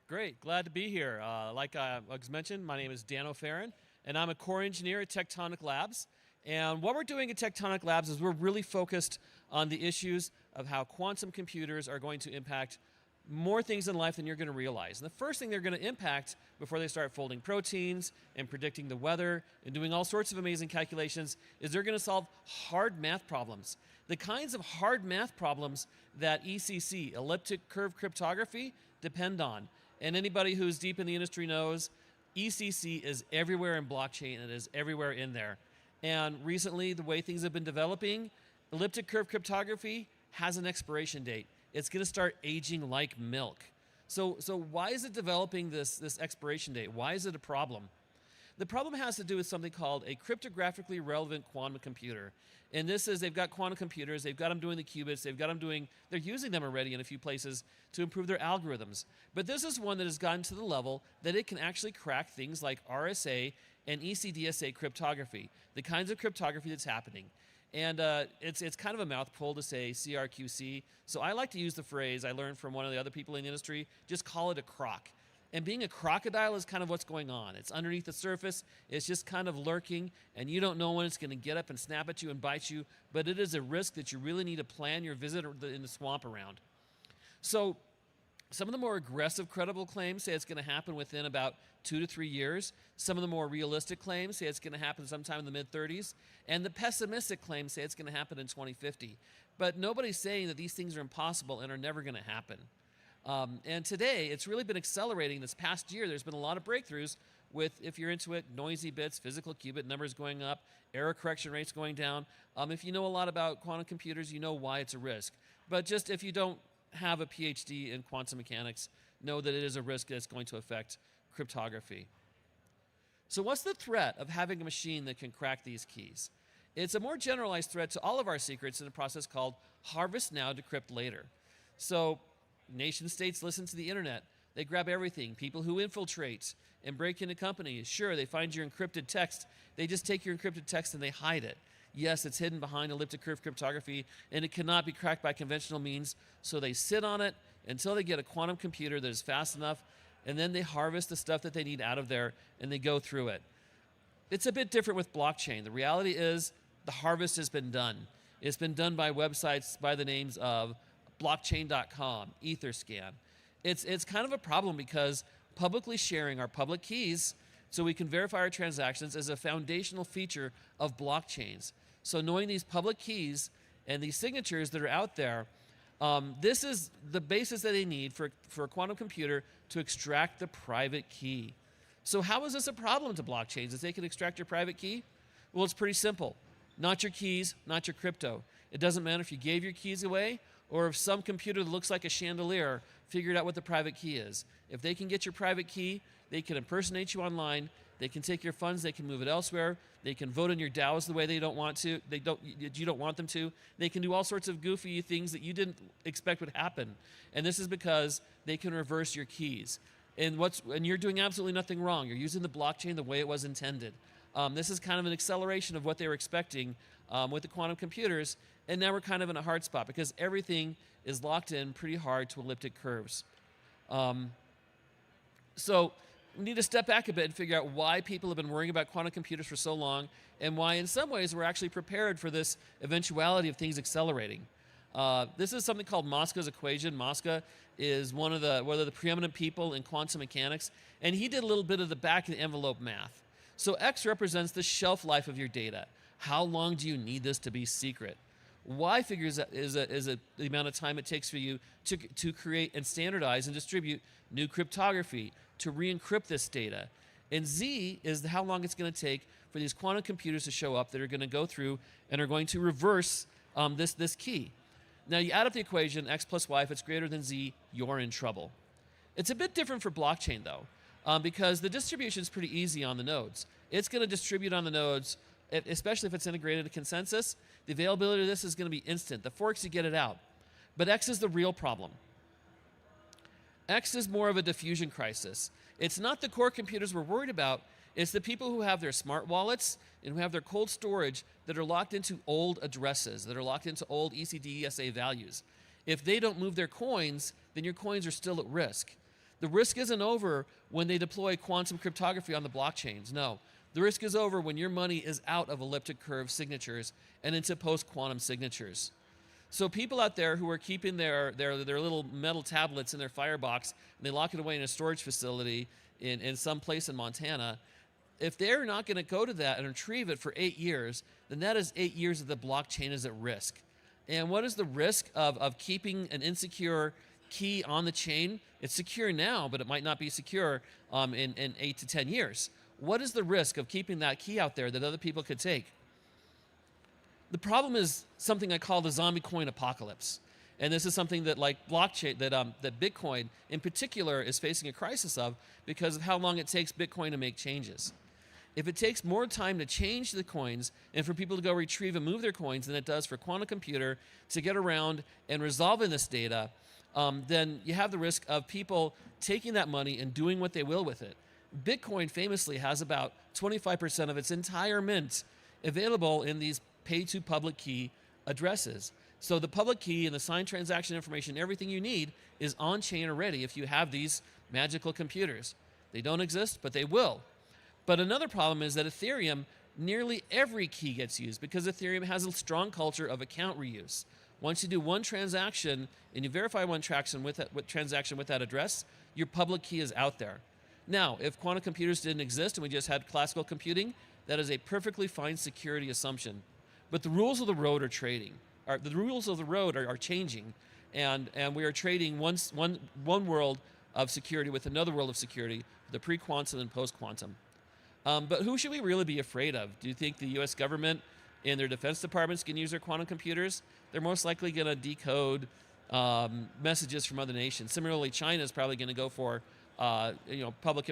Great, glad to be here. Like I was mentioned, my name is Dan O'Farron, and I'm a core engineer at Tectonic Labs. And what we're doing at Tectonic Labs is we're really focused on the issues of how quantum computers are going to impact more things in life than you're going to realize. And the first thing they're going to impact before they start folding proteins and predicting the weather and doing all sorts of amazing calculations is they're going to solve hard math problems. The kinds of hard math problems that ECC, elliptic curve cryptography, depend on. And anybody who's deep in the industry knows ECC is everywhere in blockchain. It is everywhere in there. And recently, the way things have been developing, elliptic curve cryptography has an expiration date. It's going to start aging like milk. So why is it developing this expiration date? Why is it a problem? The problem has to do with something called a cryptographically relevant quantum computer. And this is, they've got quantum computers, they've got them doing the qubits, they're using them already in a few places to improve their algorithms. But this is one that has gotten to the level that it can actually crack things like RSA and ECDSA cryptography, the kinds of cryptography that's happening. And it's kind of a mouthful to say CRQC. So I like to use the phrase I learned from one of the other people in the industry, just call it a croc. And being a crocodile is kind of what's going on. It's underneath the surface. It's just kind of lurking, and you don't know when it's going to get up and snap at you and bite you, but it is a risk that you really need to plan your visit in the swamp around. So some of the more aggressive credible claims say it's going to happen within about 2 to 3 years. Some of the more realistic claims say it's going to happen sometime in the mid-30s. And the pessimistic claims say it's going to happen in 2050. But nobody's saying that these things are impossible and are never going to happen. And today, it's really been accelerating. This past year, there's been a lot of breakthroughs with, if you're into it, noisy bits, physical qubit numbers going up, error correction rates going down. If you know a lot about quantum computers, you know why it's a risk. But just if you don't have a PhD in quantum mechanics, know that it is a risk that's going to affect cryptography. So what's the threat of having a machine that can crack these keys? It's a more generalized threat to all of our secrets in a process called harvest now, decrypt later. So nation states listen to the internet. They grab everything. People who infiltrate and break into companies, sure, they find your encrypted text. They just take your encrypted text and they hide it. Yes, it's hidden behind elliptic curve cryptography, and it cannot be cracked by conventional means, so they sit on it until they get a quantum computer that is fast enough, and then they harvest the stuff that they need out of there, and they go through it. It's a bit different with blockchain. The reality is the harvest has been done. It's been done by websites by the names of blockchain.com, Etherscan. It's kind of a problem because publicly sharing our public keys so we can verify our transactions is a foundational feature of blockchains. So knowing these public keys and these signatures that are out there, this is the basis that they need for a quantum computer to extract the private key. So how is this a problem to blockchains if they can extract your private key? Well, it's pretty simple. Not your keys, not your crypto. It doesn't matter if you gave your keys away or if some computer that looks like a chandelier figured out what the private key is. If they can get your private key, they can impersonate you online, they can take your funds, they can move it elsewhere, they can vote on your DAOs the way you don't want them to. They can do all sorts of goofy things that you didn't expect would happen. And this is because they can reverse your keys. And you're doing absolutely nothing wrong. You're using the blockchain the way it was intended. This is kind of an acceleration of what they were expecting with the quantum computers, and now we're kind of in a hard spot because everything is locked in pretty hard to elliptic curves. So we need to step back a bit and figure out why people have been worrying about quantum computers for so long and why in some ways we're actually prepared for this eventuality of things accelerating. This is something called Mosca's equation. Mosca is one of the preeminent people in quantum mechanics, and he did a little bit of the back of the envelope math. So X represents the shelf life of your data. How long do you need this to be secret? Y figures is the amount of time it takes for you to create and standardize and distribute new cryptography, to re-encrypt this data. And Z is how long it's going to take for these quantum computers to show up that are going to go through and are going to reverse this key. Now you add up the equation, X plus Y, if it's greater than Z, you're in trouble. It's a bit different for blockchain though. Because the distribution is pretty easy on the nodes. It's going to distribute on the nodes, especially if it's integrated to consensus. The availability of this is going to be instant. The forks, you get it out. But X is the real problem. X is more of a diffusion crisis. It's not the core computers we're worried about. It's the people who have their smart wallets and who have their cold storage that are locked into old addresses, that are locked into old ECDSA values. If they don't move their coins, then your coins are still at risk. The risk isn't over when they deploy quantum cryptography on the blockchains. No, the risk is over when your money is out of elliptic curve signatures and into post-quantum signatures. So people out there who are keeping their little metal tablets in their firebox and they lock it away in a storage facility in some place in Montana, if they're not going to go to that and retrieve it for 8 years, then that is 8 years that the blockchain is at risk. And what is the risk of keeping an insecure key on the chain? It's secure now, but it might not be secure in 8 to 10 years. What is the risk of keeping that key out there that other people could take? The problem is something I call the zombie coin apocalypse. And this is something that like blockchain, that Bitcoin in particular is facing a crisis of because of how long it takes Bitcoin to make changes. If it takes more time to change the coins and for people to go retrieve and move their coins than it does for a quantum computer to get around and resolving this data, then you have the risk of people taking that money and doing what they will with it. Bitcoin famously has about 25% of its entire mint available in these pay-to-public key addresses. So the public key and the signed transaction information, everything you need is on-chain already if you have these magical computers. They don't exist, but they will. But another problem is that Ethereum, nearly every key gets used because Ethereum has a strong culture of account reuse. Once you do one transaction and you verify one transaction with that address, your public key is out there. Now, if quantum computers didn't exist and we just had classical computing, that is a perfectly fine security assumption. But the rules of the road are changing, and we are trading one world of security with another world of security, the pre-quantum and post-quantum. But who should we really be afraid of? Do you think the US government and their defense departments can use their quantum computers? They're most likely going to decode messages from other nations. Similarly, China is probably going to go for public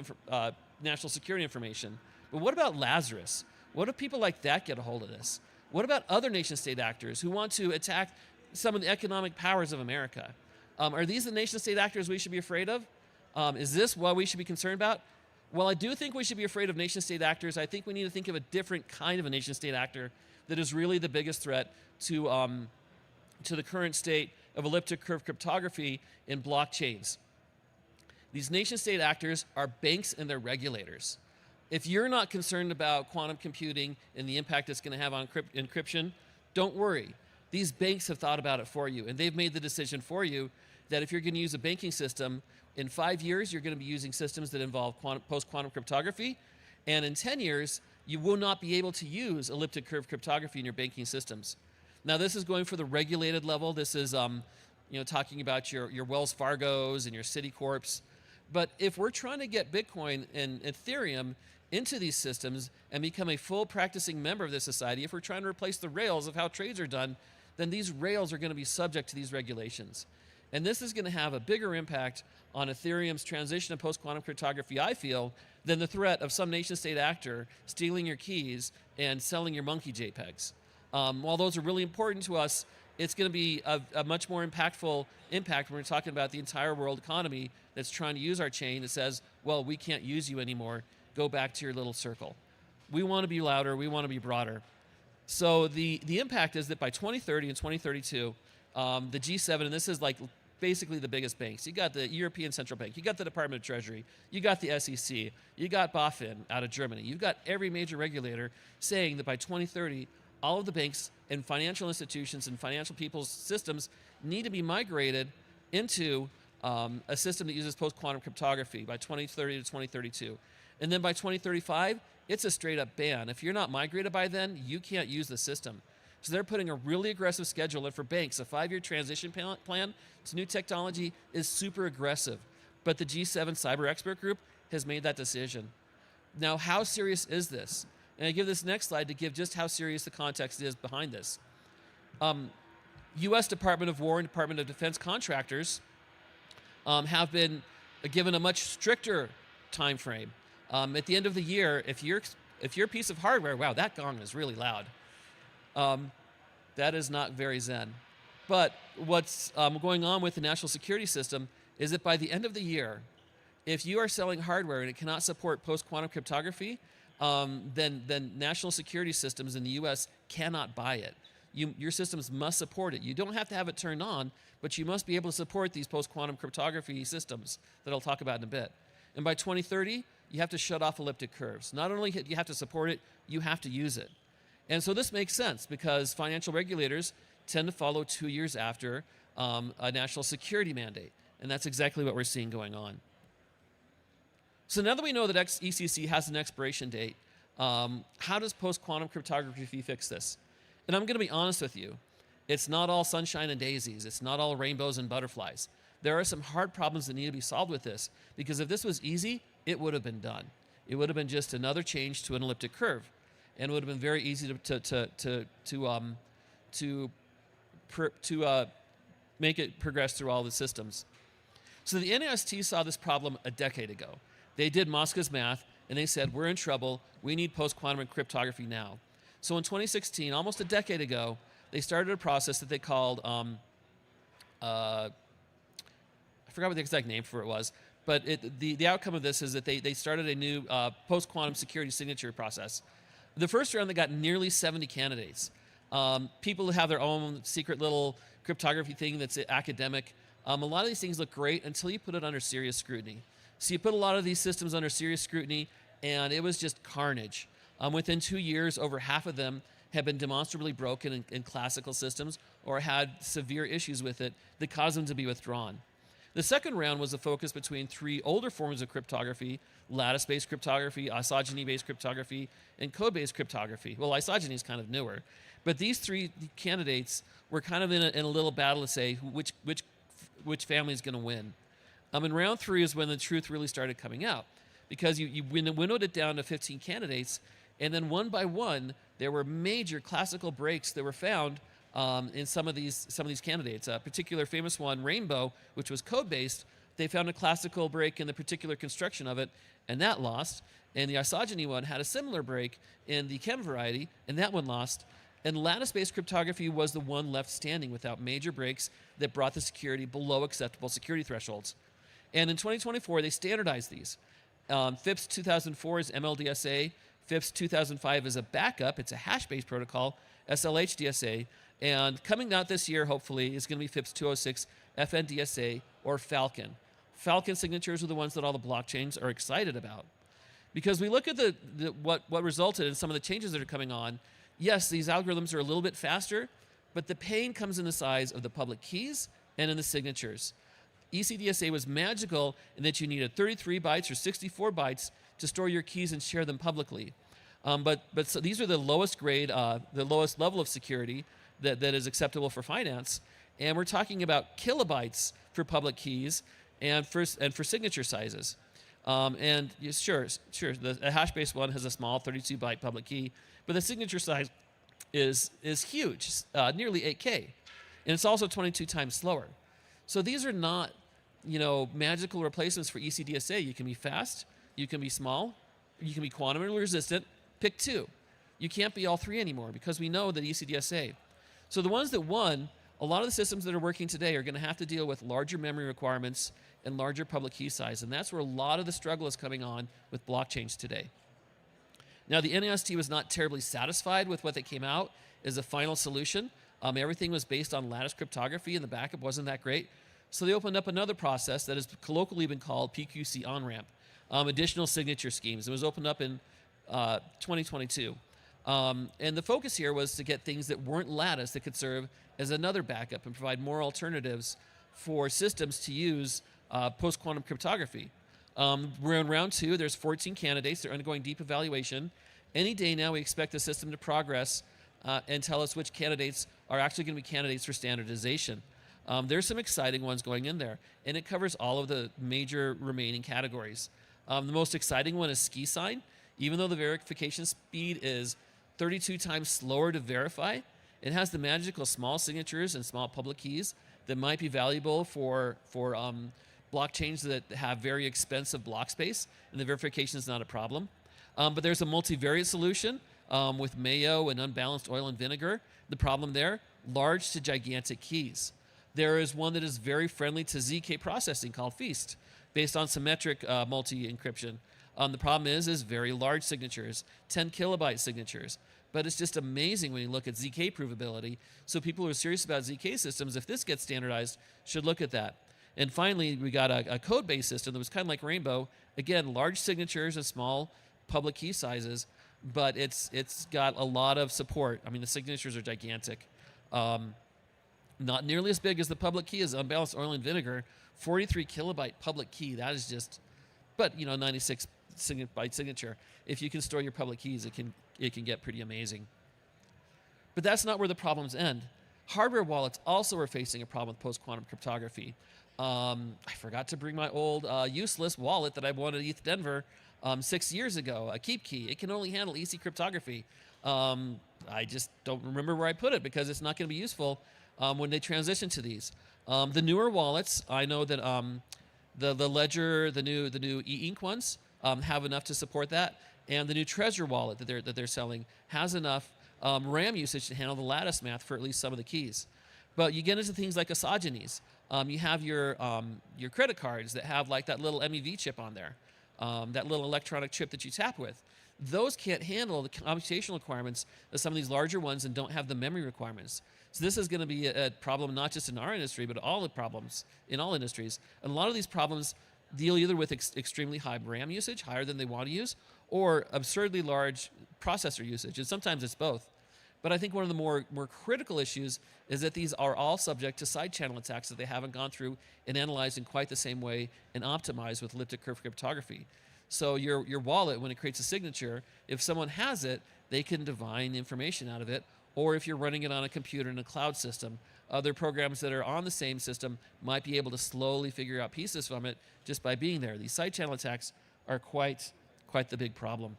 national security information. But what about Lazarus? What if people like that get a hold of this? What about other nation-state actors who want to attack some of the economic powers of America? Are these the nation-state actors we should be afraid of? Is this what we should be concerned about? Well, I do think we should be afraid of nation-state actors. I think we need to think of a different kind of a nation-state actor that is really the biggest threat to the current state of elliptic curve cryptography in blockchains. These nation-state actors are banks and their regulators. If you're not concerned about quantum computing and the impact it's going to have on encryption, don't worry. These banks have thought about it for you, and they've made the decision for you that if you're going to use a banking system, in 5 years, you're going to be using systems that involve post-quantum cryptography, and in 10 years, you will not be able to use elliptic curve cryptography in your banking systems. Now, this is going for the regulated level. This is talking about your Wells Fargos and your Citicorps. But if we're trying to get Bitcoin and Ethereum into these systems and become a full practicing member of this society, if we're trying to replace the rails of how trades are done, then these rails are going to be subject to these regulations. And this is going to have a bigger impact on Ethereum's transition to post-quantum cryptography, I feel, than the threat of some nation-state actor stealing your keys and selling your monkey JPEGs. While those are really important to us, it's going to be a much more impactful impact when we're talking about the entire world economy that's trying to use our chain that says, well, we can't use you anymore. Go back to your little circle. We want to be louder. We want to be broader. So the impact is that by 2030 and 2032, the G7, and this is like basically the biggest banks. You got the European Central Bank. You got the Department of Treasury. You got the SEC. You got BaFin out of Germany. You've got every major regulator saying that by 2030, all of the banks and financial institutions and financial people's systems need to be migrated into a system that uses post-quantum cryptography by 2030 to 2032. And then by 2035, it's a straight-up ban. If you're not migrated by then, you can't use the system. So they're putting a really aggressive schedule in for banks. A 5-year transition plan to new technology is super aggressive. But the G7 Cyber Expert Group has made that decision. Now, how serious is this? And I give this next slide to give just how serious the context is behind this. U.S. Department of War and Department of Defense contractors have been given a much stricter time frame. At the end of the year, if your piece of hardware, wow, that gong is really loud. That is not very zen. But what's going on with the national security system is that by the end of the year, if you are selling hardware and it cannot support post-quantum cryptography, then national security systems in the U.S. cannot buy it. Your systems must support it. You don't have to have it turned on, but you must be able to support these post-quantum cryptography systems that I'll talk about in a bit. And by 2030, you have to shut off elliptic curves. Not only do you have to support it, you have to use it. And so this makes sense because financial regulators tend to follow 2 years after a national security mandate. And that's exactly what we're seeing going on. So now that we know that ECC has an expiration date, how does post-quantum cryptography fix this? And I'm going to be honest with you. It's not all sunshine and daisies. It's not all rainbows and butterflies. There are some hard problems that need to be solved with this, because if this was easy, it would have been done. It would have been just another change to an elliptic curve, and it would have been very easy to make it progress through all the systems. So the NIST saw this problem a decade ago. They did Moscow's math, and they said, we're in trouble. We need post-quantum cryptography now. So in 2016, almost a decade ago, they started a process that they called, I forgot what the exact name for it was, but the outcome of this is that they started a new post-quantum security signature process. The first round, they got nearly 70 candidates. People who have their own secret little cryptography thing that's academic. A lot of these things look great until you put it under serious scrutiny. So you put a lot of these systems under serious scrutiny, and it was just carnage. Within 2 years, over half of them had been demonstrably broken in classical systems or had severe issues with it that caused them to be withdrawn. The second round was a focus between 3 older forms of cryptography: lattice-based cryptography, isogeny-based cryptography, and code-based cryptography. Well, isogeny is kind of newer. But these 3 candidates were kind of in a little battle to say which family is going to win. In round 3 is when the truth really started coming out, because you winnowed it down to 15 candidates, and then one by one, there were major classical breaks that were found in some of these candidates. A particular famous one, Rainbow, which was code-based, they found a classical break in the particular construction of it, and that lost. And the isogeny one had a similar break in the chem variety, and that one lost. And lattice-based cryptography was the one left standing without major breaks that brought the security below acceptable security thresholds. And in 2024, they standardized these. FIPS 2004 is MLDSA. FIPS 2005 is a backup. It's a hash-based protocol, SLHDSA. And coming out this year, hopefully, is going to be FIPS 206, FNDSA, or Falcon. Falcon signatures are the ones that all the blockchains are excited about. Because we look at what resulted in some of the changes that are coming on. Yes, these algorithms are a little bit faster, but the pain comes in the size of the public keys and in the signatures. ECDSA was magical in that you needed 33 bytes or 64 bytes to store your keys and share them publicly. So these are the lowest grade, the lowest level of security that is acceptable for finance. And we're talking about kilobytes for public keys and for signature sizes. Sure, the hash-based one has a small 32-byte public key, but the signature size is huge, nearly 8K. And it's also 22 times slower. So these are not, magical replacements for ECDSA. You can be fast, you can be small, you can be quantum resistant. Pick 2. You can't be all 3 anymore because we know that ECDSA. So the ones that won, a lot of the systems that are working today are going to have to deal with larger memory requirements and larger public key size. And that's where a lot of the struggle is coming on with blockchains today. Now, the NIST was not terribly satisfied with what they came out as a final solution. Everything was based on lattice cryptography, and the backup wasn't that great. So they opened up another process that has colloquially been called PQC on-ramp, additional signature schemes. It was opened up in 2022. And the focus here was to get things that weren't lattice that could serve as another backup and provide more alternatives for systems to use post-quantum cryptography. We're in round 2. There's 14 candidates. They're undergoing deep evaluation. Any day now, we expect the system to progress and tell us which candidates are actually going to be candidates for standardization. There's some exciting ones going in there, and it covers all of the major remaining categories. The most exciting one is ski sign. Even though the verification speed is 32 times slower to verify, it has the magical small signatures and small public keys that might be valuable for blockchains that have very expensive block space, and the verification is not a problem. But there's a multivariate solution with mayo and unbalanced oil and vinegar. The problem there, large to gigantic keys. There is one that is very friendly to ZK processing called Feast, based on symmetric multi-encryption. The problem is very large signatures, 10 kilobyte signatures. But it's just amazing when you look at ZK provability. So people who are serious about ZK systems, if this gets standardized, should look at that. And finally, we got a code-based system that was kind of like Rainbow. Again, large signatures and small public key sizes, but it's got a lot of support. I mean, the signatures are gigantic. Not nearly as big as the public key as unbalanced oil and vinegar. 43 kilobyte public key, that is just, but 96 byte signature. If you can store your public keys, it can get pretty amazing. But that's not where the problems end. Hardware wallets also are facing a problem with post-quantum cryptography. I forgot to bring my old useless wallet that I bought at ETHDenver 6 years ago, a Keep Key. It can only handle EC cryptography. I just don't remember where I put it because it's not going to be useful when they transition to these. The newer wallets, I know that the Ledger, the new e-ink ones have enough to support that, and the new Trezor wallet that they're selling has enough RAM usage to handle the lattice math for at least some of the keys. But you get into things like isogenies. You have your credit cards that have like that little MEV chip on there, that little electronic chip that you tap with. Those can't handle the computational requirements of some of these larger ones and don't have the memory requirements. So this is going to be a problem not just in our industry, but all the problems in all industries. And a lot of these problems deal either with extremely high RAM usage, higher than they want to use, or absurdly large processor usage. And sometimes it's both. But I think one of the more critical issues is that these are all subject to side channel attacks that they haven't gone through and analyzed in quite the same way and optimized with elliptic curve cryptography. So your wallet, when it creates a signature, if someone has it, they can divine information out of it. Or if you're running it on a computer in a cloud system, other programs that are on the same system might be able to slowly figure out pieces from it just by being there. These side channel attacks are quite the big problem.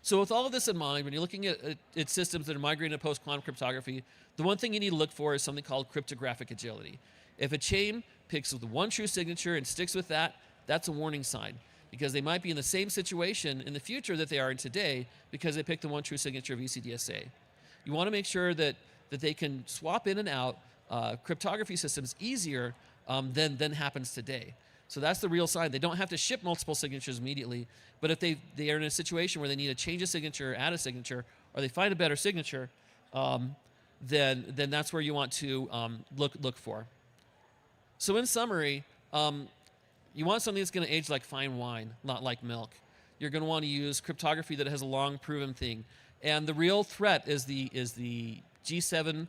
So with all of this in mind, when you're looking at systems that are migrating to post-quantum cryptography, the one thing you need to look for is something called cryptographic agility. If a chain picks the one true signature and sticks with that, that's a warning sign, because they might be in the same situation in the future that they are in today because they picked the one true signature of ECDSA. You want to make sure that they can swap in and out cryptography systems easier than happens today. So that's the real sign. They don't have to ship multiple signatures immediately, but if they are in a situation where they need to change a signature, add a signature, or they find a better signature, then that's where you want to look for. So in summary, you want something that's going to age like fine wine, not like milk. You're going to want to use cryptography that has a long proven thing. And the real threat is the G7,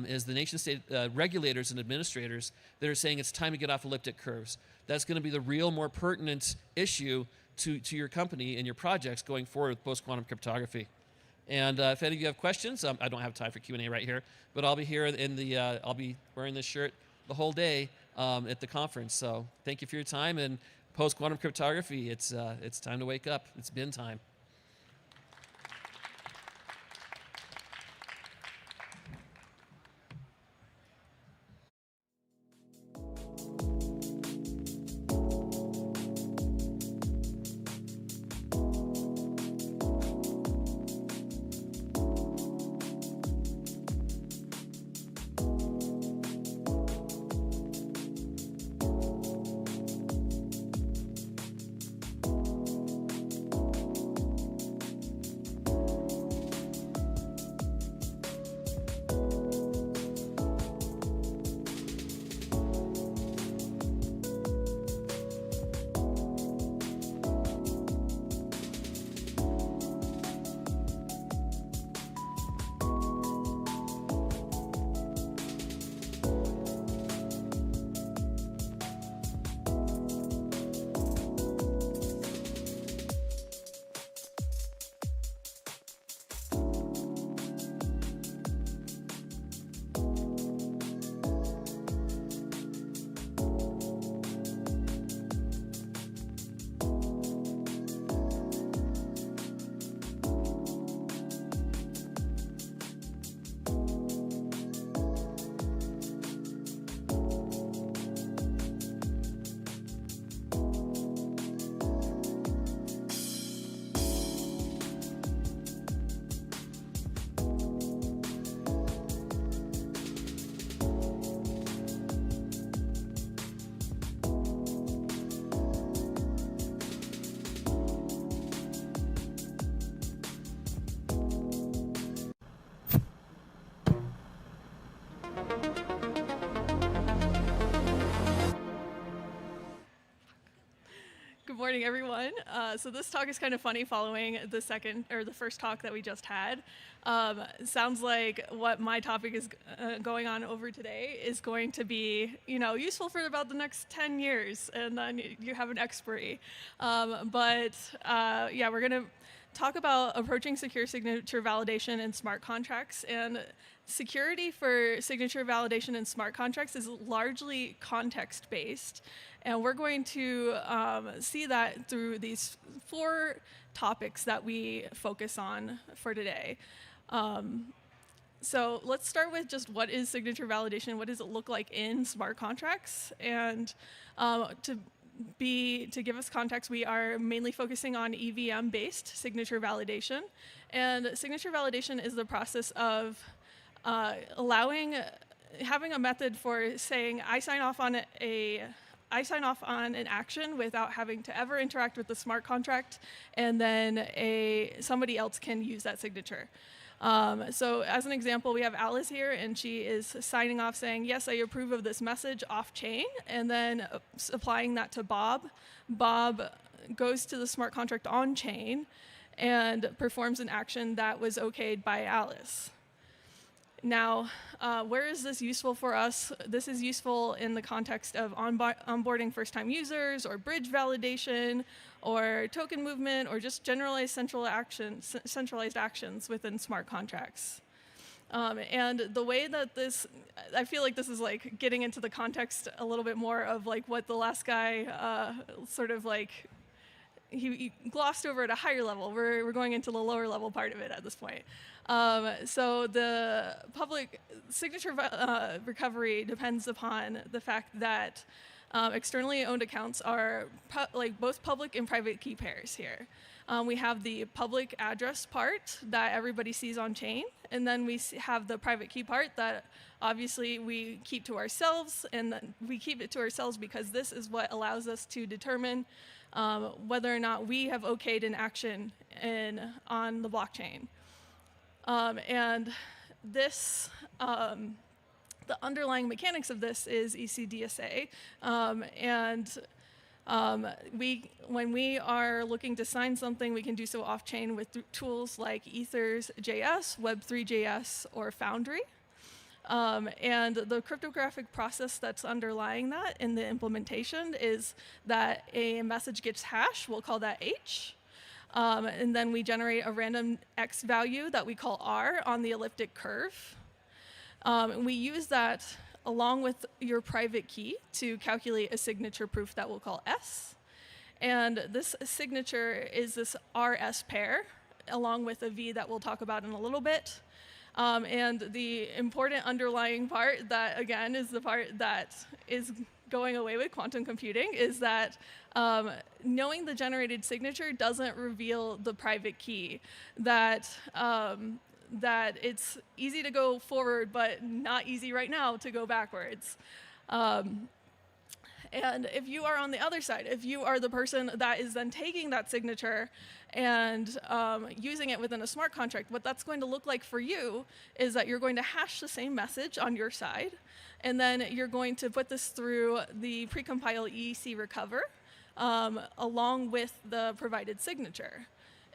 is the nation-state regulators and administrators that are saying it's time to get off elliptic curves. That's going to be the real, more pertinent issue to your company and your projects going forward with post-quantum cryptography. And if any of you have questions, I don't have time for Q&A right here, but I'll be here I'll be wearing this shirt the whole day at the conference. So thank you for your time, and post-quantum cryptography, it's time to wake up. It's been time. Good morning, everyone. So this talk is kind of funny following the first talk that we just had. Sounds like what my topic is going on over today is going to be, useful for about the next 10 years, and then you have an expiry. We're going to talk about approaching secure signature validation in smart contracts. And security for signature validation in smart contracts is largely context-based. And we're going to see that through these 4 topics that we focus on for today. So let's start with just what is signature validation? What does it look like in smart contracts? And to give us context, we are mainly focusing on EVM-based signature validation. And signature validation is the process of having a method for saying, I sign off on an action without having to ever interact with the smart contract, and then somebody else can use that signature. So as an example, we have Alice here, and she is signing off saying, yes, I approve of this message off-chain, and then applying that to Bob. Bob goes to the smart contract on-chain and performs an action that was okayed by Alice. Now, where is this useful for us? This is useful in the context of onboarding first-time users, or bridge validation, or token movement, or just generalized centralized actions within smart contracts. And the way that I feel like this is like getting into the context a little bit more of like what the last guy he glossed over at a higher level. We're going into the lower level part of it at this point. So the public signature recovery depends upon the fact that externally owned accounts are both public and private key pairs here. We have the public address part that everybody sees on chain, and then we have the private key part that obviously we keep to ourselves, and we keep it to ourselves because this is what allows us to determine whether or not we have okayed an action on the blockchain. And this, the underlying mechanics of this is ETHDSA. When we are looking to sign something, we can do so off-chain with tools like Ethers.js, Web3.js, or Foundry. And the cryptographic process that's underlying that in the implementation is that a message gets hashed, we'll call that H. And then we generate a random X value that we call R on the elliptic curve. And we use that along with your private key to calculate a signature proof that we'll call S. And this signature is this RS pair, along with a V that we'll talk about in a little bit. And the important underlying part that, again, is the part that is going away with quantum computing is that knowing the generated signature doesn't reveal the private key. That it's easy to go forward, but not easy right now to go backwards. And if you are on the other side, if you are the person that is then taking that signature and using it within a smart contract, what that's going to look like for you is that you're going to hash the same message on your side, and then you're going to put this through the precompile EEC recover along with the provided signature.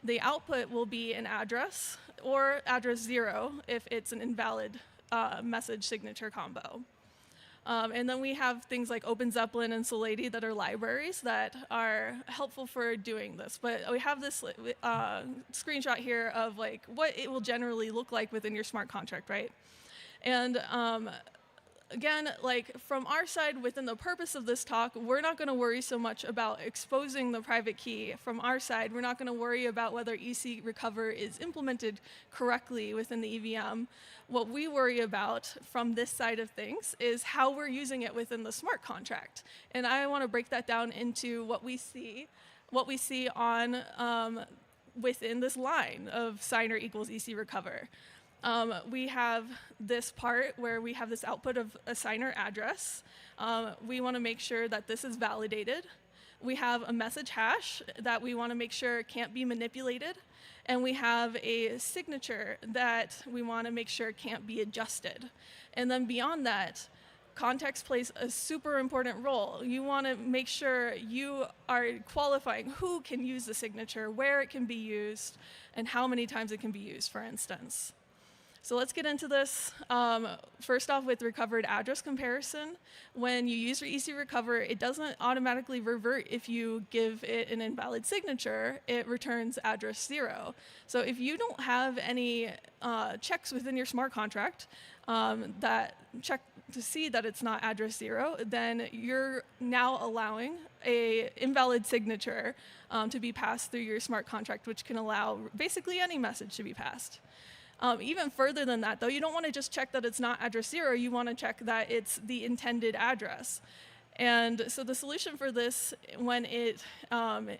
The output will be an address or address 0 if it's an invalid message signature combo. And then we have things like OpenZeppelin and Solidity that are libraries that are helpful for doing this. But we have this screenshot here of like what it will generally look like within your smart contract, right? And again, like from our side, within the purpose of this talk, we're not going to worry so much about exposing the private key. From our side, we're not going to worry about whether EC recover is implemented correctly within the EVM. What we worry about from this side of things is how we're using it within the smart contract. And I want to break that down into what we see on within this line of signer equals EC recover. We have this part where we have this output of a signer address. We want to make sure that this is validated. We have a message hash that we want to make sure can't be manipulated. And we have a signature that we want to make sure can't be adjusted. And then beyond that, context plays a super important role. You want to make sure you are qualifying who can use the signature, where it can be used, and how many times it can be used, for instance. So let's get into this. First off, with recovered address comparison, when you use EC Recover, it doesn't automatically revert if you give it an invalid signature. It returns address 0. So if you don't have any checks within your smart contract that check to see that it's not address 0, then you're now allowing a invalid signature to be passed through your smart contract, which can allow basically any message to be passed. Even further than that, though, you don't want to just check that it's not address 0. You want to check that it's the intended address. And so the solution for this, when it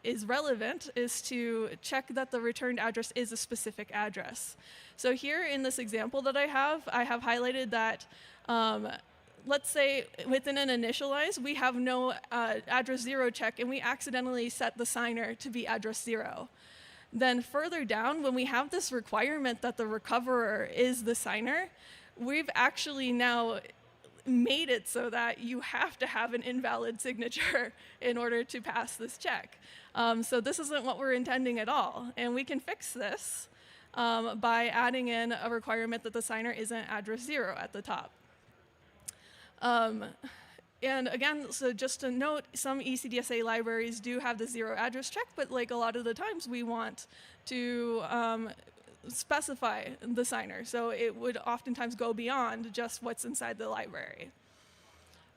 is relevant, is to check that the returned address is a specific address. So here in this example that I have highlighted that, let's say within an initialize, we have no address 0 check, and we accidentally set the signer to be address 0. Then further down, when we have this requirement that the recoverer is the signer, we've actually now made it so that you have to have an invalid signature in order to pass this check. So this isn't what we're intending at all. And we can fix this by adding in a requirement that the signer isn't address 0 at the top. And again, so just to note, some ECDSA libraries do have the 0 address check, but like a lot of the times we want to specify the signer. So it would oftentimes go beyond just what's inside the library.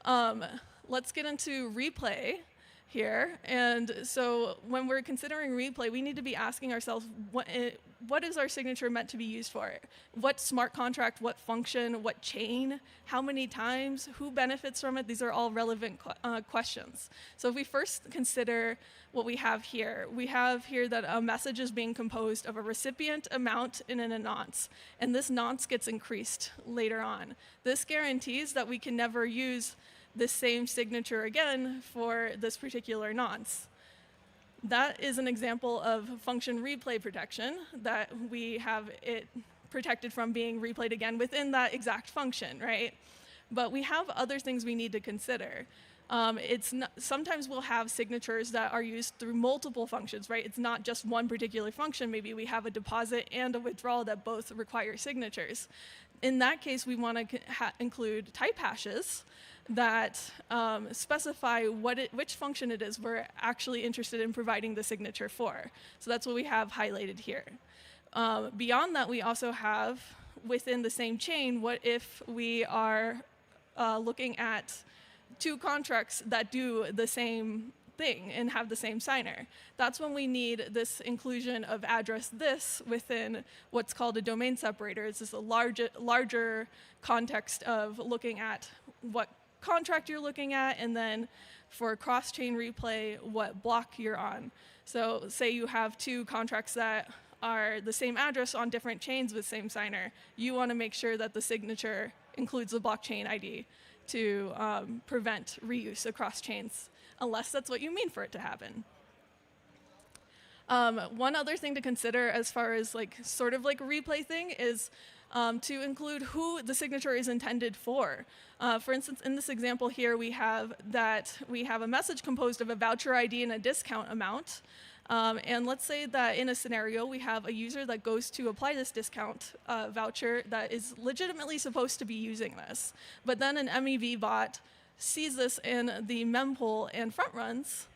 Let's get into replay here. And so when we're considering replay, we need to be asking ourselves, what is our signature meant to be used for? What smart contract, what function, what chain, how many times, who benefits from it? These are all relevant questions. So if we first consider what we have here that a message is being composed of a recipient, amount, and an nonce. And this nonce gets increased later on. This guarantees that we can never use the same signature again for this particular nonce. That is an example of function replay protection, that we have it protected from being replayed again within that exact function, right? But we have other things we need to consider. Sometimes we'll have signatures that are used through multiple functions, right? It's not just one particular function. Maybe we have a deposit and a withdrawal that both require signatures. In that case, we want to include type hashes that specify which function it is we're actually interested in providing the signature for. So that's what we have highlighted here. Beyond that, we also have, within the same chain, what if we are looking at 2 contracts that do the same thing and have the same signer. That's when we need this inclusion of address this within what's called a domain separator. It's just a larger context of looking at what contract you're looking at, and then for cross-chain replay, what block you're on. So say you have 2 contracts that are the same address on different chains with same signer. You want to make sure that the signature includes the blockchain ID to prevent reuse across chains, unless that's what you mean for it to happen. One other thing to consider as far as sort of like a replay thing is to include who the signature is intended for. For instance, in this example here, we have a message composed of a voucher ID and a discount amount. And let's say that in a scenario, we have a user that goes to apply this discount voucher that is legitimately supposed to be using this. But then an MEV bot sees this in the mempool and front runs.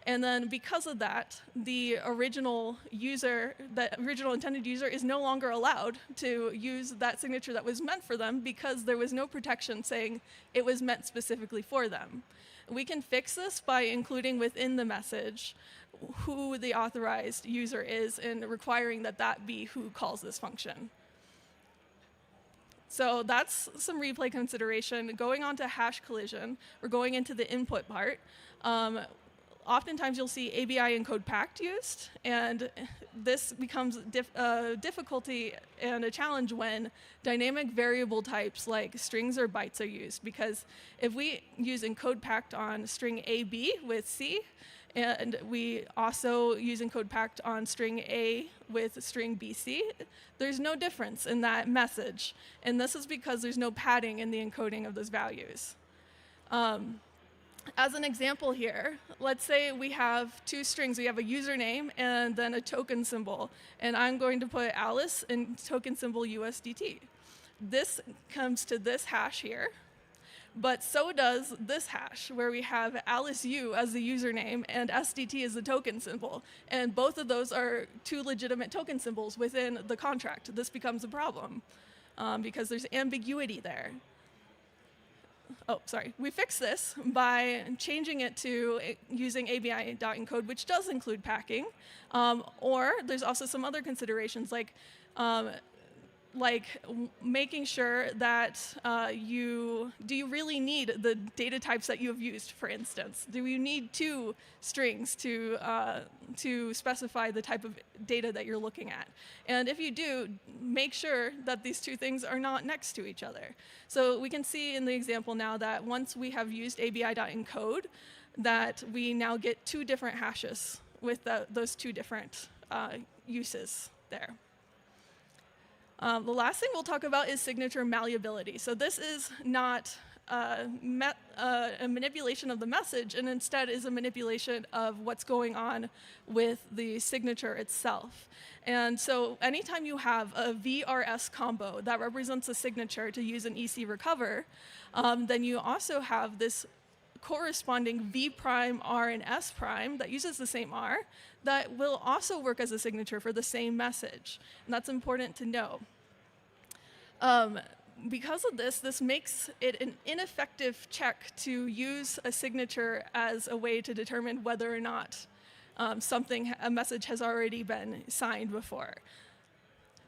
And then because of that, the original intended user is no longer allowed to use that signature that was meant for them, because there was no protection saying it was meant specifically for them. We can fix this by including within the message who the authorized user is and requiring that that be who calls this function. So that's some replay consideration. Going on to hash collision, we're going into the input part. Oftentimes you'll see ABI encode packed used, and this becomes a difficulty and a challenge when dynamic variable types like strings or bytes are used, because if we use encode packed on string AB with C, and we also use encode packed on string A with string BC, there's no difference in that message. And this is because there's no padding in the encoding of those values. As an example here, let's say we have two strings. We have a username and then a token symbol. And I'm going to put Alice in token symbol USDT. This comes to this hash here. But so does this hash, where we have AliceU as the username and SDT as the token symbol. And both of those are two legitimate token symbols within the contract. This becomes a problem because there's ambiguity there. Oh, sorry. We fix this by changing it to using ABI.encode, which does include packing. Or there's also some other considerations like making sure that do you really need the data types that you have used, for instance? Do you need two strings to specify the type of data that you're looking at? And if you do, make sure that these two things are not next to each other. So we can see in the example now that once we have used ABI.encode, that we now get two different hashes with those two different uses there. The last thing we'll talk about is signature malleability. So this is not a manipulation of the message, and instead is a manipulation of what's going on with the signature itself. And so anytime you have a VRS combo that represents a signature to use an EC recover, then you also have this corresponding V prime, R, and S prime that uses the same R that will also work as a signature for the same message. And that's important to know. Because of this, this makes it an ineffective check to use a signature as a way to determine whether or not a message has already been signed before.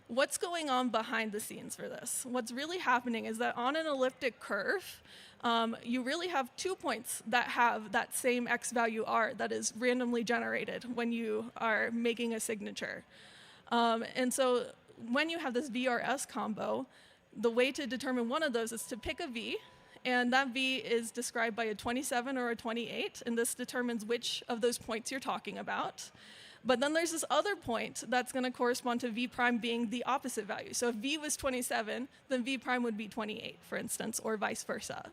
What's going on behind the scenes for this? What's really happening is that on an elliptic curve, you really have 2 points that have that same X value R that is randomly generated when you are making a signature. And so when you have this VRS combo, the way to determine one of those is to pick a V, and that V is described by a 27 or a 28, and this determines which of those points you're talking about. But then there's this other point that's going to correspond to V prime being the opposite value. So if V was 27, then V prime would be 28, for instance, or vice versa.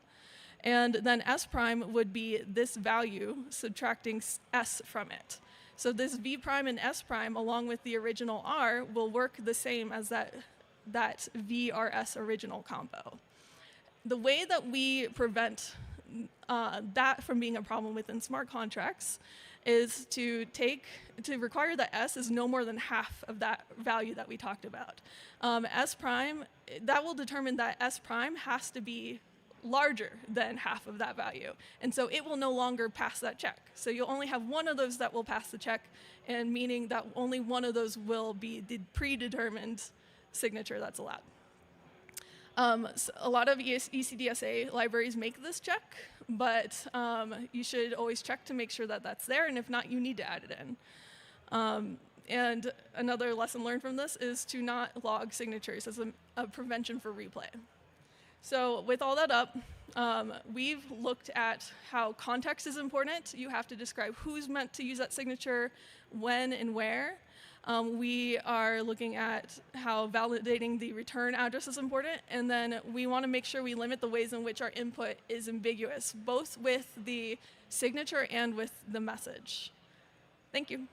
And then S prime would be this value subtracting S from it. So this V prime and S prime, along with the original R, will work the same as that VRS original combo. The way that we prevent that from being a problem within smart contracts is to require that S is no more than half of that value that we talked about. S prime, that will determine that S prime has to be larger than half of that value. And so it will no longer pass that check. So you'll only have one of those that will pass the check, and meaning that only one of those will be the predetermined signature that's allowed. So a lot of ECDSA libraries make this check, but you should always check to make sure that that's there, and if not, you need to add it in. And another lesson learned from this is to not log signatures as a prevention for replay. So with all that up, we've looked at how context is important. You have to describe who's meant to use that signature, when and where. We are looking at how validating the return address is important, and then we want to make sure we limit the ways in which our input is ambiguous, both with the signature and with the message. Thank you.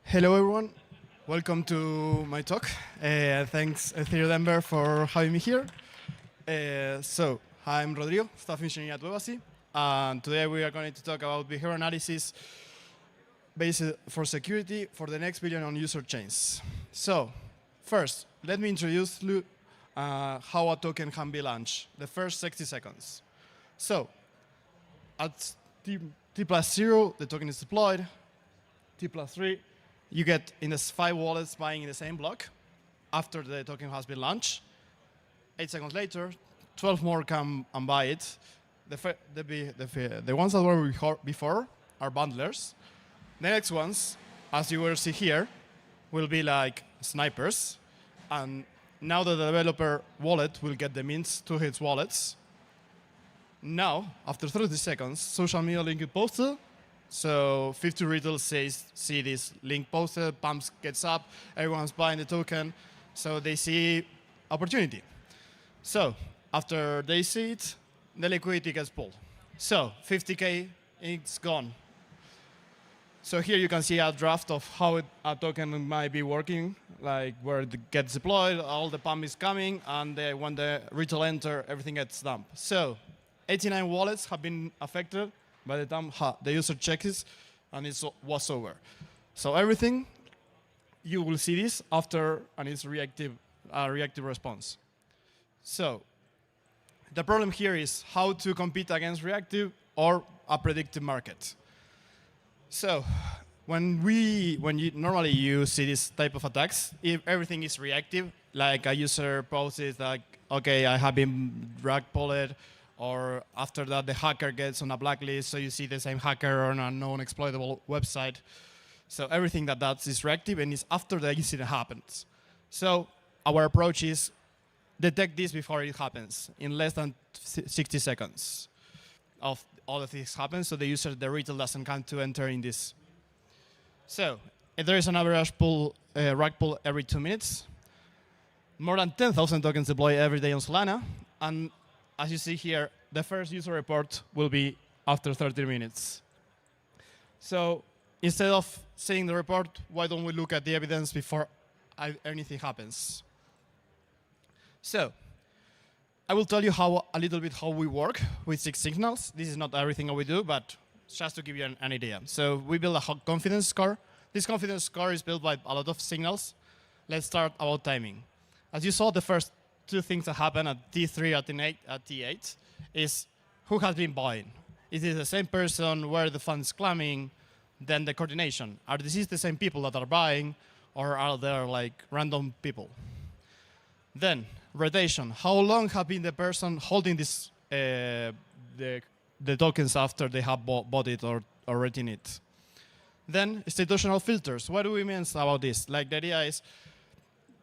Hello, everyone. Welcome to my talk. Thanks, ETHDenver, for having me here. So, I'm Rodrigo, staff engineer at WebAssy, and today we are going to talk about behavior analysis based for security for the next billion on user chains. So, first, let me introduce you how a token can be launched, the first 60 seconds. So, at t plus 0, the token is deployed. T plus 3, you get in the 5 wallets buying in the same block after the token has been launched. 8 seconds later, 12 more come and buy it. The ones that were before are bundlers. The next ones, as you will see here, will be like snipers. And now the developer wallet will get the mints to his wallets. Now, after 30 seconds, social media link is posted. So 50 retail see this link posted, pumps gets up, everyone's buying the token, so they see opportunity. So after they see it, the liquidity gets pulled. So 50K, it's gone. So here you can see a draft of how a token might be working, like where it gets deployed, all the pump is coming, and when the retail enter, everything gets dumped. So 89 wallets have been affected by the time the user checks and it was over. So everything, you will see this after and it's reactive response. So the problem here is how to compete against reactive or a predictive market. So normally you see this type of attacks, if everything is reactive, like a user posts like, okay, I have been rag pulled, or after that the hacker gets on a blacklist, so you see the same hacker on a known exploitable website. So everything that is reactive and is after the incident happens. So our approach is detect this before it happens in less than 60 seconds of all the things happen, so the retail doesn't come to enter in this. So if there is an average rag pull every 2 minutes, more than 10,000 tokens deploy every day on Solana, and as you see here, the first user report will be after 30 minutes. So instead of seeing the report, why don't we look at the evidence before anything happens? So I will tell you a little bit how we work with 6 signals. This is not everything we do, but just to give you an idea. So we build a confidence score. This confidence score is built by a lot of signals. Let's start about timing. As you saw, the first 2 things that happen at T3 at T8 is who has been buying. Is it the same person, where the funds coming, then the coordination. Are these the same people that are buying, or are there like random people? Then rotation. How long have been the person holding this the tokens after they have bought it or written it? Then institutional filters. What do we mean about this? Like the idea is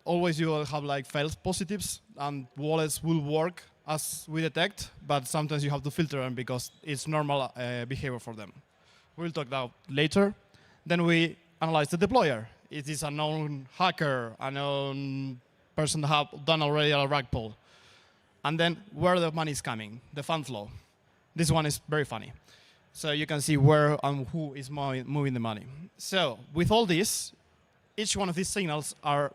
always you will have like false positives, and wallets will work as we detect, but sometimes you have to filter them because it's normal behavior for them. We'll talk about later. Then we analyze the deployer. It is a known hacker, a known person that have done already a rag pull. And then where the money is coming, the fund flow. This one is very funny. So you can see where and who is moving the money. So with all this, each one of these signals are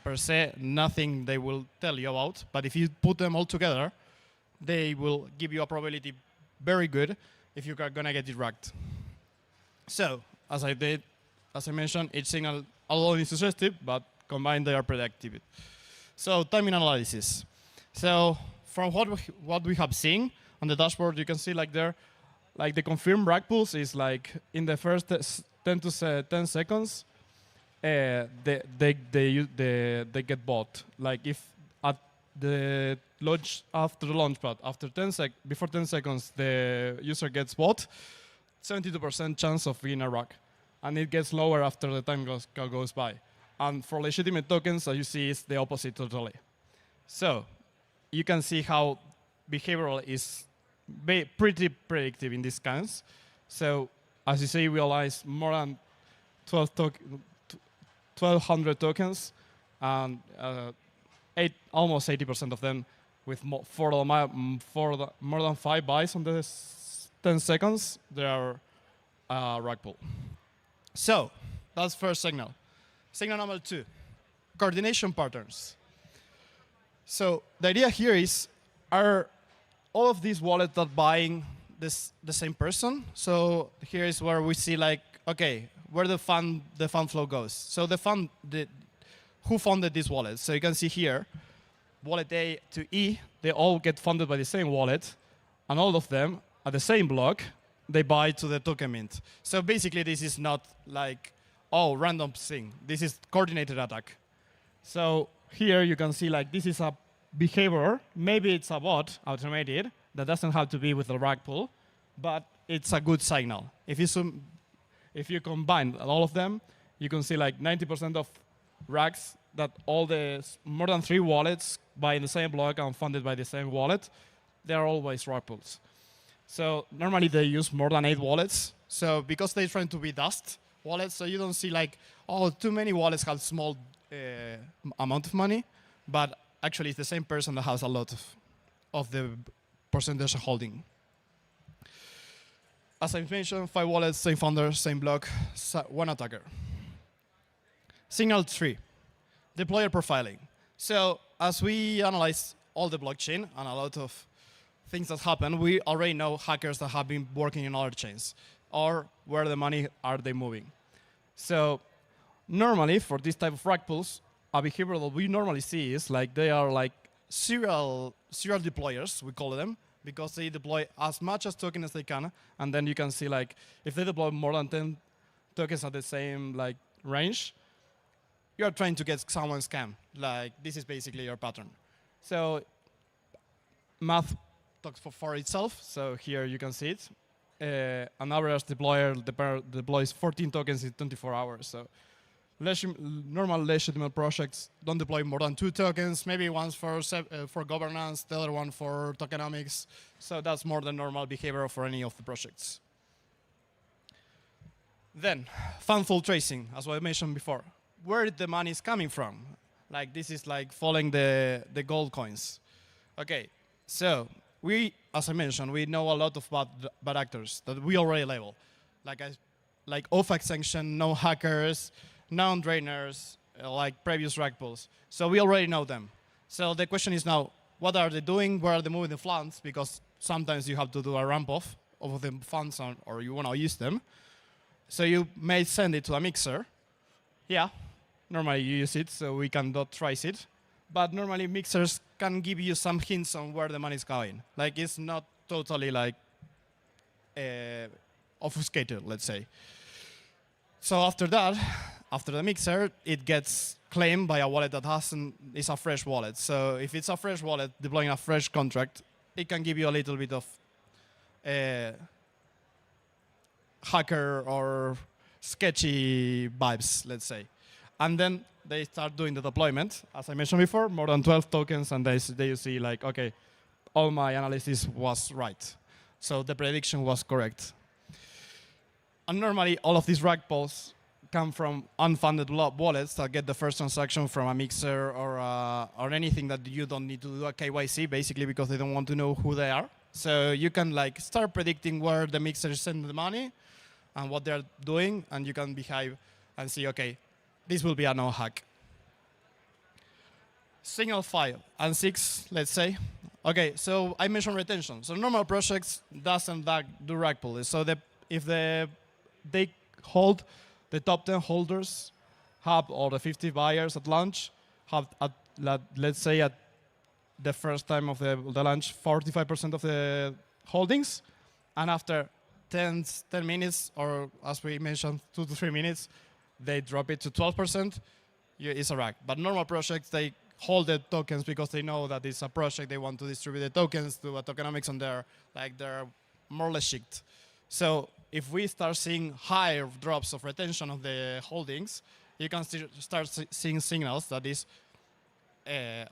per se nothing they will tell you about, but if you put them all together, they will give you a probability very good if you are going to get it racked. So as I mentioned, each signal alone is suggestive, but combined they are predictive. So timing analysis. So from what we have seen on the dashboard, you can see like there, like the confirmed rag pulls is like in the first 10 seconds, they get bought. Like if at the launch after the launch pad, before 10 seconds, the user gets bought, 72% chance of being a rag, and it gets lower after the time goes by. And for legitimate tokens, as you see, it's the opposite totally. So you can see how behavioral is pretty predictive in these kinds. So as you see, we analyze more than 1,200 tokens, and almost 80% of them with more than 5 buys on the 10 seconds, they are rug pull. So that's first signal. Signal number 2, coordination patterns. So the idea here is, are all of these wallets that buying the same person? So here is where we see like, okay, where the fund flow goes. So who funded this wallet? So you can see here, wallet A to E, they all get funded by the same wallet, and all of them at the same block, they buy to the token mint. So basically this is not like, oh, random thing. This is coordinated attack. So here you can see like this is a behavior. Maybe it's a bot automated that doesn't have to be with the rug pull, but it's a good signal. If you combine all of them, you can see like 90% of rugs that all the more than 3 wallets buy in the same block and funded by the same wallet, they are always rug pulls. So normally they use more than 8 wallets. So because they're trying to be dust wallets, so you don't see like, oh, too many wallets have small amount of money, but actually it's the same person that has a lot of the percentage holding. As I mentioned, 5 wallets, same founder, same block, 1 attacker. Signal 3, deployer profiling. So as we analyze all the blockchain and a lot of things that happen, we already know hackers that have been working in other chains or where the money are they moving. So normally for this type of rug pulls, a behavior that we normally see is like they are like serial deployers, we call them, because they deploy as much as token as they can, and then you can see like if they deploy more than 10 tokens at the same like range, you are trying to get someone scam. Like this is basically your pattern. So math talks for itself. So here you can see it. An average deployer deploys 14 tokens in 24 hours. So normal legitimate projects don't deploy more than 2 tokens, maybe one's for governance, the other one for tokenomics. So that's more than normal behavior for any of the projects. Then, fund flow tracing, as I mentioned before. Where the money is coming from? Like this is like following the gold coins. Okay, so we, as I mentioned, we know a lot of bad actors that we already label. Like OFAC sanction, no hackers, non-drainers, like previous rug pulls. So we already know them. So the question is now, what are they doing? Where are they moving the funds? Because sometimes you have to do a ramp off of the funds or you want to use them. So you may send it to a mixer. Yeah, normally you use it, so we cannot trace it. But normally mixers can give you some hints on where the money is going. Like it's not totally like obfuscated, let's say. So after that, after the mixer, it gets claimed by a wallet that is a fresh wallet. So if it's a fresh wallet deploying a fresh contract, it can give you a little bit of hacker or sketchy vibes, let's say. And then they start doing the deployment. As I mentioned before, more than 12 tokens, and they see like, okay, all my analysis was right. So the prediction was correct. And normally, all of these rug pulls come from unfunded wallets that get the first transaction from a mixer or anything that you don't need to do a KYC, basically because they don't want to know who they are. So you can like start predicting where the mixer is sending the money and what they're doing, and you can behave and see, okay, this will be a no-hack. Signal 5 and 6, let's say. Okay, so I mentioned retention. So normal projects doesn't do rug pull. So if they hold the top 10 holders, have all the 50 buyers at launch, have let's say at the first time of the launch 45% of the holdings, and after 10 minutes, or as we mentioned, 2 to 3 minutes, they drop it to 12%, it's a rug. But normal projects, they hold the tokens because they know that it's a project, they want to distribute the tokens, do a tokenomics on their, like they're more or less shipped. So if we start seeing higher drops of retention of the holdings, you can start seeing signals that is they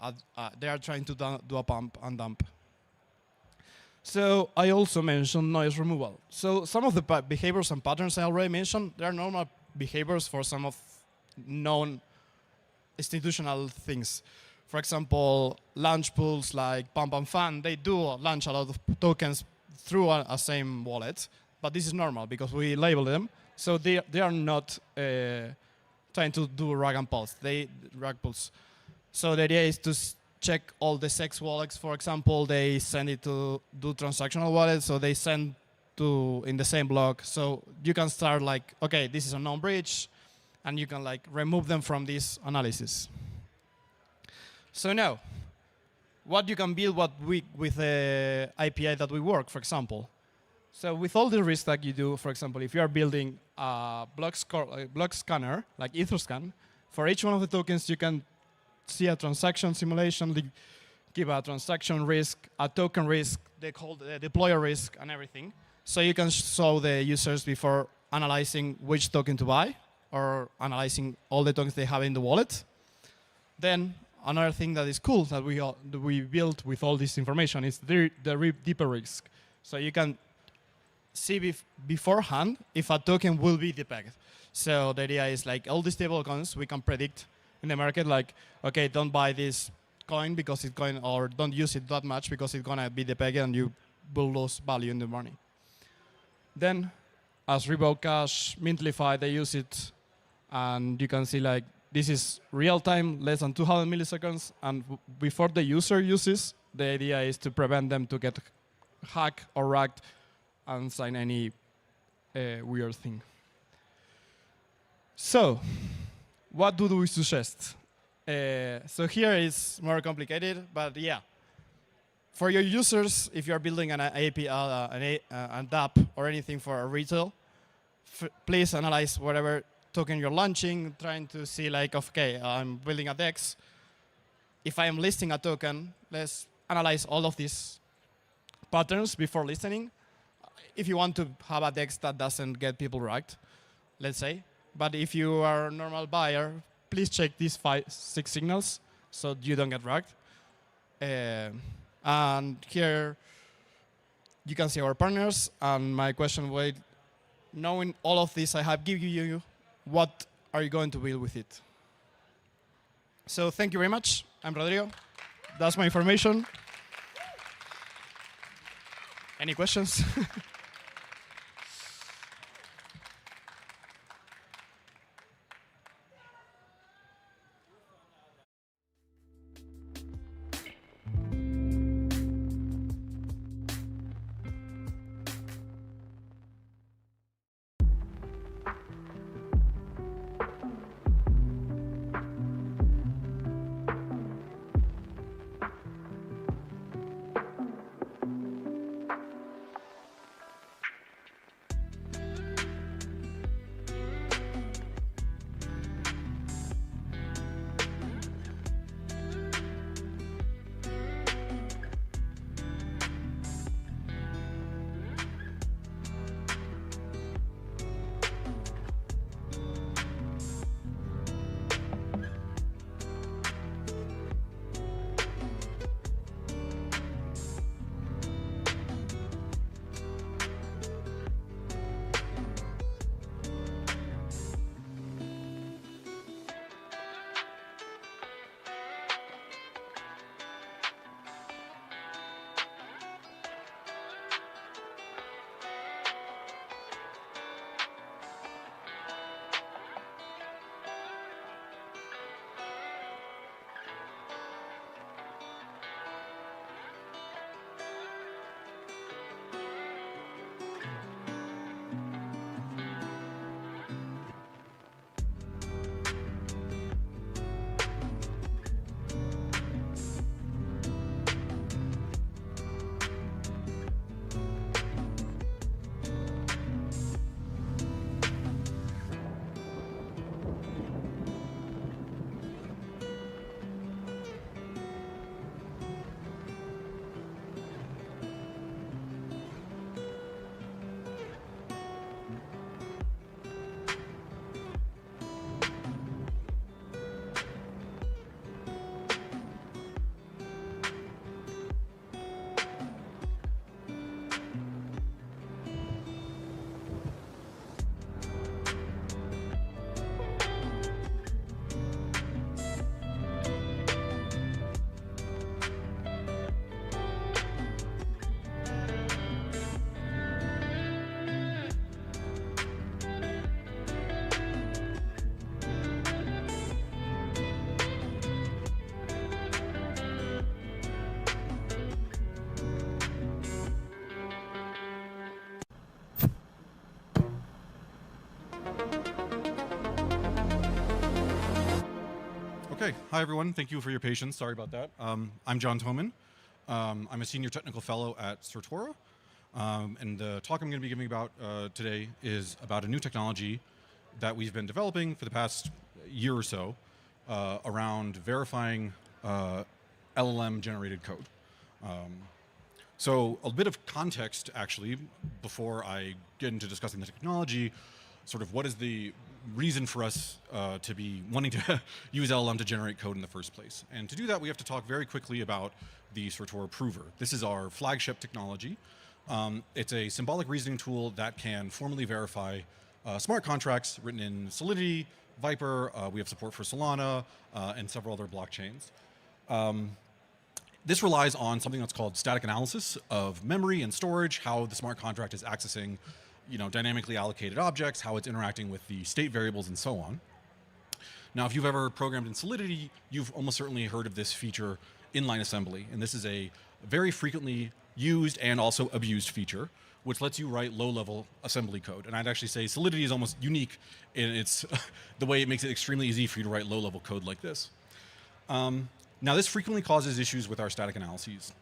are trying to do a pump and dump. So I also mentioned noise removal. So some of the behaviors and patterns I already mentioned, they are normal behaviors for some of known institutional things. For example, launch pools like Pump and Fun, they do launch a lot of tokens through a same wallet, but this is normal because we label them. So they are not trying to do rag and pulse. Rag pulse. So the idea is to check all the sex wallets. For example, they send it to do transactional wallets, so they send to in the same block. So you can start like, okay, this is a known breach, and you can like remove them from this analysis. So now, what you can build with the API that we work, for example. So with all the risk that you do, for example, if you are building a block scanner, like EtherScan, for each one of the tokens, you can see a transaction simulation, give a transaction risk, a token risk, they call the deployer risk, and everything. So you can show the users before analyzing which token to buy, or analyzing all the tokens they have in the wallet. Then another thing that is cool that we built with all this information is the deeper risk. So you can see beforehand if a token will be depegged. So the idea is like all these stablecoins we can predict in the market, like, okay, don't buy this coin because it's going, or don't use it that much because it's gonna be depegged and you will lose value in the money. Then, as Revoke Cash, Mintlify, they use it, and you can see like this is real time, less than 200 milliseconds, and before the user uses, the idea is to prevent them to get hacked or racked and sign any weird thing. So, what do we suggest? So here is more complicated, but yeah. For your users, if you're building an API, an app, or anything for a retail, please analyze whatever token you're launching, trying to see like, okay, I'm building a DEX. If I am listing a token, let's analyze all of these patterns before listening. If you want to have a DEX that doesn't get people racked, let's say. But if you are a normal buyer, please check these 5, 6 signals so you don't get racked. And here you can see our partners. And my question was, knowing all of this, I have given you, what are you going to build with it? So thank you very much. I'm Rodrigo. That's my information. Any questions? Okay, hi everyone. Thank you for your patience. Sorry about that. I'm John Toman. I'm a senior technical fellow at Certora. And the talk I'm going to be giving about today is about a new technology that we've been developing for the past year or so around verifying LLM-generated code. So a bit of context, actually, before I get into discussing the technology, sort of what is the reason for us to be wanting to use LLM to generate code in the first place. And to do that, we have to talk very quickly about the Certora Prover. This is our flagship technology. It's a symbolic reasoning tool that can formally verify smart contracts written in Solidity, Viper. We have support for Solana and several other blockchains. This relies on something that's called static analysis of memory and storage, how the smart contract is accessing dynamically allocated objects, how it's interacting with the state variables, and so on. Now, if you've ever programmed in Solidity, you've almost certainly heard of this feature, inline assembly. And this is a very frequently used and also abused feature, which lets you write low-level assembly code. And I'd actually say Solidity is almost unique in its the way it makes it extremely easy for you to write low-level code like this. Now, this frequently causes issues with our static analyses.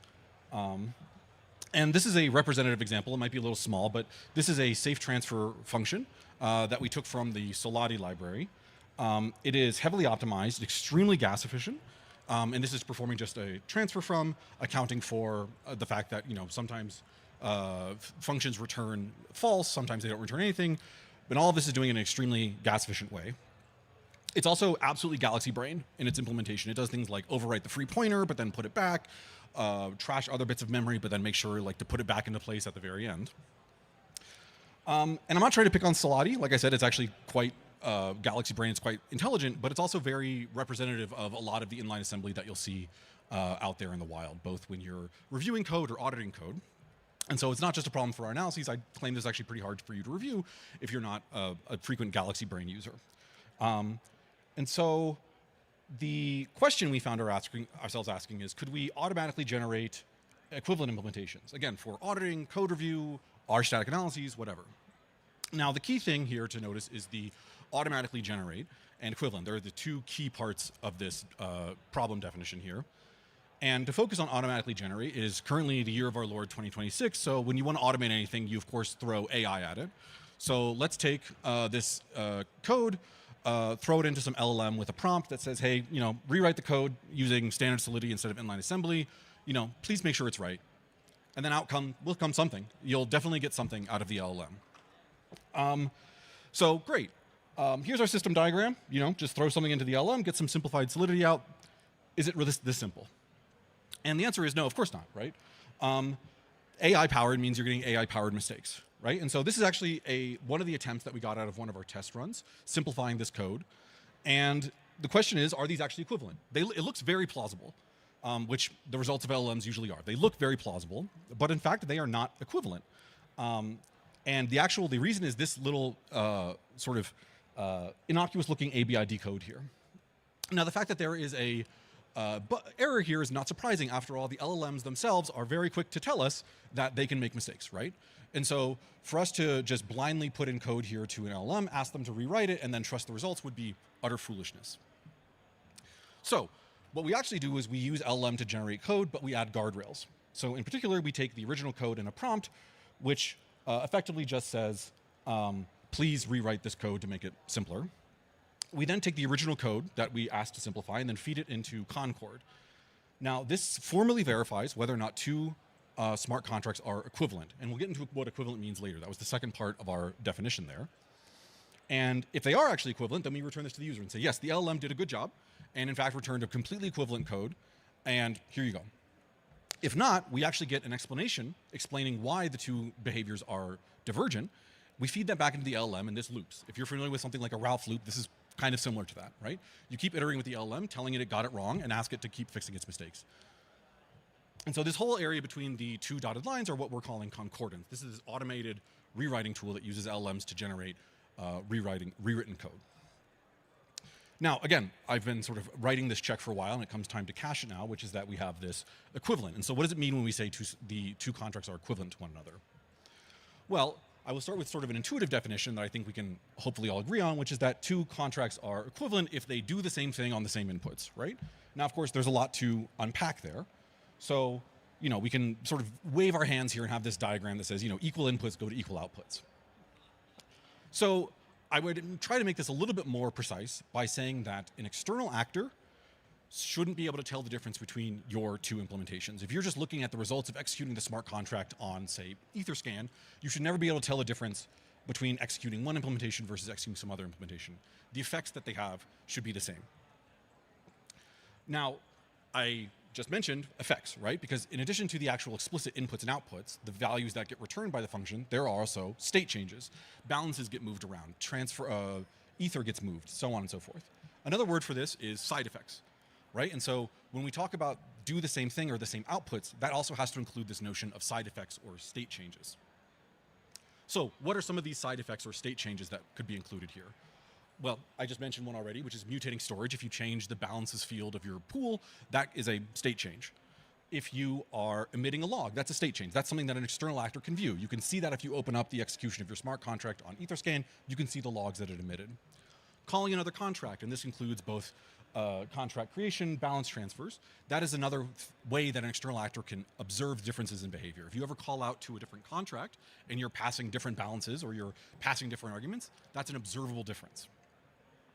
And this is a representative example. It might be a little small, but this is a safe transfer function that we took from the Solati library. It is heavily optimized, extremely gas efficient, and this is performing just a transfer from, accounting for the fact that sometimes functions return false, sometimes they don't return anything, but all of this is doing it in an extremely gas efficient way. It's also absolutely galaxy brain in its implementation. It does things like overwrite the free pointer, but then put it back, trash other bits of memory, but then make sure to put it back into place at the very end. And I'm not trying to pick on Solati. Like I said, it's actually quite galaxy brain. It's quite intelligent, but it's also very representative of a lot of the inline assembly that you'll see out there in the wild, both when you're reviewing code or auditing code. And so it's not just a problem for our analyses. I claim this is actually pretty hard for you to review if you're not a frequent galaxy brain user. And so the question we found ourselves asking is, could we automatically generate equivalent implementations? Again, for auditing, code review, our static analyses, whatever. Now, the key thing here to notice is the automatically generate and equivalent. They're the two key parts of this problem definition here. And to focus on automatically generate is currently the year of our Lord 2026. So when you want to automate anything, you of course throw AI at it. So let's take this code, throw it into some LLM with a prompt that says, hey, rewrite the code using standard Solidity instead of inline assembly. Please make sure it's right. And then out will come something. You'll definitely get something out of the LLM. So great. Here's our system diagram. Just throw something into the LLM, get some simplified Solidity out. Is it really this simple? And the answer is no, of course not, right? AI-powered means you're getting AI-powered mistakes, right? And so this is actually one of the attempts that we got out of one of our test runs, simplifying this code. And the question is, are these actually equivalent? It looks very plausible, which the results of LLMs usually are. They look very plausible, but in fact, they are not equivalent. And the reason is this little sort of innocuous-looking ABID code here. Now, the fact that there is a error here is not surprising. After all, the LLMs themselves are very quick to tell us that they can make mistakes, right? And so for us to just blindly put in code here to an LLM, ask them to rewrite it, and then trust the results would be utter foolishness. So what we actually do is we use LLM to generate code, but we add guardrails. So in particular, we take the original code in a prompt, which effectively just says, please rewrite this code to make it simpler. We then take the original code that we asked to simplify and then feed it into Concord. Now, this formally verifies whether or not two smart contracts are equivalent. And we'll get into what equivalent means later. That was the second part of our definition there. And if they are actually equivalent, then we return this to the user and say, yes, the LLM did a good job, and in fact returned a completely equivalent code, and here you go. If not, we actually get an explanation explaining why the two behaviors are divergent. We feed that back into the LLM, and this loops. If you're familiar with something like a Ralph loop, this is kind of similar to that, right? You keep iterating with the LLM, telling it got it wrong, and ask it to keep fixing its mistakes. And so this whole area between the two dotted lines are what we're calling concordance. This is this automated rewriting tool that uses LLMs to generate rewritten code. Now, again, I've been sort of writing this check for a while, and it comes time to cash it now, which is that we have this equivalent. And so what does it mean when we say the two contracts are equivalent to one another? Well, I will start with sort of an intuitive definition that I think we can hopefully all agree on, which is that two contracts are equivalent if they do the same thing on the same inputs, right? Now, of course, there's a lot to unpack there. So, we can sort of wave our hands here and have this diagram that says, equal inputs go to equal outputs. So I would try to make this a little bit more precise by saying that an external actor shouldn't be able to tell the difference between your two implementations. If you're just looking at the results of executing the smart contract on, say, EtherScan, you should never be able to tell the difference between executing one implementation versus executing some other implementation. The effects that they have should be the same. Now, I just mentioned effects, right? Because in addition to the actual explicit inputs and outputs, the values that get returned by the function, there are also state changes. Balances get moved around, ether gets moved, so on and so forth. Another word for this is side effects, right? And so when we talk about do the same thing or the same outputs, that also has to include this notion of side effects or state changes. So what are some of these side effects or state changes that could be included here? Well, I just mentioned one already, which is mutating storage. If you change the balances field of your pool, that is a state change. If you are emitting a log, that's a state change. That's something that an external actor can view. You can see that if you open up the execution of your smart contract on EtherScan, you can see the logs that it emitted. Calling another contract, and this includes both contract creation, balance transfers. That is another way that an external actor can observe differences in behavior. If you ever call out to a different contract and you're passing different balances or you're passing different arguments, that's an observable difference.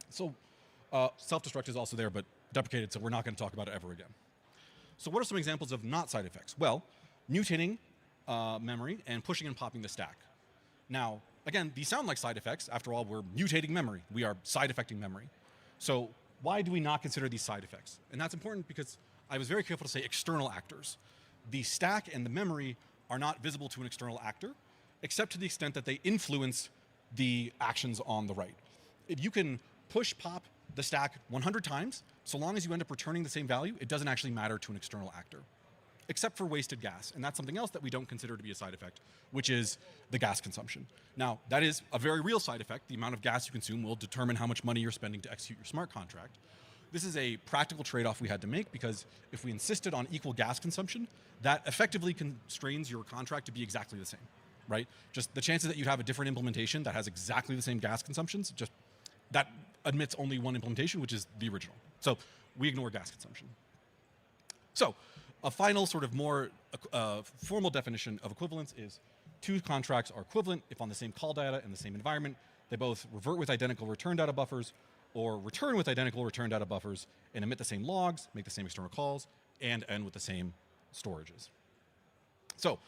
So self-destruct is also there, but deprecated, so we're not going to talk about it ever again. So what are some examples of not side effects? Well, mutating memory and pushing and popping the stack. Now, again, these sound like side effects. After all, we're mutating memory. We are side effecting memory. So why do we not consider these side effects? And that's important because I was very careful to say external actors. The stack and the memory are not visible to an external actor, except to the extent that they influence the actions on the right. If you can push pop the stack 100 times, so long as you end up returning the same value, it doesn't actually matter to an external actor, except for wasted gas. And that's something else that we don't consider to be a side effect, which is the gas consumption. Now, that is a very real side effect. The amount of gas you consume will determine how much money you're spending to execute your smart contract. This is a practical trade-off we had to make because if we insisted on equal gas consumption, that effectively constrains your contract to be exactly the same, right? Just the chances that you have a different implementation that has exactly the same gas consumptions, just that admits only one implementation, which is the original. So we ignore gas consumption. So a final sort of more formal definition of equivalence is two contracts are equivalent if on the same call data in the same environment, they both revert with identical return data buffers or return with identical return data buffers and emit the same logs, make the same external calls, and end with the same storages. So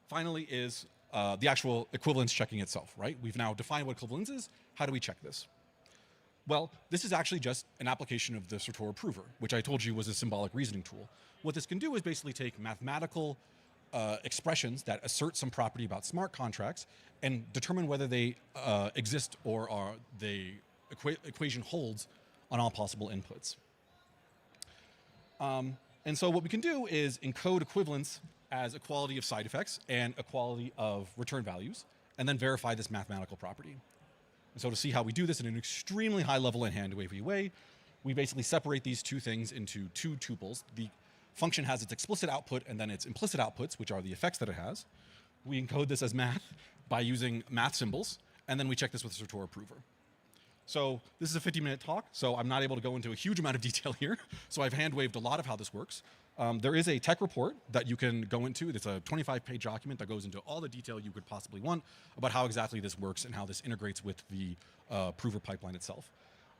finally is the actual equivalence checking itself, right? We've now defined what equivalence is. How do we check this? Well, this is actually just an application of the Sartor prover, which I told you was a symbolic reasoning tool. What this can do is basically take mathematical expressions that assert some property about smart contracts and determine whether they exist or are the equation holds on all possible inputs. And so what we can do is encode equivalence as equality of side effects and equality of return values, and then verify this mathematical property. And so to see how we do this in an extremely high level and hand-wavy way, we basically separate these two things into two tuples. The function has its explicit output and then its implicit outputs, which are the effects that it has. We encode this as math by using math symbols, and then we check this with the Sartor prover. So this is a 50-minute talk, so I'm not able to go into a huge amount of detail here. So I've hand-waved a lot of how this works. There is a tech report that you can go into. It's a 25-page document that goes into all the detail you could possibly want about how exactly this works and how this integrates with the prover pipeline itself.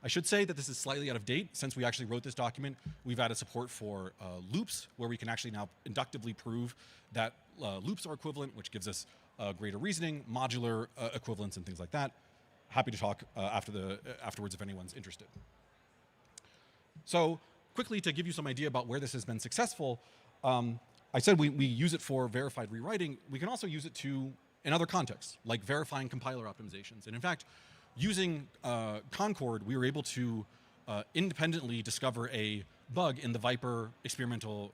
I should say that this is slightly out of date. Since we actually wrote this document, we've added support for loops, where we can actually now inductively prove that loops are equivalent, which gives us greater reasoning, modular equivalence, and things like that. Happy to talk afterwards if anyone's interested. So quickly, to give you some idea about where this has been successful, I said we use it for verified rewriting. We can also use it in other contexts, like verifying compiler optimizations. And in fact, using Concord, we were able to independently discover a bug in the Viper experimental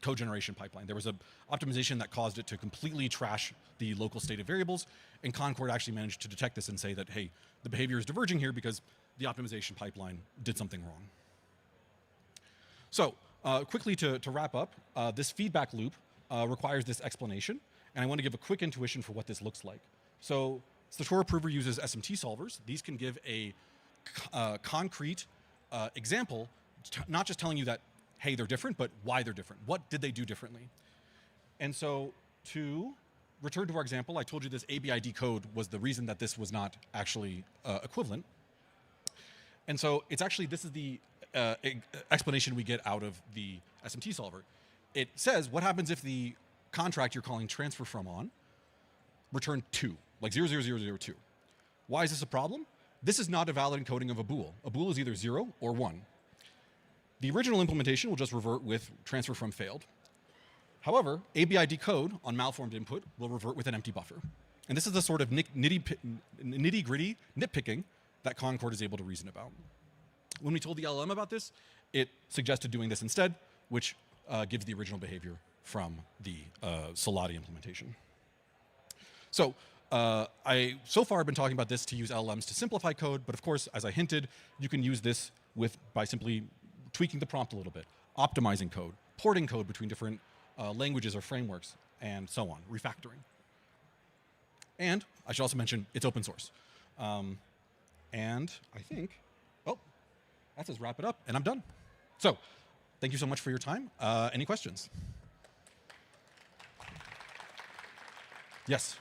code generation pipeline. There was an optimization that caused it to completely trash the local state of variables, and Concord actually managed to detect this and say that, hey, the behavior is diverging here because the optimization pipeline did something wrong. So quickly to wrap up, this feedback loop requires this explanation. and I want to give a quick intuition for what this looks like. So Statora Prover uses SMT solvers. These can give a concrete example, not just telling you that, hey, they're different, but why they're different. What did they do differently? And so to return to our example, I told you this ABID code was the reason that this was not actually equivalent. And so it's actually, this is the explanation we get out of the SMT solver. It says, what happens if the contract you're calling transfer from on return 2, like 00002? Why is this a problem? This is not a valid encoding of a bool. A bool is either 0 or 1. The original implementation will just revert with transfer from failed. However, ABID code on malformed input will revert with an empty buffer. And this is the sort of nitty-gritty nitpicking that Concord is able to reason about. When we told the LLM about this, it suggested doing this instead, which gives the original behavior from the Solati implementation. So so far I've been talking about this to use LLMs to simplify code, but of course, as I hinted, you can use this by simply tweaking the prompt a little bit, optimizing code, porting code between different languages or frameworks, and so on, refactoring. And I should also mention it's open source. And I think, oh, that says wrap it up, and I'm done. So thank you so much for your time. Any questions? Yes.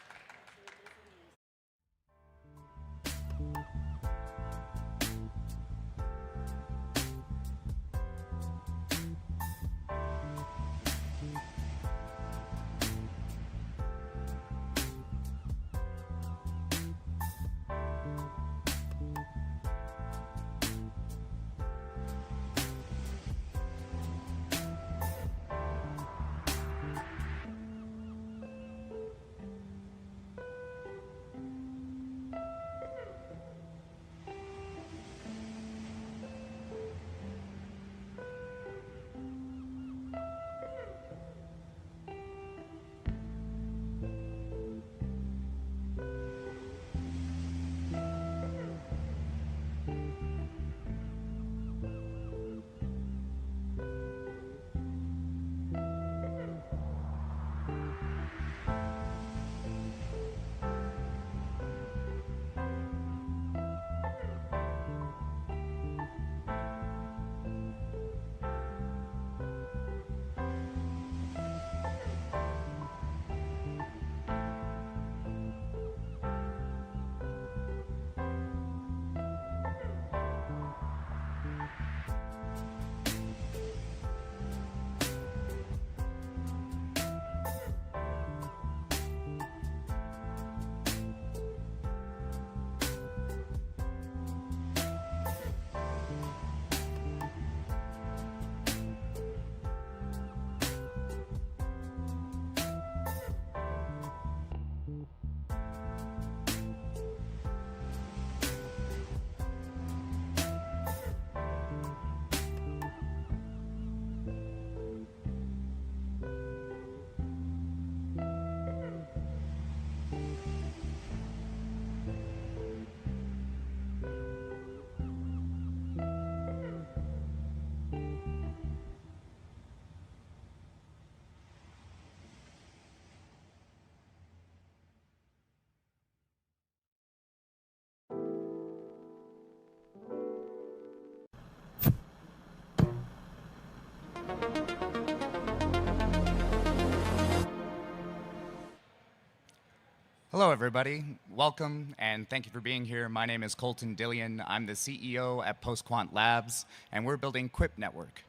Hello, everybody. Welcome, and thank you for being here. My name is Colton Dillion. I'm the CEO at PostQuant Labs, and we're building Quip Network,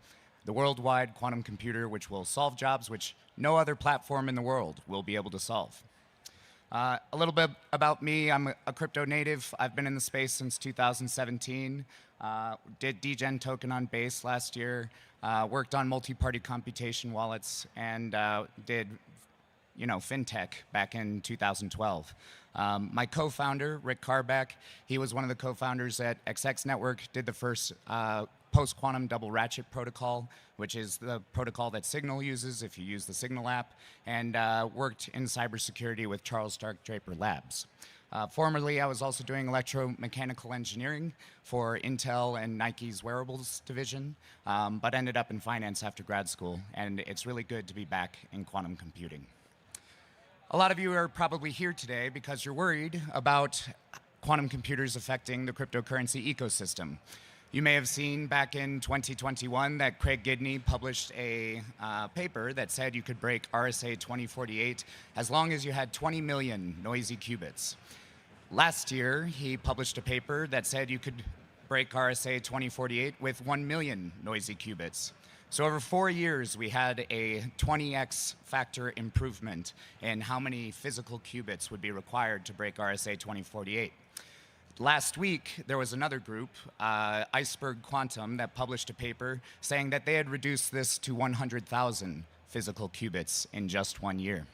the worldwide quantum computer which will solve jobs which no other platform in the world will be able to solve. A little bit about me. I'm a crypto native. I've been in the space since 2017. Did degen token on Base last year. Worked on multi-party computation wallets, and did fintech back in 2012. My co-founder, Rick Carbeck, he was one of the co-founders at XX Network, did the first post-quantum double ratchet protocol, which is the protocol that Signal uses if you use the Signal app, and worked in cybersecurity with Charles Stark Draper Labs. Formerly, I was also doing electromechanical engineering for Intel and Nike's wearables division, but ended up in finance after grad school, and it's really good to be back in quantum computing. A lot of you are probably here today because you're worried about quantum computers affecting the cryptocurrency ecosystem. You may have seen back in 2021 that Craig Gidney published a paper that said you could break RSA 2048 as long as you had 20 million noisy qubits. Last year, he published a paper that said you could break RSA 2048 with 1 million noisy qubits. So over 4 years, we had a 20x factor improvement in how many physical qubits would be required to break RSA 2048. Last week, there was another group, Iceberg Quantum, that published a paper saying that they had reduced this to 100,000 physical qubits in just 1 year.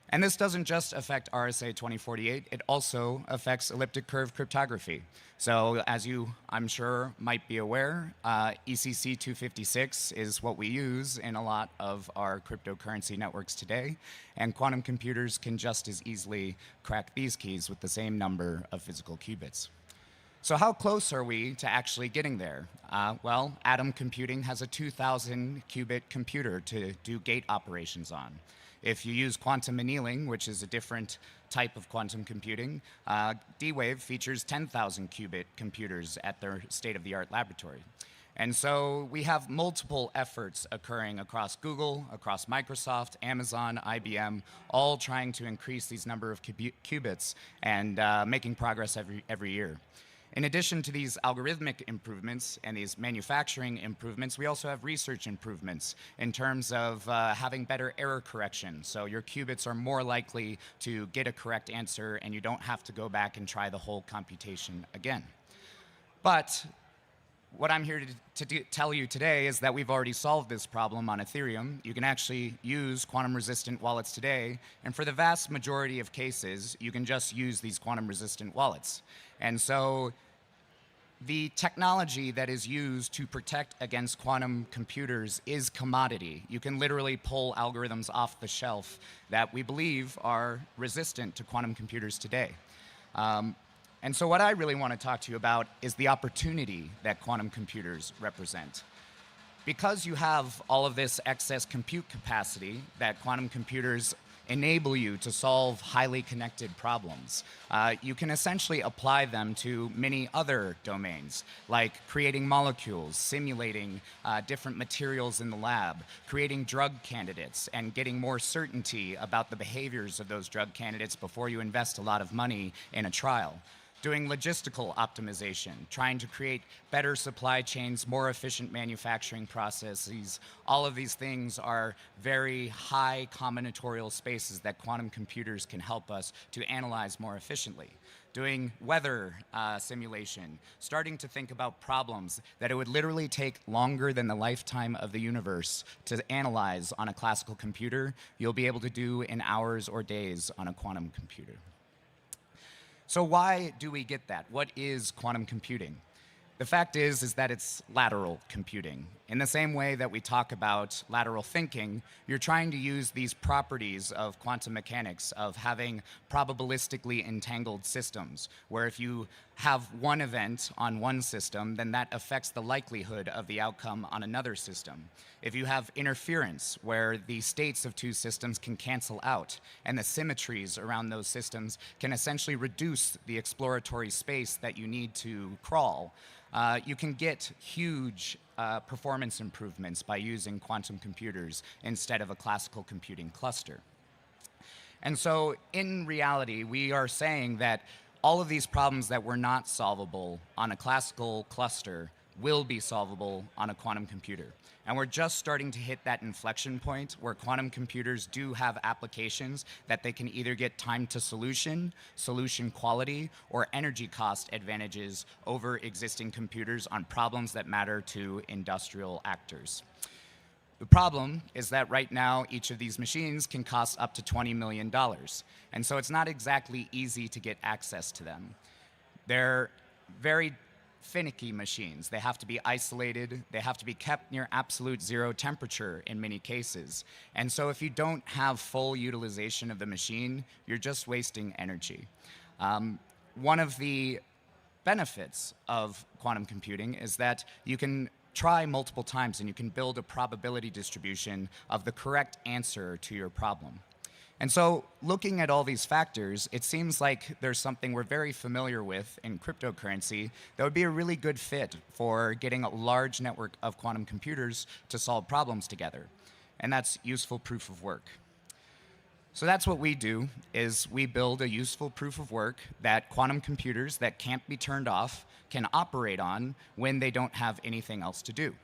And this doesn't just affect RSA 2048, it also affects elliptic curve cryptography. So as you, I'm sure, might be aware, ECC 256 is what we use in a lot of our cryptocurrency networks today, and quantum computers can just as easily crack these keys with the same number of physical qubits. So how close are we to actually getting there? Well, Atom Computing has a 2,000 qubit computer to do gate operations on. If you use quantum annealing, which is a different type of quantum computing, D-Wave features 10,000 qubit computers at their state-of-the-art laboratory. And so we have multiple efforts occurring across Google, across Microsoft, Amazon, IBM, all trying to increase these number of qubits and making progress every year. In addition to these algorithmic improvements and these manufacturing improvements, we also have research improvements in terms of having better error correction. So your qubits are more likely to get a correct answer and you don't have to go back and try the whole computation again. But what I'm here to tell you today is that we've already solved this problem on Ethereum. You can actually use quantum-resistant wallets today, and for the vast majority of cases, you can just use these quantum-resistant wallets. And so the technology that is used to protect against quantum computers is commodity. You can literally pull algorithms off the shelf that we believe are resistant to quantum computers today. And so what I really want to talk to you about is the opportunity that quantum computers represent. Because you have all of this excess compute capacity that quantum computers enable you to solve highly connected problems, you can essentially apply them to many other domains, like creating molecules, simulating different materials in the lab, creating drug candidates, and getting more certainty about the behaviors of those drug candidates before you invest a lot of money in a trial. Doing logistical optimization, trying to create better supply chains, more efficient manufacturing processes. All of these things are very high combinatorial spaces that quantum computers can help us to analyze more efficiently. Doing weather simulation, starting to think about problems that it would literally take longer than the lifetime of the universe to analyze on a classical computer, you'll be able to do in hours or days on a quantum computer. So why do we get that? What is quantum computing? The fact is that it's lateral computing. In the same way that we talk about lateral thinking, you're trying to use these properties of quantum mechanics, of having probabilistically entangled systems, where if you have one event on one system, then that affects the likelihood of the outcome on another system. If you have interference, where the states of two systems can cancel out, and the symmetries around those systems can essentially reduce the exploratory space that you need to crawl, you can get huge performance improvements by using quantum computers instead of a classical computing cluster. And so in reality, we are saying that all of these problems that were not solvable on a classical cluster will be solvable on a quantum computer. And we're just starting to hit that inflection point where quantum computers do have applications that they can either get time to solution, solution quality, or energy cost advantages over existing computers on problems that matter to industrial actors. The problem is that right now, each of these machines can cost up to $20 million. And so it's not exactly easy to get access to them. They're very finicky machines. They have to be isolated. They have to be kept near absolute zero temperature in many cases. And so if you don't have full utilization of the machine, you're just wasting energy. One of the benefits of quantum computing is that you can try multiple times and you can build a probability distribution of the correct answer to your problem. And so looking at all these factors, it seems like there's something we're very familiar with in cryptocurrency that would be a really good fit for getting a large network of quantum computers to solve problems together. And that's useful proof of work. So that's what we do, is we build a useful proof of work that quantum computers that can't be turned off can operate on when they don't have anything else to do.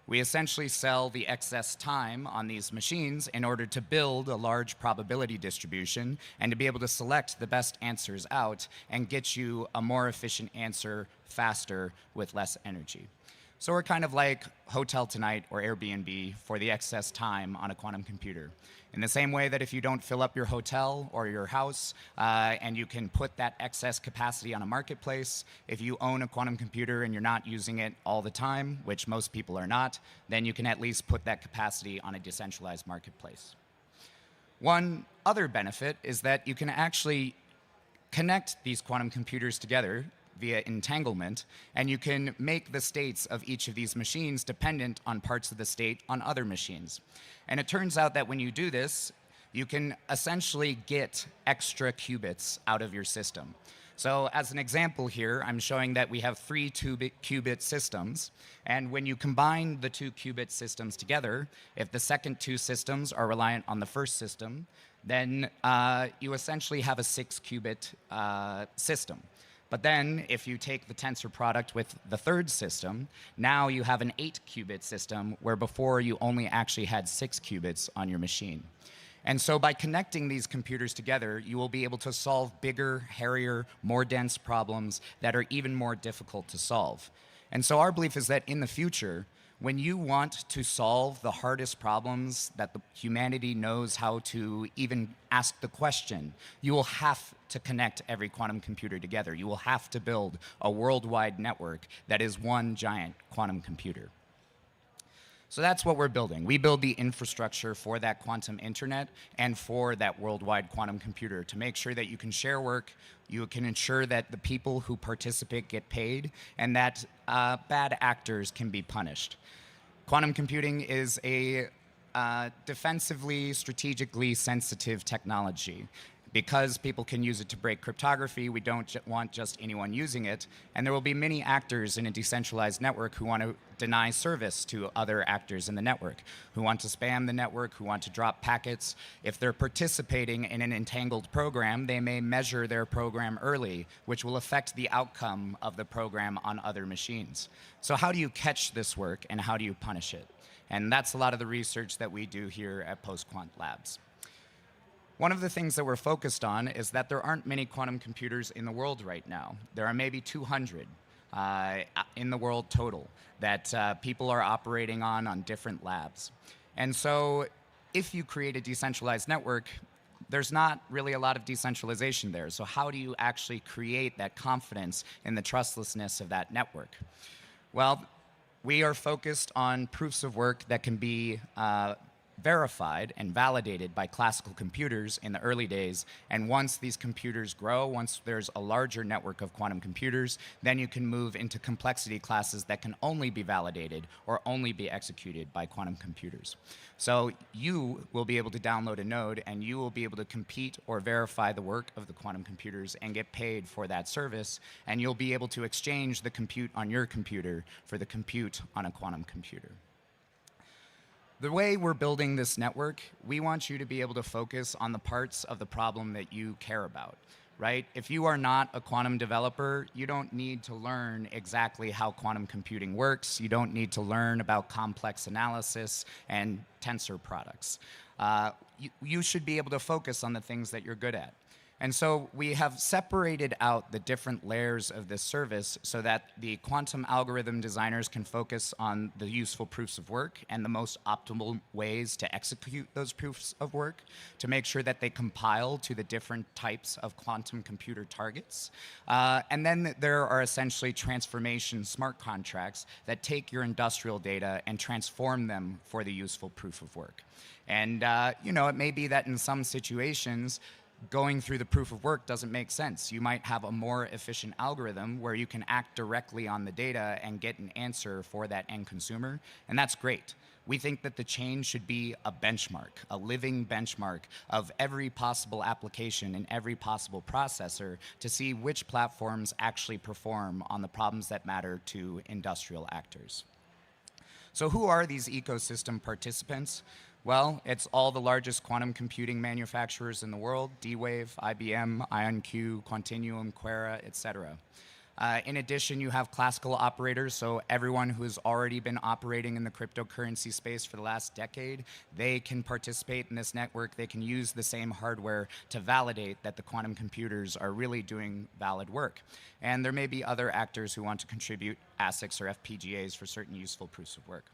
We essentially sell the excess time on these machines in order to build a large probability distribution and to be able to select the best answers out and get you a more efficient answer faster with less energy. So we're kind of like Hotel Tonight or Airbnb for the excess time on a quantum computer. In the same way that if you don't fill up your hotel or your house and you can put that excess capacity on a marketplace, if you own a quantum computer and you're not using it all the time, which most people are not, then you can at least put that capacity on a decentralized marketplace. One other benefit is that you can actually connect these quantum computers together via entanglement, and you can make the states of each of these machines dependent on parts of the state on other machines. And it turns out that when you do this, you can essentially get extra qubits out of your system. So as an example here, I'm showing that we have 3 2-qubit systems, and when you combine the 2 qubit systems together, if the second 2 systems are reliant on the first system, then you essentially have a 6-qubit system. But then, if you take the tensor product with the third system, now you have an 8-qubit system, where before you only actually had 6 qubits on your machine. And so by connecting these computers together, you will be able to solve bigger, hairier, more dense problems that are even more difficult to solve. And so our belief is that in the future, when you want to solve the hardest problems that humanity knows how to even ask the question, you will have to connect every quantum computer together. You will have to build a worldwide network that is one giant quantum computer. So that's what we're building. We build the infrastructure for that quantum internet and for that worldwide quantum computer to make sure that you can share work, you can ensure that the people who participate get paid, and that bad actors can be punished. Quantum computing is a defensively, strategically sensitive technology. Because people can use it to break cryptography, we don't want just anyone using it. And there will be many actors in a decentralized network who want to deny service to other actors in the network, who want to spam the network, who want to drop packets. If they're participating in an entangled program, they may measure their program early, which will affect the outcome of the program on other machines. So how do you catch this work, and how do you punish it? And that's a lot of the research that we do here at PostQuant Labs. One of the things that we're focused on is that there aren't many quantum computers in the world right now. There are maybe 200 in the world total that people are operating on different labs. And so if you create a decentralized network, there's not really a lot of decentralization there. So how do you actually create that confidence in the trustlessness of that network? Well, we are focused on proofs of work that can be verified and validated by classical computers in the early days. And once these computers grow, once there's a larger network of quantum computers, then you can move into complexity classes that can only be validated or only be executed by quantum computers. So you will be able to download a node, and you will be able to compete or verify the work of the quantum computers and get paid for that service. And you'll be able to exchange the compute on your computer for the compute on a quantum computer. The way we're building this network, we want you to be able to focus on the parts of the problem that you care about, right? If you are not a quantum developer, you don't need to learn exactly how quantum computing works. You don't need to learn about complex analysis and tensor products. You should be able to focus on the things that you're good at. And so we have separated out the different layers of this service so that the quantum algorithm designers can focus on the useful proofs of work and the most optimal ways to execute those proofs of work to make sure that they compile to the different types of quantum computer targets. And then there are essentially transformation smart contracts that take your industrial data and transform them for the useful proof of work. And it may be that in some situations, going through the proof of work doesn't make sense. You might have a more efficient algorithm where you can act directly on the data and get an answer for that end consumer, and that's great. We think that the chain should be a benchmark, a living benchmark of every possible application and every possible processor to see which platforms actually perform on the problems that matter to industrial actors. So who are these ecosystem participants? Well, it's all the largest quantum computing manufacturers in the world: D-Wave, IBM, IonQ, Quantinuum, Quera, etc. In addition, you have classical operators, so everyone who's already been operating in the cryptocurrency space for the last decade, they can participate in this network. They can use the same hardware to validate that the quantum computers are really doing valid work. And there may be other actors who want to contribute ASICs or FPGAs for certain useful proofs of work.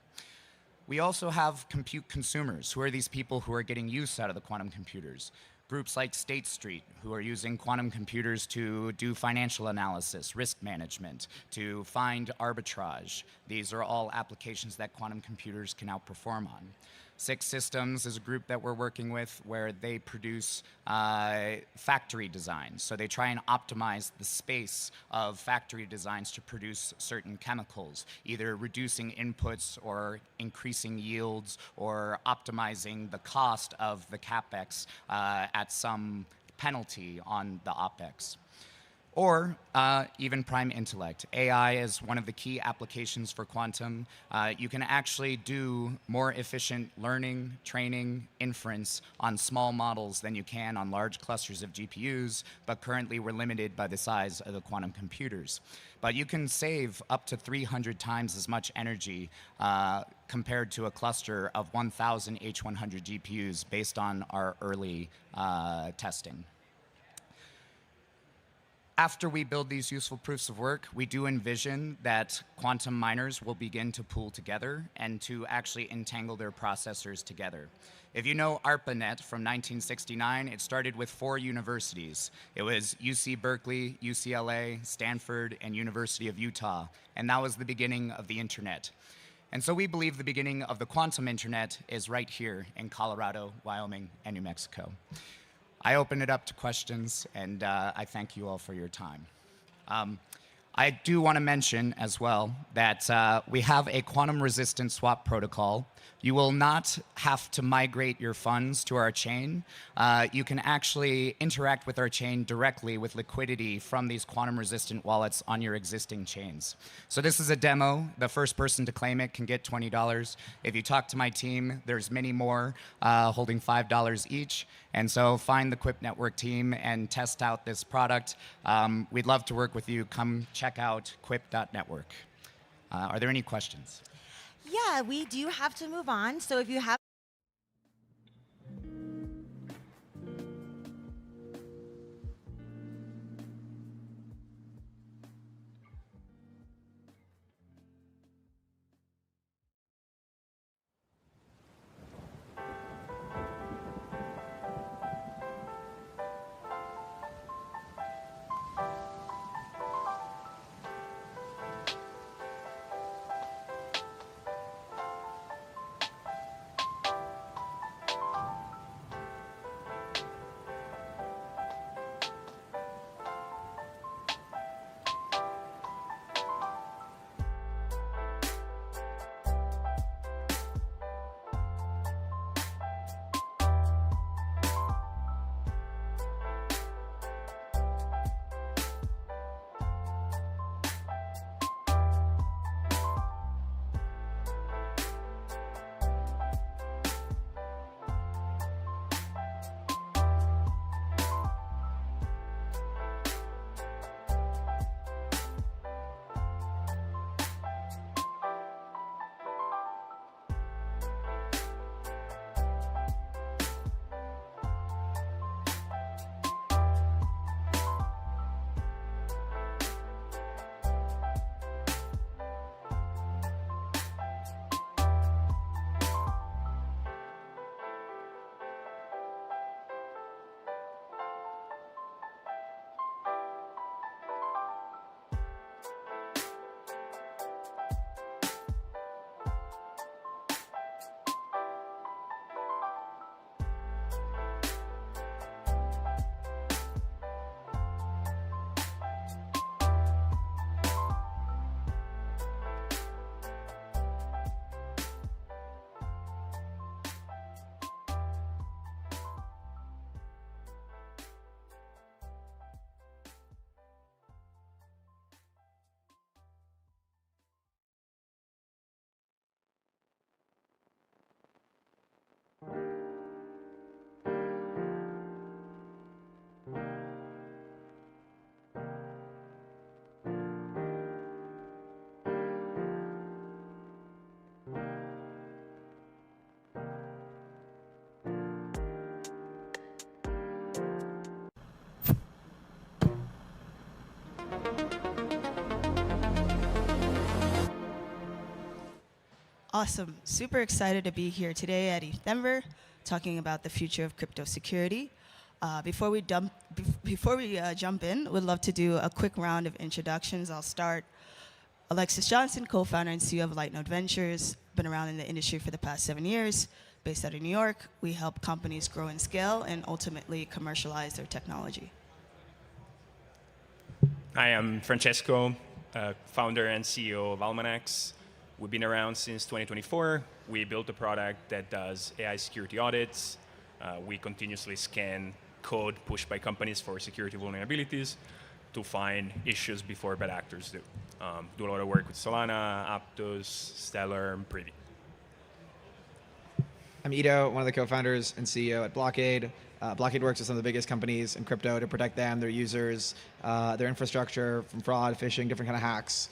We also have compute consumers, who are these people who are getting use out of the quantum computers. Groups like State Street, who are using quantum computers to do financial analysis, risk management, to find arbitrage. These are all applications that quantum computers can outperform on. Six Systems is a group that we're working with where they produce factory designs. So they try and optimize the space of factory designs to produce certain chemicals, either reducing inputs or increasing yields or optimizing the cost of the CapEx at some penalty on the OpEx. Or even prime intellect. AI is one of the key applications for quantum. You can actually do more efficient learning, training, inference on small models than you can on large clusters of GPUs, but currently we're limited by the size of the quantum computers. But you can save up to 300 times as much energy compared to a cluster of 1,000 H100 GPUs based on our early testing. After we build these useful proofs of work, we do envision that quantum miners will begin to pool together and to actually entangle their processors together. If you know ARPANET from 1969, it started with 4 universities. It was UC Berkeley, UCLA, Stanford, and University of Utah. And that was the beginning of the internet. And so we believe the beginning of the quantum internet is right here in Colorado, Wyoming, and New Mexico. I open it up to questions, and I thank you all for your time. I do want to mention as well that we have a quantum-resistant swap protocol. You will not have to migrate your funds to our chain. You can actually interact with our chain directly with liquidity from these quantum-resistant wallets on your existing chains. So this is a demo. The first person to claim it can get $20. If you talk to my team, there's many more holding $5 each. And so find the Quip Network team and test out this product. We'd love to work with you. Come check out quip.network. Are there any questions? Yeah, we do have to move on. So if you have Awesome. Super excited to be here today at ETHDenver talking about the future of crypto security. Before we jump in, we'd love to do a quick round of introductions. I'll start. Alexis Johnson, co-founder and CEO of Lightnode Ventures, been around in the industry for the past 7 years, based out of New York. We help companies grow and scale and ultimately commercialize their technology. Hi, I'm Francesco, founder and CEO of Almanax. We've been around since 2024. We built a product that does AI security audits. We continuously scan code pushed by companies for security vulnerabilities to find issues before bad actors do. Do a lot of work with Solana, Aptos, Stellar, and Privy. I'm Ito, one of the co-founders and CEO at Blockade. Blockade works with some of the biggest companies in crypto to protect them, their users, their infrastructure from fraud, phishing, different kind of hacks.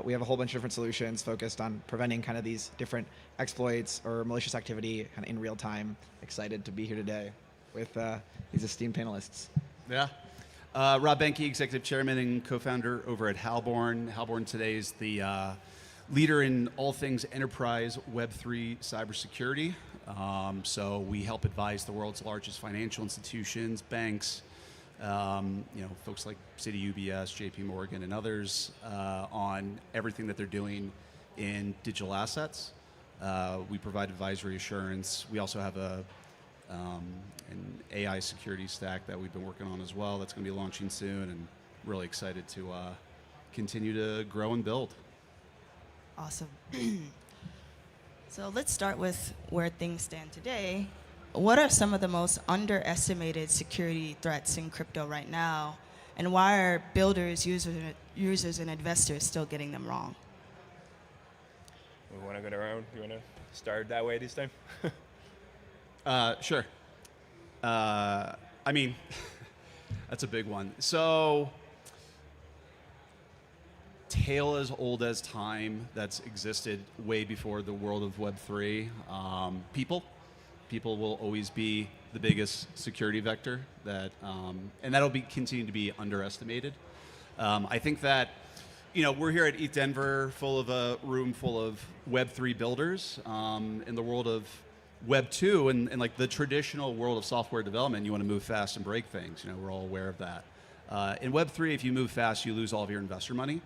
We have a whole bunch of different solutions focused on preventing kind of these different exploits or malicious activity kind of in real time. Excited to be here today with these esteemed panelists. Yeah. Rob Benke, Executive Chairman and co-founder over at Halborn. Halborn today is the leader in all things enterprise Web3 cybersecurity. So we help advise the world's largest financial institutions, banks, folks like Citi, UBS, JP Morgan, and others on everything that they're doing in digital assets. We provide advisory assurance. We also have an AI security stack that we've been working on as well that's going to be launching soon, and really excited to continue to grow and build. Awesome. So let's start with where things stand today. What are some of the most underestimated security threats in crypto right now, and why are builders, users, and investors still getting them wrong? We want to go around. You want to start that way this time? Sure. I mean, that's a big one. So, tale as old as time that's existed way before the world of Web3. People will always be the biggest security vector that, and that'll continue to be underestimated. I think that, we're here at ETHDenver, full of a room full of Web3 builders. In the world of Web 2 and like the traditional world of software development, you want to move fast and break things. We're all aware of that. In Web 3, if you move fast, you lose all of your investor money.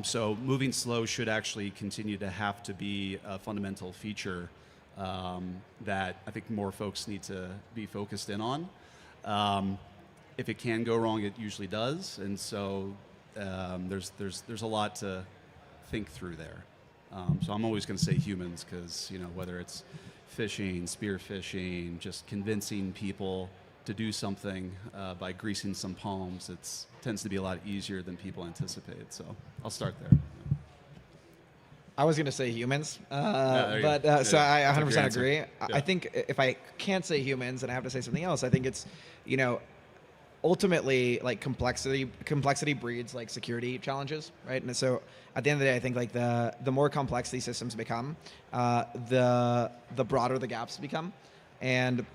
So moving slow should actually continue to have to be a fundamental feature that I think more folks need to be focused in on. If it can go wrong, it usually does, and so there's a lot to think through there. So I'm always going to say humans because whether it's phishing, spear phishing, just convincing people to do something by greasing some palms, it tends to be a lot easier than people anticipate. So I'll start there. I was going to say humans, So I 100% agree. Yeah. I think if I can't say humans and I have to say something else, I think it's, ultimately like complexity breeds like security challenges, right? And so at the end of the day, I think like the more complex these systems become, the broader the gaps become. And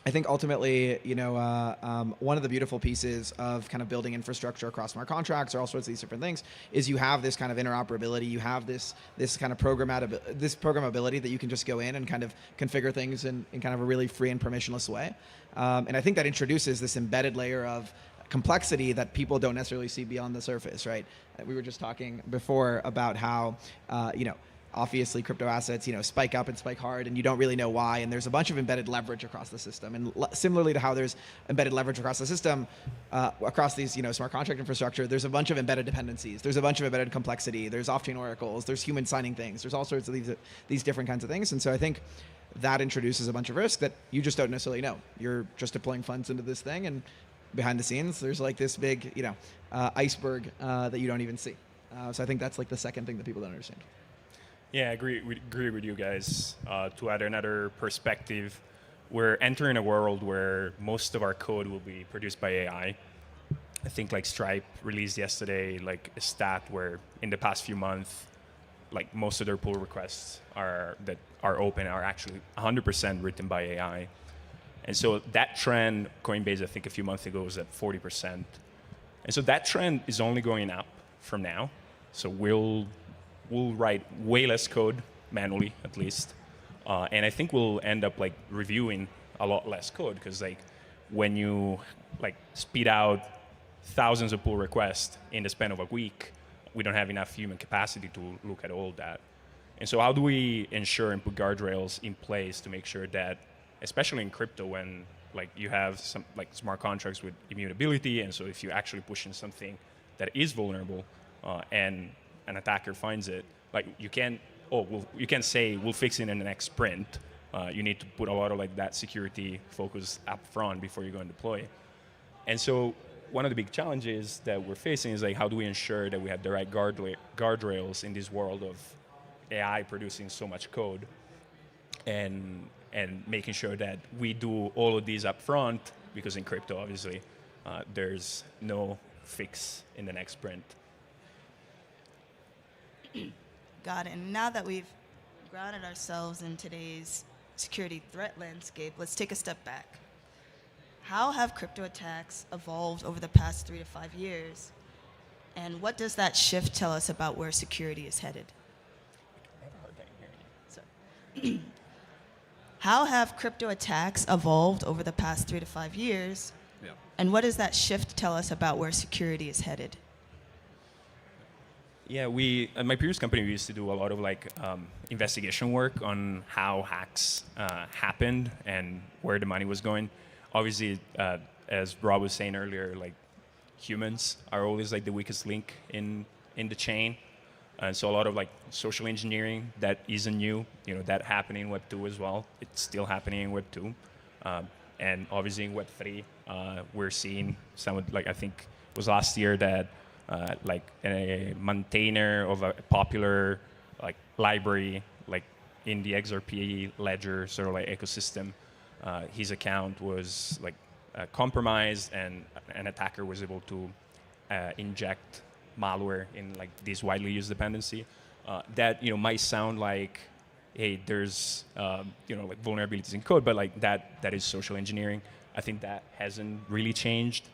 I think ultimately, one of the beautiful pieces of kind of building infrastructure across smart contracts or all sorts of these different things is you have this kind of interoperability. You have this kind of programmability that you can just go in and kind of configure things in kind of a really free and permissionless way. And I think that introduces this embedded layer of complexity that people don't necessarily see beyond the surface, right? We were just talking before about how, obviously crypto assets, spike up and spike hard, and you don't really know why. And there's a bunch of embedded leverage across the system. And similarly to how there's embedded leverage across the system, across these, smart contract infrastructure, there's a bunch of embedded dependencies. There's a bunch of embedded complexity. There's off-chain oracles. There's human signing things. There's all sorts of these different kinds of things. And so I think that introduces a bunch of risk that you just don't necessarily know. You're just deploying funds into this thing, and behind the scenes, there's like this big, iceberg that you don't even see. So I think that's like the second thing that people don't understand. Yeah, I agree with you guys. To add another perspective, we're entering a world where most of our code will be produced by AI. I think like Stripe released yesterday like a stat where in the past few months, like most of their pull requests that are open are actually 100% written by AI. And so that trend, Coinbase, I think a few months ago was at 40%. And so that trend is only going up from now. So we'll write way less code manually at least. And I think we'll end up like reviewing a lot less code because like when you like speed out thousands of pull requests in the span of a week, we don't have enough human capacity to look at all that. And so how do we ensure and put guardrails in place to make sure that, especially in crypto when like you have some like smart contracts with immutability, and so if you actually push in something that is vulnerable and an attacker finds it, like you can't say we'll fix it in the next sprint. You need to put a lot of like that security focus up front before you go and deploy. And so one of the big challenges that we're facing is like how do we ensure that we have the right guardrails in this world of AI producing so much code, and making sure that we do all of these up front, because in crypto obviously there's no fix in the next sprint. Got it. And now that we've grounded ourselves in today's security threat landscape, let's take a step back. How have crypto attacks evolved over the past 3 to 5 years? And what does that shift tell us about where security is headed? Sorry. How have crypto attacks evolved over the past 3 to 5 years? Yeah. And what does that shift tell us about where security is headed? Yeah, we at my previous company we used to do a lot of like investigation work on how hacks happened and where the money was going. Obviously, as Rob was saying earlier, like humans are always like the weakest link in the chain, and so a lot of like social engineering that isn't new, that happening in Web 2 as well. It's still happening in Web 2, and obviously in Web 3, we're seeing some of, like I think it was last year that like a maintainer of a popular like library like in the XRP ledger sort of like ecosystem, his account was like compromised, and an attacker was able to inject malware in like this widely used dependency. That might sound like, hey, there's like vulnerabilities in code, but like that is social engineering. I think that hasn't really changed.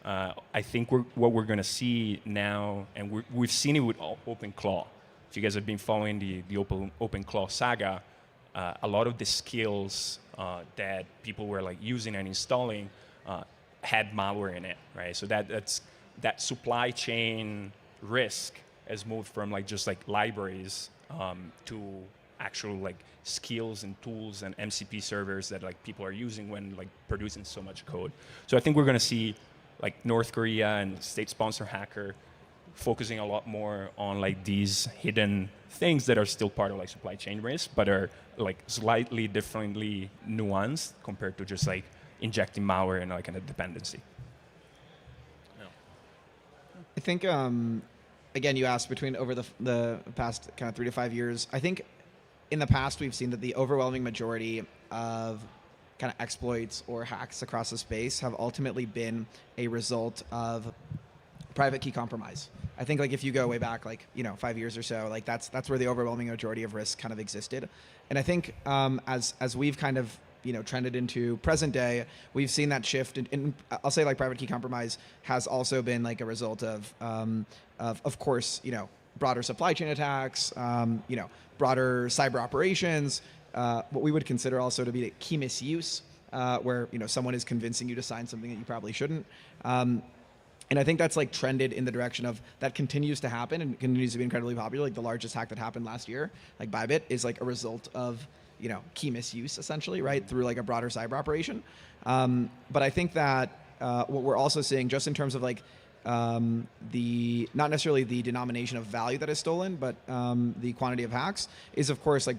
I think what we're going to see now, and we've seen it with OpenClaw. If you guys have been following the OpenClaw saga, a lot of the skills that people were like using and installing had malware in it, right? So that supply chain risk has moved from like just like libraries to actual like skills and tools and MCP servers that like people are using when like producing so much code. So I think we're going to see like North Korea and state-sponsored hacker focusing a lot more on like these hidden things that are still part of like supply chain risk, but are like slightly differently nuanced compared to just like injecting malware in like in a dependency. I think, again, you asked between over the past kind of 3 to 5 years. I think in the past we've seen that the overwhelming majority of kind of exploits or hacks across the space have ultimately been a result of private key compromise. I think like if you go way back like 5 years or so, like that's where the overwhelming majority of risk kind of existed. And I think as we've kind of trended into present day, we've seen that shift. And I'll say like private key compromise has also been like a result of course broader supply chain attacks, broader cyber operations. What we would consider also to be key misuse, where someone is convincing you to sign something that you probably shouldn't. And I think that's like trended in the direction of that continues to happen and continues to be incredibly popular. Like the largest hack that happened last year, like Bybit, is like a result of key misuse essentially, right, through like a broader cyber operation. But I think that what we're also seeing, just in terms of like the not necessarily the denomination of value that is stolen, but the quantity of hacks, is of course like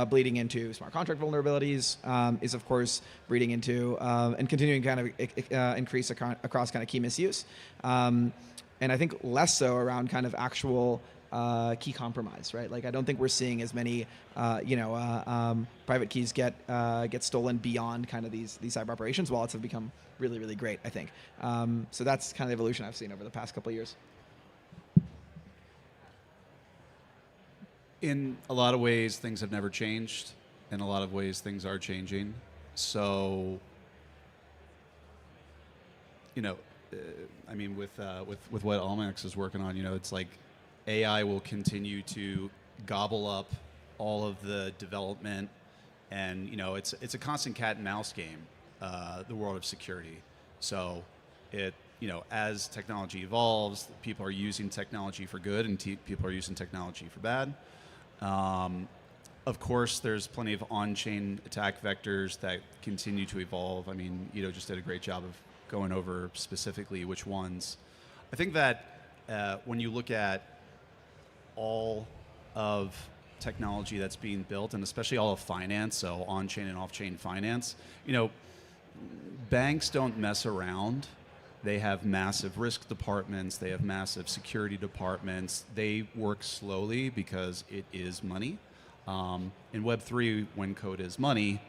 bleeding into smart contract vulnerabilities, is of course bleeding into and continuing kind of increase across kind of key misuse, and I think less so around kind of actual key compromise, right? Like I don't think we're seeing as many private keys get stolen beyond kind of these cyber operations. Wallets have become really, really great, I think. So that's kind of the evolution I've seen over the past couple of years. In a lot of ways, things have never changed. In a lot of ways, things are changing. So, I mean, with what Almax is working on, it's like AI will continue to gobble up all of the development, and it's a constant cat and mouse game, the world of security. So as technology evolves, people are using technology for good and people are using technology for bad. Of course, there's plenty of on-chain attack vectors that continue to evolve. I mean, Ito just did a great job of going over specifically which ones. I think that when you look at all of technology that's being built, and especially all of finance, so on-chain and off-chain finance, banks don't mess around. They have massive risk departments. They have massive security departments. They work slowly because it is money. In Web3, when code is money,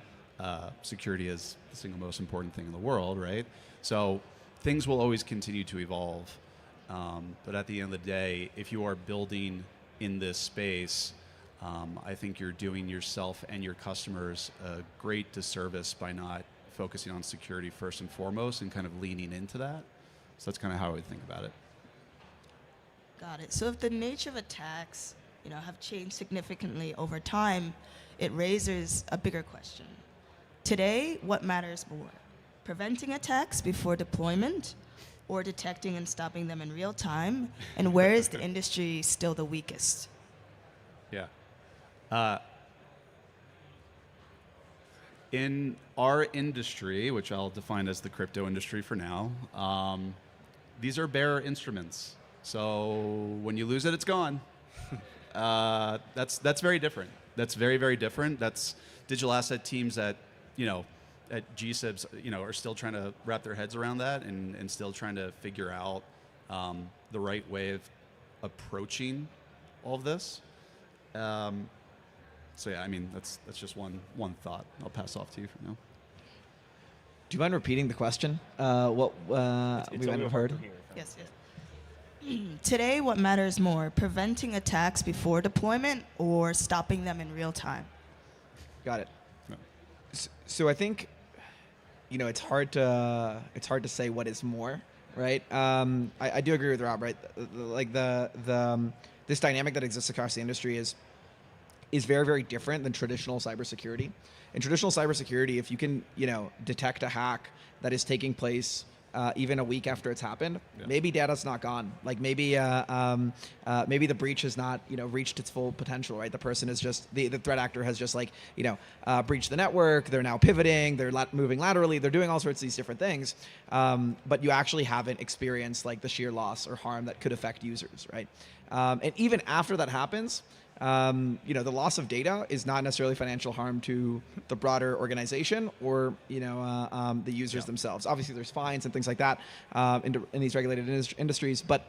security is the single most important thing in the world, right? So things will always continue to evolve. But at the end of the day, if you are building in this space, I think you're doing yourself and your customers a great disservice by not focusing on security first and foremost and kind of leaning into that. So that's kind of how I would think about it. Got it. So if the nature of attacks, have changed significantly over time, it raises a bigger question. Today, what matters more? Preventing attacks before deployment or detecting and stopping them in real time? And where is the industry still the weakest? Yeah. In our industry, which I'll define as the crypto industry for now, these are bearer instruments. So when you lose it, it's gone. That's very different. That's very, very different. That's digital asset teams that, at GSIBs, are still trying to wrap their heads around that and still trying to figure out the right way of approaching all of this. So yeah, I mean, that's just one thought. I'll pass off to you for now. Do you mind repeating the question? What we might have heard? Yes. Today, what matters more? Preventing attacks before deployment or stopping them in real time? Got it. No. So I think, it's hard to say what is more, right? I do agree with Rob, right? Like this dynamic that exists across the industry is very, very different than traditional cybersecurity. In traditional cybersecurity, if you can, detect a hack that is taking place even a week after it's happened, maybe data's not gone. Like maybe the breach has not reached its full potential, right? The person is just the threat actor has just breached the network. They're now pivoting. They're moving laterally. They're doing all sorts of these different things, but you actually haven't experienced like the sheer loss or harm that could affect users, right? And even after that happens, the loss of data is not necessarily financial harm to the broader organization or the users themselves. Obviously, there's fines and things like that in these regulated industries, but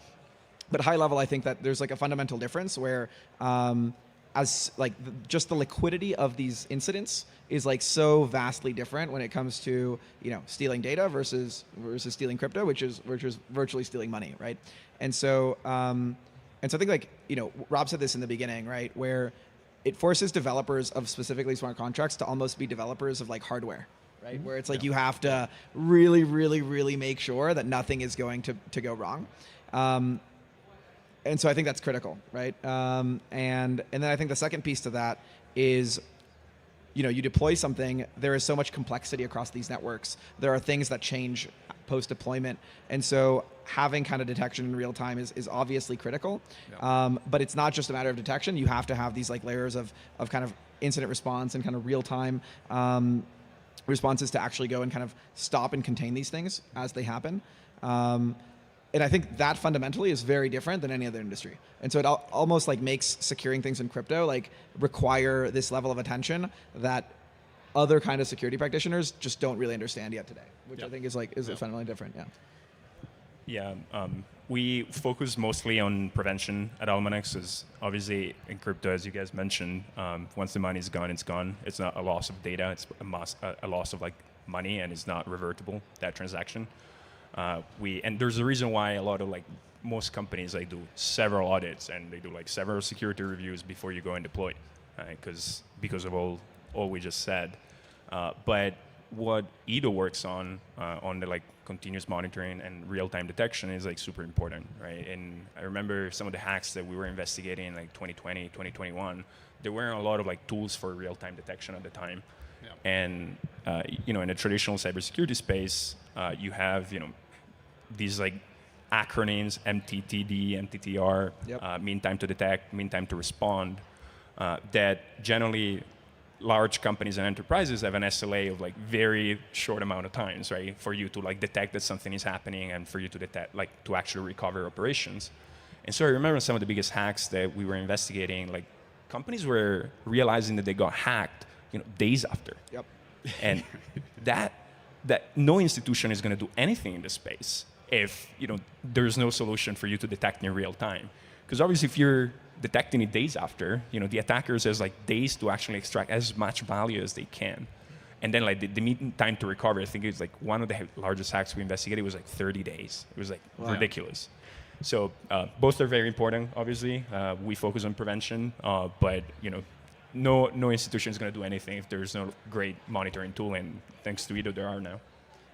high level, I think that there's like a fundamental difference where just the liquidity of these incidents is like so vastly different when it comes to stealing data versus stealing crypto, which is virtually stealing money, right? And so I think Rob said this in the beginning, right, where it forces developers of specifically smart contracts to almost be developers of like hardware, right? Mm-hmm. Where it's like you have to really, really, really make sure that nothing is going to go wrong. And so I think that's critical, right? And then I think the second piece to that is you deploy something, there is so much complexity across these networks. There are things that change post-deployment. And so having kind of detection in real time is obviously critical. Yeah. But it's not just a matter of detection. You have to have these like layers of kind of incident response and kind of real-time responses to actually go and kind of stop and contain these things as they happen. And I think that fundamentally is very different than any other industry. And so it almost like makes securing things in crypto like require this level of attention that other kind of security practitioners just don't really understand yet today, which I think is fundamentally different. Yeah. We focus mostly on prevention at Almanex, because obviously in crypto, as you guys mentioned, once the money is gone, it's gone. It's not a loss of data. It's a loss of like money, and it's not revertible, that transaction. And there's a reason why a lot of like most companies like do several audits and they do like several security reviews before you go and deploy, because of all we just said. But what Ito works on the like continuous monitoring and real-time detection is like super important, right? And I remember some of the hacks that we were investigating in like 2020, 2021. There weren't a lot of like tools for real-time detection at the time. And you know, in a traditional cybersecurity space, you have, you know, these like acronyms, MTTD, MTTR, mean time to detect, mean time to respond, that generally large companies and enterprises have an SLA of like very short amount of times, right, for you to like detect that something is happening and for you to detect, like, to actually recover operations. And so I remember some of the biggest hacks that we were investigating, like companies were realizing that they got hacked, you know, days after. Yep. And that no institution is going to do anything in this space if, you know, there's no solution for you to detect in real time. Because obviously, if you're detecting it days after, you know, the attackers has like days to actually extract as much value as they can. And then like the mean time to recover, I think it's like one of the largest hacks we investigated was like 30 days. It was like ridiculous. So both are very important, obviously. We focus on prevention, but, you know, no institution is going to do anything if there's no great monitoring tool, and thanks to ETHDenver, there are now.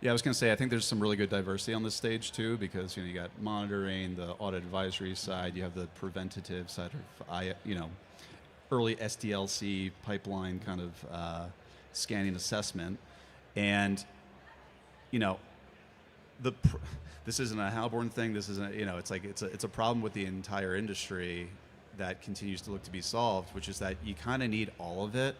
Yeah, I was going to say, I think there's some really good diversity on this stage too, because, you know, you got monitoring, the audit advisory side, you have the preventative side of, you know, early SDLC pipeline kind of scanning assessment, and, you know, this isn't a Halborn thing. This isn't, you know, it's like it's a problem with the entire industry that continues to look to be solved, which is that you kind of need all of it.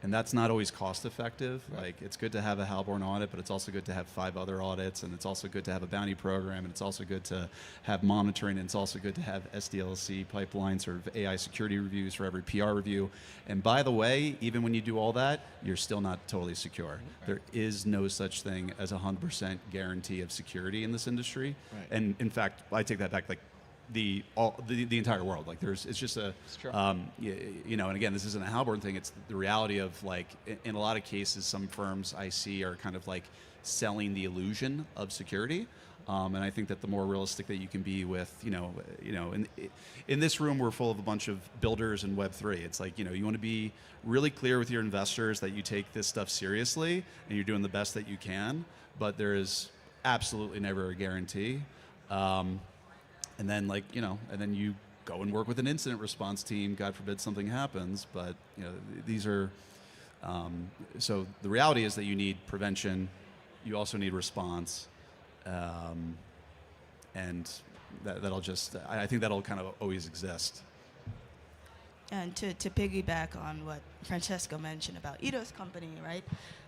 And that's not always cost effective. Right. Like, it's good to have a Halborn audit, but it's also good to have 5 other audits, and it's also good to have a bounty program, and it's also good to have monitoring, and it's also good to have SDLC pipelines, sort of AI security reviews for every PR review. And by the way, even when you do all that, you're still not totally secure. Right. There is no such thing as 100% guarantee of security in this industry. Right. And in fact, I take that back, like, the entire world, like it's just a you know, and again, this isn't a Halborn thing, it's the reality of, like, in a lot of cases, some firms I see are kind of like selling the illusion of security, and I think that the more realistic that you can be with, you know, in this room we're full of a bunch of builders in Web3. It's like, you know, you want to be really clear with your investors that you take this stuff seriously and you're doing the best that you can, but there is absolutely never a guarantee. And then, like, you know, and then you go and work with an incident response team. God forbid something happens, but, you know, these are. So the reality is that you need prevention. You also need response, and that'll just. I think that'll kind of always exist. And to piggyback on what Francesco mentioned about Ito's company, right?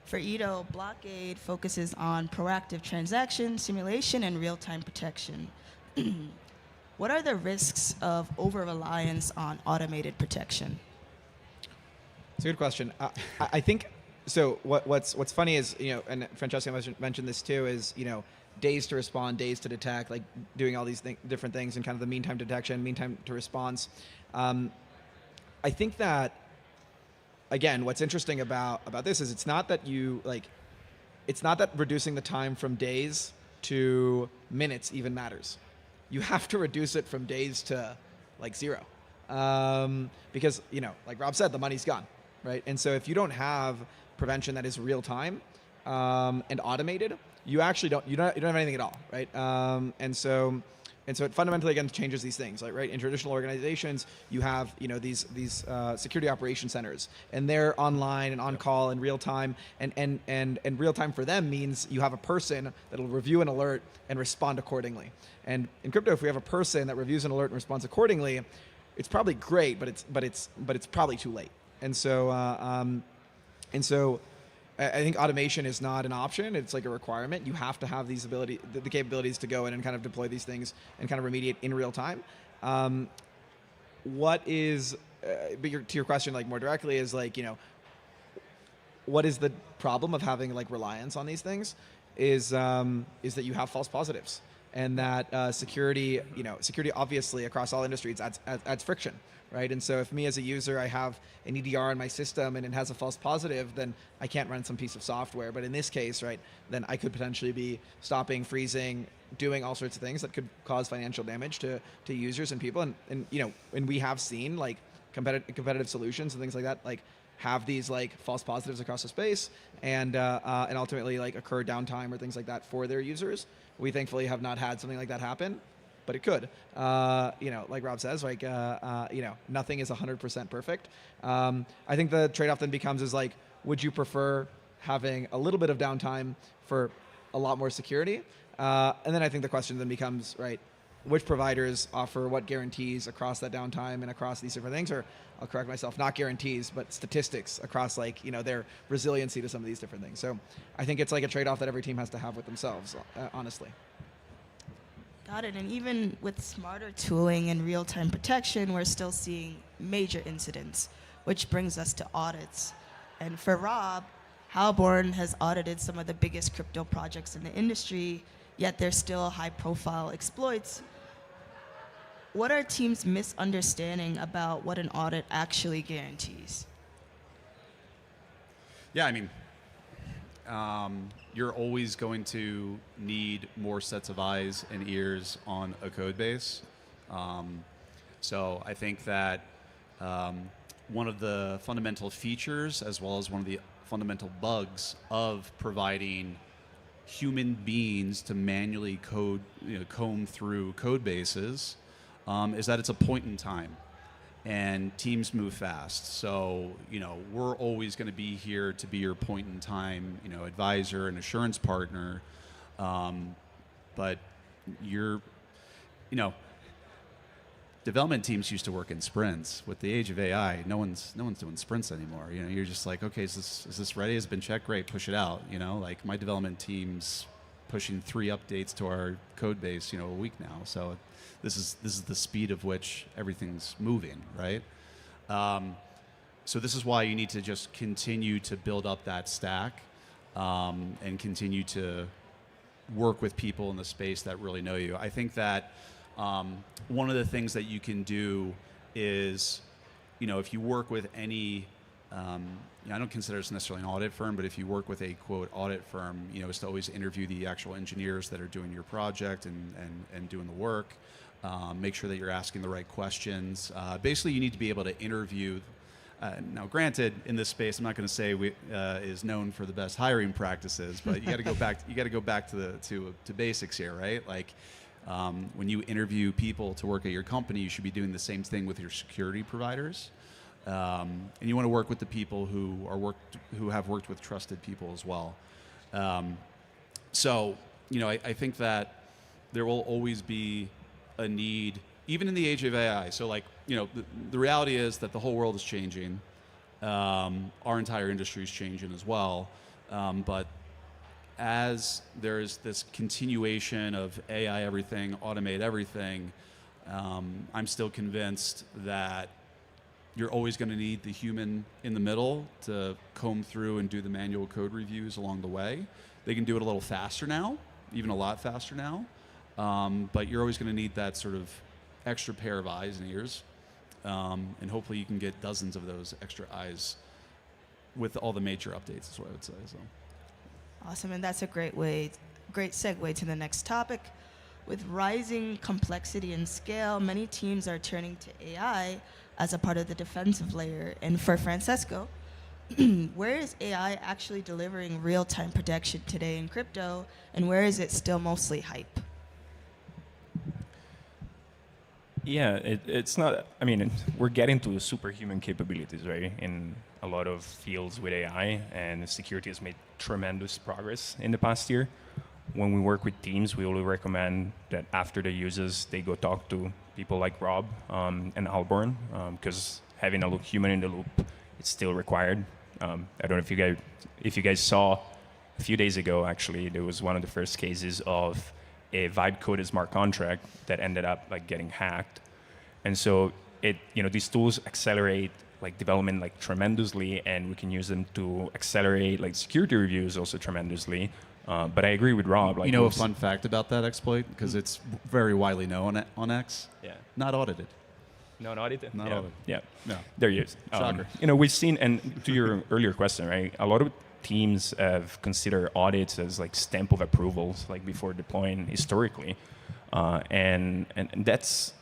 For Ito, Blockade focuses on proactive transaction simulation and real-time protection. What are the risks of over-reliance on automated protection? It's a good question. I think so. What's funny is, you know, and Francesco mentioned this too, is, you know, days to respond, days to detect, like doing all these different things, and kind of the mean time detection, mean time to response. I think that, again, what's interesting about this is it's not that reducing the time from days to minutes even matters. You have to reduce it from days to like 0, because, you know, like Rob said, the money's gone, right? And so if you don't have prevention that is real time and automated, you actually don't have anything at all, right? And so it fundamentally, again, changes these things, like, right? In traditional organizations, you have, you know, these security operation centers, and they're online and on call in real time, and real time for them means you have a person that'll review an alert and respond accordingly. And in crypto, if we have a person that reviews an alert and responds accordingly, it's probably great, but it's probably too late. And so I think automation is not an option. It's like a requirement. You have to have these the capabilities to go in and kind of deploy these things and kind of remediate in real time. But to your question, like, more directly, is, like, you know, what is the problem of having, like, reliance on these things? Is that you have false positives, and that security obviously across all industries adds friction. Right? And so if me as a user, I have an EDR in my system and it has a false positive, then I can't run some piece of software. But in this case, right, then I could potentially be stopping, freezing, doing all sorts of things that could cause financial damage to users and people. And you know, and we have seen, like, competitive solutions and things like that, like have these like false positives across the space and ultimately like occur downtime or things like that for their users. We thankfully have not had something like that happen, but it could. Like Rob says, like nothing is 100% perfect. I think the trade-off then becomes is like, would you prefer having a little bit of downtime for a lot more security? And then I think the question then becomes, right, which providers offer what guarantees across that downtime and across these different things, or I'll correct myself, not guarantees, but statistics across like, their resiliency to some of these different things. So I think it's like a trade-off that every team has to have with themselves, honestly. Got it. And even with smarter tooling and real-time protection, we're still seeing major incidents, which brings us to audits. And for Rob, Halborn has audited some of the biggest crypto projects in the industry, yet there's still high-profile exploits. What are teams' misunderstanding about what an audit actually guarantees? Yeah, I mean, you're always going to need more sets of eyes and ears on a code base. So I think that one of the fundamental features, as well as one of the fundamental bugs of providing human beings to manually comb through code bases, is that it's a point in time, and teams move fast. So, we're always going to be here to be your point in time, advisor and assurance partner. But development teams used to work in sprints. With the age of AI, no one's doing sprints anymore. You're just like, okay, is this ready? Has it been checked? Great, push it out. Like my development team's pushing 3 updates to our code base, a week now. So this is the speed of which everything's moving, right? So this is why you need to just continue to build up that stack and continue to work with people in the space that really know you. I think that one of the things that you can do is, if you work with any, I don't consider this necessarily an audit firm, but if you work with a quote audit firm, is to always interview the actual engineers that are doing your project and doing the work. Make sure that you're asking the right questions. Basically, you need to be able to interview. Now, granted, in this space, I'm not going to say is known for the best hiring practices, but you got to go back. You got to go back to basics here, right? Like when you interview people to work at your company, you should be doing the same thing with your security providers, and you want to work with the people who have worked with trusted people as well. So, I think that there will always be a need, even in the age of AI. So the reality is that the whole world is changing. Our entire industry is changing as well. But as there's this continuation of AI everything, automate everything, I'm still convinced that you're always going to need the human in the middle to comb through and do the manual code reviews along the way. They can do it a little faster now, even a lot faster now. But you're always going to need that sort of extra pair of eyes and ears. And hopefully you can get dozens of those extra eyes with all the major updates, is what I would say. So. Awesome, and that's a great segue to the next topic. With rising complexity and scale, many teams are turning to AI as a part of the defensive layer. And for Francesco, where is AI actually delivering real-time protection today in crypto, and where is it still mostly hype? Yeah, it's not. I mean, we're getting to superhuman capabilities, right? In a lot of fields with AI, and security has made tremendous progress in the past year. When we work with teams, we always recommend that after the users, they go talk to people like Rob and Halborn, because having a human in the loop is still required. I don't know if you guys saw a few days ago. Actually, there was one of the first cases of a vibe coded smart contract that ended up getting hacked. And so these tools accelerate development tremendously, and we can use them to accelerate security reviews also tremendously. But I agree with Rob. A fun fact about that exploit, because it's very widely known on X. Yeah. Not audited. Not audited. Not audited. Yeah. No. There he is. Shocker. We've seen, and to your earlier question, right? A lot of teams have considered audits as stamp of approvals, before deploying historically. And that's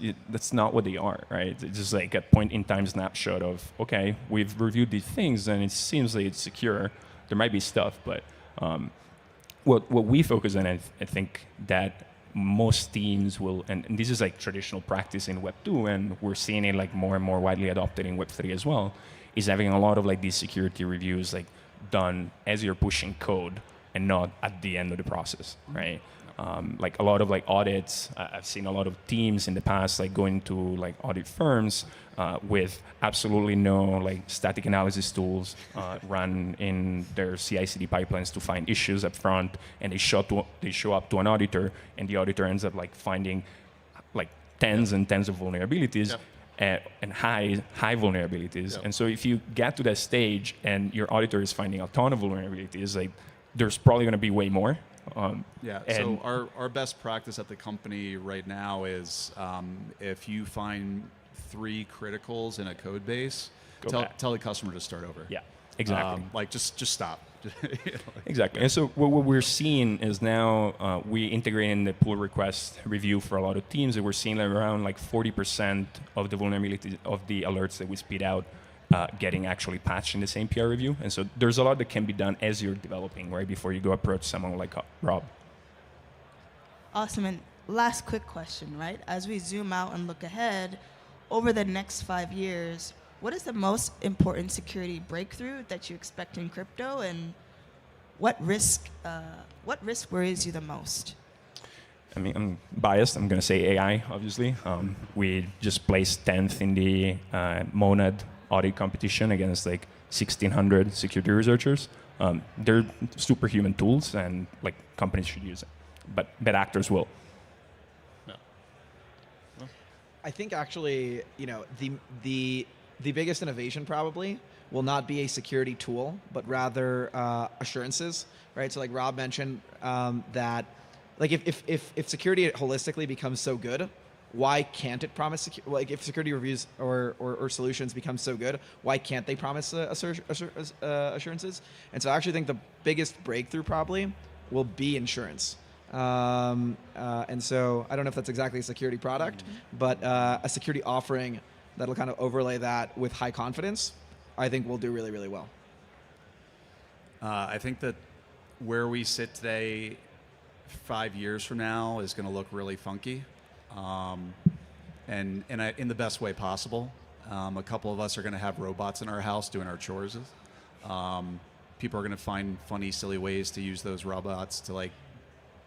not what they are, right? It's just like a point-in-time snapshot of, okay, we've reviewed these things, and it seems like it's secure. There might be stuff, but what we focus on, I think that most teams will, and this is like traditional practice in Web 2, and we're seeing it like more and more widely adopted in Web 3 as well, is having a lot of like these security reviews like done as you're pushing code and not at the end of the process, right? Like a lot of like audits, I've seen a lot of teams in the past like going to like audit firms with absolutely no like static analysis tools run in their CI/CD pipelines to find issues up front, and they show up to an auditor, and the auditor ends up like finding like tens and tens of vulnerabilities. And high vulnerabilities. And so if you get to that stage and your auditor is finding a ton of vulnerabilities, like there's probably going to be way more. So our best practice at the company right now is if you find 3 criticals in a code base, tell the customer to start over. Yeah, exactly. Like just stop. Exactly. And so what we're seeing is now we integrate in the pull request review for a lot of teams, and we're seeing around like 40% of the vulnerability of the alerts that we spit out getting actually patched in the same PR review. And so there's a lot that can be done as you're developing, right, before you go approach someone like Rob. Awesome. And last quick question, right? As we zoom out and look ahead, over the next 5 years, what is the most important security breakthrough that you expect in crypto, and what risk worries you the most? I mean, I'm biased. I'm going to say AI, obviously. We just placed 10th in the Monad audit competition against like 1,600 security researchers. They're superhuman tools, and like companies should use it, but bad actors will. I think actually, the biggest innovation probably will not be a security tool, but rather assurances, right? So like Rob mentioned, that like if security holistically becomes so good, why can't it promise like if security reviews or solutions become so good, why can't they promise assurances? And so I actually think the biggest breakthrough probably will be insurance. And so I don't know if that's exactly a security product, but a security offering that'll kind of overlay that with high confidence, I think will do really, really well. I think that where we sit today, 5 years from now, is going to look really funky, and in the best way possible. A couple of us are going to have robots in our house doing our chores. People are going to find funny, silly ways to use those robots to like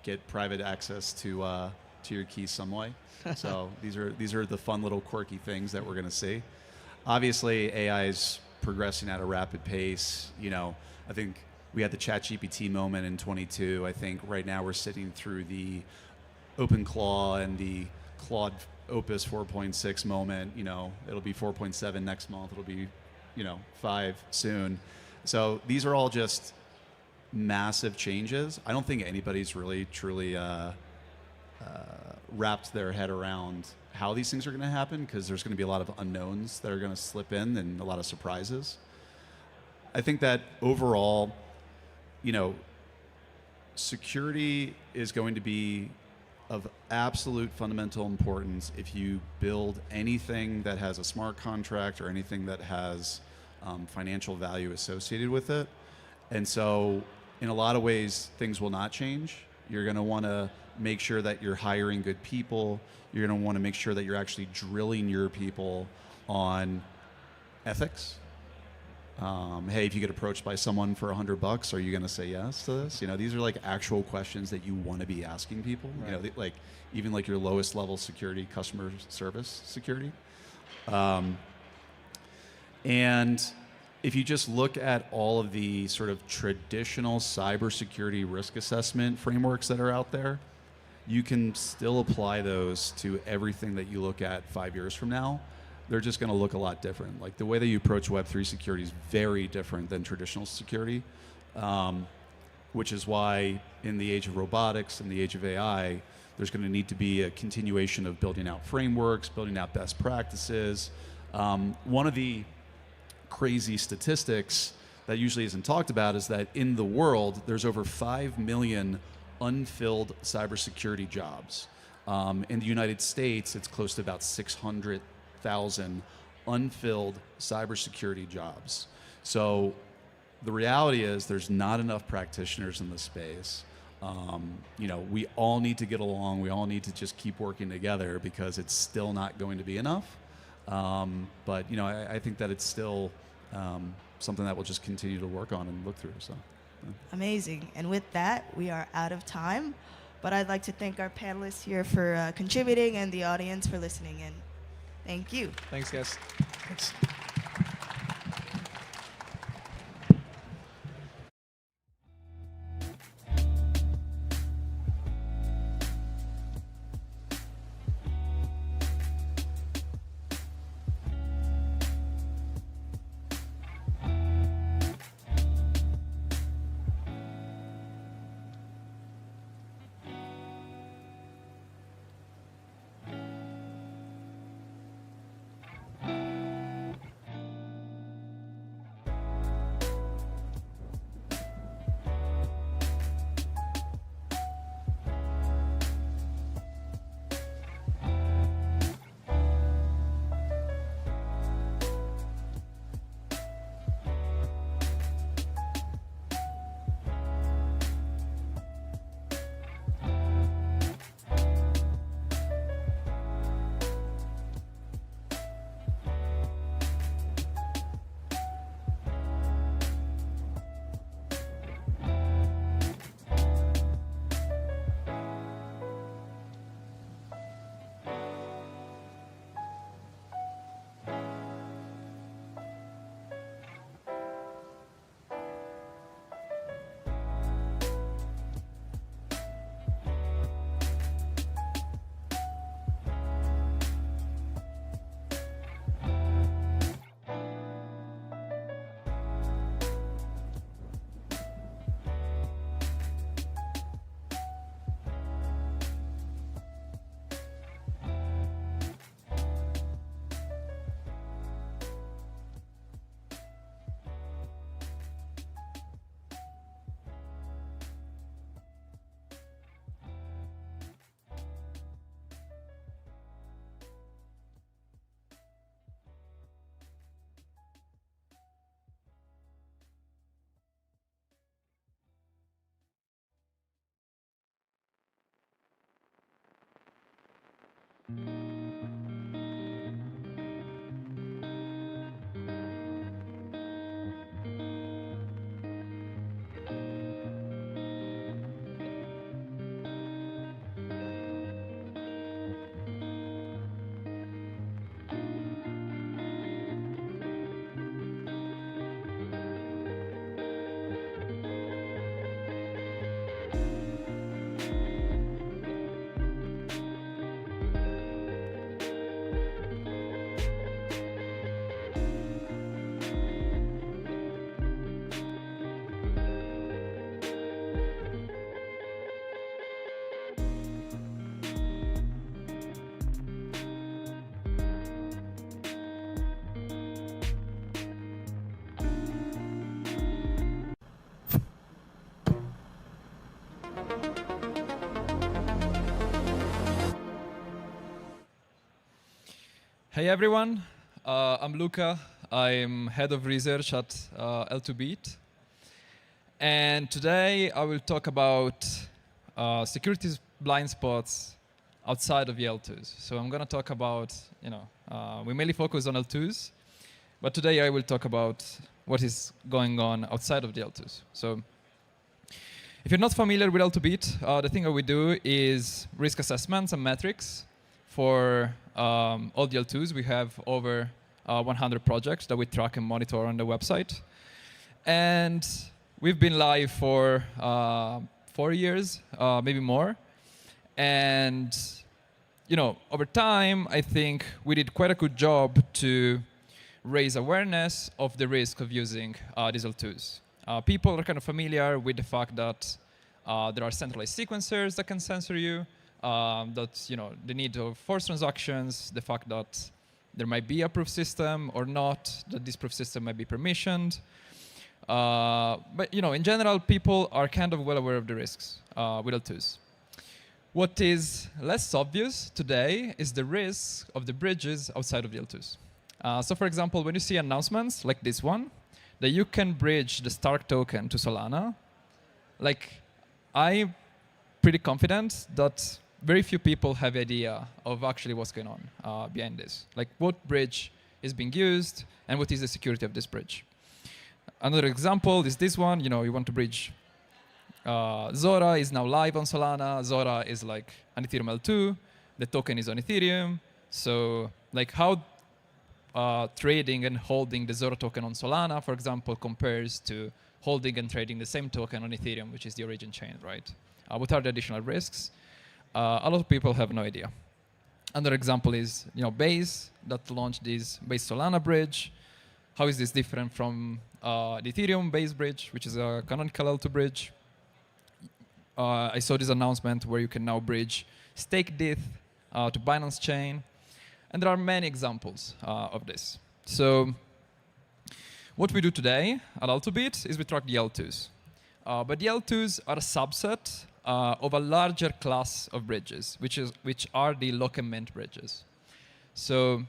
get private access to your keys some way. So these are the fun little quirky things that we're going to see. Obviously, AI is progressing at a rapid pace. I think we had the ChatGPT moment in 22. I think right now we're sitting through the OpenClaw and the Claude Opus 4.6 moment. It'll be 4.7 next month. It'll be 5 soon. So these are all just massive changes. I don't think anybody's really truly wrapped their head around how these things are going to happen, because there's going to be a lot of unknowns that are going to slip in and a lot of surprises. I think that overall, security is going to be of absolute fundamental importance if you build anything that has a smart contract or anything that has financial value associated with it. And so in a lot of ways, things will not change. You're going to want to make sure that you're hiring good people. You're going to want to make sure that you're actually drilling your people on ethics. Hey, if you get approached by someone for $100, are you going to say yes to this? These are like actual questions that you want to be asking people. Right. Like even like your lowest level security, customer service security. And if you just look at all of the sort of traditional cybersecurity risk assessment frameworks that are out there, you can still apply those to everything that you look at 5 years from now. They're just going to look a lot different. Like the way that you approach Web3 security is very different than traditional security, which is why in the age of robotics and the age of AI, there's going to need to be a continuation of building out frameworks, building out best practices. One of the crazy statistics that usually isn't talked about is that in the world, there's over 5 million unfilled cybersecurity jobs. In the United States, it's close to about 600,000 unfilled cybersecurity jobs. So the reality is there's not enough practitioners in the space. We all need to get along. We all need to just keep working together because it's still not going to be enough. But I think that it's still something that we'll just continue to work on and look through. So, Amazing. And with that, we are out of time. But I'd like to thank our panelists here for contributing and the audience for listening in. Thank you. Thanks, guys. Thanks. Hey everyone, I'm Luca. I'm head of research at L2Beat. And today I will talk about security blind spots outside of the L2s. So I'm going to talk about, we mainly focus on L2s, but today I will talk about what is going on outside of the L2s. So if you're not familiar with L2Beat, the thing that we do is risk assessments and metrics for all the L2s. We have over 100 projects that we track and monitor on the website. And we've been live for 4 years, maybe more. And over time, I think we did quite a good job to raise awareness of the risk of using these L2s. People are kind of familiar with the fact that there are centralized sequencers that can censor you, that the need of forced transactions, the fact that there might be a proof system or not, that this proof system might be permissioned. But in general, people are kind of well aware of the risks with L2s. What is less obvious today is the risk of the bridges outside of the L2s. So for example, when you see announcements like this one, that you can bridge the Stark token to Solana, like I'm pretty confident that very few people have idea of actually what's going on behind this. Like what bridge is being used and what is the security of this bridge. Another example is this one. You want to bridge Zora is now live on Solana. Zora is like an Ethereum L2. The token is on Ethereum. So like how trading and holding the Zora token on Solana, for example, compares to holding and trading the same token on Ethereum, which is the origin chain, right? What are the additional risks? A lot of people have no idea. Another example is Base that launched this Base Solana bridge. How is this different from the Ethereum Base bridge, which is a canonical L2 bridge? I saw this announcement where you can now bridge staked ETH to Binance chain. And there are many examples of this. So what we do today at Altobit is we track the L2s. But the L2s are a subset of a larger class of bridges, which are the lock and mint bridges. So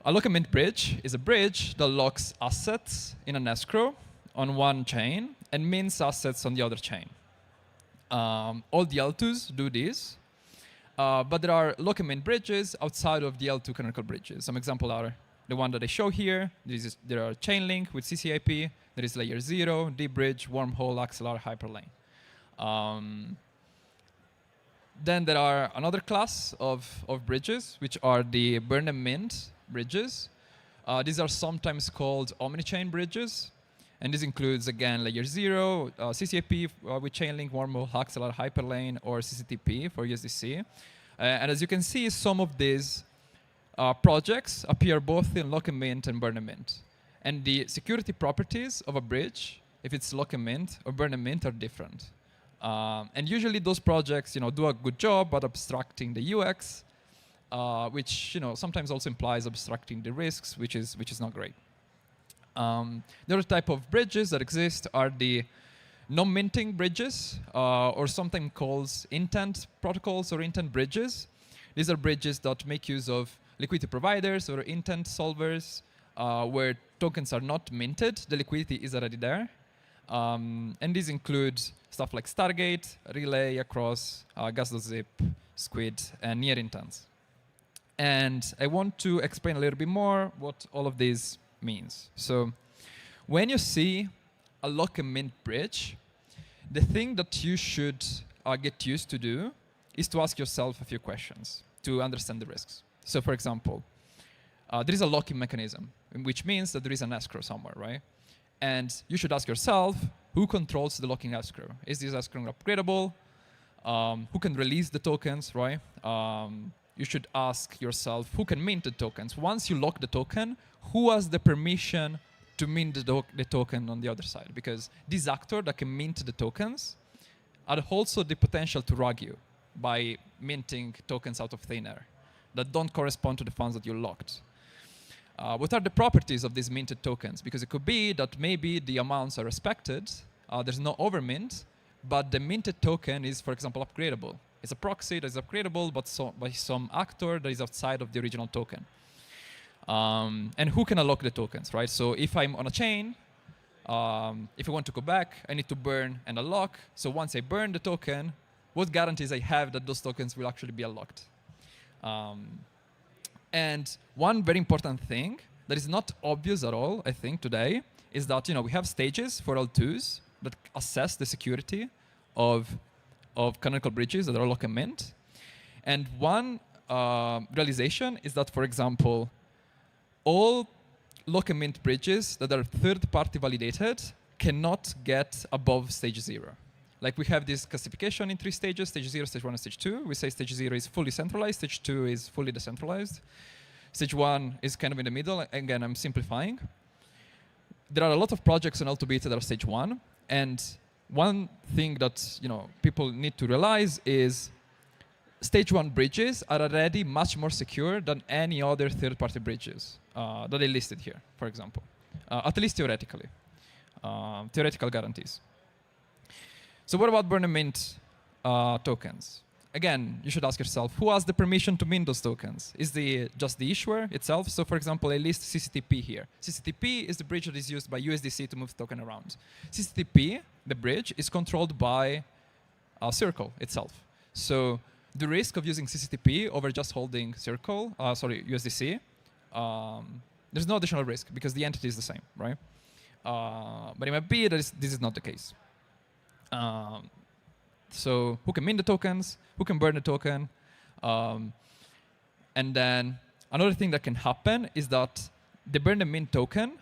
a lock and mint bridge is a bridge that locks assets in an escrow on one chain and mints assets on the other chain. All the L2s do this, but there are lock and mint bridges outside of the L2 canonical bridges. Some examples are the one that I show here. There are Chainlink with CCIP. There is Layer 0, D-Bridge, Wormhole, Axelar, Hyperlane. Then there are another class of bridges, which are the burn and mint bridges. These are sometimes called omni-chain bridges. And this includes, again, Layer 0, CCIP with Chainlink, Wormhole, Axelar, Hyperlane, or CCTP for USDC. And as you can see, some of these projects appear both in lock and mint and burn and mint. And the security properties of a bridge, if it's lock and mint or burn and mint, are different. And usually those projects do a good job at abstracting the UX, which sometimes also implies abstracting the risks, which is not great. The other type of bridges that exist are the non-minting bridges, or sometimes called intent protocols or intent bridges. These are bridges that make use of liquidity providers or intent solvers, where tokens are not minted, the liquidity is already there. And these include stuff like Stargate, Relay, Across, Gas.zip, Squid, and Near Intents. And I want to explain a little bit more what all of these means. So when you see a lock and mint bridge, the thing that you should get used to do is to ask yourself a few questions to understand the risks. So for example, there is a locking mechanism, which means that there is an escrow somewhere, right? And you should ask yourself, who controls the locking escrow? Is this escrow upgradable? Who can release the tokens, right? You should ask yourself, who can mint the tokens? Once you lock the token, who has the permission to mint the token on the other side? Because this actor that can mint the tokens had also the potential to rug you by minting tokens out of thin air that don't correspond to the funds that you locked. What are the properties of these minted tokens? Because it could be that maybe the amounts are respected, there's no overmint, but the minted token is, for example, upgradable. It's a proxy that is upgradable, but by some actor that is outside of the original token. And who can unlock the tokens, right? So if I'm on a chain, if I want to go back, I need to burn and unlock. So once I burn the token, what guarantees I have that those tokens will actually be unlocked? And one very important thing that is not obvious at all, I think, today, is that we have stages for L2s that assess the security of canonical bridges that are lock and mint. And one realization is that, for example, all lock and mint bridges that are third-party validated cannot get above stage 0. Like we have this classification in 3 stages, stage 0, stage 1, and stage 2. We say stage 0 is fully centralized, stage 2 is fully decentralized. Stage 1 is kind of in the middle. Again, I'm simplifying. There are a lot of projects on L2 Beta that are stage 1. And one thing that people need to realize is stage 1 bridges are already much more secure than any other third-party bridges that I listed here, for example, at least theoretically, theoretical guarantees. So what about burn and mint tokens. Again, you should ask yourself, who has the permission to mint those tokens? Is just the issuer itself? So for example, I list CCTP here. CCTP is the bridge that is used by USDC to move the token around. CCTP, the bridge, is controlled by Circle itself. So the risk of using CCTP over just holding USDC, there's no additional risk because the entity is the same, right? But it might be that this is not the case. So who can mint the tokens? Who can burn the token? And then another thing that can happen is that the burn and mint token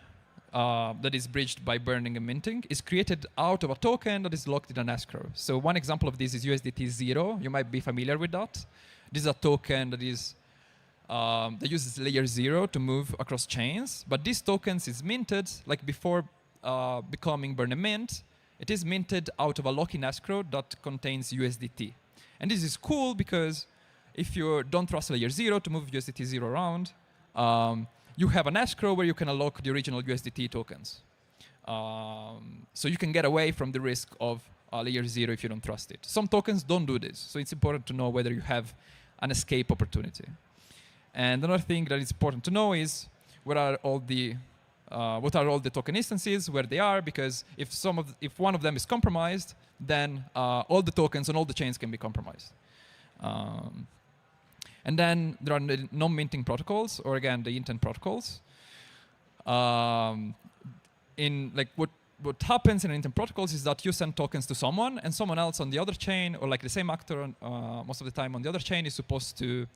that is bridged by burning and minting is created out of a token that is locked in an escrow. So one example of this is USDT 0. You might be familiar with that. This is a token that is that uses layer 0 to move across chains. But these tokens is minted like before becoming burn and mint. It is minted out of a lock-in escrow that contains USDT. And this is cool because if you don't trust layer 0 to move USDT 0 around, you have an escrow where you can unlock the original USDT tokens. So you can get away from the risk of layer 0 if you don't trust it. Some tokens don't do this, so it's important to know whether you have an escape opportunity. And another thing that is important to know is what are all the token instances, where they are, because if one of them is compromised, then all the tokens on all the chains can be compromised. And then there are the non-minting protocols, or again, the intent protocols. What happens in intent protocols is that you send tokens to someone, and someone else on the other chain, or like the same actor most of the time on the other chain, is supposed to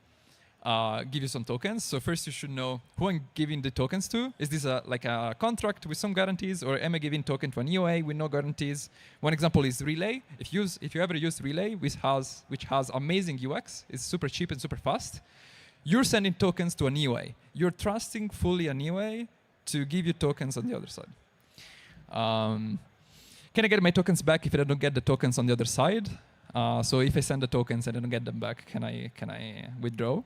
give you some tokens. So first you should know who I'm giving the tokens to. Is this like a contract with some guarantees, or am I giving token to an EOA with no guarantees? One example is Relay. If you ever use Relay, which has amazing UX, it's super cheap and super fast, you're sending tokens to an EOA. You're trusting fully an EOA to give you tokens on the other side. Can I get my tokens back if I don't get the tokens on the other side? So if I send the tokens and I don't get them back, can I withdraw?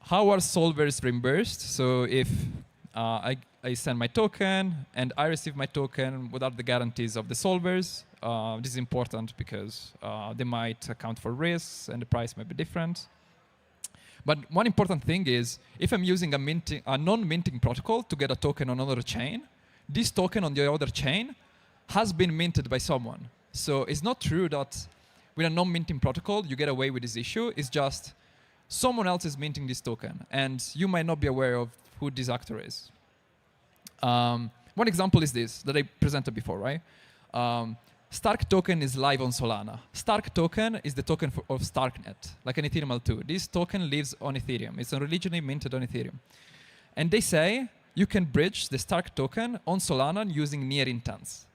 How are solvers reimbursed? So if I send my token and I receive my token, what are the guarantees of the solvers? This is important because they might account for risks and the price might be different. But one important thing is, if I'm using a non-minting protocol to get a token on another chain, this token on the other chain has been minted by someone. So it's not true that with a non-minting protocol you get away with this issue. It's just someone else is minting this token, and you might not be aware of who this actor is. One example is this that I presented before, right? Stark token is live on Solana. Stark token is the token of Starknet, like an Ethereum L2. This token lives on Ethereum. It's originally minted on Ethereum. And they say you can bridge the Stark token on Solana using near intents.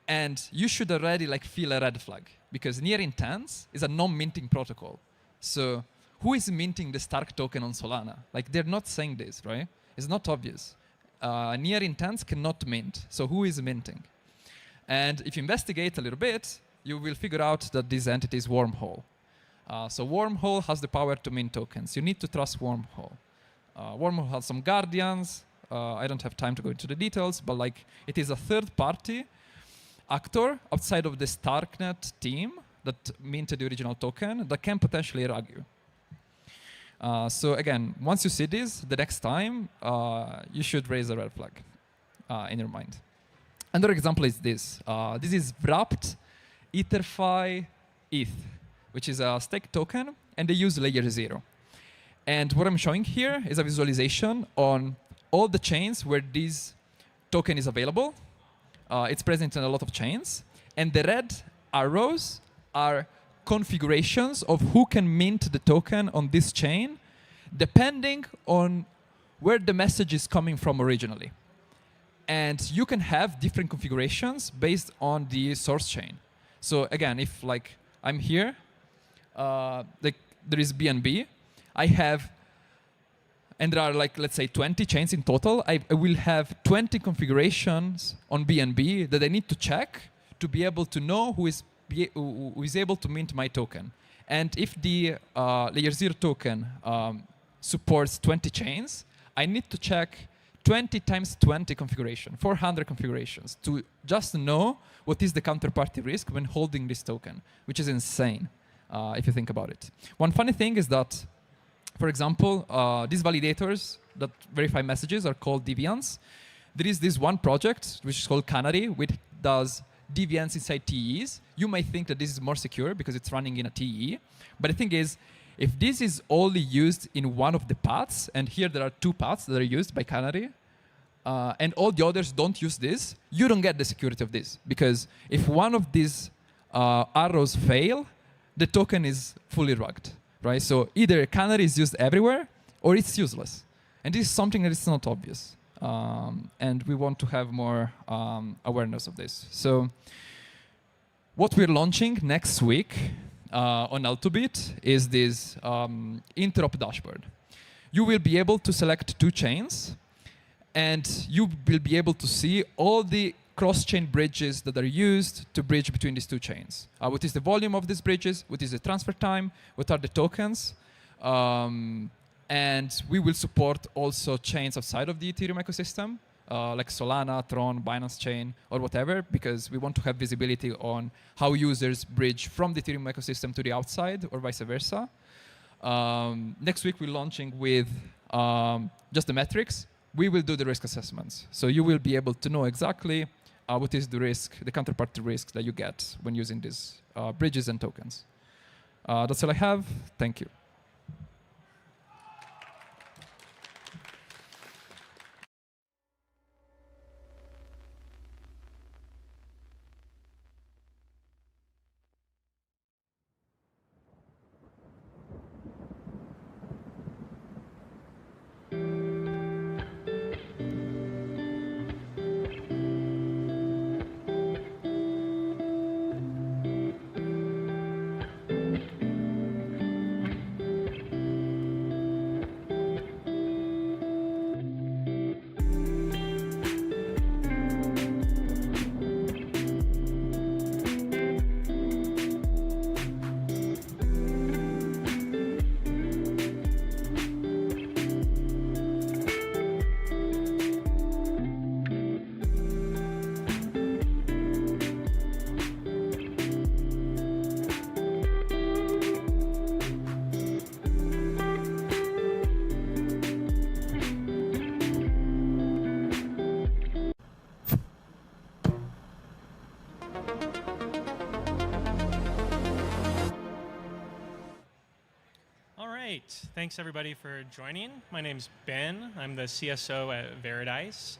And you should already feel a red flag, because near intents is a non-minting protocol. So who is minting the Stark token on Solana? They're not saying this, right? It's not obvious. Near intents cannot mint. So who is minting? And if you investigate a little bit, you will figure out that this entity is Wormhole. So Wormhole has the power to mint tokens. You need to trust Wormhole. Wormhole has some guardians. I don't have time to go into the details, but it is a third-party actor outside of the Starknet team that minted the original token that can potentially rug you. So again, once you see this, the next time, you should raise a red flag in your mind. Another example is this. This is wrapped EtherFi ETH, which is a stake token, and they use layer 0. And what I'm showing here is a visualization on all the chains where this token is available. It's present in a lot of chains. And the red arrows are configurations of who can mint the token on this chain, depending on where the message is coming from originally. And you can have different configurations based on the source chain. So again, if I'm here, there is BNB, I have, and there are let's say 20 chains in total, I will have 20 configurations on BNB that I need to check to be able to know who is able to mint my token. And if the layer 0 token supports 20 chains, I need to check 20 times 20 configuration, 400 configurations to just know what is the counterparty risk when holding this token, which is insane if you think about it. One funny thing is that, for example, these validators that verify messages are called deviants. There is this one project, which is called Canary, which does deviants inside TEs. You might think that this is more secure because it's running in a TE. But the thing is, if this is only used in one of the paths, and here there are 2 paths that are used by Canary, and all the others don't use this, you don't get the security of this. Because if one of these arrows fail, the token is fully rugged, right? So either Canary is used everywhere, or it's useless. And this is something that is not obvious. And we want to have more awareness of this. So what we're launching next week on L2Bit is this interop dashboard. You will be able to select 2 chains, and you will be able to see all the cross-chain bridges that are used to bridge between these 2 chains. What is the volume of these bridges? What is the transfer time? What are the tokens? And we will support also chains outside of the Ethereum ecosystem, like Solana, Tron, Binance Chain, or whatever, because we want to have visibility on how users bridge from the Ethereum ecosystem to the outside, or vice versa. Next week, we're launching with just the metrics. We will do the risk assessments. So you will be able to know exactly what is the risk, the counterparty risk that you get when using these bridges and tokens. That's all I have. Thank you. Thanks everybody for joining. My name's Ben. I'm the CSO at Veradice.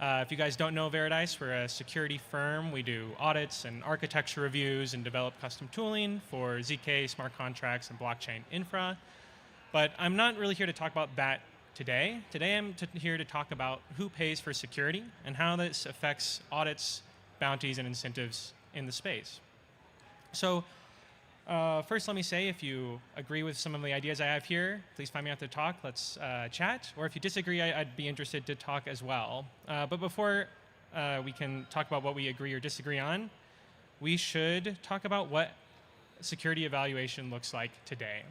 If you guys don't know Veradice, we're a security firm. We do audits and architecture reviews and develop custom tooling for ZK, smart contracts, and blockchain infra. But I'm not really here to talk about that today. Today I'm here to talk about who pays for security and how this affects audits, bounties, and incentives in the space. So first, let me say, if you agree with some of the ideas I have here, please find me after the talk. Let's chat. Or if you disagree, I'd be interested to talk as well. But before we can talk about what we agree or disagree on, we should talk about what security evaluation looks like today.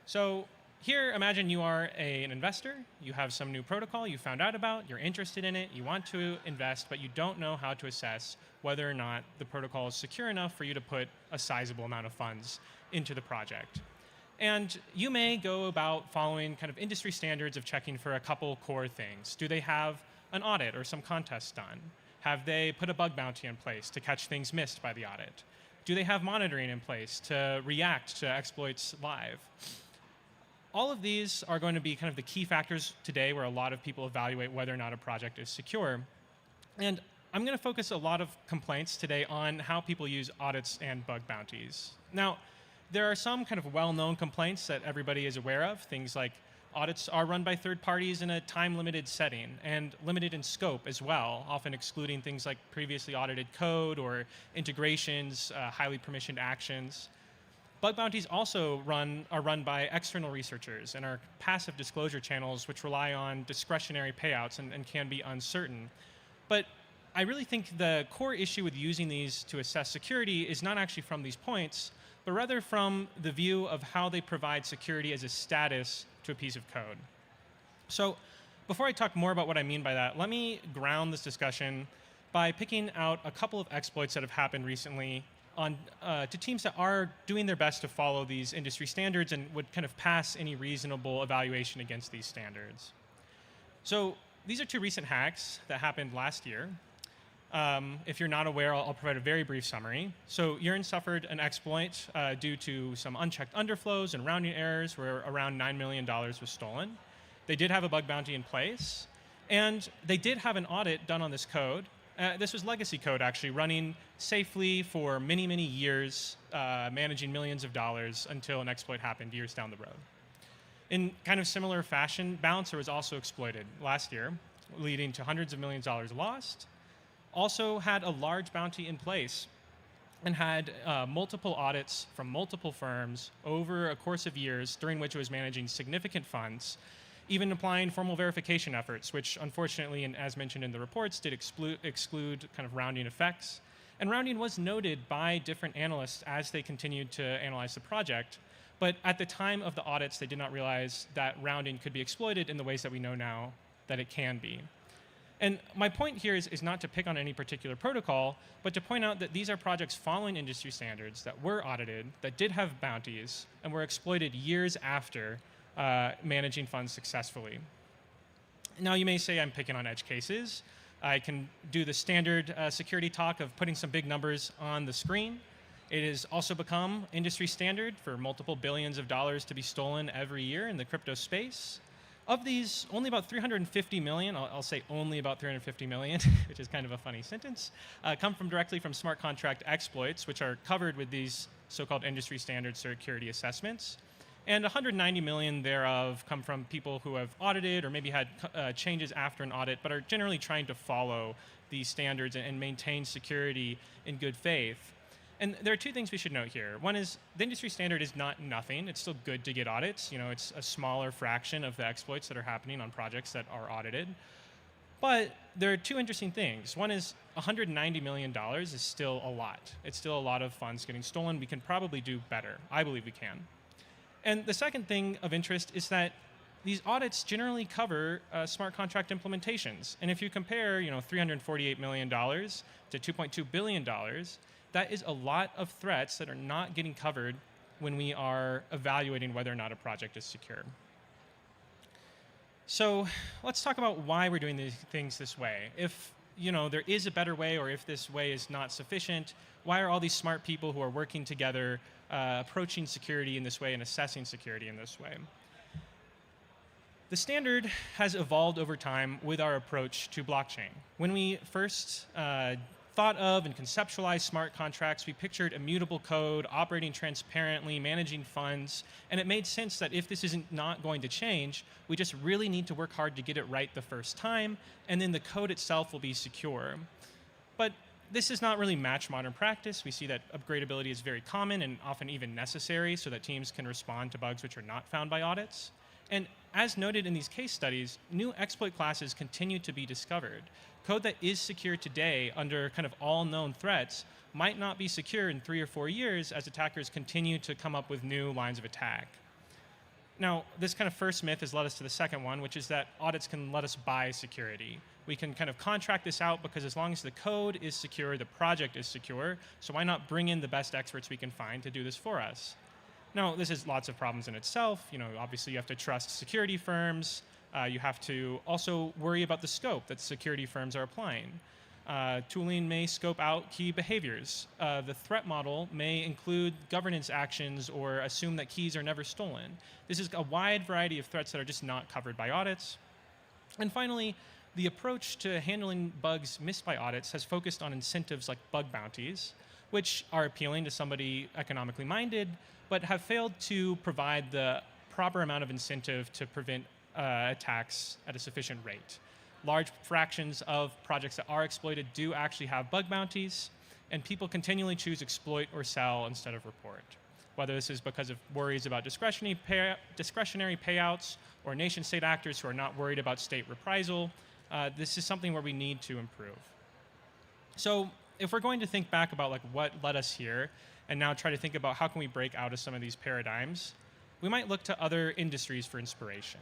So here, imagine you are an investor. You have some new protocol you found out about. You're interested in it. You want to invest, but you don't know how to assess whether or not the protocol is secure enough for you to put a sizable amount of funds into the project. And you may go about following kind of industry standards of checking for a couple core things. Do they have an audit or some contests done? Have they put a bug bounty in place to catch things missed by the audit? Do they have monitoring in place to react to exploits live? All of these are going to be kind of the key factors today where a lot of people evaluate whether or not a project is secure. And I'm going to focus a lot of complaints today on how people use audits and bug bounties. Now, there are some kind of well-known complaints that everybody is aware of. Things like audits are run by third parties in a time-limited setting and limited in scope as well, often excluding things like previously audited code or integrations, highly permissioned actions. Bug bounties also are run by external researchers and are passive disclosure channels which rely on discretionary payouts and can be uncertain. But I really think the core issue with using these to assess security is not actually from these points, but rather from the view of how they provide security as a status to a piece of code. So before I talk more about what I mean by that, let me ground this discussion by picking out a couple of exploits that have happened recently on to teams that are doing their best to follow these industry standards and would kind of pass any reasonable evaluation against these standards. So these are two recent hacks that happened last year. If you're not aware, I'll provide a very brief summary. So Yearn suffered an exploit due to some unchecked underflows and rounding errors where around $9 million was stolen. They did have a bug bounty in place, and they did have an audit done on this code. This was legacy code, actually, running safely for many, many years, managing millions of dollars until an exploit happened years down the road. In kind of similar fashion, Balancer was also exploited last year, leading to hundreds of millions of dollars lost. Also had a large bounty in place and had multiple audits from multiple firms over a course of years during which it was managing significant funds, even applying formal verification efforts, which unfortunately, and as mentioned in the reports, did exclude kind of rounding effects. And rounding was noted by different analysts as they continued to analyze the project. But at the time of the audits, they did not realize that rounding could be exploited in the ways that we know now that it can be. And my point here is not to pick on any particular protocol, but to point out that these are projects following industry standards that were audited, that did have bounties, and were exploited years after managing funds successfully. Now you may say I'm picking on edge cases. I can do the standard security talk of putting some big numbers on the screen. It has also become industry standard for multiple billions of dollars to be stolen every year in the crypto space. Of these, only about 350 million, I'll say only about 350 million, which is kind of a funny sentence, come directly from smart contract exploits, which are covered with these so-called industry standard security assessments. And 190 million thereof come from people who have audited or maybe had changes after an audit, but are generally trying to follow these standards and maintain security in good faith. And there are two things we should note here. One is the industry standard is not nothing. It's still good to get audits. You know, it's a smaller fraction of the exploits that are happening on projects that are audited. But there are two interesting things. One is $190 million is still a lot. It's still a lot of funds getting stolen. We can probably do better. I believe we can. And the second thing of interest is that these audits generally cover smart contract implementations. And if you compare, $348 million to $2.2 billion, that is a lot of threats that are not getting covered when we are evaluating whether or not a project is secure. So let's talk about why we're doing these things this way. If there is a better way, or if this way is not sufficient, why are all these smart people who are working together approaching security in this way and assessing security in this way? The standard has evolved over time with our approach to blockchain. When we first thought of and conceptualized smart contracts, we pictured immutable code, operating transparently, managing funds, and it made sense that if this isn't not going to change, we just really need to work hard to get it right the first time, and then the code itself will be secure. But this does not really match modern practice. We see that upgradability is very common and often even necessary so that teams can respond to bugs which are not found by audits. And as noted in these case studies, new exploit classes continue to be discovered. Code that is secure today under kind of all known threats might not be secure in 3 or 4 years as attackers continue to come up with new lines of attack. Now, this kind of first myth has led us to the second one, which is that audits can let us buy security. We can kind of contract this out because as long as the code is secure, the project is secure, so why not bring in the best experts we can find to do this for us? Now, this has lots of problems in itself. Obviously you have to trust security firms. You have to also worry about the scope that security firms are applying. Tooling may scope out key behaviors. The threat model may include governance actions or assume that keys are never stolen. This is a wide variety of threats that are just not covered by audits. And finally, the approach to handling bugs missed by audits has focused on incentives like bug bounties, which are appealing to somebody economically minded, but have failed to provide the proper amount of incentive to prevent attacks at a sufficient rate. Large fractions of projects that are exploited do actually have bug bounties, and people continually choose exploit or sell instead of report. Whether this is because of worries about discretionary payouts or nation-state actors who are not worried about state reprisal, this is something where we need to improve. So if we're going to think back about what led us here, and now try to think about how can we break out of some of these paradigms, we might look to other industries for inspiration.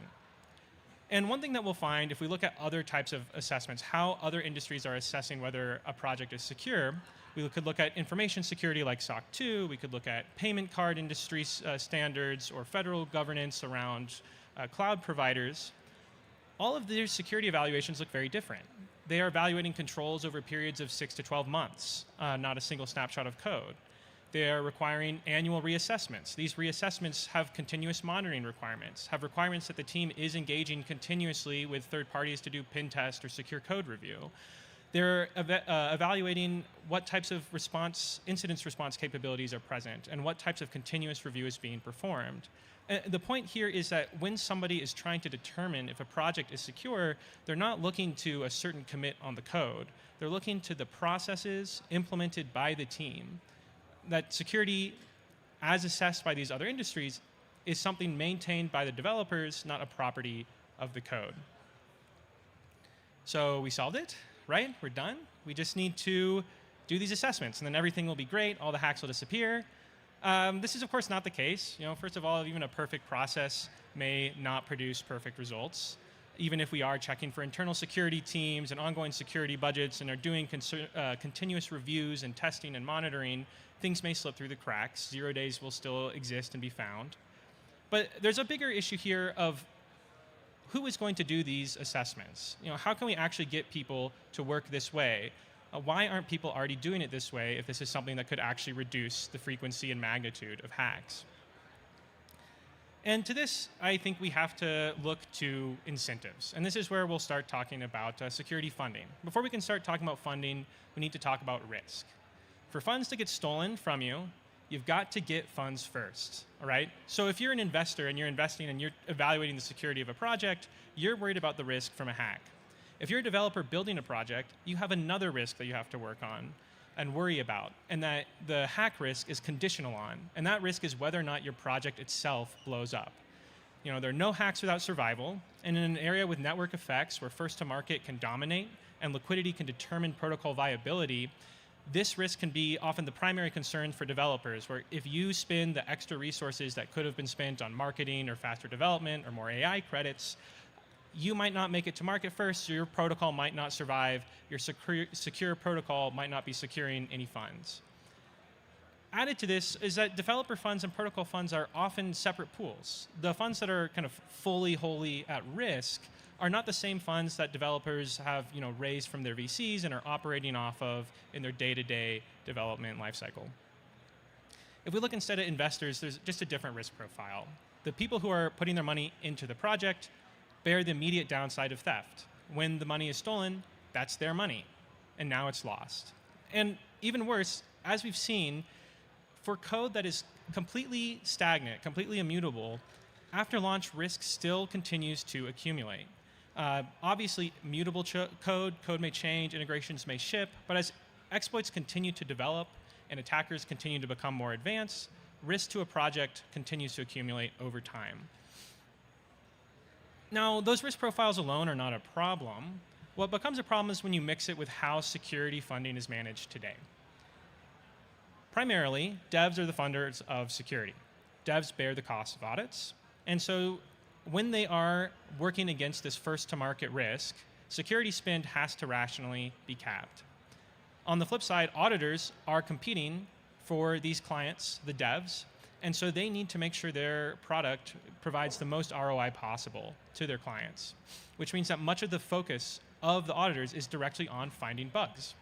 And one thing that we'll find if we look at other types of assessments, how other industries are assessing whether a project is secure, we could look at information security like SOC 2, we could look at payment card industry standards or federal governance around cloud providers. All of their security evaluations look very different. They are evaluating controls over periods of 6 to 12 months, not a single snapshot of code. They are requiring annual reassessments. These reassessments have continuous monitoring requirements, have requirements that the team is engaging continuously with third parties to do pen test or secure code review. They're evaluating what types of incident response capabilities are present and what types of continuous review is being performed. The point here is that when somebody is trying to determine if a project is secure, they're not looking to a certain commit on the code. They're looking to the processes implemented by the team. That security, as assessed by these other industries, is something maintained by the developers, not a property of the code. So we solved it, right? We're done. We just need to do these assessments, and then everything will be great. All the hacks will disappear. This is, of course, not the case. First of all, even a perfect process may not produce perfect results. Even if we are checking for internal security teams and ongoing security budgets and are doing continuous reviews and testing and monitoring, things may slip through the cracks. 0 days will still exist and be found. But there's a bigger issue here of who is going to do these assessments? How can we actually get people to work this way? Why aren't people already doing it this way if this is something that could actually reduce the frequency and magnitude of hacks? And to this, I think we have to look to incentives. And this is where we'll start talking about security funding. Before we can start talking about funding, we need to talk about risk. For funds to get stolen from you, you've got to get funds first, all right? So if you're an investor and you're investing and you're evaluating the security of a project, you're worried about the risk from a hack. If you're a developer building a project, you have another risk that you have to work on and worry about, and that the hack risk is conditional on, and that risk is whether or not your project itself blows up. There are no hacks without survival, and in an area with network effects where first to market can dominate and liquidity can determine protocol viability, this risk can be often the primary concern for developers, where if you spend the extra resources that could have been spent on marketing or faster development or more AI credits, you might not make it to market first, so your protocol might not survive, your secure protocol might not be securing any funds. Added to this is that developer funds and protocol funds are often separate pools. The funds that are kind of fully, wholly at risk are not the same funds that developers have raised from their VCs and are operating off of in their day-to-day development lifecycle. If we look instead at investors, there's just a different risk profile. The people who are putting their money into the project bear the immediate downside of theft. When the money is stolen, that's their money, and now it's lost. And even worse, as we've seen, for code that is completely stagnant, completely immutable, after launch risk still continues to accumulate. Obviously, mutable code may change, integrations may ship, but as exploits continue to develop and attackers continue to become more advanced, risk to a project continues to accumulate over time. Now, those risk profiles alone are not a problem. What becomes a problem is when you mix it with how security funding is managed today. Primarily, devs are the funders of security. Devs bear the cost of audits, and so when they are working against this first-to-market risk, security spend has to rationally be capped. On the flip side, auditors are competing for these clients, the devs, and so they need to make sure their product provides the most ROI possible to their clients, which means that much of the focus of the auditors is directly on finding bugs.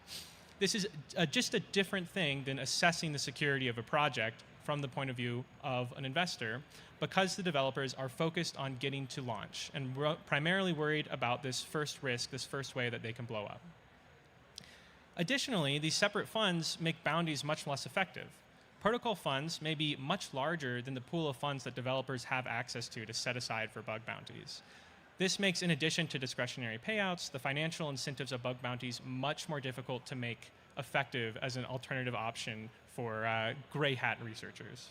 This is just a different thing than assessing the security of a project from the point of view of an investor, because the developers are focused on getting to launch and primarily worried about this first risk, this first way that they can blow up. Additionally, these separate funds make bounties much less effective. Protocol funds may be much larger than the pool of funds that developers have access to set aside for bug bounties. This makes, in addition to discretionary payouts, the financial incentives of bug bounties much more difficult to make effective as an alternative option for gray hat researchers.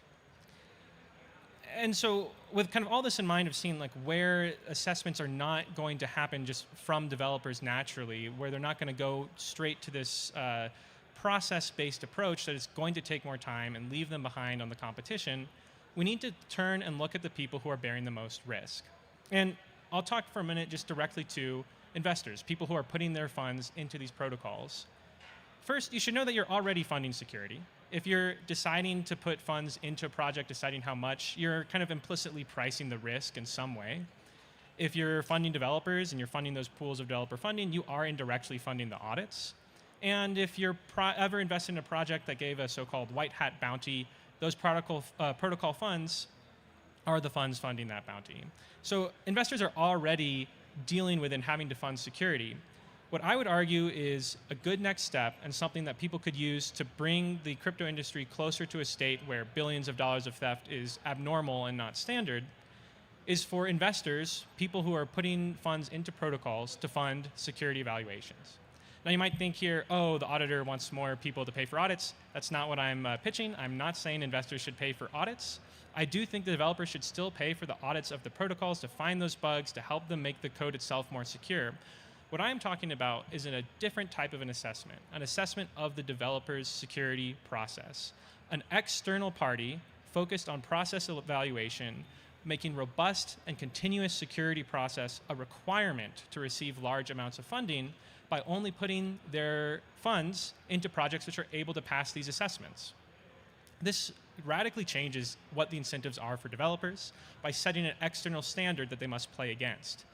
And so with kind of all this in mind of seeing where assessments are not going to happen just from developers naturally, where they're not going to go straight to this process-based approach that is going to take more time and leave them behind on the competition, we need to turn and look at the people who are bearing the most risk. And I'll talk for a minute just directly to investors, people who are putting their funds into these protocols. First, you should know that you're already funding security. If you're deciding to put funds into a project, deciding how much, you're kind of implicitly pricing the risk in some way. If you're funding developers and you're funding those pools of developer funding, you are indirectly funding the audits. And if you're ever invested in a project that gave a so-called white hat bounty, those protocol funds are the funds funding that bounty. So investors are already dealing with and having to fund security. What I would argue is a good next step and something that people could use to bring the crypto industry closer to a state where billions of dollars of theft is abnormal and not standard is for investors, people who are putting funds into protocols, to fund security evaluations. Now you might think here, oh, the auditor wants more people to pay for audits. That's not what I'm pitching. I'm not saying investors should pay for audits. I do think the developers should still pay for the audits of the protocols to find those bugs, to help them make the code itself more secure. What I'm talking about is in a different type of an assessment of the developer's security process. An external party focused on process evaluation, making robust and continuous security process a requirement to receive large amounts of funding by only putting their funds into projects which are able to pass these assessments. This radically changes what the incentives are for developers by setting an external standard that they must play against.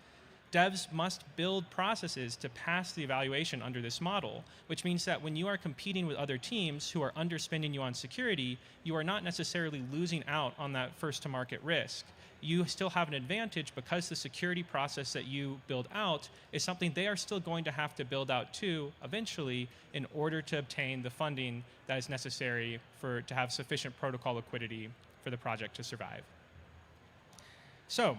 Devs must build processes to pass the evaluation under this model, which means that when you are competing with other teams who are underspending you on security, you are not necessarily losing out on that first-to-market risk. You still have an advantage because the security process that you build out is something they are still going to have to build out too eventually in order to obtain the funding that is necessary to have sufficient protocol liquidity for the project to survive. So,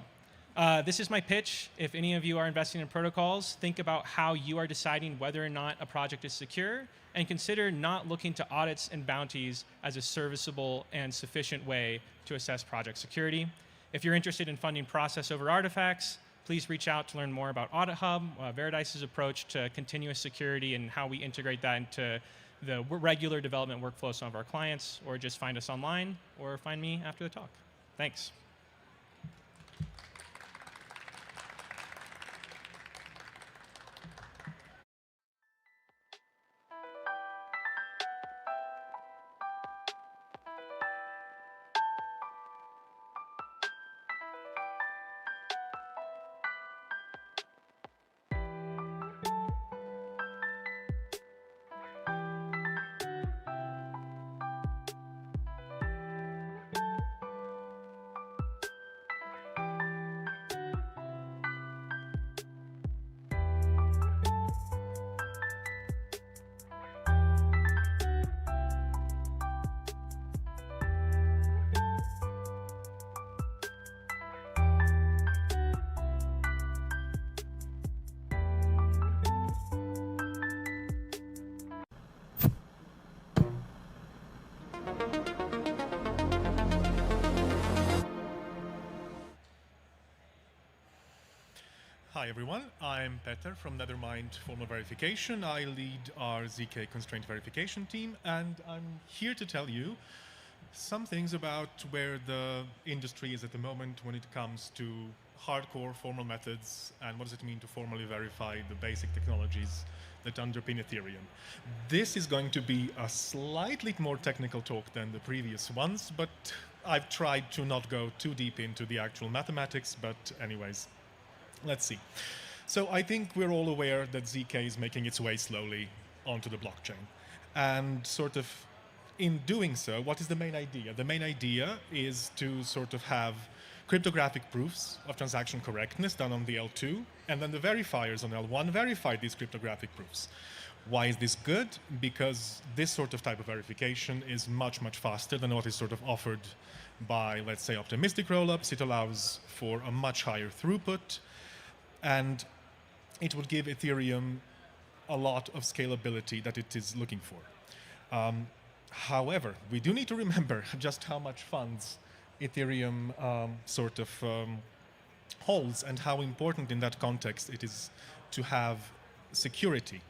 this is my pitch. If any of you are investing in protocols, think about how you are deciding whether or not a project is secure, and consider not looking to audits and bounties as a serviceable and sufficient way to assess project security. If you're interested in funding process over artifacts, please reach out to learn more about Audit Hub, Veridice's approach to continuous security and how we integrate that into the regular development workflow of some of our clients, or just find us online or find me after the talk. Thanks. Hi everyone, I'm Peter from Nethermind Formal Verification. I lead our ZK Constraint Verification team, and I'm here to tell you some things about where the industry is at the moment when it comes to hardcore formal methods and what does it mean to formally verify the basic technologies that underpin Ethereum. This is going to be a slightly more technical talk than the previous ones, but I've tried to not go too deep into the actual mathematics, but anyways. Let's see. So I think we're all aware that ZK is making its way slowly onto the blockchain. And sort of in doing so, what is the main idea? The main idea is to sort of have cryptographic proofs of transaction correctness done on the L2, and then the verifiers on L1 verify these cryptographic proofs. Why is this good? Because this sort of type of verification is much, much faster than what is sort of offered by, let's say, optimistic rollups. It allows for a much higher throughput, and it would give Ethereum a lot of scalability that it is looking for. However, we do need to remember just how much funds Ethereum holds, and how important in that context it is to have security.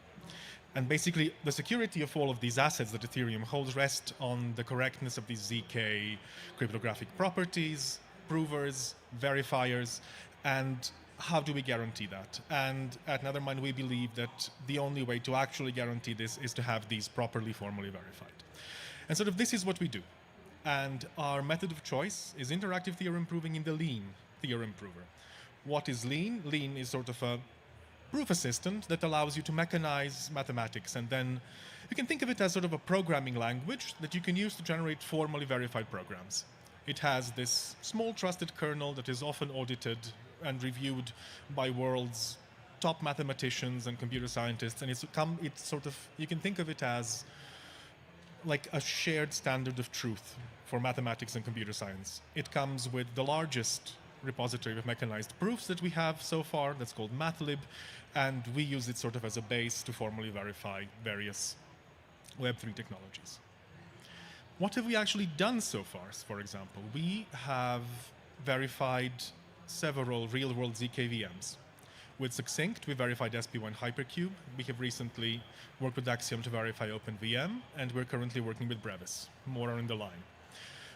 And basically, the security of all of these assets that Ethereum holds rest on the correctness of these ZK cryptographic properties, provers, verifiers, and how do we guarantee that? And at Nethermind, we believe that the only way to actually guarantee this is to have these properly formally verified. And sort of this is what we do. And our method of choice is interactive theorem proving in the lean theorem prover. What is lean? Lean is sort of a proof assistant that allows you to mechanize mathematics. And then you can think of it as sort of a programming language that you can use to generate formally verified programs. It has this small trusted kernel that is often audited and reviewed by world's top mathematicians and computer scientists. And it's sort of, you can think of it as like a shared standard of truth for mathematics and computer science. It comes with the largest repository of mechanized proofs that we have so far, that's called MathLib, and we use it sort of as a base to formally verify various Web3 technologies. What have we actually done so far? For example, we have verified several real-world ZK VMs. With Succinct, we verified SP1 Hypercube. We have recently worked with Axiom to verify OpenVM, and we're currently working with Brevis. More are in the line.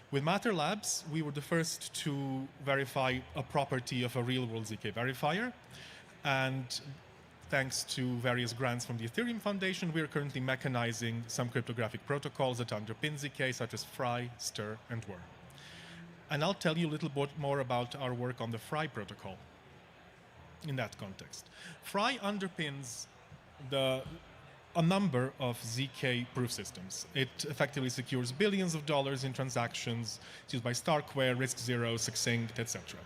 With Matter Labs, we were the first to verify a property of a real-world ZK verifier, and thanks to various grants from the Ethereum Foundation, we are currently mechanizing some cryptographic protocols that underpin ZK, such as Fry, Stir, and Whir. And I'll tell you a little bit more about our work on the Fry protocol in that context. Fry underpins a number of ZK proof systems. It effectively secures billions of dollars in transactions. It's used by Starkware, RISC-0, Succinct, etc.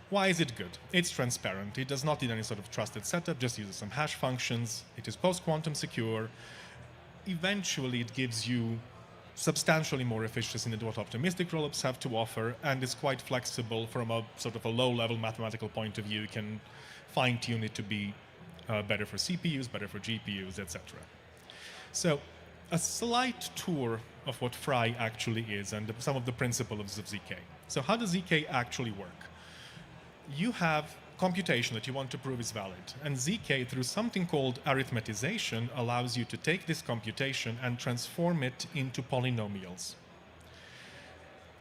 Why is it good? It's transparent. It does not need any sort of trusted setup, just uses some hash functions. It is post-quantum secure. Eventually, it gives you substantially more efficiency than what optimistic rollups have to offer, and is quite flexible from a sort of a low-level mathematical point of view. You can fine-tune it to be better for CPUs, better for GPUs, etc. So a slight tour of what Fry actually is and some of the principles of ZK. So how does ZK actually work? You have computation that you want to prove is valid, and ZK, through something called arithmetization, allows you to take this computation and transform it into polynomials.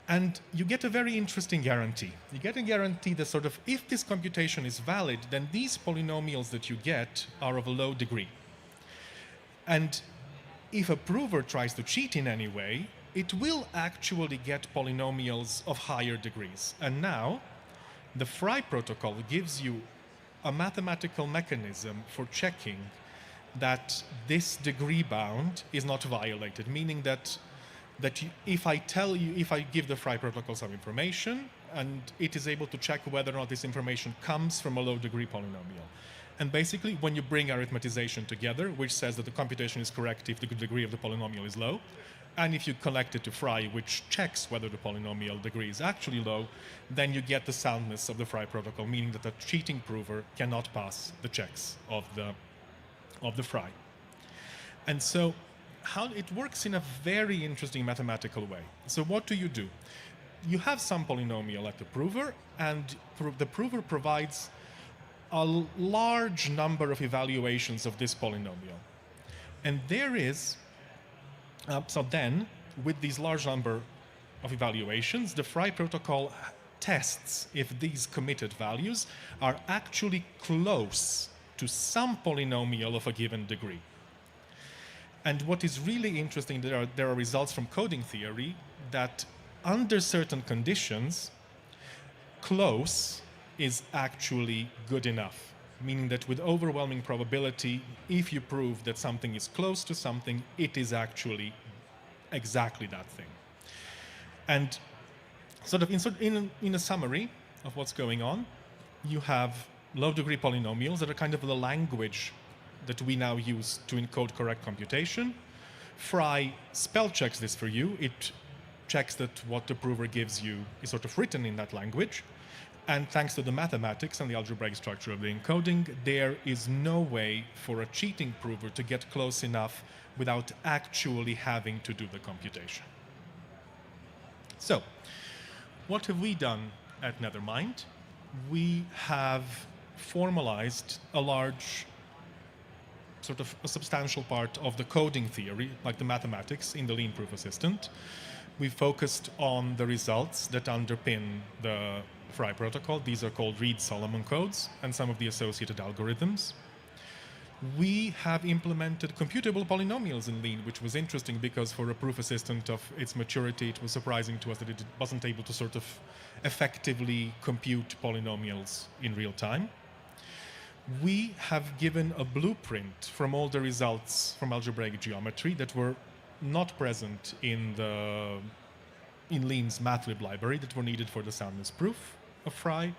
And you get a very interesting guarantee. You get a guarantee that sort of, if this computation is valid, then these polynomials that you get are of a low degree. And if a prover tries to cheat in any way, it will actually get polynomials of higher degrees. And now, the Fry protocol gives you a mathematical mechanism for checking that this degree bound is not violated, meaning that if I give the Fry protocol some information, and it is able to check whether or not this information comes from a low degree polynomial. And basically, when you bring arithmetization together, which says that the computation is correct if the degree of the polynomial is low, and if you connect it to Fry, which checks whether the polynomial degree is actually low, then you get the soundness of the Fry protocol, meaning that a cheating prover cannot pass the checks of the Fry. And so how it works in a very interesting mathematical way. So what do? You have some polynomial at the prover, and the prover provides a large number of evaluations of this polynomial. And there is, so then, with these large number of evaluations, the Fry protocol tests if these committed values are actually close to some polynomial of a given degree. And what is really interesting, there are results from coding theory that under certain conditions, close is actually good enough, meaning that with overwhelming probability, if you prove that something is close to something, it is actually exactly that thing. And sort of in a summary of what's going on, you have low-degree polynomials that are kind of the language that we now use to encode correct computation. Fry spell checks this for you. It checks that what the prover gives you is sort of written in that language. And thanks to the mathematics and the algebraic structure of the encoding, there is no way for a cheating prover to get close enough without actually having to do the computation. So, what have we done at Nethermind? We have formalized a large, sort of a substantial part of the coding theory, like the mathematics, in the Lean Proof Assistant. We focused on the results that underpin the Fry protocol. These are called Reed-Solomon codes and some of the associated algorithms. We have implemented computable polynomials in Lean, which was interesting because for a proof assistant of its maturity, it was surprising to us that it wasn't able to sort of effectively compute polynomials in real time. We have given a blueprint from all the results from algebraic geometry that were not present in Lean's MATLib library that were needed for the soundness proof of Fry.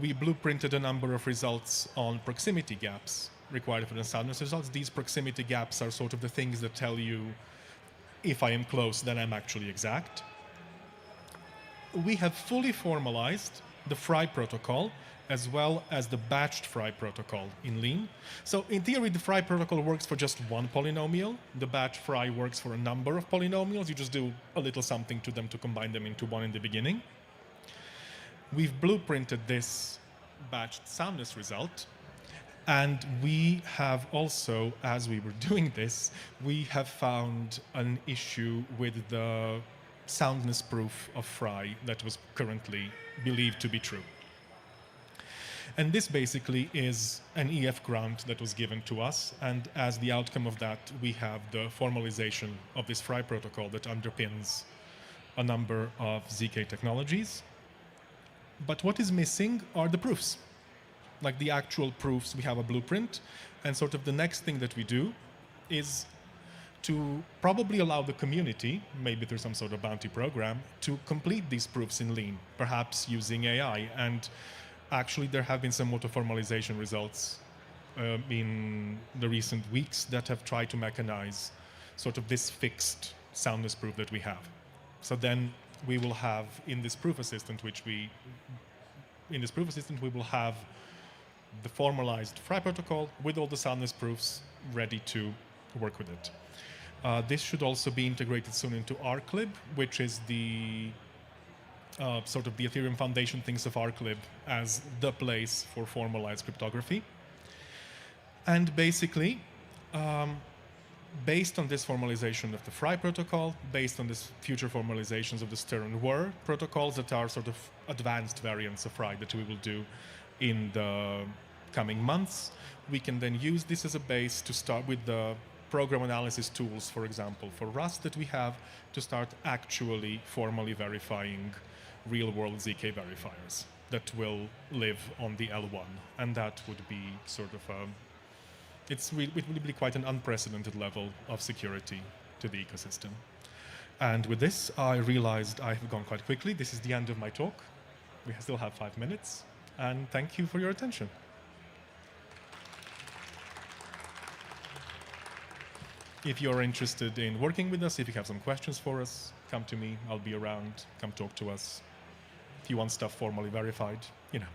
We blueprinted a number of results on proximity gaps required for the soundness results. These proximity gaps are sort of the things that tell you if I am close, then I'm actually exact. We have fully formalized the Fry protocol as well as the batched Fry protocol in Lean. So in theory, the Fry protocol works for just one polynomial. The batch Fry works for a number of polynomials. You just do a little something to them to combine them into one in the beginning. We've blueprinted this batched soundness result. And we have also, as we were doing this, we have found an issue with the soundness proof of Fry that was currently believed to be true. And this basically is an EF grant that was given to us. And as the outcome of that, we have the formalization of this Fry protocol that underpins a number of ZK technologies. But what is missing are the proofs. Like the actual proofs, we have a blueprint. And sort of the next thing that we do is to probably allow the community, maybe through some sort of bounty program, to complete these proofs in Lean, perhaps using AI. And actually, there have been some auto-formalization results in the recent weeks that have tried to mechanize sort of this fixed soundness proof that we have. So then we will have in this proof assistant, we will have the formalized Fry protocol with all the soundness proofs ready to work with it. This should also be integrated soon into ArcLib, which is the sort of the Ethereum Foundation thinks of ArcLib as the place for formalized cryptography. And basically, based on this formalization of the Fry protocol, based on this future formalizations of the Stir and Whir protocols that are sort of advanced variants of Fry that we will do in the coming months, we can then use this as a base to start with the program analysis tools, for example, for Rust that we have to start actually formally verifying real-world ZK verifiers that will live on the L1. And that would be sort of it would be quite an unprecedented level of security to the ecosystem. And with this, I realized I have gone quite quickly. This is the end of my talk. We still have 5 minutes. And thank you for your attention. If you're interested in working with us, if you have some questions for us, come to me. I'll be around. Come talk to us. If you want stuff formally verified, you know.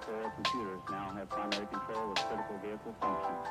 4 computers now have primary control of critical vehicle functions.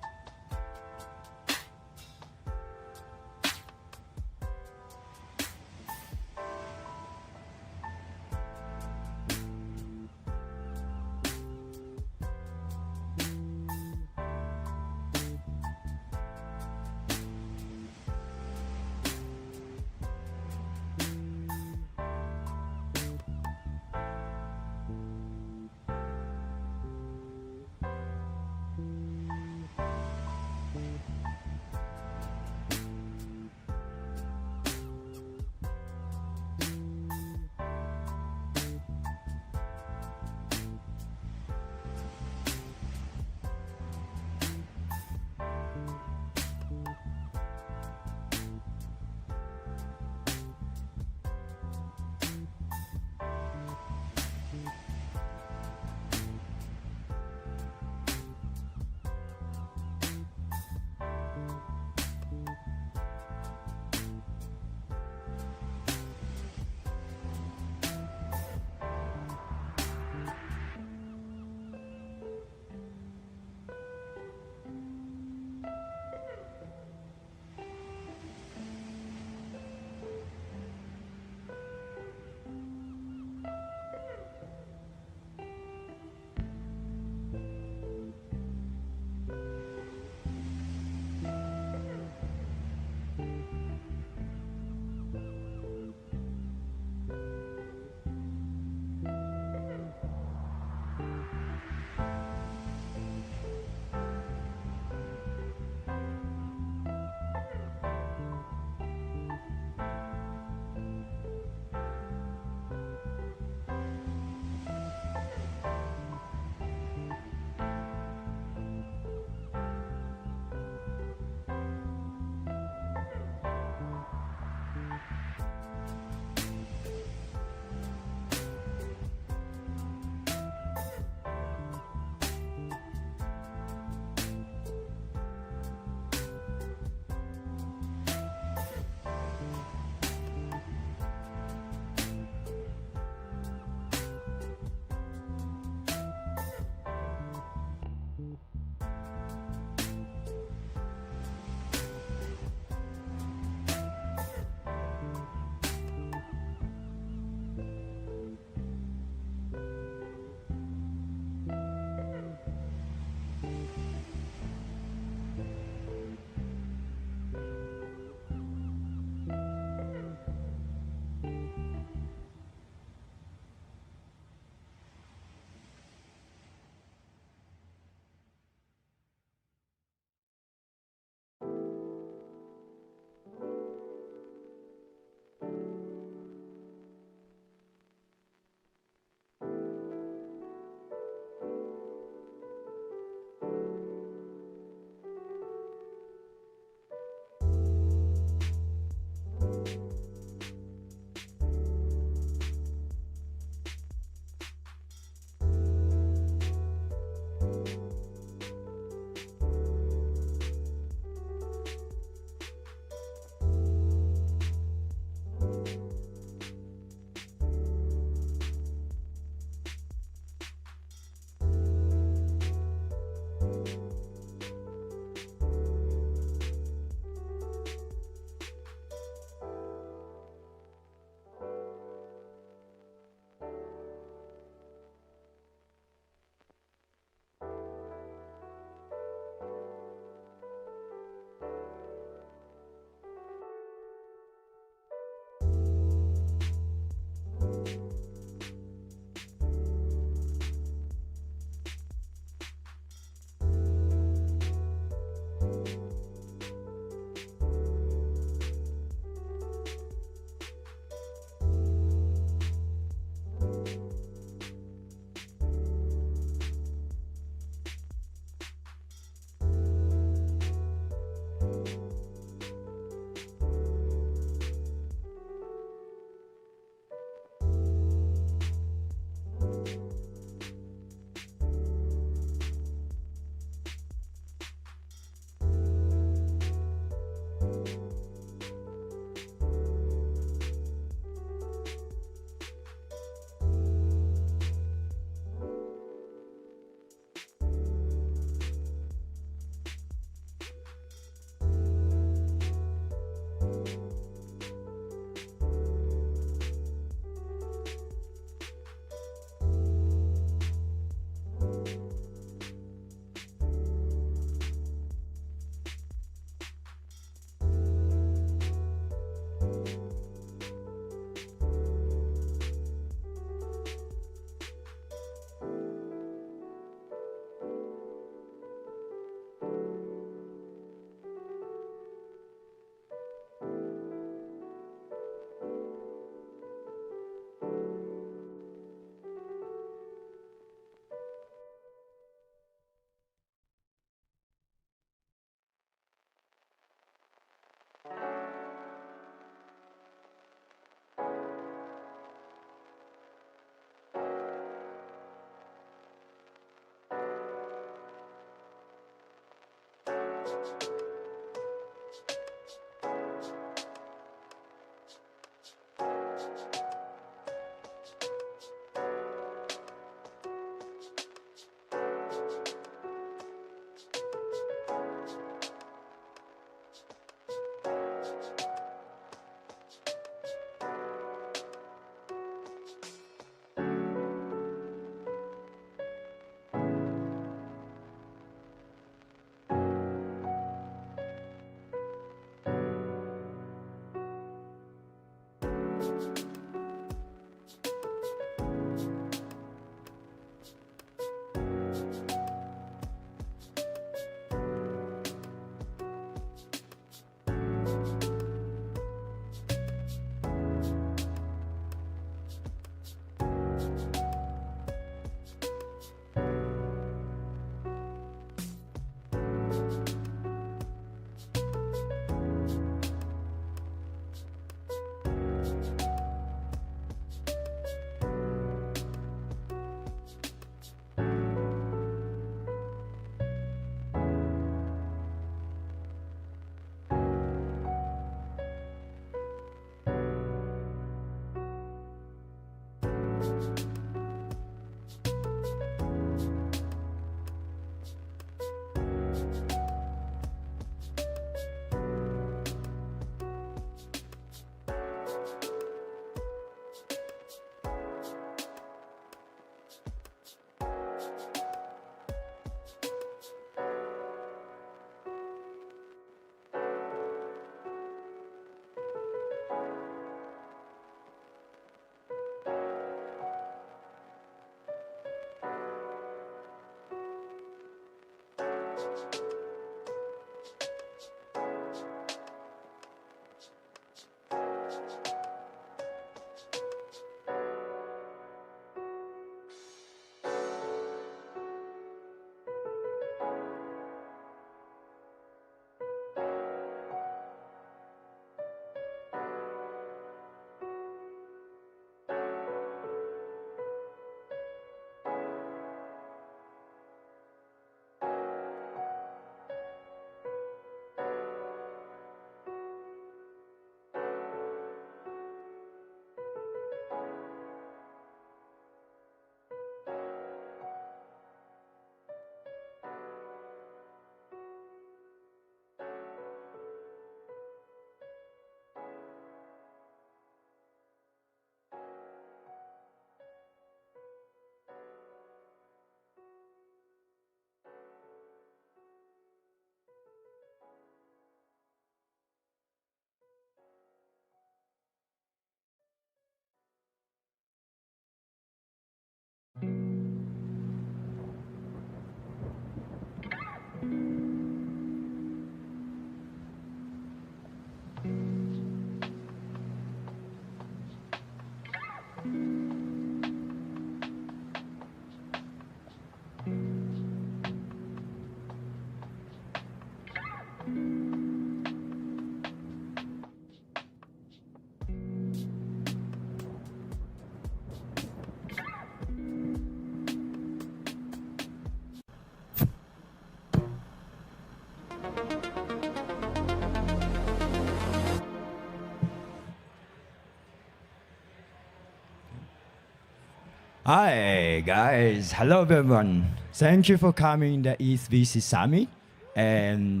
Hi guys, hello everyone. Thank you for coming to East VC Summit and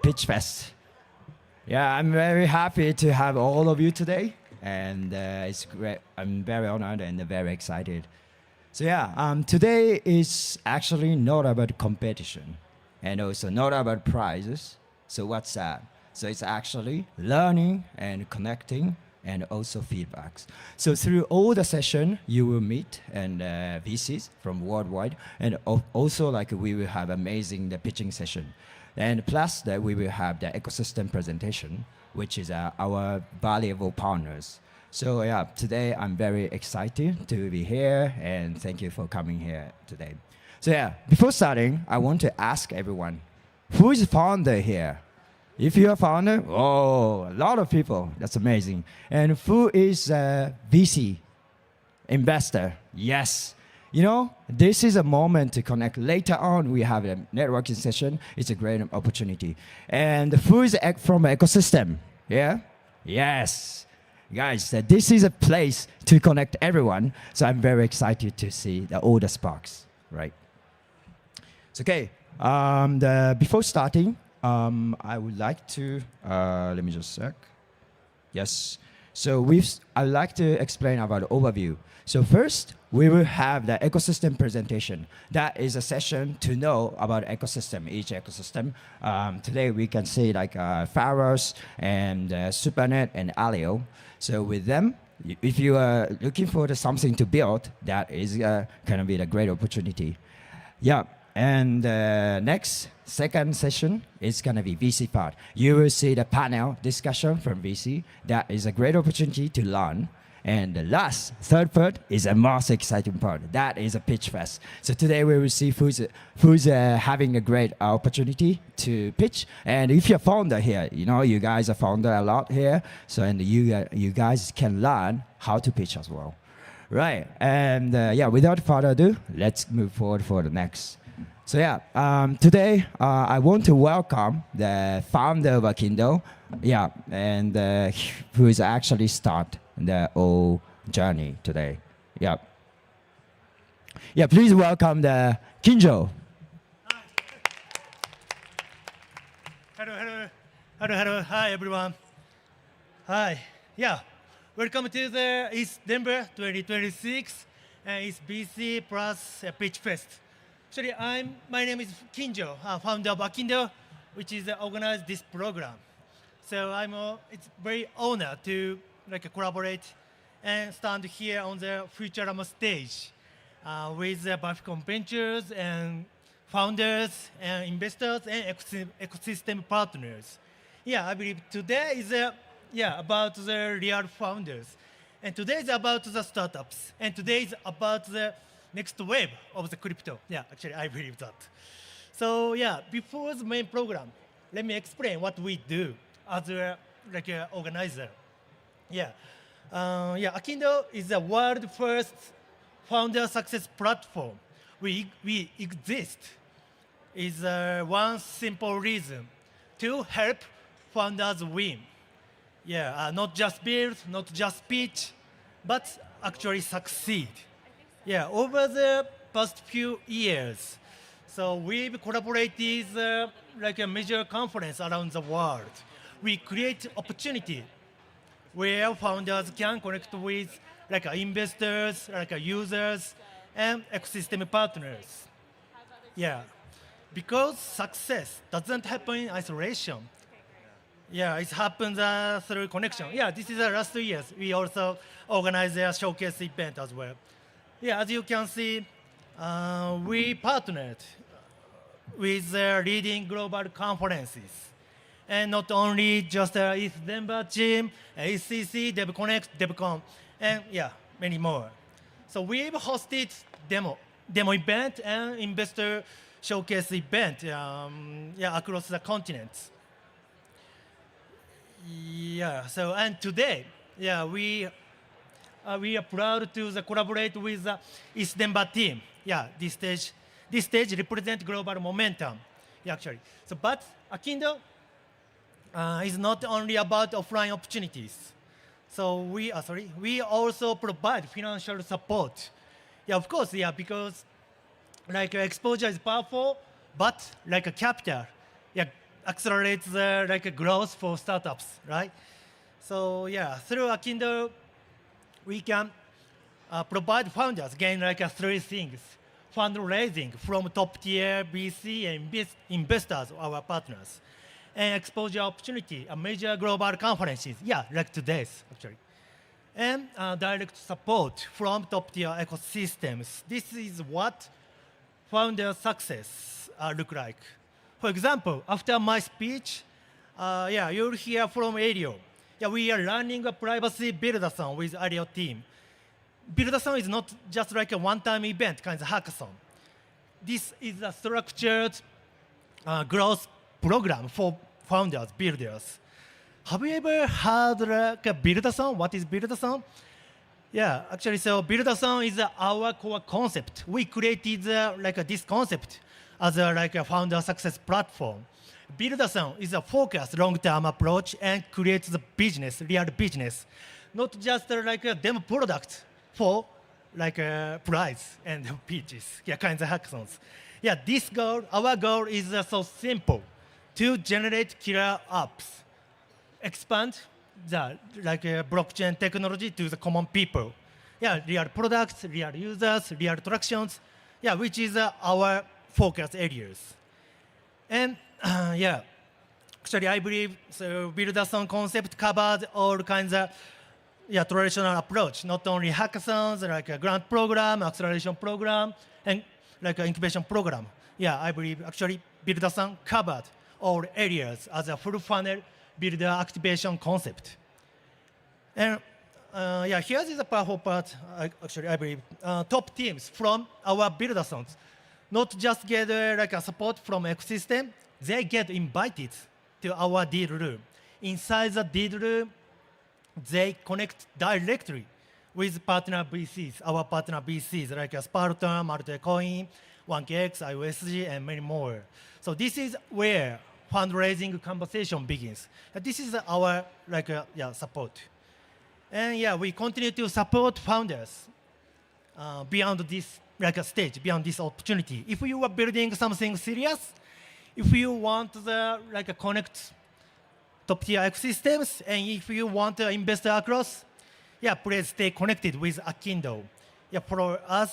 Pitch Fest. Yeah, I'm very happy to have all of you today, and it's great. I'm very honored and very excited. So yeah, today is actually not about competition, and also not about prizes. So what's that? So it's actually learning and connecting and also feedbacks. So through all the session, you will meet and VCs from worldwide, and also like we will have amazing the pitching session, and plus that we will have the ecosystem presentation, which is our valuable partners. So yeah, today I'm very excited to be here, and thank you for coming here today. So yeah, before starting, I want to ask everyone, who is founder here? If you're a founder, oh, a lot of people. That's amazing. And who is a VC investor? Yes. You know, this is a moment to connect. Later on, we have a networking session. It's a great opportunity. And who is from ecosystem? Yeah? Yes. Guys, this is a place to connect everyone. So I'm very excited to see all the sparks, right? It's okay. Before starting, I would like to, let me just check. Yes. So I'd like to explain about the overview. So first, we will have the ecosystem presentation. That is a session to know about ecosystem, each ecosystem. Today we can see like Pharos and SuperNet and Alio. So with them, if you are looking for something to build, that is going to be a great opportunity. Yeah. And next, second session is going to be VC part. You will see the panel discussion from VC. That is a great opportunity to learn. And the last, third part is a most exciting part. That is a pitch fest. So today we will see who's having a great opportunity to pitch. And if you're founder here, you know, you guys are founder a lot here. So and you guys can learn how to pitch as well. Right. And yeah, without further ado, let's move forward for the next. So yeah, today I want to welcome the founder of Akindo, yeah, and who is actually start the whole journey today. Yeah. Yeah, please welcome the Kinjo. Hello. Hi, everyone. Hi. Yeah. Welcome to the ETHDenver 2026 and it's BC plus Pitch Fest. Actually, my name is Kinjo, founder of Akindo, which is organized this program. So it's very honored to collaborate and stand here on the Futurllama stage with Buffcom Ventures and founders and investors and ecosystem partners. Yeah, I believe today is about the real founders. And today is about the startups. And today is about the next wave of the crypto. Yeah, actually, I believe that. So yeah, before the main program, let me explain what we do as a organizer. Yeah, Akindo is the world first founder success platform. We exist is one simple reason to help founders win. Yeah, not just build, not just pitch, but actually succeed. Yeah, over the past few years, so we've collaborated a major conference around the world. We create opportunity where founders can connect with investors, users, and ecosystem partners. Yeah, because success doesn't happen in isolation. Yeah, it happens through connection. Yeah, this is the last 2 years. We also organize a showcase event as well. Yeah, as you can see, we partnered with leading global conferences. And not only just ETHDenver team, ACC, DevConnect, DevCon, and yeah, many more. So we've hosted demo event and investor showcase event across the continents. Yeah, so and today, yeah, we are proud to collaborate with the ETHDenver team. Yeah, this stage represents global momentum. Yeah, actually. So, but Akindo is not only about offline opportunities. So we also provide financial support. Yeah, of course, yeah, because like exposure is powerful, but like a capital, yeah, accelerates the like a growth for startups, right? So yeah, through Akindo, we can provide founders again like three things: fundraising from top tier VC and investors, our partners, and exposure opportunity, major global conferences, yeah, like today's actually, and direct support from top tier ecosystems. This is what founder success look like. For example, after my speech, yeah, you'll hear from Ario. Yeah, we are running a privacy build-a-thon with Ario team. Build-a-thon is not just like a one-time event, kind of hackathon. This is a structured growth program for founders, builders. Have you ever heard like a build-a-thon? What is build-a-thon? Yeah, actually, so build-a-thon is our core concept. We created this concept as a founder success platform. Build-a-thon is a focused long-term approach and creates the business, real business, not just like a demo product for like a prize and pitches, yeah, kinds of hackathons. Yeah, this goal, our goal is so simple: to generate killer apps, expand the blockchain technology to the common people. Yeah, real products, real users, real attractions. Yeah, which is our focus areas. And yeah, actually, I believe so. Build-a-thon concept covers all kinds of traditional approach, not only hackathons, like a grant program, acceleration program, and like an incubation program. Yeah, I believe actually Build-a-thon covered all areas as a full funnel builder activation concept. And yeah, here's the powerful part. Actually, I believe top teams from our Build-a-thons not just get like a support from ecosystem, they get invited to our deal room. Inside the deal room, they connect directly with partner VCs, our partner VCs like Spartan, Multicoin, 1KX, IOSG, and many more. So this is where fundraising conversation begins. This is our support. And yeah, we continue to support founders beyond this stage, beyond this opportunity. If you are building something serious, if you want the connect top tier ecosystems, and if you want to invest across, yeah, please stay connected with Akindo. Yeah, follow us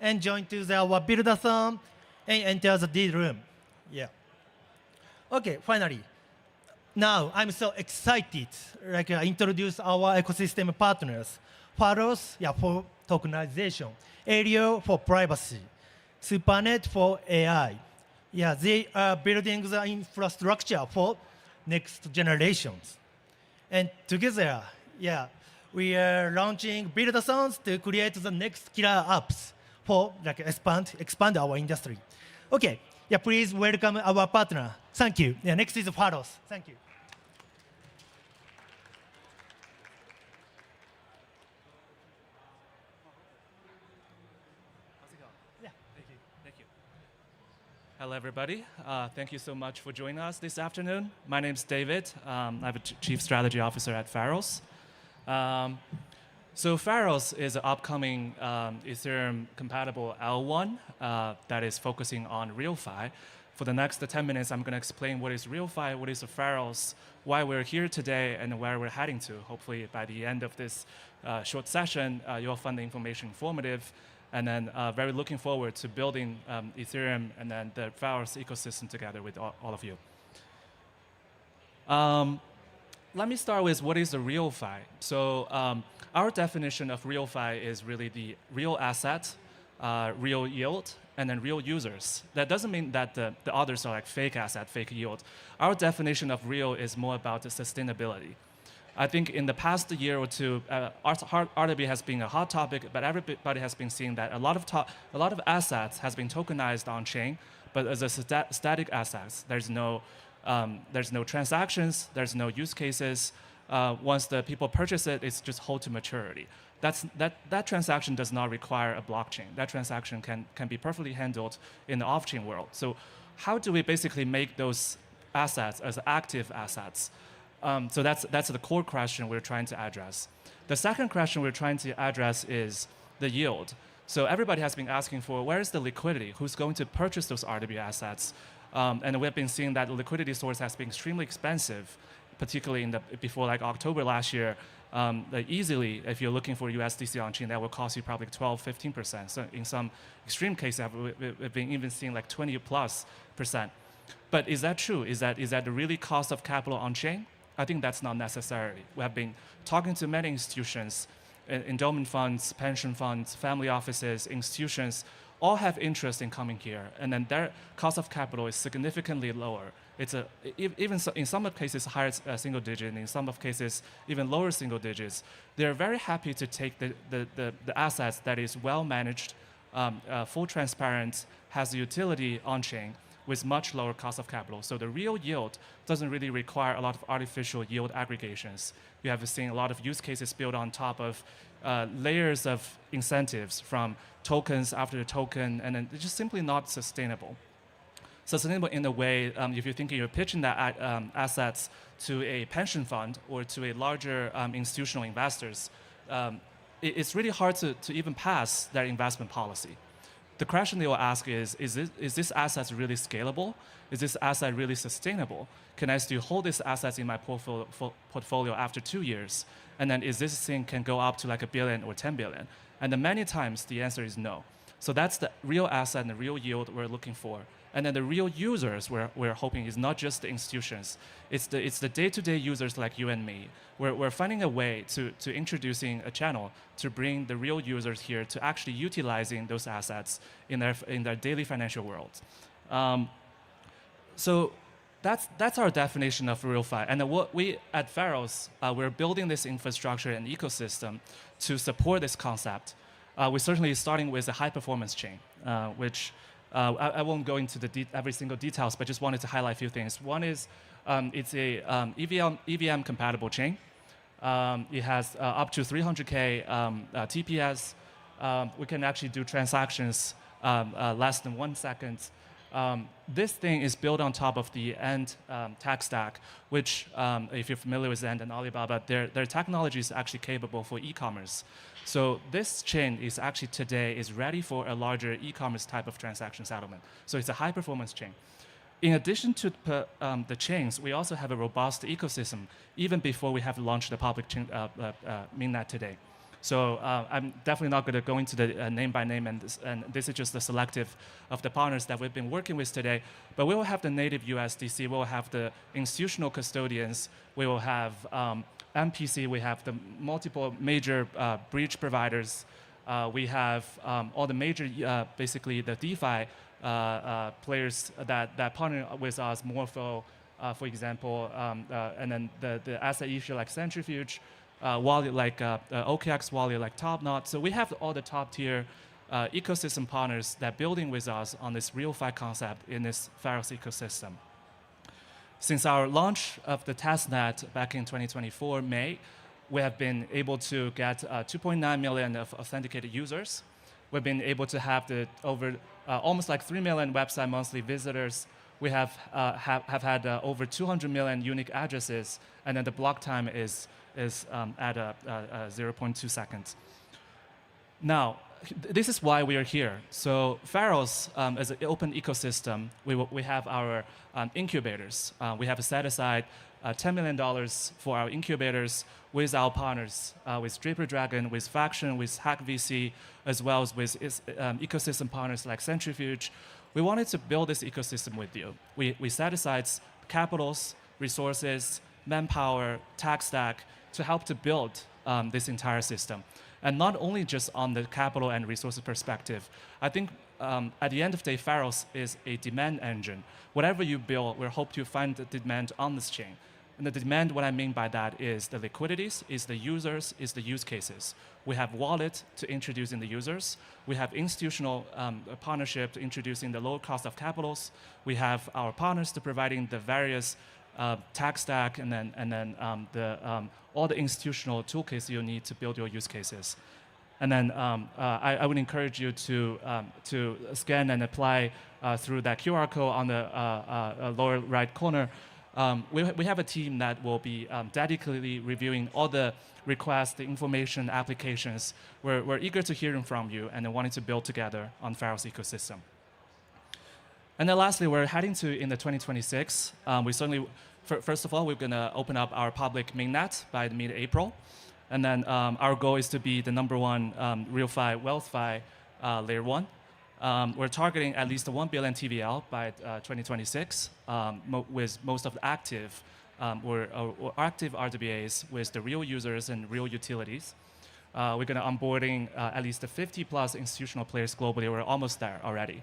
and join to our Build-a-thon and enter the deal room. Yeah. Okay, finally. Now I'm so excited introduce our ecosystem partners. Pharos, yeah, for tokenization. Ario for privacy. Supernet for AI. Yeah, they are building the infrastructure for next generations. And together, yeah, we are launching Build-a-thons to create the next killer apps for expand our industry. Okay, yeah, please welcome our partner. Thank you. Yeah, next is Pharos. Thank you. Hello, everybody. Thank you so much for joining us this afternoon. My name's David. I'm a Chief Strategy Officer at Pharos. So Pharos is an upcoming Ethereum-compatible L1 that is focusing on RealFi. For the next 10 minutes, I'm going to explain what is RealFi, what is Pharos, why we're here today, and where we're heading to. Hopefully, by the end of this short session, you'll find the information informative. And then very looking forward to building Ethereum and then the Pharos ecosystem together with all of you. Let me start with what is a RealFi. So our definition of RealFi is really the real asset, real yield, and then real users. That doesn't mean that the others are like fake asset, fake yield. Our definition of real is more about the sustainability. I think in the past year or two, RWB has been a hot topic, but everybody has been seeing that a lot of assets has been tokenized on chain, but as a static assets, there's no transactions, there's no use cases. Once the people purchase it, it's just hold to maturity. That transaction does not require a blockchain. That transaction can be perfectly handled in the off-chain world. So how do we basically make those assets as active assets? So that's the core question we're trying to address. The second question we're trying to address is the yield. So everybody has been asking for where is the liquidity? Who's going to purchase those RW assets? And we've been seeing that the liquidity source has been extremely expensive, particularly before like October last year. Like easily, if you're looking for USDC on chain, that will cost you probably 12, 15%. So in some extreme cases, we've been even seeing like 20+%. But is that true? Is that the really cost of capital on chain? I think that's not necessary. We have been talking to many institutions, endowment funds, pension funds, family offices, institutions, all have interest in coming here, and then their cost of capital is significantly lower. It's even in some cases higher single digit, and in some of cases even lower single digits. They're very happy to take the assets that is well managed, full transparent, has utility on chain with much lower cost of capital. So the real yield doesn't really require a lot of artificial yield aggregations. You have seen a lot of use cases built on top of layers of incentives from tokens after the token, and then it's just simply not sustainable. Sustainable in a way, if you're thinking you're pitching that assets to a pension fund or to a larger institutional investors, it's really hard to even pass their investment policy. The question they will ask is this asset really scalable? Is this asset really sustainable? Can I still hold these assets in my portfolio after 2 years? And then is this thing can go up to like $1 billion or 10 billion? And then many times the answer is no. So that's the real asset and the real yield we're looking for. And then the real users we're hoping is not just the institutions. It's the day-to-day users like you and me. We're finding a way to introducing a channel to bring the real users here to actually utilizing those assets in their daily financial world. So that's our definition of RealFi. And what we at Pharos, we're building this infrastructure and ecosystem to support this concept. We're certainly starting with a high-performance chain, which I won't go into every single details, but just wanted to highlight a few things. One is it's a EVM compatible chain. It has up to 300K TPS. We can actually do transactions less than 1 second. This thing is built on top of the End tech stack, which, if you're familiar with End and Alibaba, their technology is actually capable for e-commerce. So this chain is actually today is ready for a larger e-commerce type of transaction settlement. So it's a high-performance chain. In addition to the chains, we also have a robust ecosystem, even before we have launched the public chain, mainnet today. So I'm definitely not going to go into the name by name, and this is just the selective of the partners that we've been working with today. But we will have the native USDC, we will have the institutional custodians, we will have MPC, we have the multiple major bridge providers, we have all the major, basically the DeFi players that partner with us, Morpho, for example, and then the asset issuer like Centrifuge, wallet like OKX, wallet like Topknot. So we have all the top tier ecosystem partners that are building with us on this RealFi concept in this Pharos ecosystem. Since our launch of the testnet back in 2024, May, we have been able to get 2.9 million of authenticated users. We've been able to have over almost like 3 million website monthly visitors. We have had over 200 million unique addresses, and then the block time is at 0.2 seconds. Now, this is why we are here. So Pharos, as an open ecosystem, we have our incubators. We have set aside $10 million for our incubators with our partners, with Draper Dragon, with Faction, with Hack VC, as well as with ecosystem partners like Centrifuge. We wanted to build this ecosystem with you. We set aside capitals, resources, manpower, tech stack to help to build this entire system. And not only just on the capital and resources perspective. I think at the end of the day, Pharos is a demand engine. Whatever you build, we hope to find the demand on this chain. And the demand, what I mean by that is the liquidities, is the users, is the use cases. We have wallet to introduce in the users. We have institutional partnership to introducing the low cost of capitals. We have our partners to providing the various tech stack, and then all the institutional toolkits you need to build your use cases. And then I would encourage you to scan and apply through that QR code on the lower right corner. we have a team that will be dedicatedly reviewing all the requests, the information, applications. We're eager to hearing from you and wanting to build together on Pharos ecosystem. And then lastly, we're heading to in the 2026. We certainly, first of all, we're going to open up our public mainnet by the mid-April. And then our goal is to be the #1 RealFi, WealthFi layer 1. We're targeting at least 1 billion TVL by 2026, with most of the active or active RWAs with the real users and real utilities. We're going to onboarding at least 50 plus institutional players globally. We're almost there already.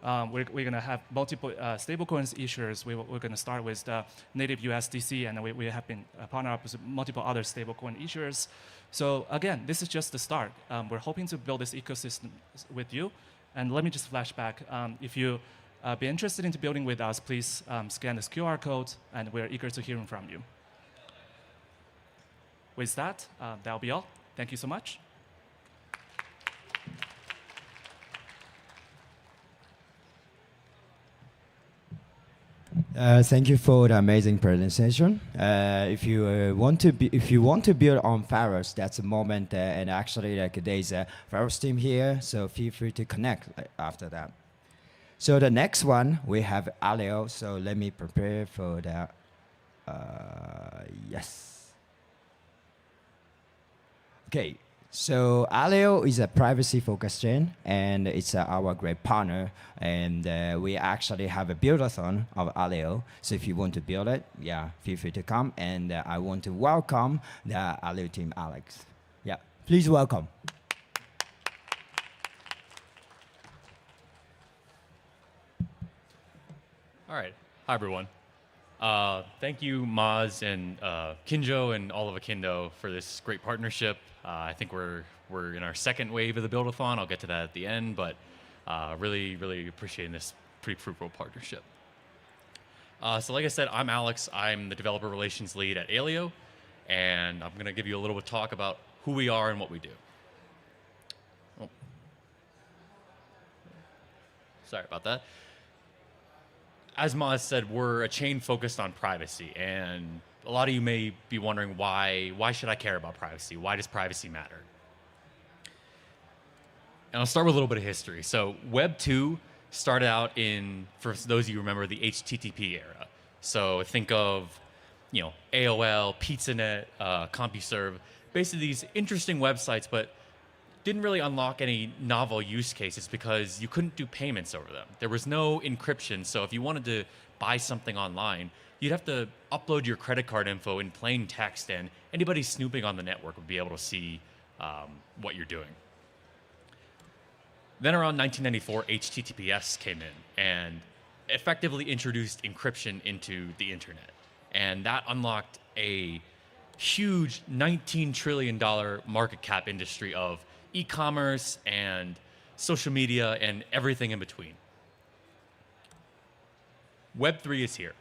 We're going to have multiple stablecoins issuers. We're going to start with the native USDC, and we have been partnered up with multiple other stablecoin issuers. So again, this is just the start. We're hoping to build this ecosystem with you. And let me just flash back. If you be interested in building with us, please scan this QR code, and we're eager to hearing from you. With that, that'll be all. Thank you so much. Thank you for the amazing presentation. If you want to build on Pharos, that's a moment. And actually, like there's a Pharos team here, so feel free to connect after that. So the next one we have Aleo. So let me prepare for that. Yes. Okay. So Aleo is a privacy-focused chain, and it's our great partner. And we actually have a build-a-thon of Aleo. So if you want to build it, yeah, feel free to come. And I want to welcome the Aleo team, Alex. Yeah, please welcome. All right. Hi, everyone. Thank you, Maz and Kinjo and all of Akindo for this great partnership. I think we're in our second wave of the Build-a-thon. I'll get to that at the end, but really, really appreciating this pretty fruitful partnership. So like I said, I'm Alex. I'm the developer relations lead at Aleo, and I'm going to give you a little bit of talk about who we are and what we do. Oh. Sorry about that. As Maz said, we're a chain focused on privacy, and a lot of you may be wondering why should I care about privacy? Why does privacy matter? And I'll start with a little bit of history. So Web 2 started out in, for those of you who remember, the HTTP era. So think of, AOL, PizzaNet, CompuServe, basically these interesting websites, but didn't really unlock any novel use cases because you couldn't do payments over them. There was no encryption, so if you wanted to buy something online, you'd have to upload your credit card info in plain text, and anybody snooping on the network would be able to see what you're doing. Then around 1994, HTTPS came in and effectively introduced encryption into the internet. And that unlocked a huge $19 trillion market cap industry of e-commerce and social media and everything in between. Web3 is here.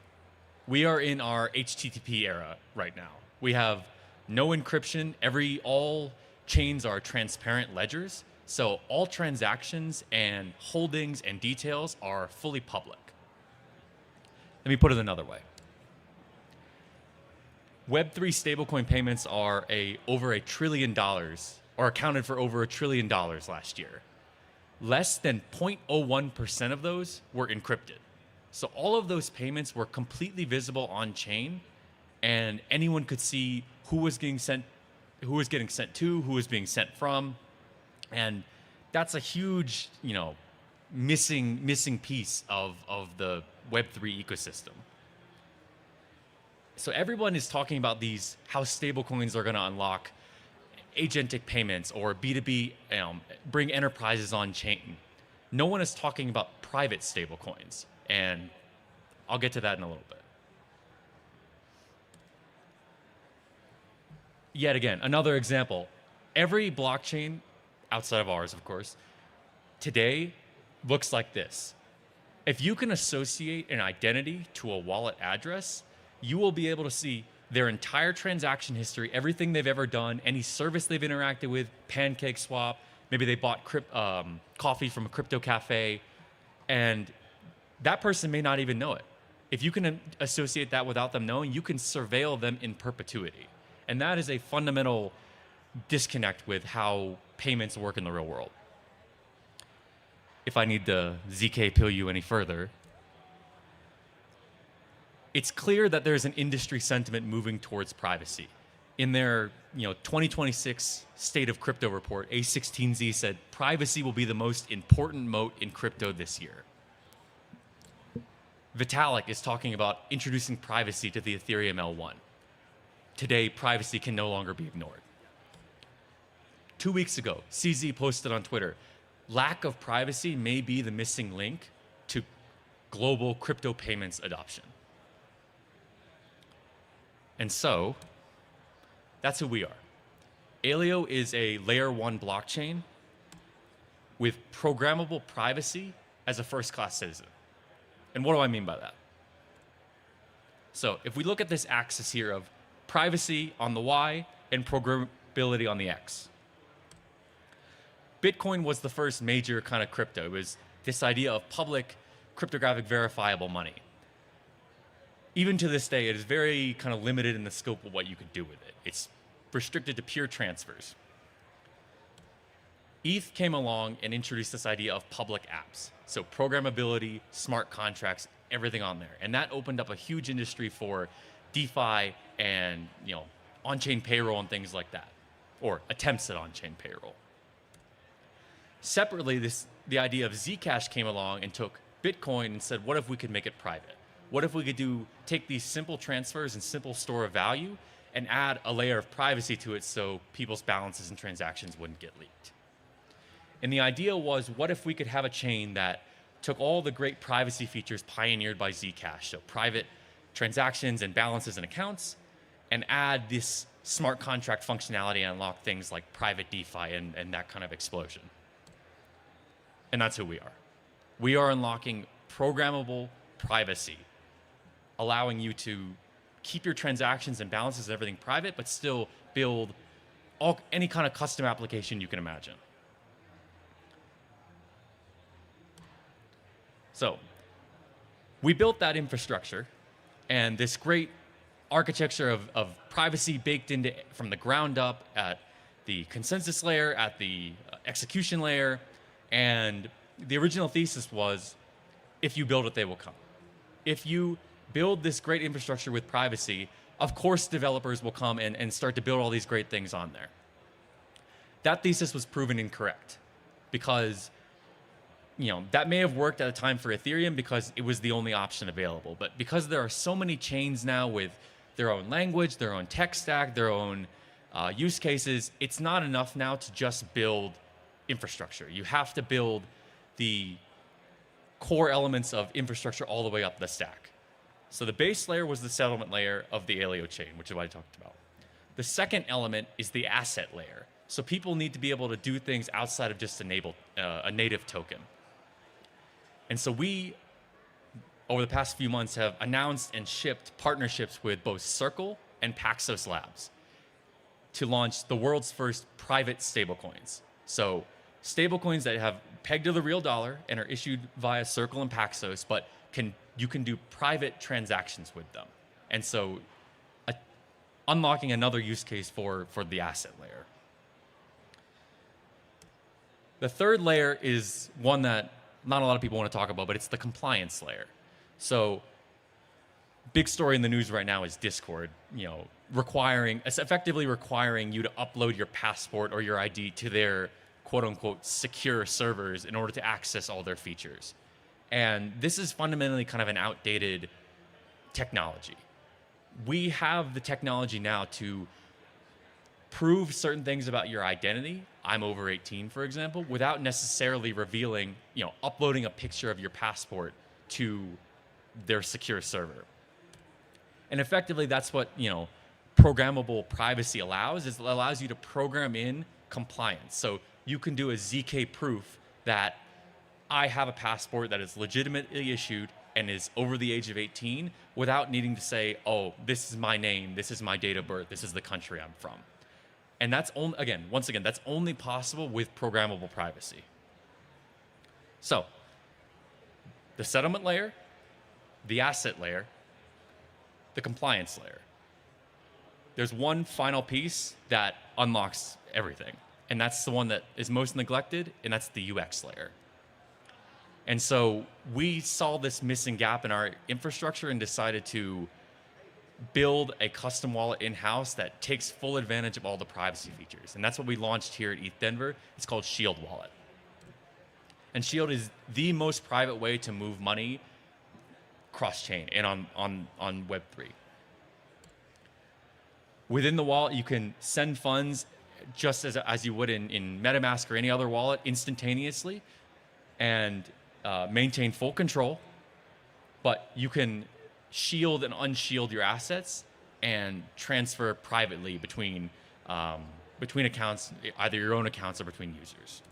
We are in our HTTP era right now. We have no encryption. All chains are transparent ledgers. So all transactions and holdings and details are fully public. Let me put it another way. Web3 stablecoin payments are over $1 trillion, or accounted for over $1 trillion last year. Less than 0.01% of those were encrypted. So all of those payments were completely visible on chain, and anyone could see who was getting sent to, who was being sent from, and that's a huge, missing piece of the Web3 ecosystem. So everyone is talking about how stablecoins are going to unlock agentic payments or B2B, bring enterprises on chain. No one is talking about private stablecoins, and I'll get to that in a little bit. Yet again, another example. Every blockchain, outside of ours, of course, today looks like this. If you can associate an identity to a wallet address, you will be able to see their entire transaction history, everything they've ever done, any service they've interacted with, Pancake Swap, maybe they bought coffee from a crypto cafe, and that person may not even know it. If you can associate that without them knowing, you can surveil them in perpetuity. And that is a fundamental disconnect with how payments work in the real world. If I need to ZK pill you any further, it's clear that there's an industry sentiment moving towards privacy. In their 2026 State of Crypto report, A16Z said privacy will be the most important moat in crypto this year. Vitalik is talking about introducing privacy to the Ethereum L1. Today, privacy can no longer be ignored. 2 weeks ago, CZ posted on Twitter, lack of privacy may be the missing link to global crypto payments adoption. And so, that's who we are. Aleo is a layer 1 blockchain with programmable privacy as a first-class citizen. And what do I mean by that? So if we look at this axis here of privacy on the Y and programmability on the X, Bitcoin was the first major kind of crypto. It was this idea of public cryptographic verifiable money. Even to this day, it is very kind of limited in the scope of what you could do with it. It's restricted to pure transfers. ETH came along and introduced this idea of public apps. So programmability, smart contracts, everything on there. And that opened up a huge industry for DeFi and on-chain payroll and things like that, or attempts at on-chain payroll. Separately, the idea of Zcash came along and took Bitcoin and said, what if we could make it private? What if we could take these simple transfers and simple store of value and add a layer of privacy to it so people's balances and transactions wouldn't get leaked? And the idea was, what if we could have a chain that took all the great privacy features pioneered by Zcash, so private transactions and balances and accounts, and add this smart contract functionality and unlock things like private DeFi and that kind of explosion. And that's who we are. We are unlocking programmable privacy, allowing you to keep your transactions and balances and everything private, but still build any kind of custom application you can imagine. So we built that infrastructure and this great architecture of privacy baked into from the ground up at the consensus layer, at the execution layer. And the original thesis was, if you build it, they will come. If you build this great infrastructure with privacy, of course developers will come and start to build all these great things on there. That thesis was proven incorrect because that may have worked at a time for Ethereum because it was the only option available. But because there are so many chains now with their own language, their own tech stack, their own use cases, it's not enough now to just build infrastructure. You have to build the core elements of infrastructure all the way up the stack. So the base layer was the settlement layer of the Aleo chain, which is what I talked about. The second element is the asset layer. So people need to be able to do things outside of just a native token. And so we, over the past few months, have announced and shipped partnerships with both Circle and Paxos Labs to launch the world's first private stablecoins. So stablecoins that have pegged to the real dollar and are issued via Circle and Paxos, but you can do private transactions with them. And so unlocking another use case for the asset layer. The third layer is one that not a lot of people want to talk about, but it's the compliance layer. So big story in the news right now is Discord, effectively requiring you to upload your passport or your ID to their quote unquote secure servers in order to access all their features. And this is fundamentally kind of an outdated technology. We have the technology now to prove certain things about your identity. I'm over 18, for example, without necessarily revealing, uploading a picture of your passport to their secure server. And effectively, that's what, programmable privacy allows, is it allows you to program in compliance. So you can do a ZK proof that I have a passport that is legitimately issued and is over the age of 18 without needing to say, oh, this is my name, this is my date of birth, this is the country I'm from. And that's once again, that's only possible with programmable privacy. So the settlement layer, the asset layer, the compliance layer. There's one final piece that unlocks everything, and that's the one that is most neglected, and that's the UX layer. And so we saw this missing gap in our infrastructure and decided to build a custom wallet in-house that takes full advantage of all the privacy features. And that's what we launched here at ETHDenver. It's called Shield Wallet. And Shield is the most private way to move money cross-chain and on Web3. Within the wallet, you can send funds just as you would in MetaMask or any other wallet instantaneously and maintain full control, but you can shield and unshield your assets and transfer privately between accounts, either your own accounts or between users.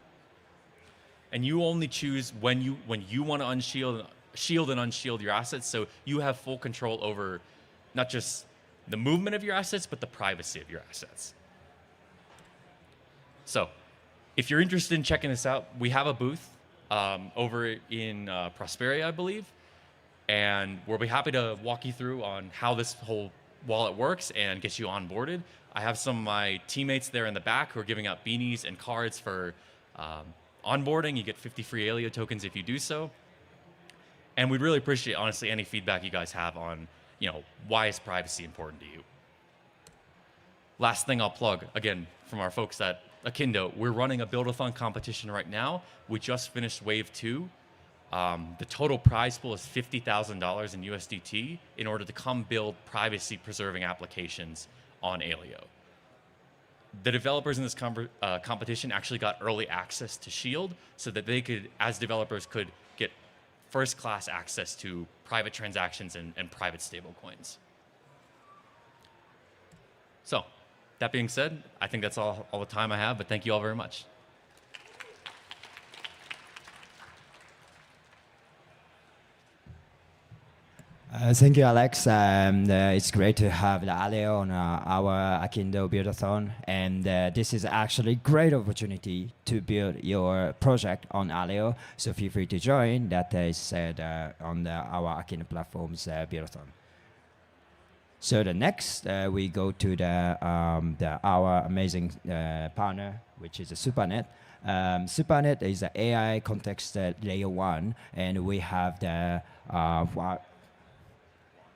And you only choose when you want to shield and unshield your assets, so you have full control over not just the movement of your assets, but the privacy of your assets. So if you're interested in checking this out, we have a booth over in Prosperia, I believe, and we'll be happy to walk you through on how this whole wallet works and get you onboarded. I have some of my teammates there in the back who are giving out beanies and cards for onboarding. You get 50 free Alio tokens if you do so. And we'd really appreciate, honestly, any feedback you guys have on, why is privacy important to you? Last thing I'll plug, again, from our folks at Akindo, we're running a build-a-thon competition right now. We just finished wave 2. The total prize pool is $50,000 in USDT in order to come build privacy-preserving applications on Alio. The developers in this competition actually got early access to Shield so that they could, as developers, could get first-class access to private transactions and private stablecoins. So, that being said, I think that's all the time I have, but thank you all very much. Thank you, Alex. It's great to have the Alio on our Akindo Build-a-thon, and this is actually a great opportunity to build your project on Alio. So feel free to join. That is said on our Akindo platform's Build-a-thon. So the next we go to our amazing partner, which is SuperNet. SuperNet is an AI context layer 1, and we have the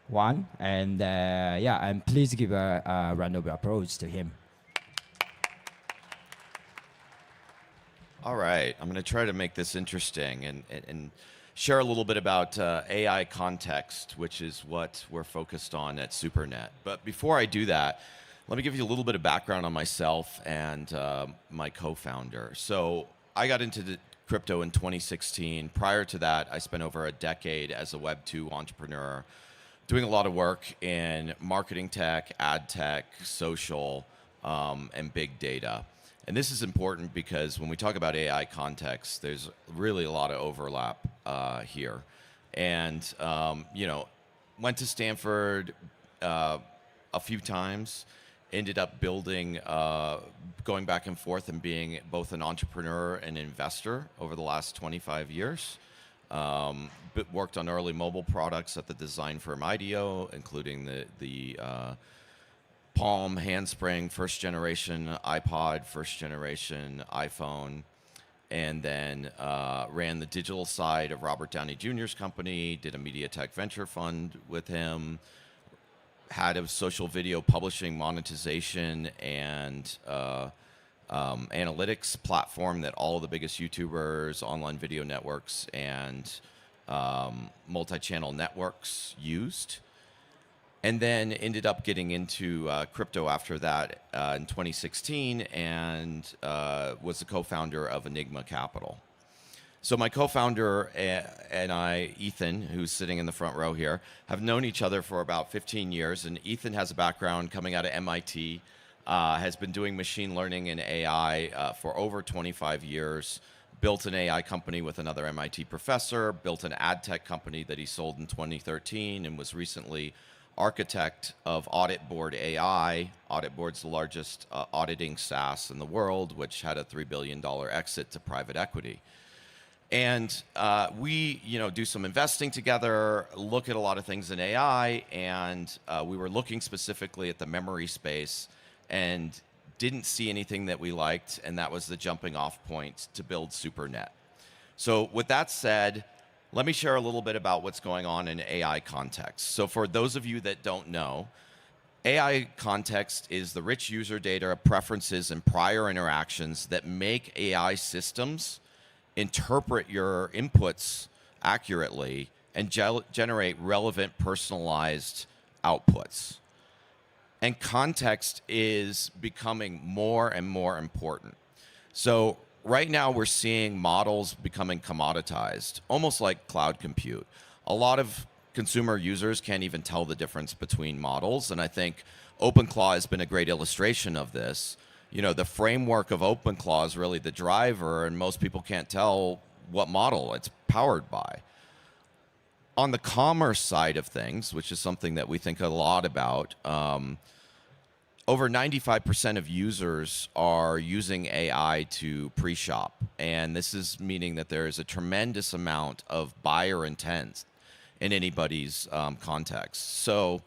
one, and and please give a round of applause to him. All right, I'm going to try to make this interesting and share a little bit about AI context, which is what we're focused on at SuperNet. But before I do that, let me give you a little bit of background on myself and my co-founder. So I got into the crypto in 2016. Prior to that, I spent over a decade as a Web 2 entrepreneur, doing a lot of work in marketing tech, ad tech, social, and big data. And this is important because when we talk about AI context, there's really a lot of overlap here. And, went to Stanford a few times, ended up building, going back and forth and being both an entrepreneur and investor over the last 25 years. But worked on early mobile products at the design firm IDEO, including the Palm, Handspring, first generation iPod, first generation iPhone, and then ran the digital side of Robert Downey Jr.'s company, did a media tech venture fund with him, had a social video publishing monetization and analytics platform that all of the biggest YouTubers, online video networks, and multi-channel networks used. And then ended up getting into crypto after that in 2016 and was the co-founder of Enigma Capital. So my co-founder and I, Ethan, who's sitting in the front row here, have known each other for about 15 years. And Ethan has a background coming out of MIT, has been doing machine learning and AI for over 25 years, built an AI company with another MIT professor, built an ad tech company that he sold in 2013, and was recently architect of Audit Board AI. Audit Board's the largest auditing SaaS in the world, which had a $3 billion exit to private equity. And we, do some investing together, look at a lot of things in AI, and we were looking specifically at the memory space and didn't see anything that we liked, and that was the jumping off point to build SuperNet. So with that said, let me share a little bit about what's going on in AI context. So for those of you that don't know, AI context is the rich user data, preferences, and prior interactions that make AI systems interpret your inputs accurately and generate relevant, personalized outputs. And context is becoming more and more important. So right now we're seeing models becoming commoditized, almost like cloud compute. A lot of consumer users can't even tell the difference between models, and I think OpenClaw has been a great illustration of this. The framework of OpenClaw is really the driver, and most people can't tell what model it's powered by. On the commerce side of things, which is something that we think a lot about, over 95% of users are using AI to pre-shop. And this is meaning that there is a tremendous amount of buyer intent in anybody's context. So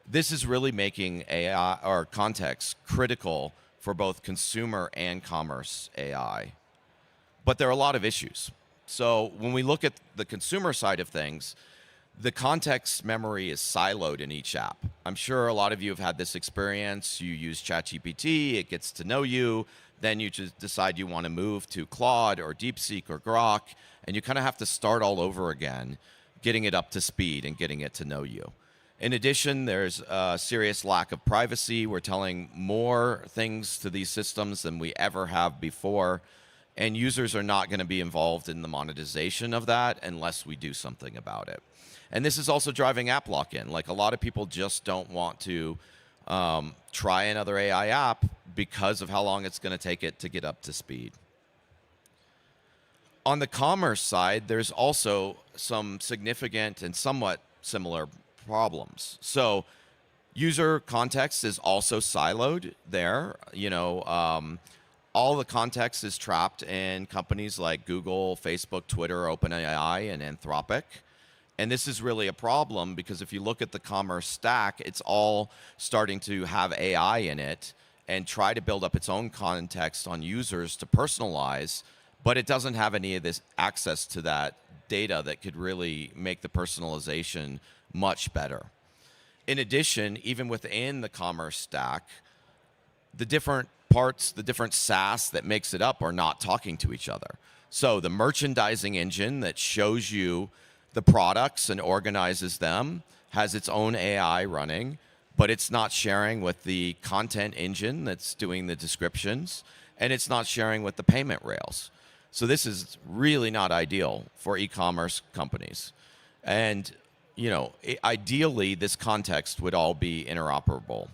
this is really making AI or context critical for both consumer and commerce AI. But there are a lot of issues. So when we look at the consumer side of things, the context memory is siloed in each app. I'm sure a lot of you have had this experience. You use ChatGPT, it gets to know you, then you just decide you want to move to Claude or DeepSeek or Grok, and you kind of have to start all over again, getting it up to speed and getting it to know you. In addition, there's a serious lack of privacy. We're telling more things to these systems than we ever have before, and users are not going to be involved in the monetization of that unless we do something about it. And this is also driving app lock-in. Like, a lot of people just don't want to try another AI app because of how long it's going to take it to get up to speed. On the commerce side, there's also some significant and somewhat similar problems. So user context is also siloed there. All the context is trapped in companies like Google, Facebook, Twitter, OpenAI, and Anthropic. And this is really a problem because if you look at the commerce stack, it's all starting to have AI in it and try to build up its own context on users to personalize, but it doesn't have any of this access to that data that could really make the personalization much better. In addition, even within the commerce stack, the different parts, the different SaaS that makes it up are not talking to each other. So the merchandising engine that shows you the products and organizes them has its own AI running, but it's not sharing with the content engine that's doing the descriptions, and it's not sharing with the payment rails. So this is really not ideal for e-commerce companies. And ideally, this context would all be interoperable.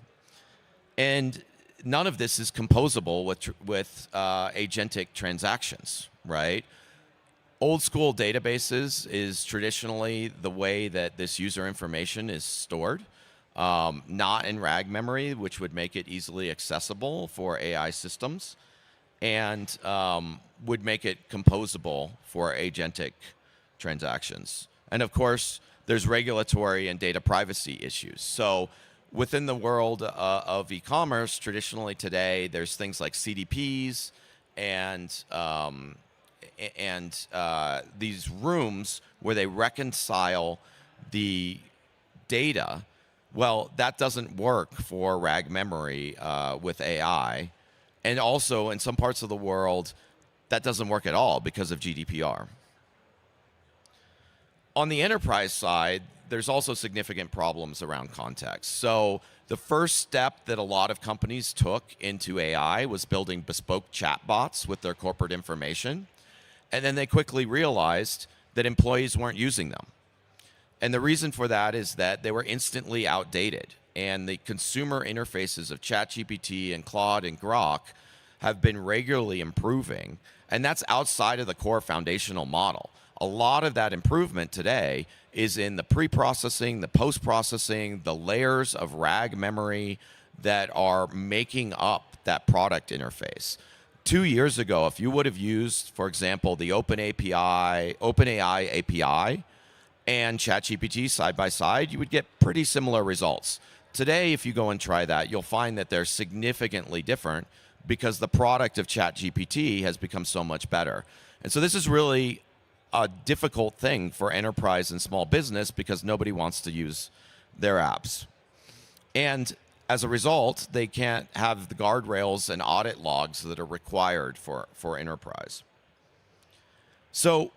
And none of this is composable with agentic transactions, right? Old school databases is traditionally the way that this user information is stored, not in RAG memory, which would make it easily accessible for AI systems, and would make it composable for agentic transactions. And of course, there's regulatory and data privacy issues. So within the world of e-commerce, traditionally today, there's things like CDPs and these rooms where they reconcile the data. Well, that doesn't work for RAG memory with AI. And also, in some parts of the world, that doesn't work at all because of GDPR. On the enterprise side, there's also significant problems around context. So the first step that a lot of companies took into AI was building bespoke chatbots with their corporate information. And then they quickly realized that employees weren't using them. And the reason for that is that they were instantly outdated. And the consumer interfaces of ChatGPT and Claude and Grok have been regularly improving. And that's outside of the core foundational model. A lot of that improvement today is in the pre-processing, the post-processing, the layers of RAG memory that are making up that product interface. 2 years ago, if you would have used, for example, the OpenAI API and ChatGPT side by side, you would get pretty similar results. Today, if you go and try that, you'll find that they're significantly different because the product of ChatGPT has become so much better. And so this is really a difficult thing for enterprise and small business because nobody wants to use their apps. And as a result, they can't have the guardrails and audit logs that are required for enterprise. So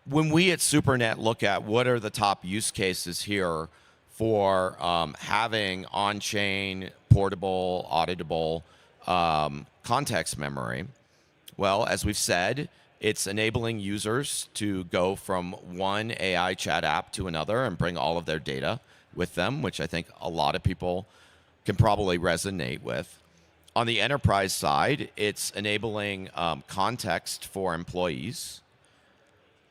when we at SuperNet look at what are the top use cases here for having on-chain, portable, auditable context memory, well, as we've said, it's enabling users to go from one AI chat app to another and bring all of their data with them, which I think a lot of people can probably resonate with. On the enterprise side, it's enabling context for employees.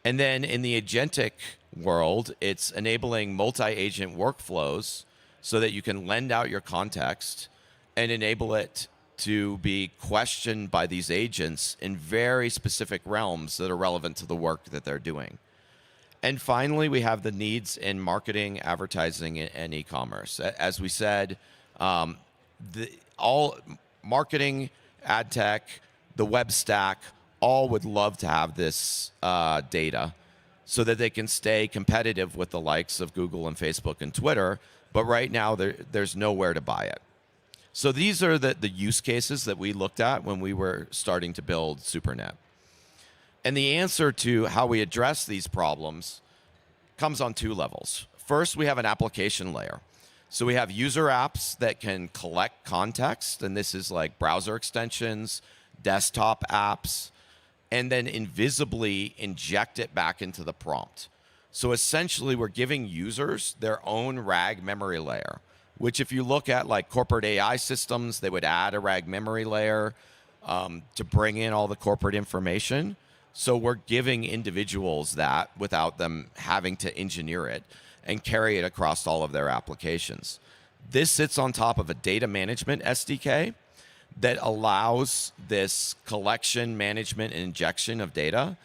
And then in the agentic world, it's enabling multi-agent workflows so that you can lend out your context and enable it to be questioned by these agents in very specific realms that are relevant to the work that they're doing. And finally, we have the needs in marketing, advertising, and e-commerce. As we said, all marketing, ad tech, the web stack, all would love to have this data so that they can stay competitive with the likes of Google and Facebook and Twitter. But right now, there's nowhere to buy it. So these are the use cases that we looked at when we were starting to build SuperNet. And the answer to how we address these problems comes on two levels. First, we have an application layer. So we have user apps that can collect context, and this is like browser extensions, desktop apps, and then invisibly inject it back into the prompt. So essentially, we're giving users their own RAG memory layer, which if you look at like corporate AI systems, they would add a RAG memory layer to bring in all the corporate information. So we're giving individuals that without them having to engineer it and carry it across all of their applications. This sits on top of a data management SDK that allows this collection, management, and injection of data.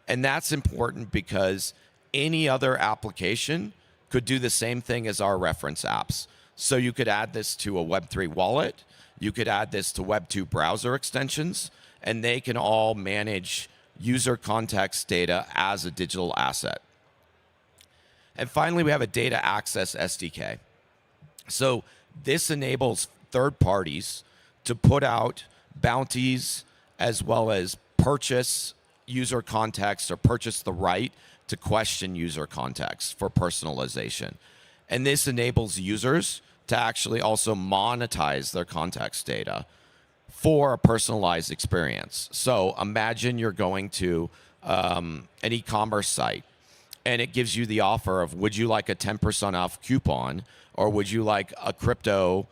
And that's important because any other application could do the same thing as our reference apps. So you could add this to a Web3 wallet, you could add this to Web2 browser extensions, and they can all manage user context data as a digital asset. And finally, we have a data access SDK. So this enables third parties to put out bounties as well as purchase user context or purchase the right to question user context for personalization. And this enables users to actually also monetize their context data for a personalized experience. So imagine you're going to an e-commerce site and it gives you the offer of, would you like a 10% off coupon or would you like a crypto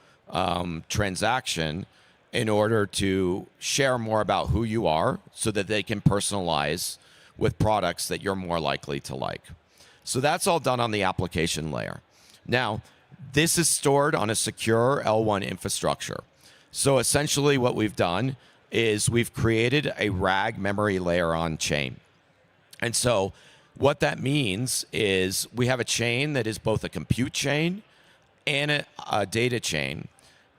transaction in order to share more about who you are so that they can personalize with products that you're more likely to like. So that's all done on the application layer. Now, this is stored on a secure L1 infrastructure. So essentially what we've done is we've created a RAG memory layer on chain. And so what that means is we have a chain that is both a compute chain and a data chain.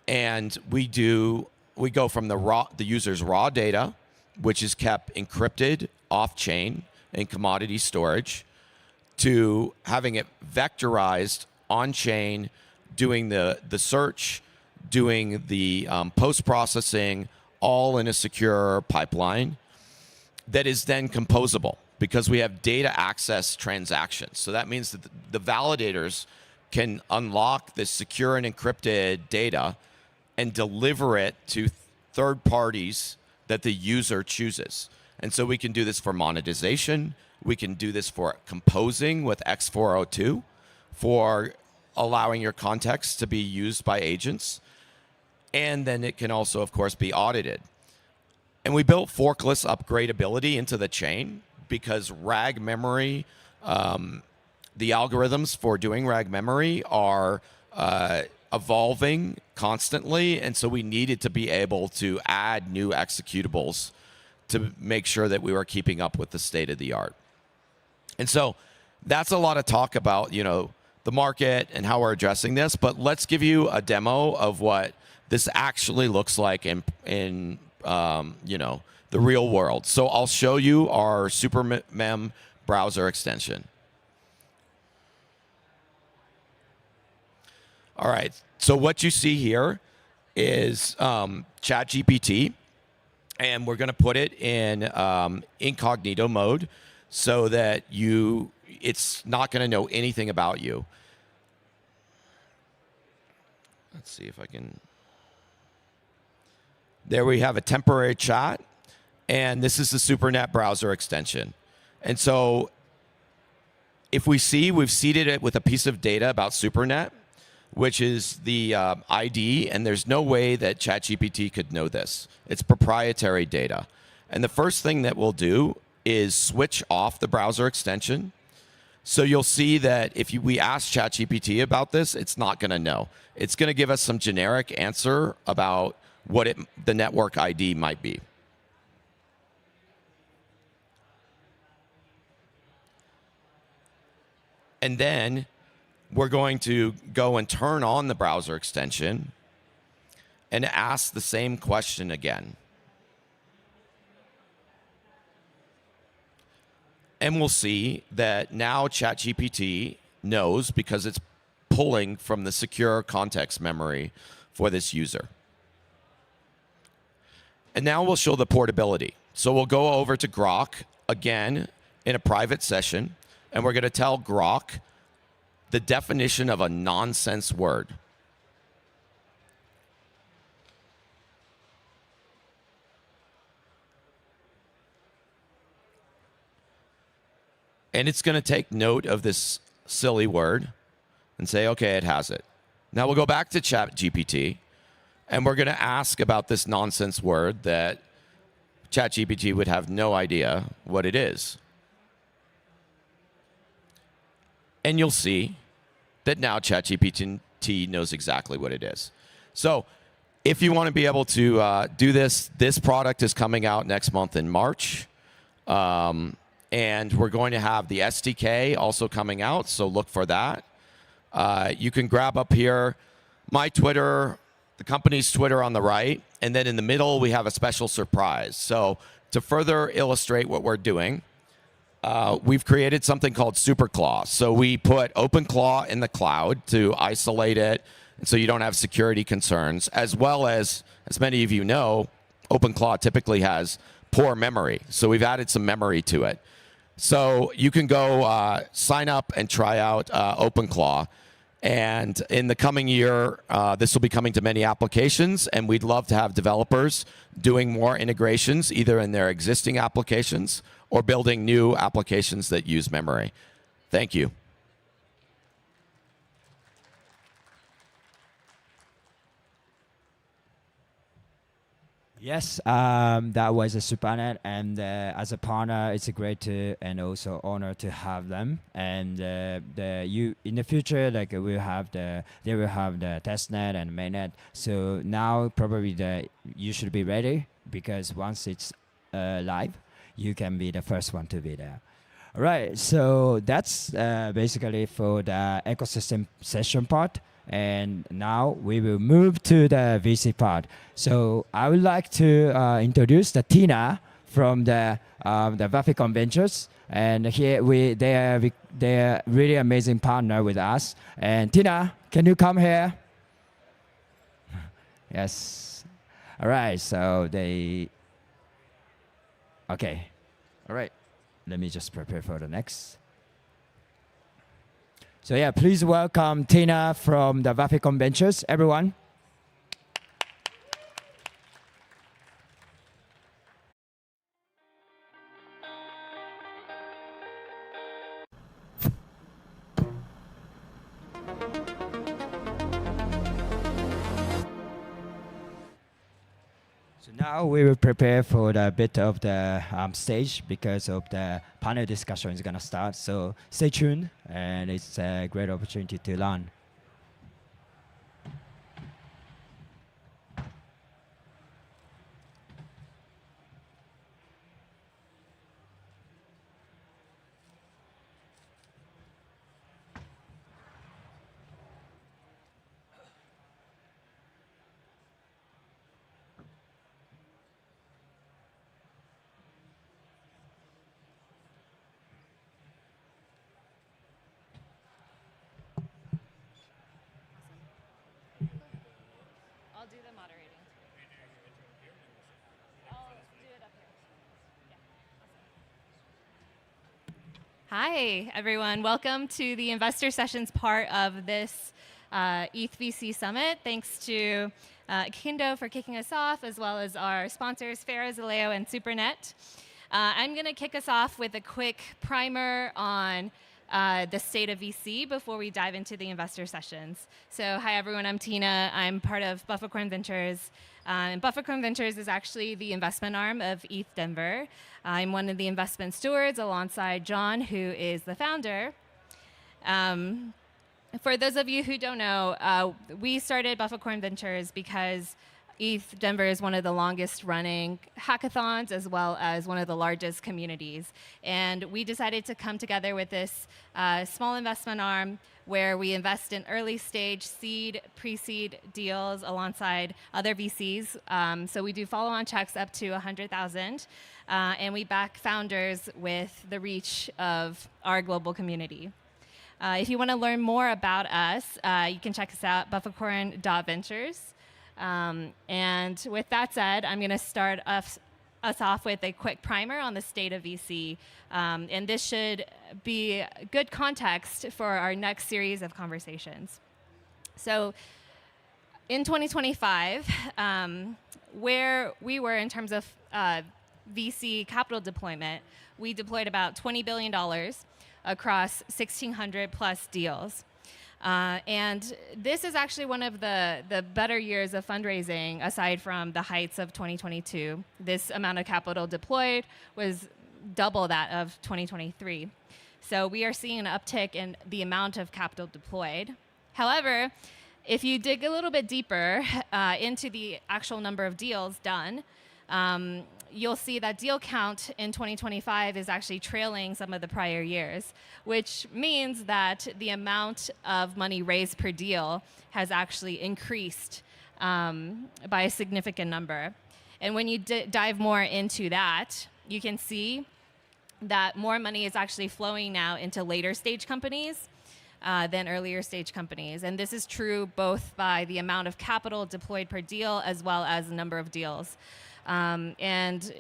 And we go from the user's raw data, which is kept encrypted off-chain in commodity storage, to having it vectorized on-chain, doing the search, doing the post-processing, all in a secure pipeline that is then composable because we have data access transactions. So that means that the validators can unlock this secure and encrypted data and deliver it to third parties that the user chooses. And so we can do this for monetization. We can do this for composing with X402 for allowing your context to be used by agents. And then it can also, of course, be audited. And we built forkless upgradability into the chain because RAG memory, the algorithms for doing RAG memory are evolving constantly, and so we needed to be able to add new executables to make sure that we were keeping up with the state of the art. And so that's a lot of talk about, the market and how we're addressing this, but let's give you a demo of what this actually looks like in the real world. So I'll show you our SuperMem browser extension. All right, so what you see here is ChatGPT, and we're going to put it in incognito mode so that it's not going to know anything about you. Let's see if I can. There we have a temporary chat, and this is the SuperNet browser extension. And so if we see, we've seeded it with a piece of data about SuperNet, which is the ID, and there's no way that ChatGPT could know this. It's proprietary data. And the first thing that we'll do is switch off the browser extension. So you'll see that if we ask ChatGPT about this, it's not going to know. It's going to give us some generic answer about what the network ID might be. And then we're going to go and turn on the browser extension and ask the same question again. And we'll see that now ChatGPT knows because it's pulling from the secure context memory for this user. And now we'll show the portability. So we'll go over to Grok again in a private session, and we're going to tell Grok the definition of a nonsense word. And it's going to take note of this silly word and say, okay, it has it. Now we'll go back to ChatGPT, and we're going to ask about this nonsense word that ChatGPT would have no idea what it is. And you'll see that now ChatGPT knows exactly what it is. So if you want to be able to do this, this product is coming out next month in March. And we're going to have the SDK also coming out, so look for that. You can grab up here my Twitter, the company's Twitter on the right, and then in the middle we have a special surprise. So to further illustrate what we're doing, we've created something called SuperClaw. So we put OpenClaw in the cloud to isolate it, and so you don't have security concerns, as well as many of you know, OpenClaw typically has poor memory. So we've added some memory to it. So you can go sign up and try out OpenClaw. And in the coming year, this will be coming to many applications, and we'd love to have developers doing more integrations, either in their existing applications or building new applications that use memory. Thank you. Yes, that was a SuperNet, and as a partner, it's a great to and also honor to have them. And in the future, like they will have the testnet and mainnet. So now probably you should be ready, because once it's live, you can be the first one to be there. All right, so that's basically for the ecosystem session part. And now we will move to the VC part. So I would like to introduce the Tina from the Vaficon Ventures, and here they are really amazing partner with us. And Tina, can you come here? Yes. All right. So okay. All right. Let me just prepare for the next. So yeah, please welcome Tina from the Vaficon Ventures, everyone. So now we will prepare for the bit of the stage, because of the panel discussion is gonna start. So stay tuned, and it's a great opportunity to learn. Hi, everyone. Welcome to the Investor Sessions part of this ETHVC Summit. Thanks to Kindo for kicking us off, as well as our sponsors, Farah, Zaleo, and SuperNet. I'm going to kick us off with a quick primer on the state of VC before we dive into the investor sessions. So hi, everyone. I'm Tina. I'm part of Bufficorn Ventures. And Bufficorn Ventures is actually the investment arm of ETHDenver. I'm one of the investment stewards alongside John, who is the founder. For those of you who don't know, we started Bufficorn Ventures because ETHDenver is one of the longest running hackathons, as well as one of the largest communities. And we decided to come together with this small investment arm where we invest in early stage seed, pre-seed deals alongside other VCs. So we do follow-on checks up to 100,000, and we back founders with the reach of our global community. If you want to learn more about us, you can check us out, bufficorn.ventures. And with that said, I'm going to start us off with a quick primer on the state of VC. And this should be good context for our next series of conversations. So in 2025, where we were in terms of VC capital deployment, we deployed about $20 billion across 1,600 plus deals. And this is actually one of the better years of fundraising, aside from the heights of 2022. This amount of capital deployed was double that of 2023. So we are seeing an uptick in the amount of capital deployed. However, if you dig a little bit deeper into the actual number of deals done, you'll see that deal count in 2025 is actually trailing some of the prior years, which means that the amount of money raised per deal has actually increased by a significant number. And when you dive more into that, you can see that more money is actually flowing now into later stage companies than earlier stage companies. And this is true both by the amount of capital deployed per deal as well as the number of deals. And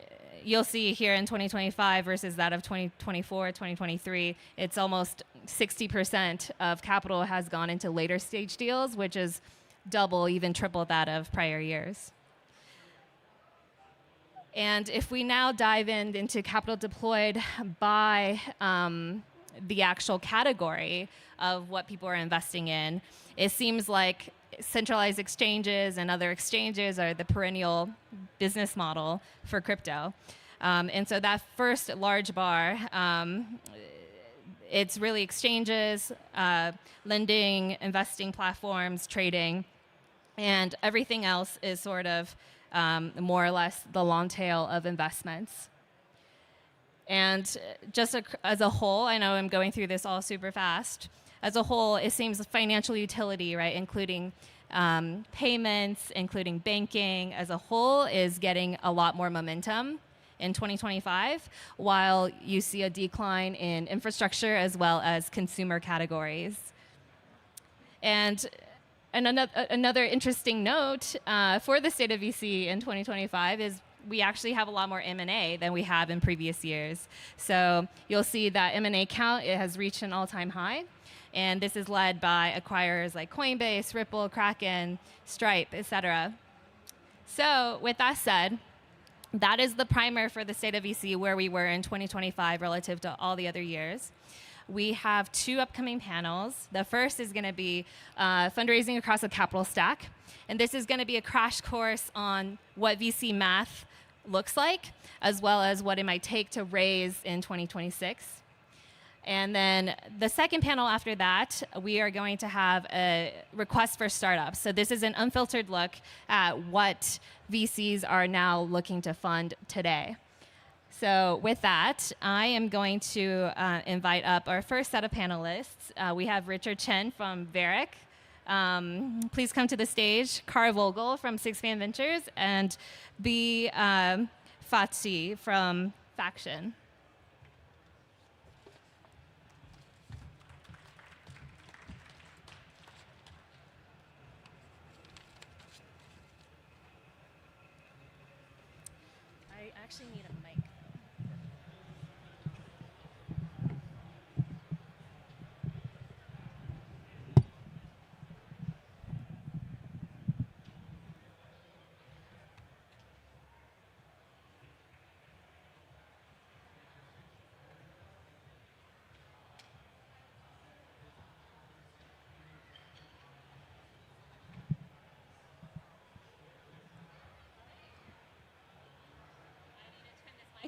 you'll see here in 2025 versus that of 2024, 2023, it's almost 60% of capital has gone into later stage deals, which is double, even triple that of prior years. And if we now dive into capital deployed by the actual category of what people are investing in, it seems like centralized exchanges and other exchanges are the perennial business model for crypto. And so that first large bar, it's really exchanges, lending, investing platforms, trading, and everything else is sort of more or less the long tail of investments. And just as a whole, I know I'm going through this all super fast. As a whole, it seems financial utility, right, including payments, including banking, as a whole is getting a lot more momentum in 2025, while you see a decline in infrastructure as well as consumer categories. And another interesting note for the state of VC in 2025 is we actually have a lot more M&A than we have in previous years. So you'll see that M&A count, it has reached an all-time high. And this is led by acquirers like Coinbase, Ripple, Kraken, Stripe, etc. So with that said, that is the primer for the state of VC where we were in 2025 relative to all the other years. We have two upcoming panels. The first is going to be fundraising across a capital stack. And this is going to be a crash course on what VC math looks like, as well as what it might take to raise in 2026. And then the second panel after that, we are going to have a request for startups. So this is an unfiltered look at what VCs are now looking to fund today. So with that, I am going to invite up our first set of panelists. We have Richard Chen from Varick. Please come to the stage. Kara Vogel from Sixpan Ventures and B. Fatsi from Faction. I actually need a mic.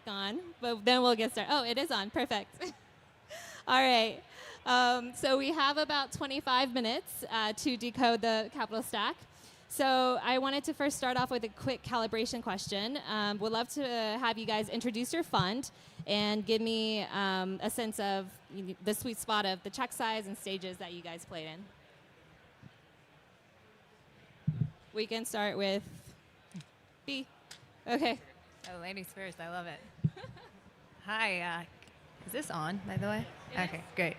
mic on, but then we'll get started. Oh, it is on. Perfect. All right. So we have about 25 minutes to decode the capital stack. So I wanted to first start off with a quick calibration question. Would love to have you guys introduce your fund and give me a sense of the sweet spot of the check size and stages that you guys played in. We can start with B. Okay. Oh, ladies first. I love it. Hi. Is this on, by the way? Okay, great.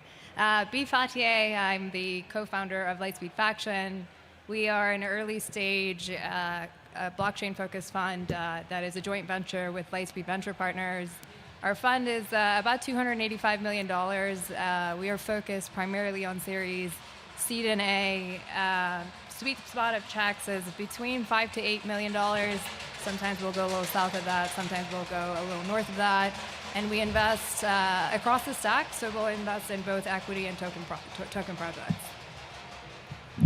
B. Fatier. I'm the co-founder of Lightspeed Faction. We are an early stage blockchain-focused fund that is a joint venture with Lightspeed Venture Partners. Our fund is about $285 million. We are focused primarily on Series Seed and A. Sweet spot of checks is between $5 to $8 million. Sometimes we'll go a little south of that. Sometimes we'll go a little north of that. And we invest across the stack, so we'll invest in both equity and token projects.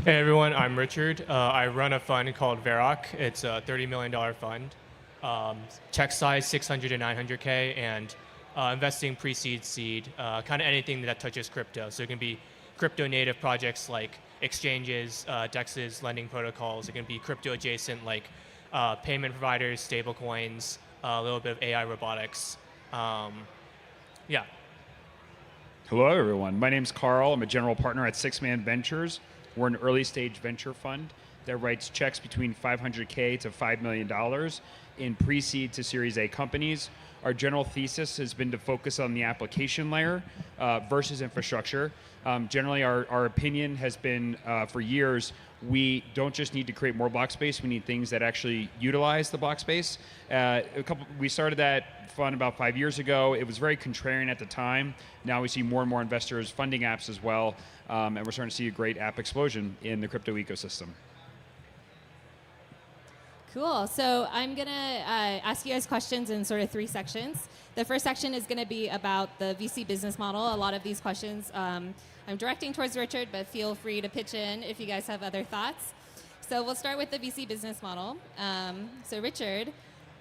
Hey everyone, I'm Richard. I run a fund called Veroc. It's a $30 million fund. Check size 600 to 900K, and investing pre-seed, seed, kind of anything that touches crypto. So it can be crypto native projects like exchanges, DEXs, lending protocols. It can be crypto adjacent like payment providers, stable coins, a little bit of AI robotics. Yeah. Hello, everyone. My name's Carl. I'm a general partner at Six Man Ventures. We're an early stage venture fund that writes checks between $500K to $5 million in pre-seed to Series A companies. Our general thesis has been to focus on the application layer versus infrastructure. Generally, our opinion has been for years, we don't just need to create more block space, we need things that actually utilize the block space. We started that fund about 5 years ago. It was very contrarian at the time. Now we see more and more investors funding apps as well, and we're starting to see a great app explosion in the crypto ecosystem. Cool. So I'm going to ask you guys questions in sort of 3 sections. The first section is going to be about the VC business model. A lot of these questions I'm directing towards Richard, but feel free to pitch in if you guys have other thoughts. So we'll start with the VC business model. So Richard,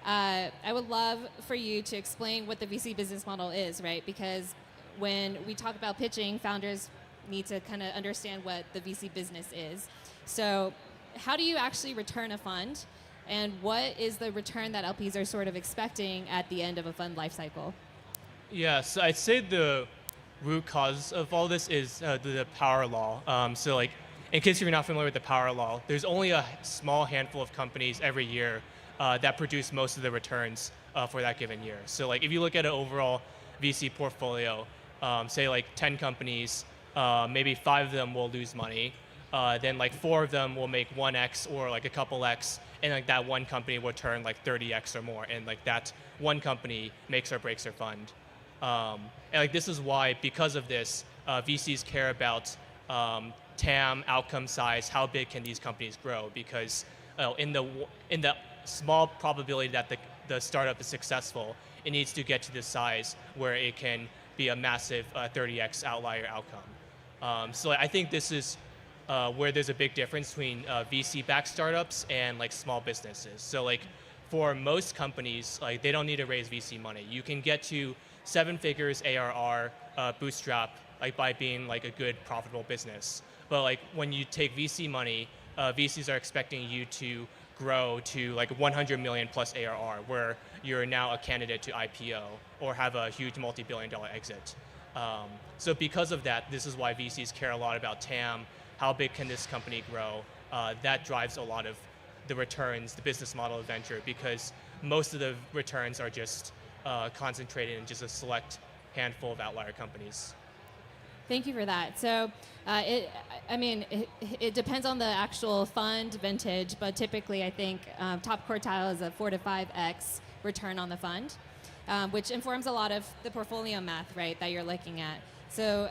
I would love for you to explain what the VC business model is, right? Because when we talk about pitching, founders need to kind of understand what the VC business is. So how do you actually return a fund? And what is the return that LPs are sort of expecting at the end of a fund lifecycle? Yeah, so I'd say the root cause of all this is the power law. So like, in case you're not familiar with the power law, there's only a small handful of companies every year that produce most of the returns for that given year. So like, if you look at an overall VC portfolio, say like 10 companies, maybe 5 of them will lose money. Then like 4 of them will make 1x or like a couple x, and like that one company will turn like 30x or more, and like that one company makes or breaks their fund. And like this is why, because of this, VCs care about TAM, outcome size, how big can these companies grow? Because in the small probability that the startup is successful, it needs to get to the size where it can be a massive 30x outlier outcome. So I think this is where there's a big difference between VC-backed startups and like small businesses. So like for most companies, like they don't need to raise VC money. You can get to 7 figures ARR bootstrap like by being like a good profitable business. But like when you take VC money, VCs are expecting you to grow to like 100 million plus ARR, where you're now a candidate to IPO or have a huge multi-billion-dollar exit. So because of that, this is why VCs care a lot about TAM. How big can this company grow? That drives a lot of the returns, the business model of venture, because most of the returns are just concentrated in just a select handful of outlier companies. Thank you for that. So it depends on the actual fund vintage, but typically I think top quartile is a 4 to 5x return on the fund, which informs a lot of the portfolio math, right, that you're looking at. So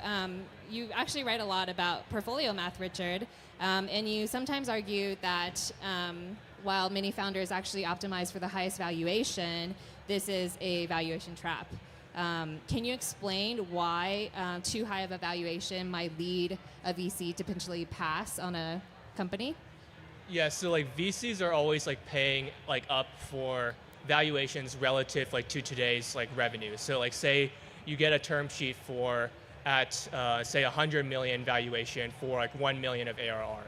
you actually write a lot about portfolio math, Richard, and you sometimes argue that while many founders actually optimize for the highest valuation, this is a valuation trap. Can you explain why too high of a valuation might lead a VC to potentially pass on a company? Yeah, so like VCs are always like paying like up for valuations relative like to today's like revenue. So like say you get a term sheet for at say 100 million valuation for like 1 million of ARR.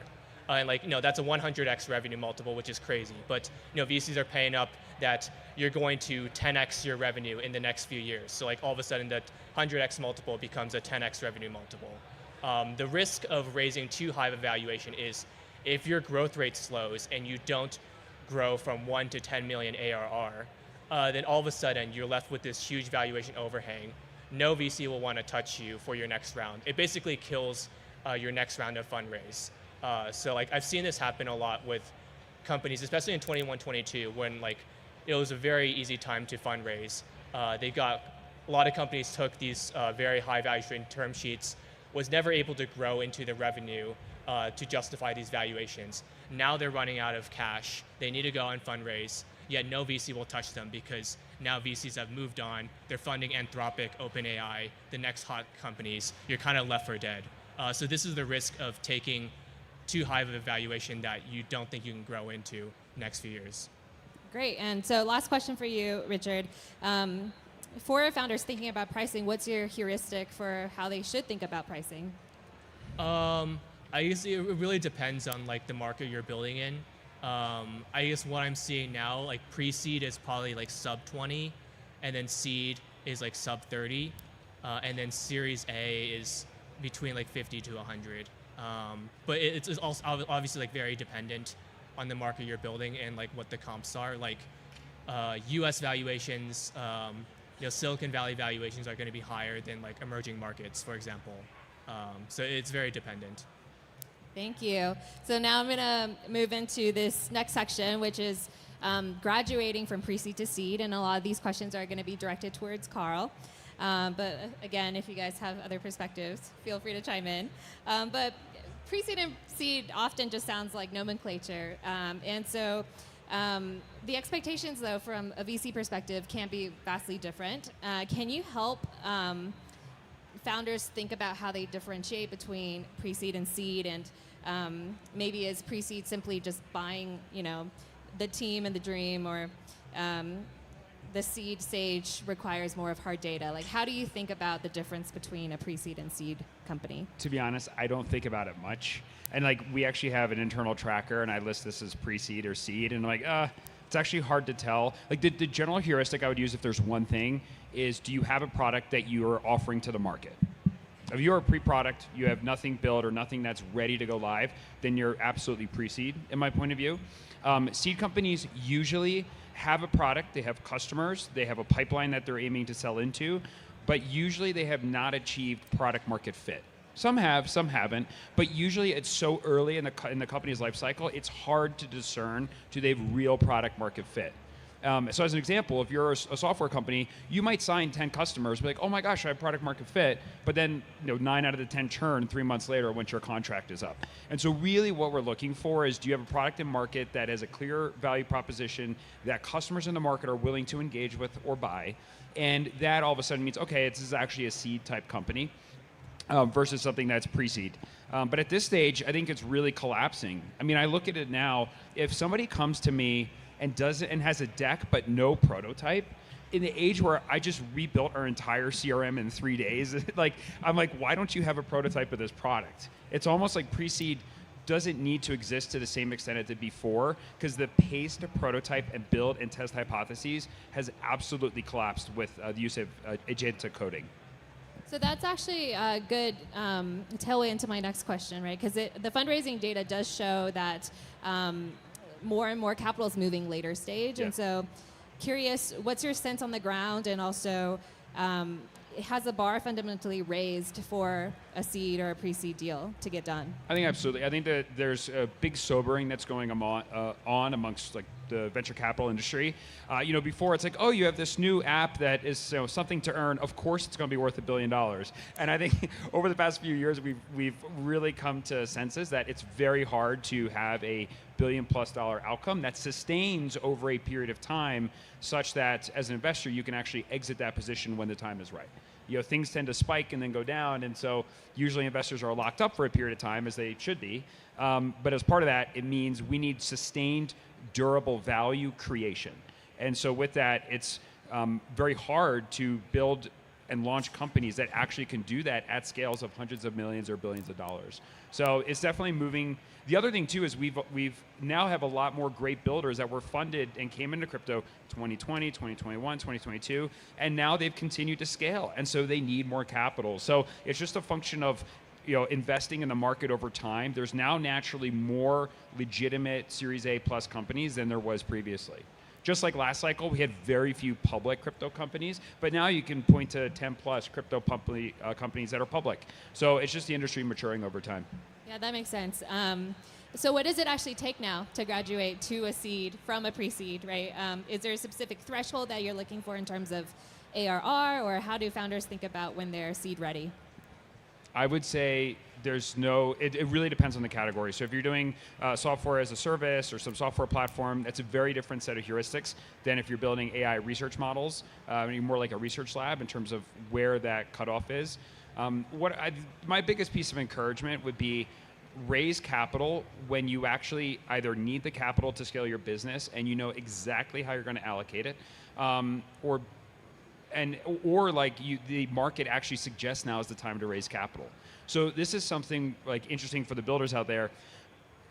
And like, that's a 100x revenue multiple, which is crazy. But, VCs are paying up that you're going to 10x your revenue in the next few years. So like all of a sudden that 100x multiple becomes a 10x revenue multiple. The risk of raising too high of a valuation is if your growth rate slows and you don't grow from 1 to 10 million ARR, then all of a sudden you're left with this huge valuation overhang. No VC will want to touch you for your next round. It basically kills your next round of fundraise. So like I've seen this happen a lot with companies, especially in 21, 22, when like it was a very easy time to fundraise. A lot of companies took these very high valuation term sheets, was never able to grow into the revenue to justify these valuations. Now they're running out of cash. They need to go and fundraise, yet no VC will touch them because now VCs have moved on. They're funding Anthropic, OpenAI, the next hot companies. You're kind of left for dead. So this is the risk of taking too high of a valuation that you don't think you can grow into next few years. Great. And so last question for you, Richard. For founders thinking about pricing, what's your heuristic for how they should think about pricing? I guess it really depends on like the market you're building in. I guess what I'm seeing now, like pre-seed is probably like sub 20, and then seed is like sub 30, and then Series A is between like 50 to 100. But it's also obviously like very dependent on the market you're building and like what the comps are. Like U.S. valuations, Silicon Valley valuations are going to be higher than like emerging markets, for example. So it's very dependent. Thank you. So now I'm going to move into this next section, which is graduating from pre-seed to seed. And a lot of these questions are going to be directed towards Carl. But again, if you guys have other perspectives, feel free to chime in. But pre-seed and seed often just sounds like nomenclature. And so the expectations, though, from a VC perspective can be vastly different. Can you help founders think about how they differentiate between pre-seed and seed, and maybe is pre-seed simply just buying, the team and the dream, or the seed stage requires more of hard data? Like, how do you think about the difference between a pre-seed and seed company? To be honest, I don't think about it much. And like, we actually have an internal tracker, and I list this as pre-seed or seed, and I'm like, it's actually hard to tell. Like the general heuristic I would use if there's one thing is, do you have a product that you are offering to the market? If you're a pre-product, you have nothing built or nothing that's ready to go live, then you're absolutely pre-seed, in my point of view. Seed companies usually have a product, they have customers, they have a pipeline that they're aiming to sell into, but usually they have not achieved product market fit. Some have, some haven't, but usually it's so early in the company's life cycle, it's hard to discern do they have real product market fit. So as an example, if you're a software company, you might sign 10 customers, be like, oh my gosh, I have product market fit, but then 9 out of the 10 churn 3 months later once your contract is up. And so really what we're looking for is, do you have a product in market that has a clear value proposition that customers in the market are willing to engage with or buy? And that all of a sudden means, okay, this is actually a seed type company versus something that's pre-seed. But at this stage, I think it's really collapsing. I mean, I look at it now, if somebody comes to me and has a deck but no prototype, in the age where I just rebuilt our entire CRM in 3 days, I'm like, why don't you have a prototype of this product? It's almost like pre-seed doesn't need to exist to the same extent it did before, because the pace to prototype and build and test hypotheses has absolutely collapsed with the use of agentic coding. So that's actually a good tailway into my next question, right? Because the fundraising data does show that more and more capital is moving later stage. Yeah. And so curious, what's your sense on the ground? And also, has the bar fundamentally raised for a seed or a pre-seed deal to get done? I think absolutely. I think that there's a big sobering that's going on amongst like the venture capital industry. Before it's like, oh, you have this new app that is something to earn. Of course, it's going to be worth $1 billion. And I think over the past few years, we've really come to senses that it's very hard to have a $1 billion+ outcome that sustains over a period of time, such that as an investor, you can actually exit that position when the time is right. Things tend to spike and then go down, and so usually investors are locked up for a period of time, as they should be. But as part of that, it means we need sustained, durable value creation. And so with that, it's very hard to build and launch companies that actually can do that at scales of hundreds of millions or billions of dollars. So it's definitely moving. The other thing too is we've now have a lot more great builders that were funded and came into crypto 2020, 2021, 2022, and now they've continued to scale, and so they need more capital. So it's just a function of investing in the market over time. There's now naturally more legitimate Series A plus companies than there was previously. Just like last cycle, we had very few public crypto companies, but now you can point to 10 plus crypto companies that are public. So it's just the industry maturing over time. Yeah, that makes sense. So what does it actually take now to graduate to a seed from a pre-seed, right? Is there a specific threshold that you're looking for in terms of ARR, or how do founders think about when they're seed ready? I would say it really depends on the category. So if you're doing software as a service or some software platform, that's a very different set of heuristics than if you're building AI research models, more like a research lab in terms of where that cutoff is. My biggest piece of encouragement would be raise capital when you actually either need the capital to scale your business and you know exactly how you're going to allocate it, or the market actually suggests now is the time to raise capital. So this is something interesting for the builders out there.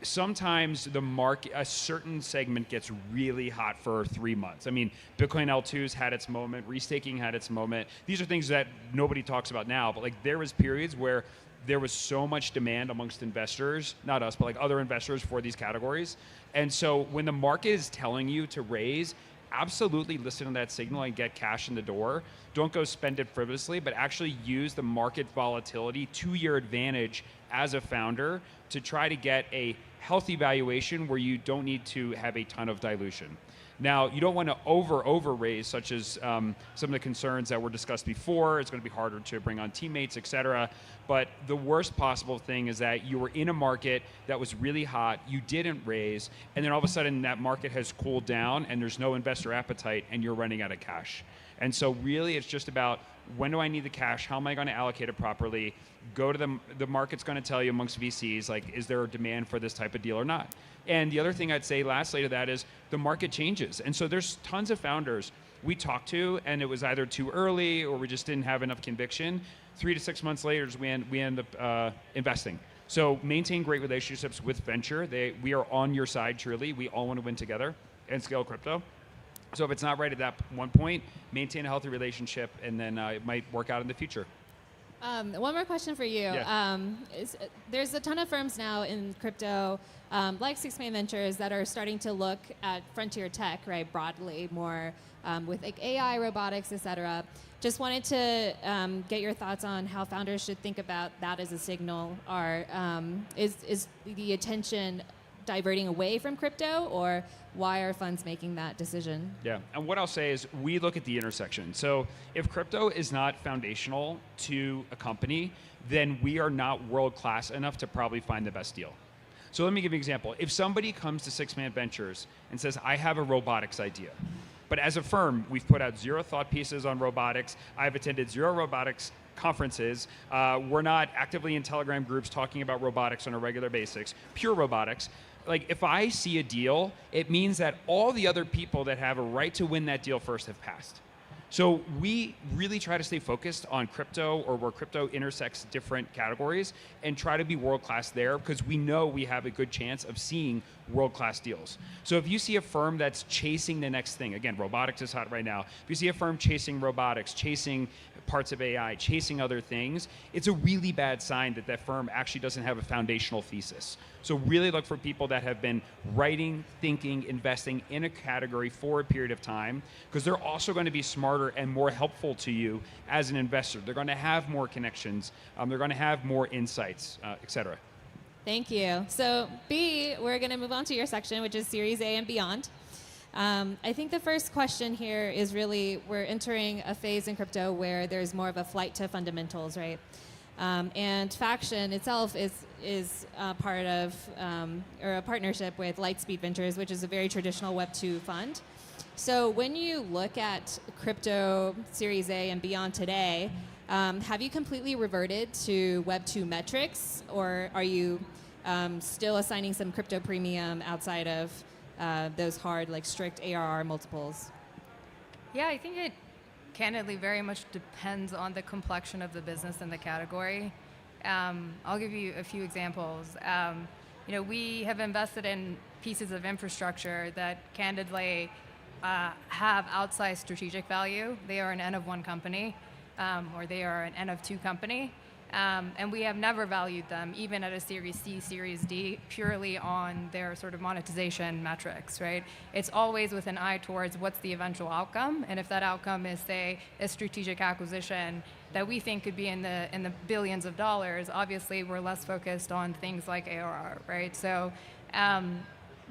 Sometimes the market, a certain segment gets really hot for 3 months. I mean, Bitcoin L2's had its moment, restaking had its moment. These are things that nobody talks about now, but there was periods where there was so much demand amongst investors, not us, but other investors for these categories. And so when the market is telling you to raise, absolutely listen to that signal and get cash in the door. Don't go spend it frivolously, but actually use the market volatility to your advantage as a founder to try to get a healthy valuation where you don't need to have a ton of dilution. Now, you don't want to over raise, such as some of the concerns that were discussed before. It's going to be harder to bring on teammates, et cetera. But the worst possible thing is that you were in a market that was really hot, you didn't raise, and then all of a sudden that market has cooled down and there's no investor appetite and you're running out of cash. And so really it's just about, when do I need the cash? How am I going to allocate it properly? Go to the market's going to tell you amongst VCs, is there a demand for this type of deal or not? And the other thing I'd say lastly to that is the market changes. And so there's tons of founders we talked to, and it was either too early or we just didn't have enough conviction. 3 to 6 months later, we end up investing. So maintain great relationships with venture. We are on your side, truly. We all want to win together and scale crypto. So if it's not right at that one point, maintain a healthy relationship, and then it might work out in the future. One more question for you. Yeah. There's a ton of firms now in crypto, like 6man Ventures, that are starting to look at frontier tech, right, broadly, more with AI, robotics, et cetera. Just wanted to get your thoughts on how founders should think about that as a signal. Is the attention diverting away from crypto, or why are funds making that decision? Yeah, and what I'll say is we look at the intersection. So if crypto is not foundational to a company, then we are not world-class enough to probably find the best deal. So let me give you an example. If somebody comes to 6man Ventures and says, I have a robotics idea, but as a firm, we've put out 0 thought pieces on robotics, I've attended 0 robotics conferences, we're not actively in Telegram groups talking about robotics on a regular basis, pure robotics. If I see a deal, it means that all the other people that have a right to win that deal first have passed. So we really try to stay focused on crypto, or where crypto intersects different categories, and try to be world-class there, because we know we have a good chance of seeing world-class deals. So if you see a firm that's chasing the next thing, again, robotics is hot right now. If you see a firm chasing robotics, chasing parts of AI, chasing other things, it's a really bad sign that that firm actually doesn't have a foundational thesis. So really look for people that have been writing, thinking, investing in a category for a period of time, because they're also going to be smarter and more helpful to you as an investor. They're going to have more connections. They're going to have more insights, et cetera. Thank you. So B, we're going to move on to your section, which is Series A and beyond. I think the first question here is really, we're entering a phase in crypto where there's more of a flight to fundamentals, right? And Faction itself is part of, or a partnership with Lightspeed Ventures, which is a very traditional Web2 fund. So when you look at crypto Series A and beyond today, have you completely reverted to Web2 metrics, or are you still assigning some crypto premium outside of those hard, strict ARR multiples? Yeah, I think it candidly very much depends on the complexion of the business and the category. I'll give you a few examples. We have invested in pieces of infrastructure that candidly have outsized strategic value. They are an N of 1 company, or they are an N of 2 company. And we have never valued them, even at a Series C, Series D, purely on their sort of monetization metrics, right? It's always with an eye towards what's the eventual outcome, and if that outcome is, say, a strategic acquisition that we think could be in the billions of dollars, obviously we're less focused on things like ARR, right? So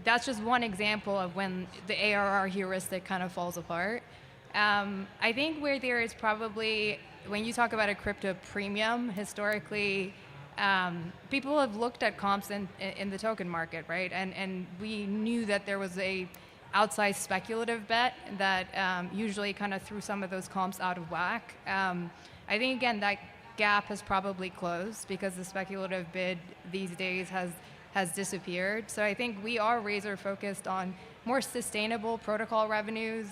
that's just one example of when the ARR heuristic kind of falls apart. I think where there is probably, when you talk about a crypto premium, historically, people have looked at comps in the token market, right? And we knew that there was a outsized speculative bet that usually kind of threw some of those comps out of whack. I think, again, that gap has probably closed because the speculative bid these days has disappeared. So I think we are razor focused on more sustainable protocol revenues.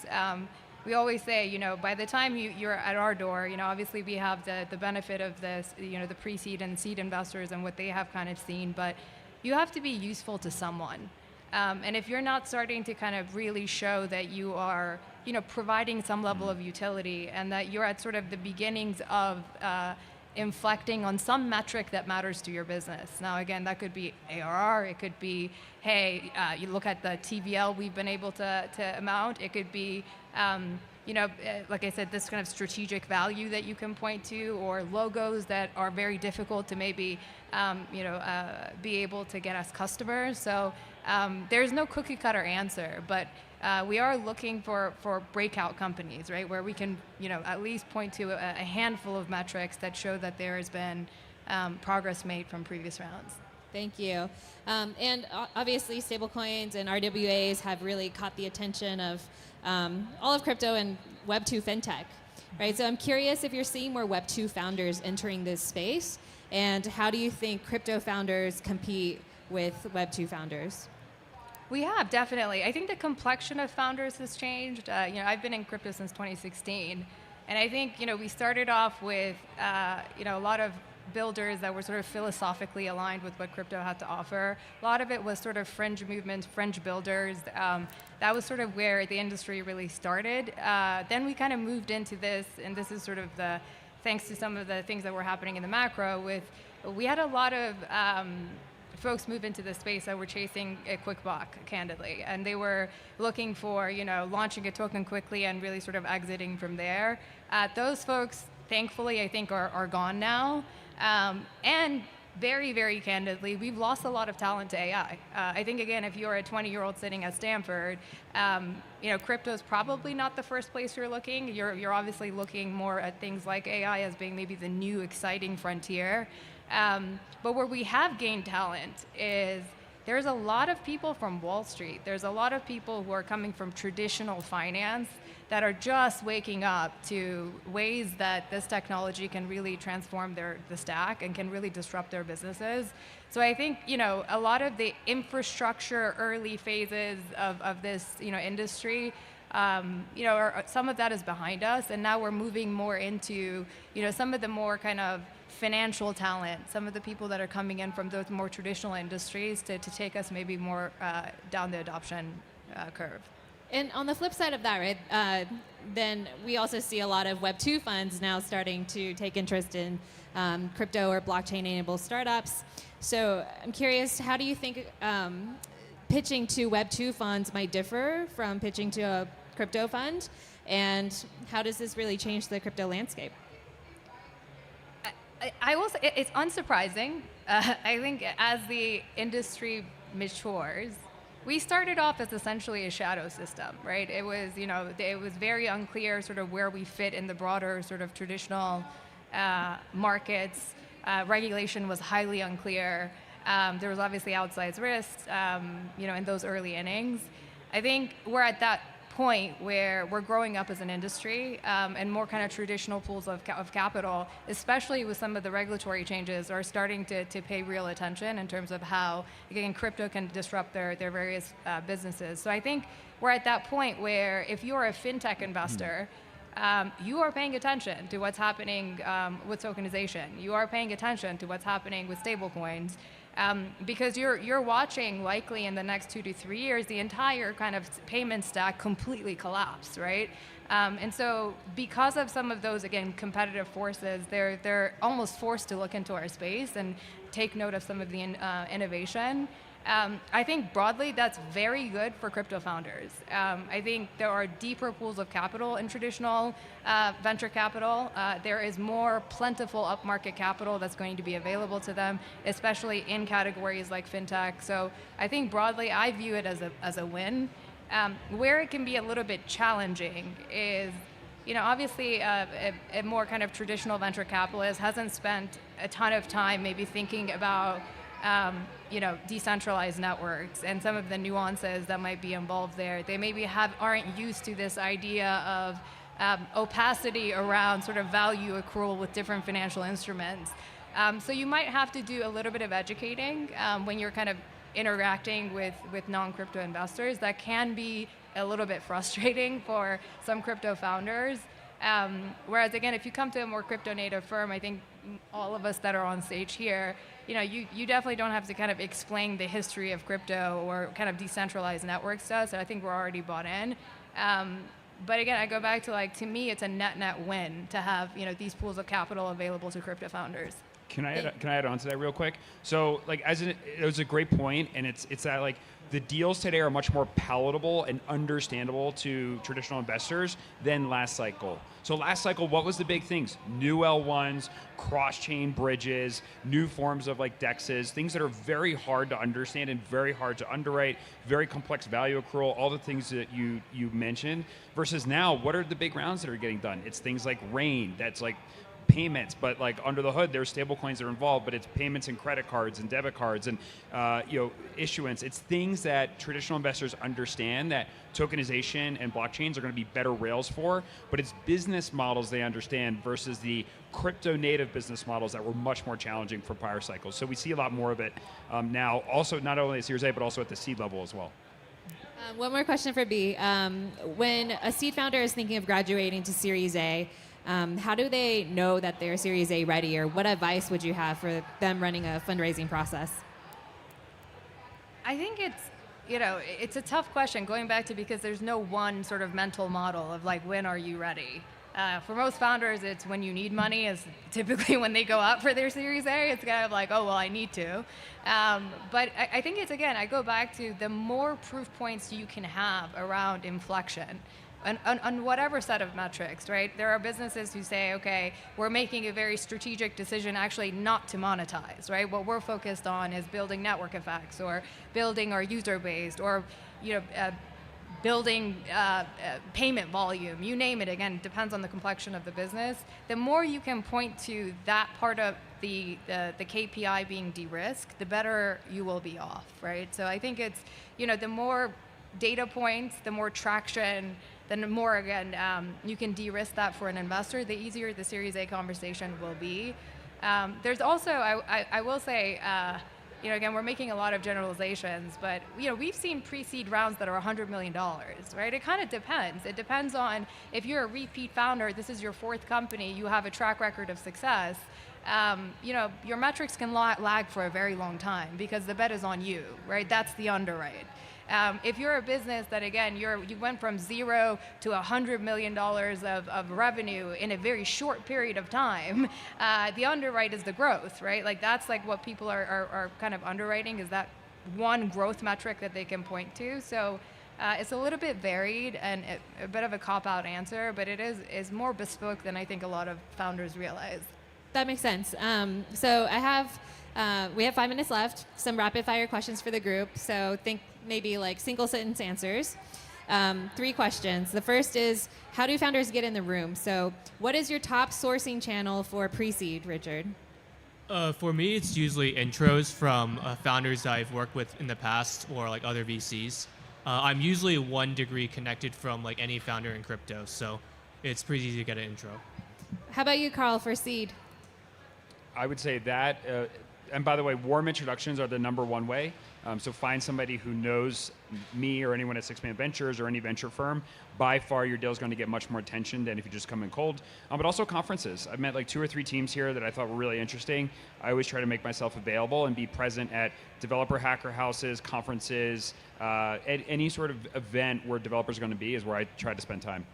We always say, by the time you're at our door, obviously we have the benefit of this, the pre-seed and seed investors and what they have kind of seen, but you have to be useful to someone. And if you're not starting to kind of really show that you are, providing some level of utility and that you're at sort of the beginnings of inflecting on some metric that matters to your business. Now, again, that could be ARR. It could be, hey, you look at the TVL we've been able to amount. It could be, like I said, this kind of strategic value that you can point to, or logos that are very difficult to maybe, be able to get us customers. So there's no cookie cutter answer, but we are looking for breakout companies, right, where we can, at least point to a handful of metrics that show that there has been progress made from previous rounds. Thank you. And obviously, stablecoins and RWAs have really caught the attention of all of crypto and Web 2 fintech, right? So I'm curious if you're seeing more Web 2 founders entering this space, and how do you think crypto founders compete with Web 2 founders? We have, definitely. I think the complexion of founders has changed. I've been in crypto since 2016, and I think, we started off with, a lot of builders that were sort of philosophically aligned with what crypto had to offer. A lot of it was sort of fringe movement, fringe builders. That was sort of where the industry really started. Then we kind of moved into this, and this is sort of thanks to some of the things that were happening in the macro we had a lot of folks move into this space that were chasing a quick buck, candidly. And they were looking for, launching a token quickly and really sort of exiting from there. Those folks, thankfully, I think are gone now. And very, very candidly, we've lost a lot of talent to AI. I think, again, if you're a 20-year-old sitting at Stanford, crypto is probably not the first place you're looking. You're obviously looking more at things like AI as being maybe the new exciting frontier. But where we have gained talent is there's a lot of people from Wall Street. There's a lot of people who are coming from traditional finance that are just waking up to ways that this technology can really transform the stack and can really disrupt their businesses. So I think, a lot of the infrastructure early phases of this, industry, some of that is behind us, and now we're moving more into, some of the more kind of financial talent, some of the people that are coming in from those more traditional industries to take us maybe more down the adoption curve. And on the flip side of that, right, then we also see a lot of Web 2 funds now starting to take interest in crypto or blockchain-enabled startups. So I'm curious, how do you think pitching to Web 2 funds might differ from pitching to a crypto fund? And how does this really change the crypto landscape? I will say it's unsurprising. I think as the industry matures, we started off as essentially a shadow system, right? It was, it was very unclear sort of where we fit in the broader sort of traditional markets. Regulation was highly unclear. There was obviously outsized risks, in those early innings. I think we're at that point where we're growing up as an industry, and more kind of traditional pools of capital, especially with some of the regulatory changes, are starting to pay real attention in terms of how, again, crypto can disrupt their various businesses. So I think we're at that point where if you're a fintech investor, you are paying attention to what's happening with tokenization. You are paying attention to what's happening with stablecoins. Because you're watching, likely in the next 2 to 3 years, the entire kind of payment stack completely collapse, right? And so because of some of those, again, competitive forces, they're almost forced to look into our space and take note of some of the innovation. I think broadly that's very good for crypto founders. I think there are deeper pools of capital in traditional venture capital. There is more plentiful upmarket capital that's going to be available to them, especially in categories like fintech. So I think broadly I view it as a win. Where it can be a little bit challenging is, obviously a more kind of traditional venture capitalist hasn't spent a ton of time maybe thinking about decentralized networks and some of the nuances that might be involved there. They maybe aren't used to this idea of opacity around sort of value accrual with different financial instruments. So you might have to do a little bit of educating when you're kind of interacting with non-crypto investors. That can be a little bit frustrating for some crypto founders. Whereas again, if you come to a more crypto native firm, I think all of us that are on stage here, you definitely don't have to kind of explain the history of crypto or kind of decentralized networks to us. So I think we're already bought in. But again, I go back to me, it's a net win to have these pools of capital available to crypto founders. Can I add on to that real quick? So it was a great point, and it's that the deals today are much more palatable and understandable to traditional investors than last cycle. So last cycle, what was the big things? New L1s, cross-chain bridges, new forms of DEXs, things that are very hard to understand and very hard to underwrite, very complex value accrual, all the things that you mentioned. Versus now, what are the big rounds that are getting done? It's things like RAIN, that's payments, but under the hood there's stable coins that are involved, but it's payments and credit cards and debit cards and issuance. It's things that traditional investors understand that tokenization and blockchains are going to be better rails for, but it's business models they understand versus the crypto native business models that were much more challenging for prior cycles. So we see a lot more of it now, also not only at Series A but also at the seed level as well. One more question for B. When a seed founder is thinking of graduating to Series A, how do they know that they're Series A ready, or what advice would you have for them running a fundraising process? I think it's a tough question, going back to because there's no one sort of mental model of when are you ready. For most founders, it's when you need money is typically when they go out for their Series A. It's kind of oh, well, I need to. But I think it's, again, I go back to the more proof points you can have around inflection, on whatever set of metrics, right? There are businesses who say, okay, we're making a very strategic decision actually not to monetize, right? What we're focused on is building network effects or building our user base or building payment volume, you name it. Again, depends on the complexion of the business. The more you can point to that part of the KPI being de-risked, the better you will be off, right? So I think it's, the more data points, the more traction, then the more, again, you can de-risk that for an investor, the easier the Series A conversation will be. There's also, I will say, again, we're making a lot of generalizations, but we've seen pre-seed rounds that are $100 million, right? It kind of depends. It depends on if you're a repeat founder, this is your fourth company, you have a track record of success. Your metrics can lag for a very long time because the bet is on you, right? That's the underwrite. If you're a business that, again, you went from 0 to $100 million of revenue in a very short period of time, the underwrite is the growth, right? That's what people are kind of underwriting, is that one growth metric that they can point to. So it's a little bit varied and a bit of a cop-out answer, but it is more bespoke than I think a lot of founders realize. That makes sense. So we have 5 minutes left, some rapid fire questions for the group. So think maybe single sentence answers. 3 questions. The first is, how do founders get in the room? So what is your top sourcing channel for pre-seed, Richard? For me, it's usually intros from founders that I've worked with in the past or other VCs. I'm usually 1 degree connected from like any founder in crypto, so it's pretty easy to get an intro. How about you, Carl, for seed? I would say that, and by the way, warm introductions are the #1 way. So find somebody who knows me or anyone at 6 Man Ventures or any venture firm. By far, your deal is going to get much more attention than if you just come in cold. But also conferences. I've met like 2 or 3 teams here that I thought were really interesting. I always try to make myself available and be present at developer hacker houses, conferences, any sort of event where developers are going to be is where I try to spend time.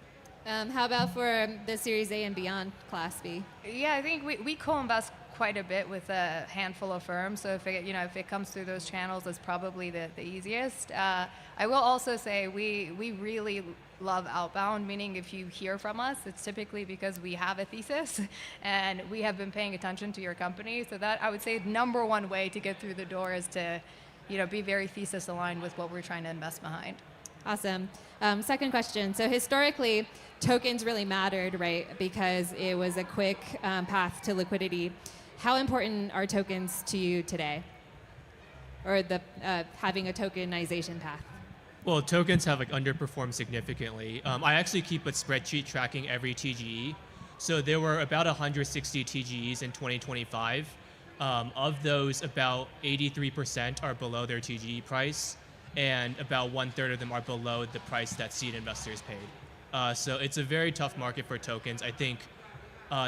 How about for the Series A and beyond Class B? Yeah, I think we co-invest quite a bit with a handful of firms. So if it comes through those channels, it's probably the easiest. I will also say we really love outbound, meaning if you hear from us, it's typically because we have a thesis and we have been paying attention to your company. So that, I would say, #1 way to get through the door is to be very thesis aligned with what we're trying to invest behind. Awesome. Second question. So historically, tokens really mattered, right? Because it was a quick path to liquidity. How important are tokens to you today? Or the having a tokenization path? Well, tokens have underperformed significantly. I actually keep a spreadsheet tracking every TGE. So there were about 160 TGEs in 2025. Of those, about 83% are below their TGE price, and about 1/3 of them are below the price that seed investors paid. So it's a very tough market for tokens. I think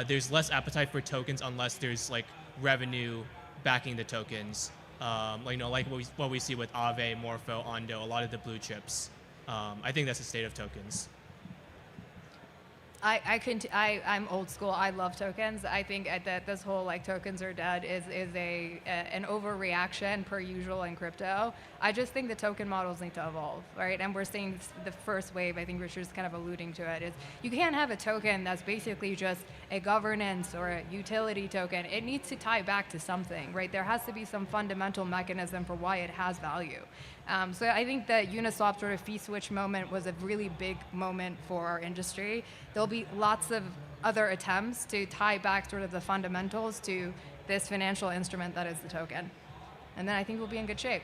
there's less appetite for tokens unless there's revenue backing the tokens. Like what we see with Aave, Morpho, Ondo, a lot of the blue chips. I think that's the state of tokens. I'm old school. I love tokens. I think that this whole tokens are dead is an overreaction per usual in crypto. I just think the token models need to evolve, right? And we're seeing the first wave. I think Richard's kind of alluding to it. Is you can't have a token that's basically just a governance or a utility token. It needs to tie back to something, right? There has to be some fundamental mechanism for why it has value. So I think the Uniswap sort of fee switch moment was a really big moment for our industry. There'll be lots of other attempts to tie back sort of the fundamentals to this financial instrument that is the token. And then I think we'll be in good shape.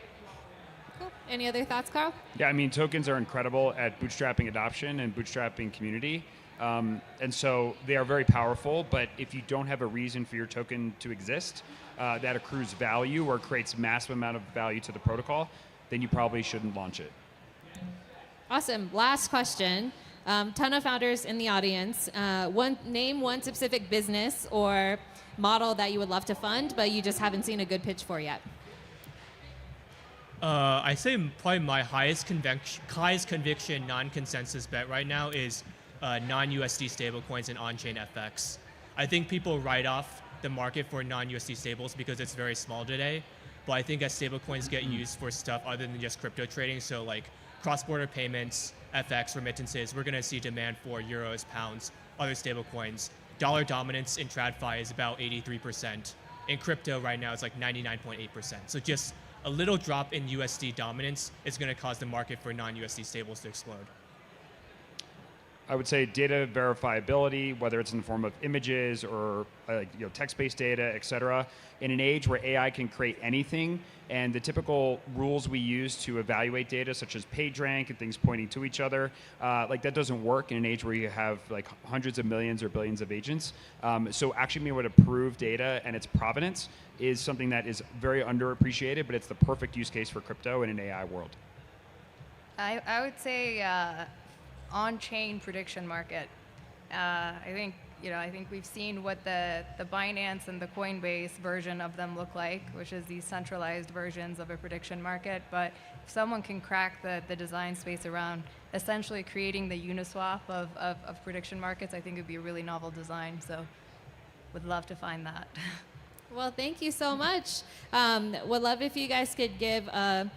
Cool. Any other thoughts, Carl? Yeah, I mean, tokens are incredible at bootstrapping adoption and bootstrapping community. And so they are very powerful, but if you don't have a reason for your token to exist that accrues value or creates massive amount of value to the protocol, then you probably shouldn't launch it. Awesome. Last question. Ton of founders in the audience. Name one specific business or model that you would love to fund, but you just haven't seen a good pitch for yet. I say probably my highest conviction non-consensus bet right now is non-USD stablecoins and on-chain FX. I think people write off the market for non-USD stables because it's very small today. But I think as stablecoins get used for stuff other than just crypto trading, so like cross-border payments, FX, remittances, we're going to see demand for euros, pounds, other stablecoins. Dollar dominance in TradFi is about 83%. In crypto right now, it's like 99.8%. So just a little drop in USD dominance is going to cause the market for non-USD stables to explode. I would say data verifiability, whether it's in the form of images or text-based data, et cetera. In an age where AI can create anything, and the typical rules we use to evaluate data, such as PageRank and things pointing to each other, that doesn't work in an age where you have hundreds of millions or billions of agents. So actually being able to prove data and its provenance is something that is very underappreciated, but it's the perfect use case for crypto in an AI world. I would say on-chain prediction market. I think we've seen what the Binance and the Coinbase version of them look like, which is these centralized versions of a prediction market. But if someone can crack the design space around essentially creating the Uniswap of prediction markets, I think it would be a really novel design. So would love to find that. Well, thank you so much. Would love if you guys could give a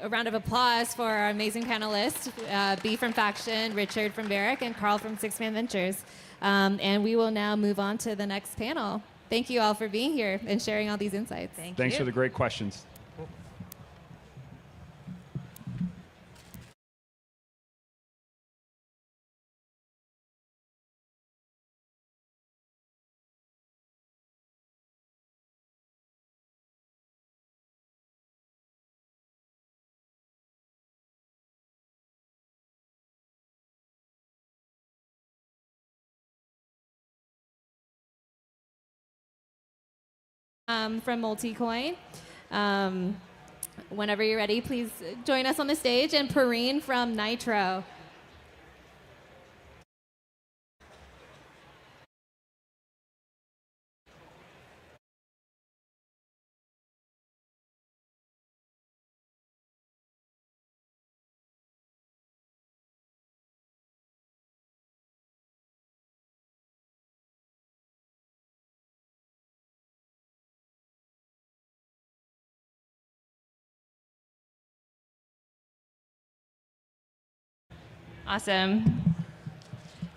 round of applause for our amazing panelists, B from Faction, Richard from Barrick, and Carl from 6 Man Ventures. And we will now move on to the next panel. Thank you all for being here and sharing all these insights. Thanks for the great questions. From Multicoin. Whenever you're ready, please join us on the stage. And Perrine from Nitro. Awesome.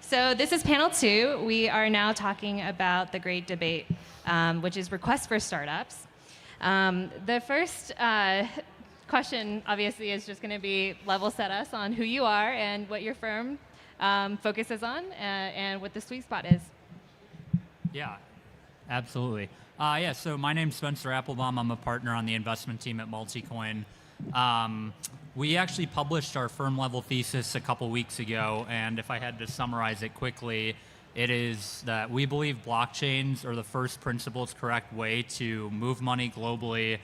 So this is panel 2. We are now talking about the great debate, which is requests for startups. The first question, obviously, is just going to be level set us on who you are and what your firm focuses on and what the sweet spot is. Yeah, absolutely. So my name's Spencer Applebaum. I'm a partner on the investment team at Multicoin. We actually published our firm level thesis a couple weeks ago, and if I had to summarize it quickly, it is that we believe blockchains are the first principles correct way to move money globally,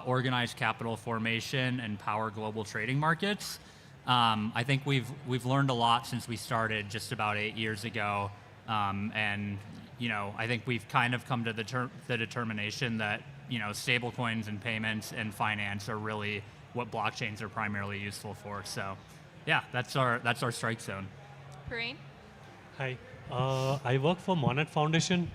organize capital formation, and power global trading markets. I think we've learned a lot since we started just about 8 years ago, and I think we've kind of come to the determination that stable coins and payments and finance are really what blockchains are primarily useful for. So, yeah, that's our strike zone. Perrine? Hi, I work for Monad Foundation,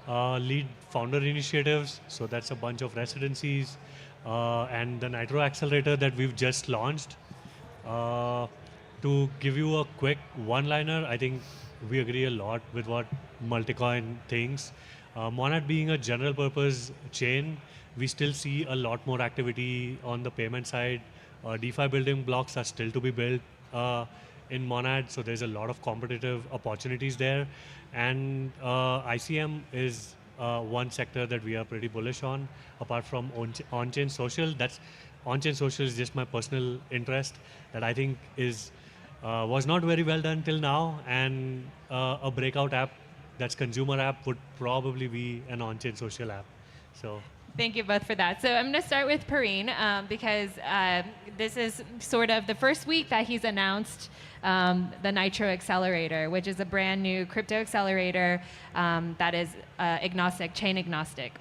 lead founder initiatives. So that's a bunch of residencies and the Nitro Accelerator that we've just launched. To give you a quick one-liner, I think we agree a lot with what Multicoin thinks. Monad being a general purpose chain, we still see a lot more activity on the payment side. DeFi building blocks are still to be built in Monad, so there's a lot of competitive opportunities there. And ICM is one sector that we are pretty bullish on, apart from on-chain social. On-chain social is just my personal interest that I think was not very well done till now, and a breakout app that's consumer app would probably be an on-chain social app. So. Thank you both for that. So I'm going to start with Perrine because this is sort of the first week that he's announced the Nitro Accelerator, which is a brand new crypto accelerator that is chain agnostic.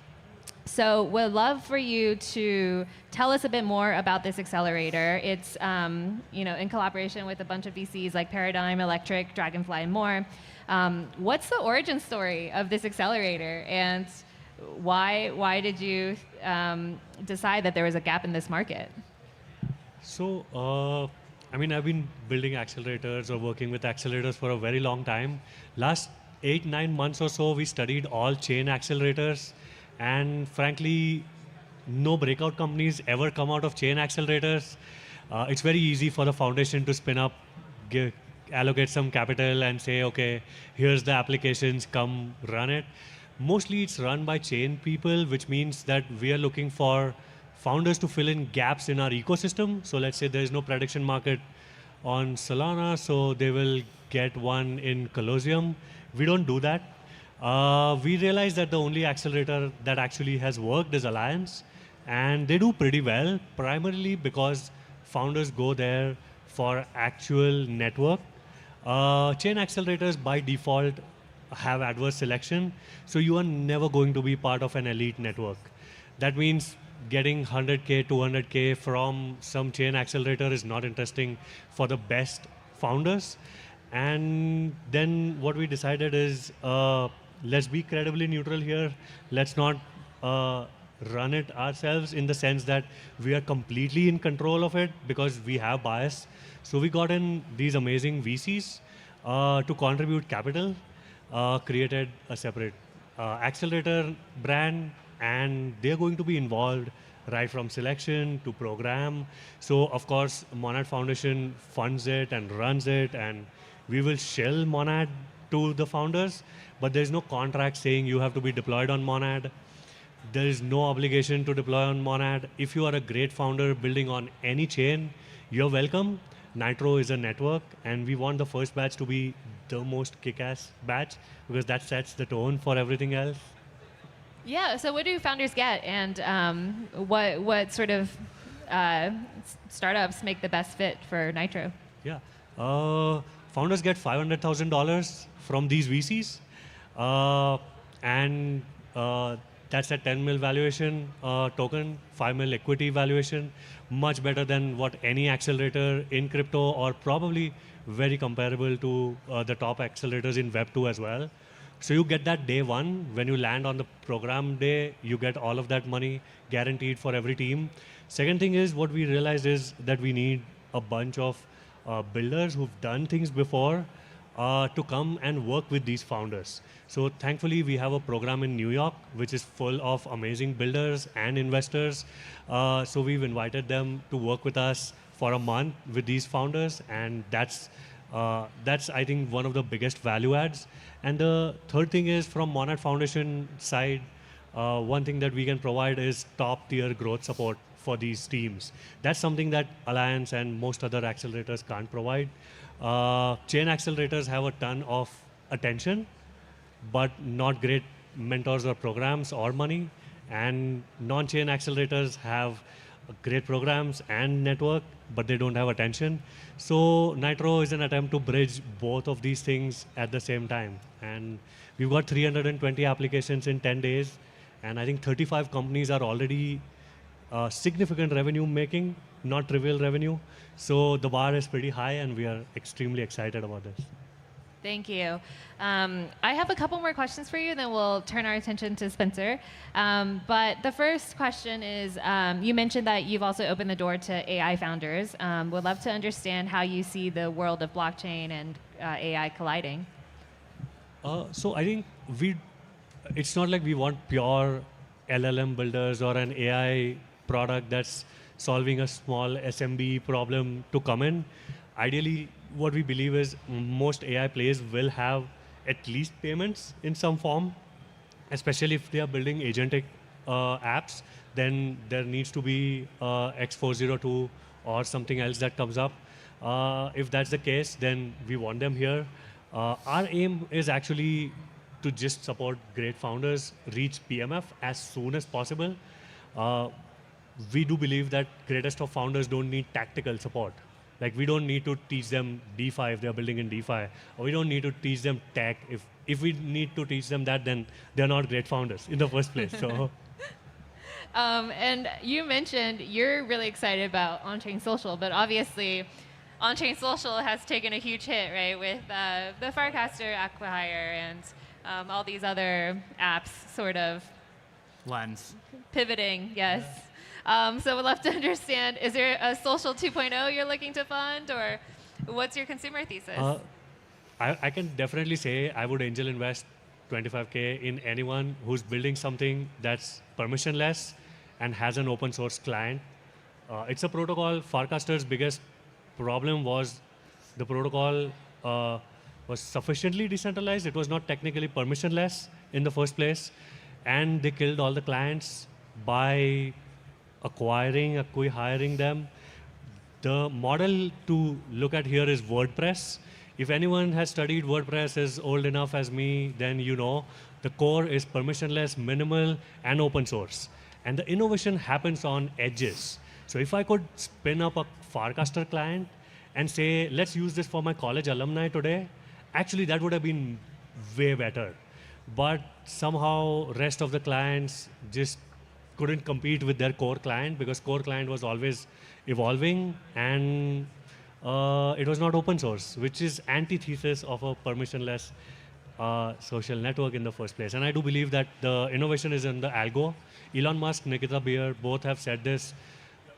So we'd love for you to tell us a bit more about this accelerator. It's in collaboration with a bunch of VCs like Paradigm, Electric, Dragonfly, and more. What's the origin story of this accelerator, and why did you decide that there was a gap in this market? So, I've been building accelerators or working with accelerators for a very long time. Last 8-9 months or so, we studied all chain accelerators, and frankly, no breakout companies ever come out of chain accelerators. It's very easy for the foundation to spin up, allocate some capital and say, okay, here's the applications, come run it. Mostly it's run by chain people, which means that we are looking for founders to fill in gaps in our ecosystem. So let's say there's no prediction market on Solana, so they will get one in Colosseum. We don't do that. We realized that the only accelerator that actually has worked is Alliance, and they do pretty well, primarily because founders go there for actual network. Chain accelerators by default have adverse selection, so you are never going to be part of an elite network. That means getting 100K, 200K from some chain accelerator is not interesting for the best founders. And then what we decided is, let's be credibly neutral here. Let's not run it ourselves in the sense that we are completely in control of it, because we have bias. So we got in these amazing VCs to contribute capital. Created a separate accelerator brand, and they're going to be involved right from selection to program. So of course, Monad Foundation funds it and runs it, and we will shell Monad to the founders, but there's no contract saying you have to be deployed on Monad. There is no obligation to deploy on Monad. If you are a great founder building on any chain, you're welcome. Nitro is a network, and we want the first batch to be the most kick-ass batch, because that sets the tone for everything else. Yeah. So what do founders get, and what sort of startups make the best fit for Nitro? Yeah. Founders get $500,000 from these VCs, and that's a 10 mil valuation token, 5 mil equity valuation, much better than what any accelerator in crypto, or probably very comparable to the top accelerators in Web 2 as well. So you get that day one. When you land on the program day, you get all of that money guaranteed for every team. Second thing is, what we realized is that we need a bunch of builders who've done things before to come and work with these founders. So thankfully, we have a program in New York, which is full of amazing builders and investors. So we've invited them to work with us for a month with these founders, and that's I think one of the biggest value adds. And the third thing is, from Monad Foundation side, one thing that we can provide is top tier growth support for these teams. That's something that Alliance and most other accelerators can't provide. Chain accelerators have a ton of attention, but not great mentors or programs or money. And non-chain accelerators have great programs and network, but they don't have attention. So Nitro is an attempt to bridge both of these things at the same time. And we've got 320 applications in 10 days. And I think 35 companies are already significant revenue making, not trivial revenue. So the bar is pretty high, and we are extremely excited about this. Thank you. I have a couple more questions for you, then we'll turn our attention to Spencer. But the first question is, you mentioned that you've also opened the door to AI founders. Would love to understand how you see the world of blockchain and AI colliding. So I think it's not like we want pure LLM builders or an AI product that's solving a small SMB problem to come in. Ideally, what we believe is most AI players will have at least payments in some form, especially if they are building agentic apps. Then there needs to be X402 or something else that comes up. If that's the case, then we want them here. Our aim is actually to just support great founders reach PMF as soon as possible. We do believe that greatest of founders don't need tactical support. Like, we don't need to teach them DeFi if they're building in DeFi, or we don't need to teach them tech. If we need to teach them that, then they're not great founders in the first place. So. And you mentioned you're really excited about on-chain social, but obviously on-chain social has taken a huge hit, right, with the Farcaster acquihire and all these other apps sort of Lens. pivoting, yes. So we'd love to understand, is there a social 2.0 you're looking to fund, or what's your consumer thesis? I can definitely say I would angel invest 25K in anyone who's building something that's permissionless and has an open source client. It's a protocol. Farcaster's biggest problem was the protocol was sufficiently decentralized. It was not technically permissionless in the first place. And they killed all the clients by acquihiring them. The model to look at here is WordPress. If anyone has studied WordPress, is old enough as me, then you know the core is permissionless, minimal, and open source. And the innovation happens on edges. So if I could spin up a Farcaster client and say, let's use this for my college alumni today, actually that would have been way better. But somehow rest of the clients just couldn't compete with their core client, because core client was always evolving, and it was not open source, which is antithesis of a permissionless social network in the first place. And I do believe that the innovation is in the algo. Elon Musk, Nikita Beer, both have said this.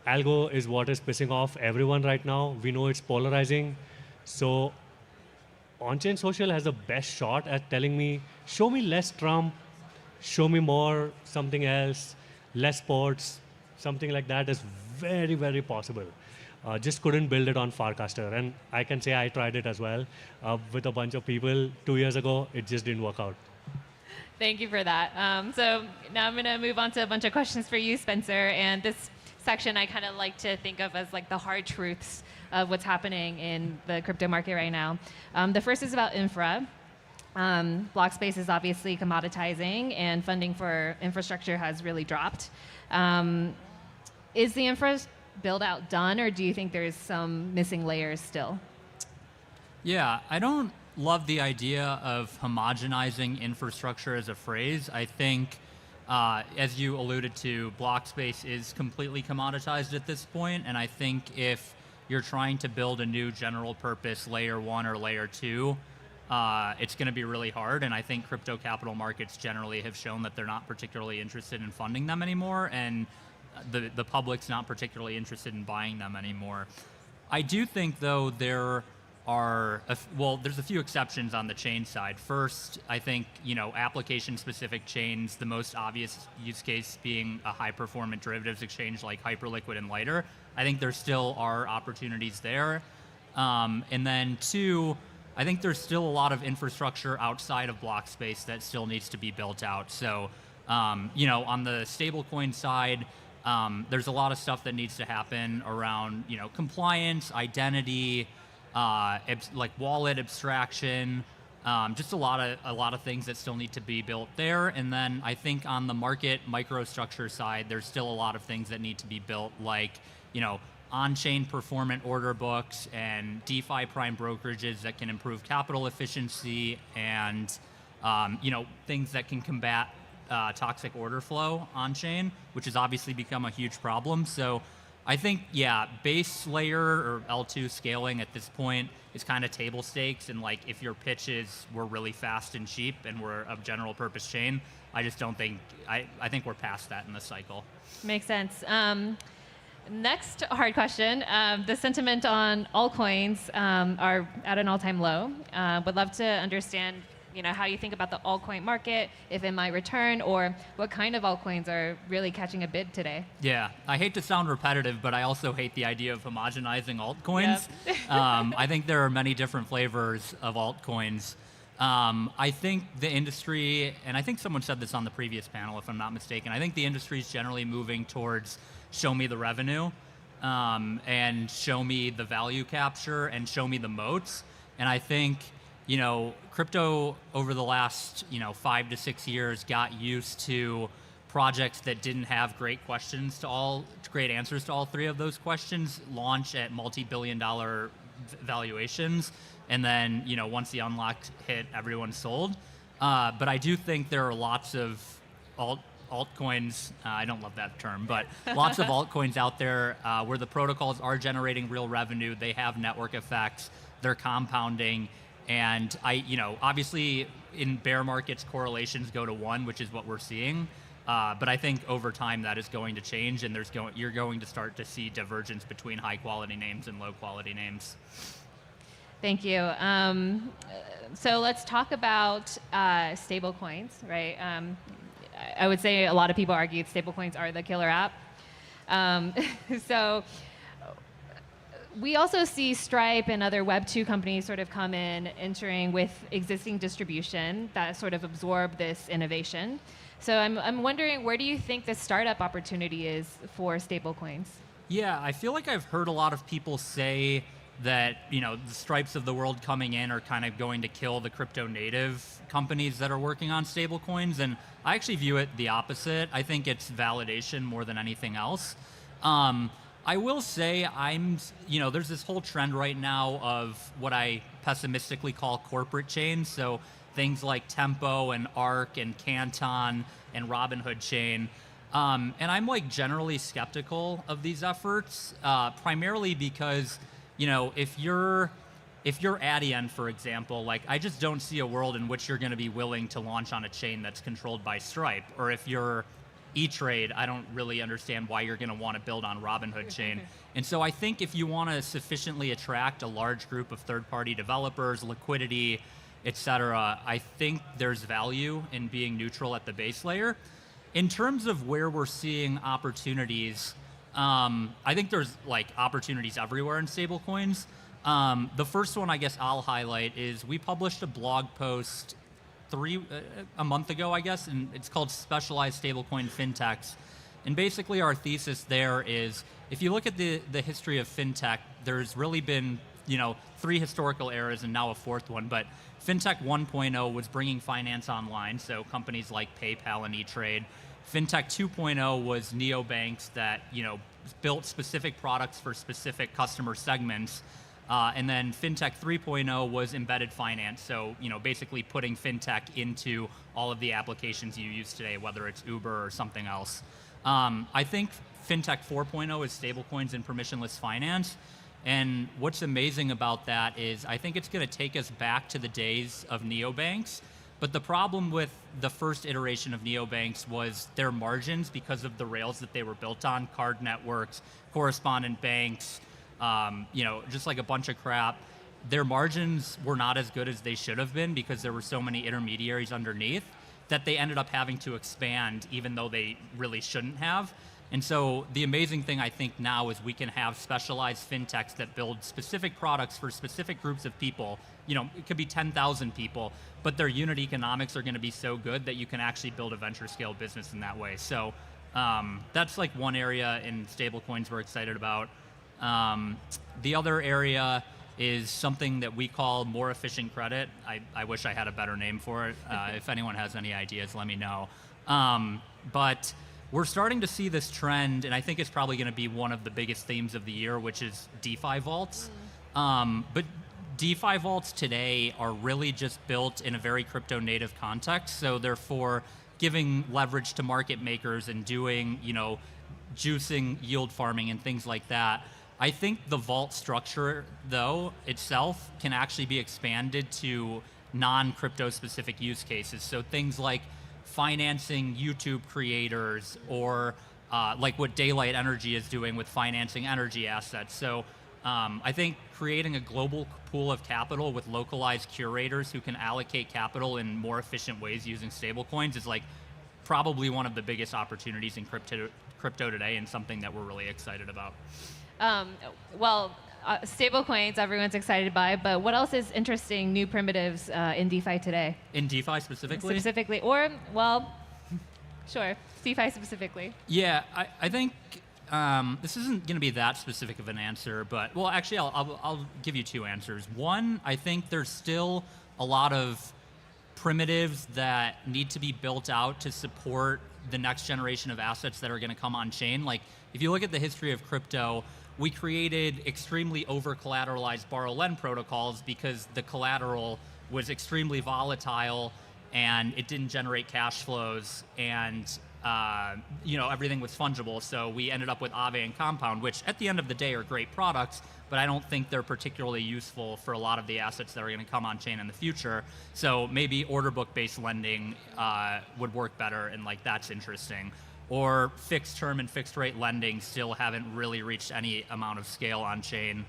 Algo is what is pissing off everyone right now. We know it's polarizing. So on-chain social has the best shot at telling me, show me less Trump, show me more something else, less sports, something like that is very, very possible. Just couldn't build it on Farcaster. And I can say I tried it as well with a bunch of people 2 years ago. It just didn't work out. Thank you for that. So now I'm going to move on to a bunch of questions for you, Spencer. And this section I kind of like to think of as like the hard truths of what's happening in the crypto market right now. The first is about infra. Block space is obviously commoditizing, and funding for infrastructure has really dropped. Is the infra build out done, or do you think there's some missing layers still? Yeah, I don't love the idea of homogenizing infrastructure as a phrase. I think, as you alluded to, block space is completely commoditized at this point, and I think if you're trying to build a new general purpose layer 1 or layer 2, it's going to be really hard, and I think crypto capital markets generally have shown that they're not particularly interested in funding them anymore, and the public's not particularly interested in buying them anymore. I do think, though, there's a few exceptions on the chain side. First, I think, application-specific chains, the most obvious use case being a high-performant derivatives exchange like Hyperliquid and Lighter. I think there still are opportunities there. And then two, I think there's still a lot of infrastructure outside of block space that still needs to be built out. So, on the stablecoin side, there's a lot of stuff that needs to happen around, compliance, identity, like wallet abstraction, just a lot of things that still need to be built there. And then I think on the market microstructure side, there's still a lot of things that need to be built, like, on-chain performant order books and DeFi prime brokerages that can improve capital efficiency and, things that can combat toxic order flow on-chain, which has obviously become a huge problem. So I think, base layer or L2 scaling at this point is kind of table stakes. And like, if your pitch is we're really fast and cheap and we're a general purpose chain, I just don't think, I think we're past that in the cycle. Makes sense. Next hard question. The sentiment on altcoins are at an all-time low. Would love to understand how you think about the altcoin market, if it might return, or what kind of altcoins are really catching a bid today. Yeah, I hate to sound repetitive, but I also hate the idea of homogenizing altcoins. Yep. I think there are many different flavors of altcoins. I think the industry, and I think someone said this on the previous panel, if I'm not mistaken, I think the industry is generally moving towards show me the revenue, and show me the value capture, and show me the moats. And I think, crypto over the last, 5 to 6 years got used to projects that didn't have great answers to all three of those questions launch at multi-billion-dollar valuations, and then, once the unlock hit, everyone sold. But I do think there are lots of altcoins, I don't love that term, but lots of altcoins out there where the protocols are generating real revenue, they have network effects, they're compounding, and obviously in bear markets correlations go to 1, which is what we're seeing. But I think over time that is going to change, and you're going to start to see divergence between high quality names and low quality names. Thank you. So let's talk about stablecoins, right? I would say a lot of people argue stablecoins are the killer app. So we also see Stripe and other Web 2 companies sort of come in, entering with existing distribution that sort of absorb this innovation. So I'm wondering, where do you think the startup opportunity is for stablecoins? Yeah, I feel like I've heard a lot of people say that, the Stripes of the world coming in are kind of going to kill the crypto native companies that are working on stablecoins. And I actually view it the opposite. I think it's validation more than anything else. I will say there's this whole trend right now of what I pessimistically call corporate chains. So things like Tempo and Arc and Canton and Robinhood Chain. And I'm generally skeptical of these efforts, primarily because, if you're Adyen, for example, I just don't see a world in which you're going to be willing to launch on a chain that's controlled by Stripe. Or if you're E-Trade, I don't really understand why you're going to want to build on Robinhood Chain. And so I think if you want to sufficiently attract a large group of third-party developers, liquidity, et cetera, I think there's value in being neutral at the base layer. In terms of where we're seeing opportunities, I think there's opportunities everywhere in stablecoins. The first one I guess I'll highlight is we published a blog post a month ago, I guess, and it's called Specialized Stablecoin Fintechs. And basically our thesis there is, if you look at the history of fintech, there's really been three historical eras and now a fourth one. But FinTech 1.0 was bringing finance online, so companies like PayPal and E-Trade. FinTech 2.0 was neobanks that built specific products for specific customer segments. And then FinTech 3.0 was embedded finance, so basically putting FinTech into all of the applications you use today, whether it's Uber or something else. I think FinTech 4.0 is stablecoins and permissionless finance. And what's amazing about that is I think it's going to take us back to the days of neobanks. But the problem with the first iteration of neobanks was their margins because of the rails that they were built on, card networks, correspondent banks, just like a bunch of crap. Their margins were not as good as they should have been because there were so many intermediaries underneath that they ended up having to expand even though they really shouldn't have. And so the amazing thing I think now is we can have specialized fintechs that build specific products for specific groups of people. It could be 10,000 people, but their unit economics are going to be so good that you can actually build a venture scale business in that way. So that's like one area in stablecoins we're excited about. The other area is something that we call more efficient credit. I wish I had a better name for it. If anyone has any ideas, let me know. But we're starting to see this trend, and I think it's probably going to be one of the biggest themes of the year, which is DeFi vaults. But DeFi vaults today are really just built in a very crypto native context. So therefore, giving leverage to market makers and doing, juicing yield farming and things like that. I think the vault structure, though, itself can actually be expanded to non-crypto specific use cases. So things like financing YouTube creators or like what Daylight Energy is doing with financing energy assets. So I think creating a global pool of capital with localized curators who can allocate capital in more efficient ways using stablecoins is like probably one of the biggest opportunities in crypto today and something that we're really excited about. Stablecoins, everyone's excited by, but what else is interesting, new primitives in DeFi today? In DeFi specifically? Specifically, sure, DeFi specifically. Yeah, I think this isn't going to be that specific of an answer, but, actually, I'll give you two answers. One, I think there's still a lot of primitives that need to be built out to support the next generation of assets that are going to come on chain. Like, if you look at the history of crypto, we created extremely over-collateralized borrow-lend protocols because the collateral was extremely volatile and it didn't generate cash flows and everything was fungible. So we ended up with Aave and Compound, which at the end of the day are great products, but I don't think they're particularly useful for a lot of the assets that are going to come on chain in the future. So maybe order book-based lending would work better, and that's interesting. Or fixed term and fixed rate lending still haven't really reached any amount of scale on chain.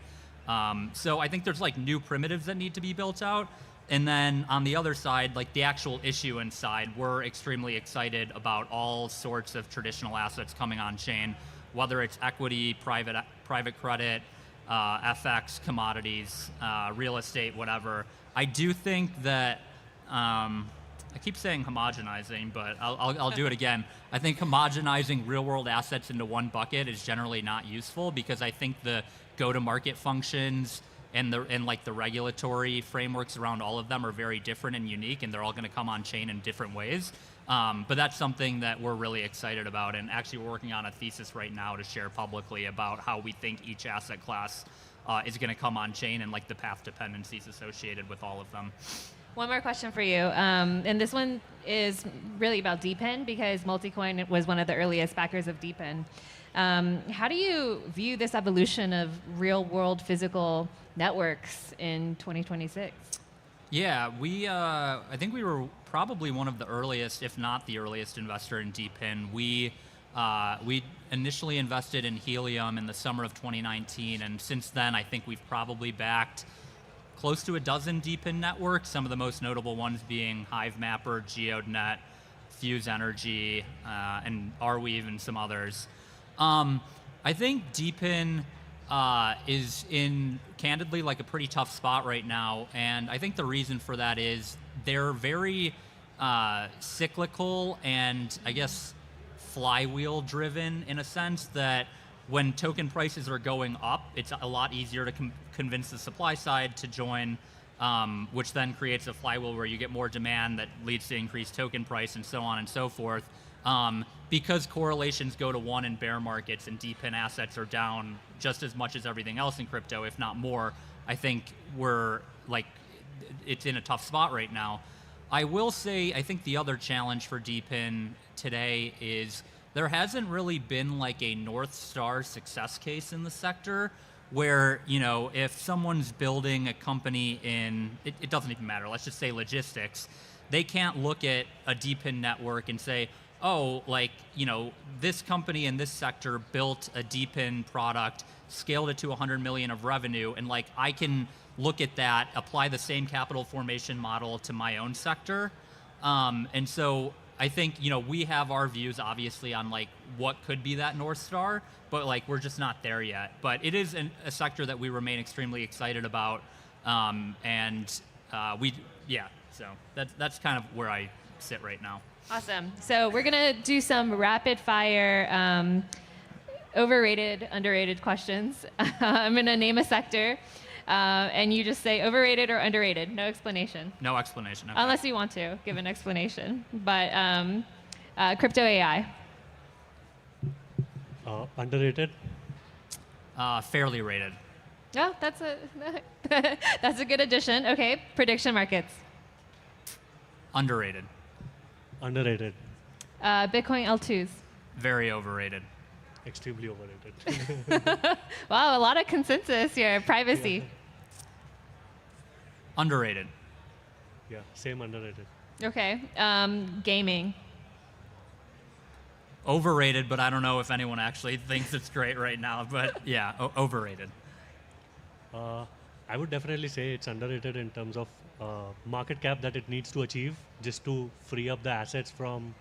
So I think there's new primitives that need to be built out. And then on the other side, the actual issuance side, we're extremely excited about all sorts of traditional assets coming on chain, whether it's equity, private credit, FX, commodities, real estate, whatever. I do think that I keep saying homogenizing, but I'll do it again. I think homogenizing real-world assets into one bucket is generally not useful because I think the go-to-market functions and the regulatory frameworks around all of them are very different and unique, and they're all going to come on chain in different ways. But that's something that we're really excited about, and actually we're working on a thesis right now to share publicly about how we think each asset class is going to come on chain and the path dependencies associated with all of them. One more question for you, and this one is really about DePIN because Multicoin was one of the earliest backers of DePIN. How do you view this evolution of real-world physical networks in 2026? Yeah, I think we were probably one of the earliest, if not the earliest, investor in DePIN. We initially invested in Helium in the summer of 2019, and since then, I think we've probably backed close to a dozen DePIN networks, some of the most notable ones being HiveMapper, GeoDNet, Fuse Energy, and Arweave and some others. I think DePIN is in, candidly, a pretty tough spot right now, and I think the reason for that is they're very cyclical and, I guess, flywheel driven in a sense that when token prices are going up, it's a lot easier to convince the supply side to join, which then creates a flywheel where you get more demand that leads to increased token price and so on and so forth. Because correlations go to 1 in bear markets and DePIN assets are down just as much as everything else in crypto, if not more, I think we're like, it's in a tough spot right now. I will say, I think the other challenge for DePIN today is there hasn't really been like a North Star success case in the sector where, you know, if someone's building a company in, it doesn't even matter, let's just say logistics, they can't look at a DePIN network and say, oh, like, you know, this company in this sector built a DePIN product, scaled it to 100 million of revenue, and like I can look at that, apply the same capital formation model to my own sector. And so I think, you know, we have our views obviously on like what could be that North Star, but like we're just not there yet. But it is a sector that we remain extremely excited about. So that's kind of where I sit right now. Awesome. So we're going to do some rapid fire overrated, underrated questions. I'm going to name a sector. And you just say overrated or underrated. No explanation. No explanation. Okay. Unless you want to give an explanation. But crypto AI. Underrated. Fairly rated. Oh, that's a good addition. Okay. Prediction markets. Underrated. Underrated. Bitcoin L2s. Very overrated. Extremely overrated. Wow, a lot of consensus here. Privacy. Underrated. Yeah, same underrated. Okay. Gaming. Overrated, but I don't know if anyone actually thinks it's great right now. But yeah, overrated. I would definitely say it's underrated in terms of market cap that it needs to achieve just to free up the assets from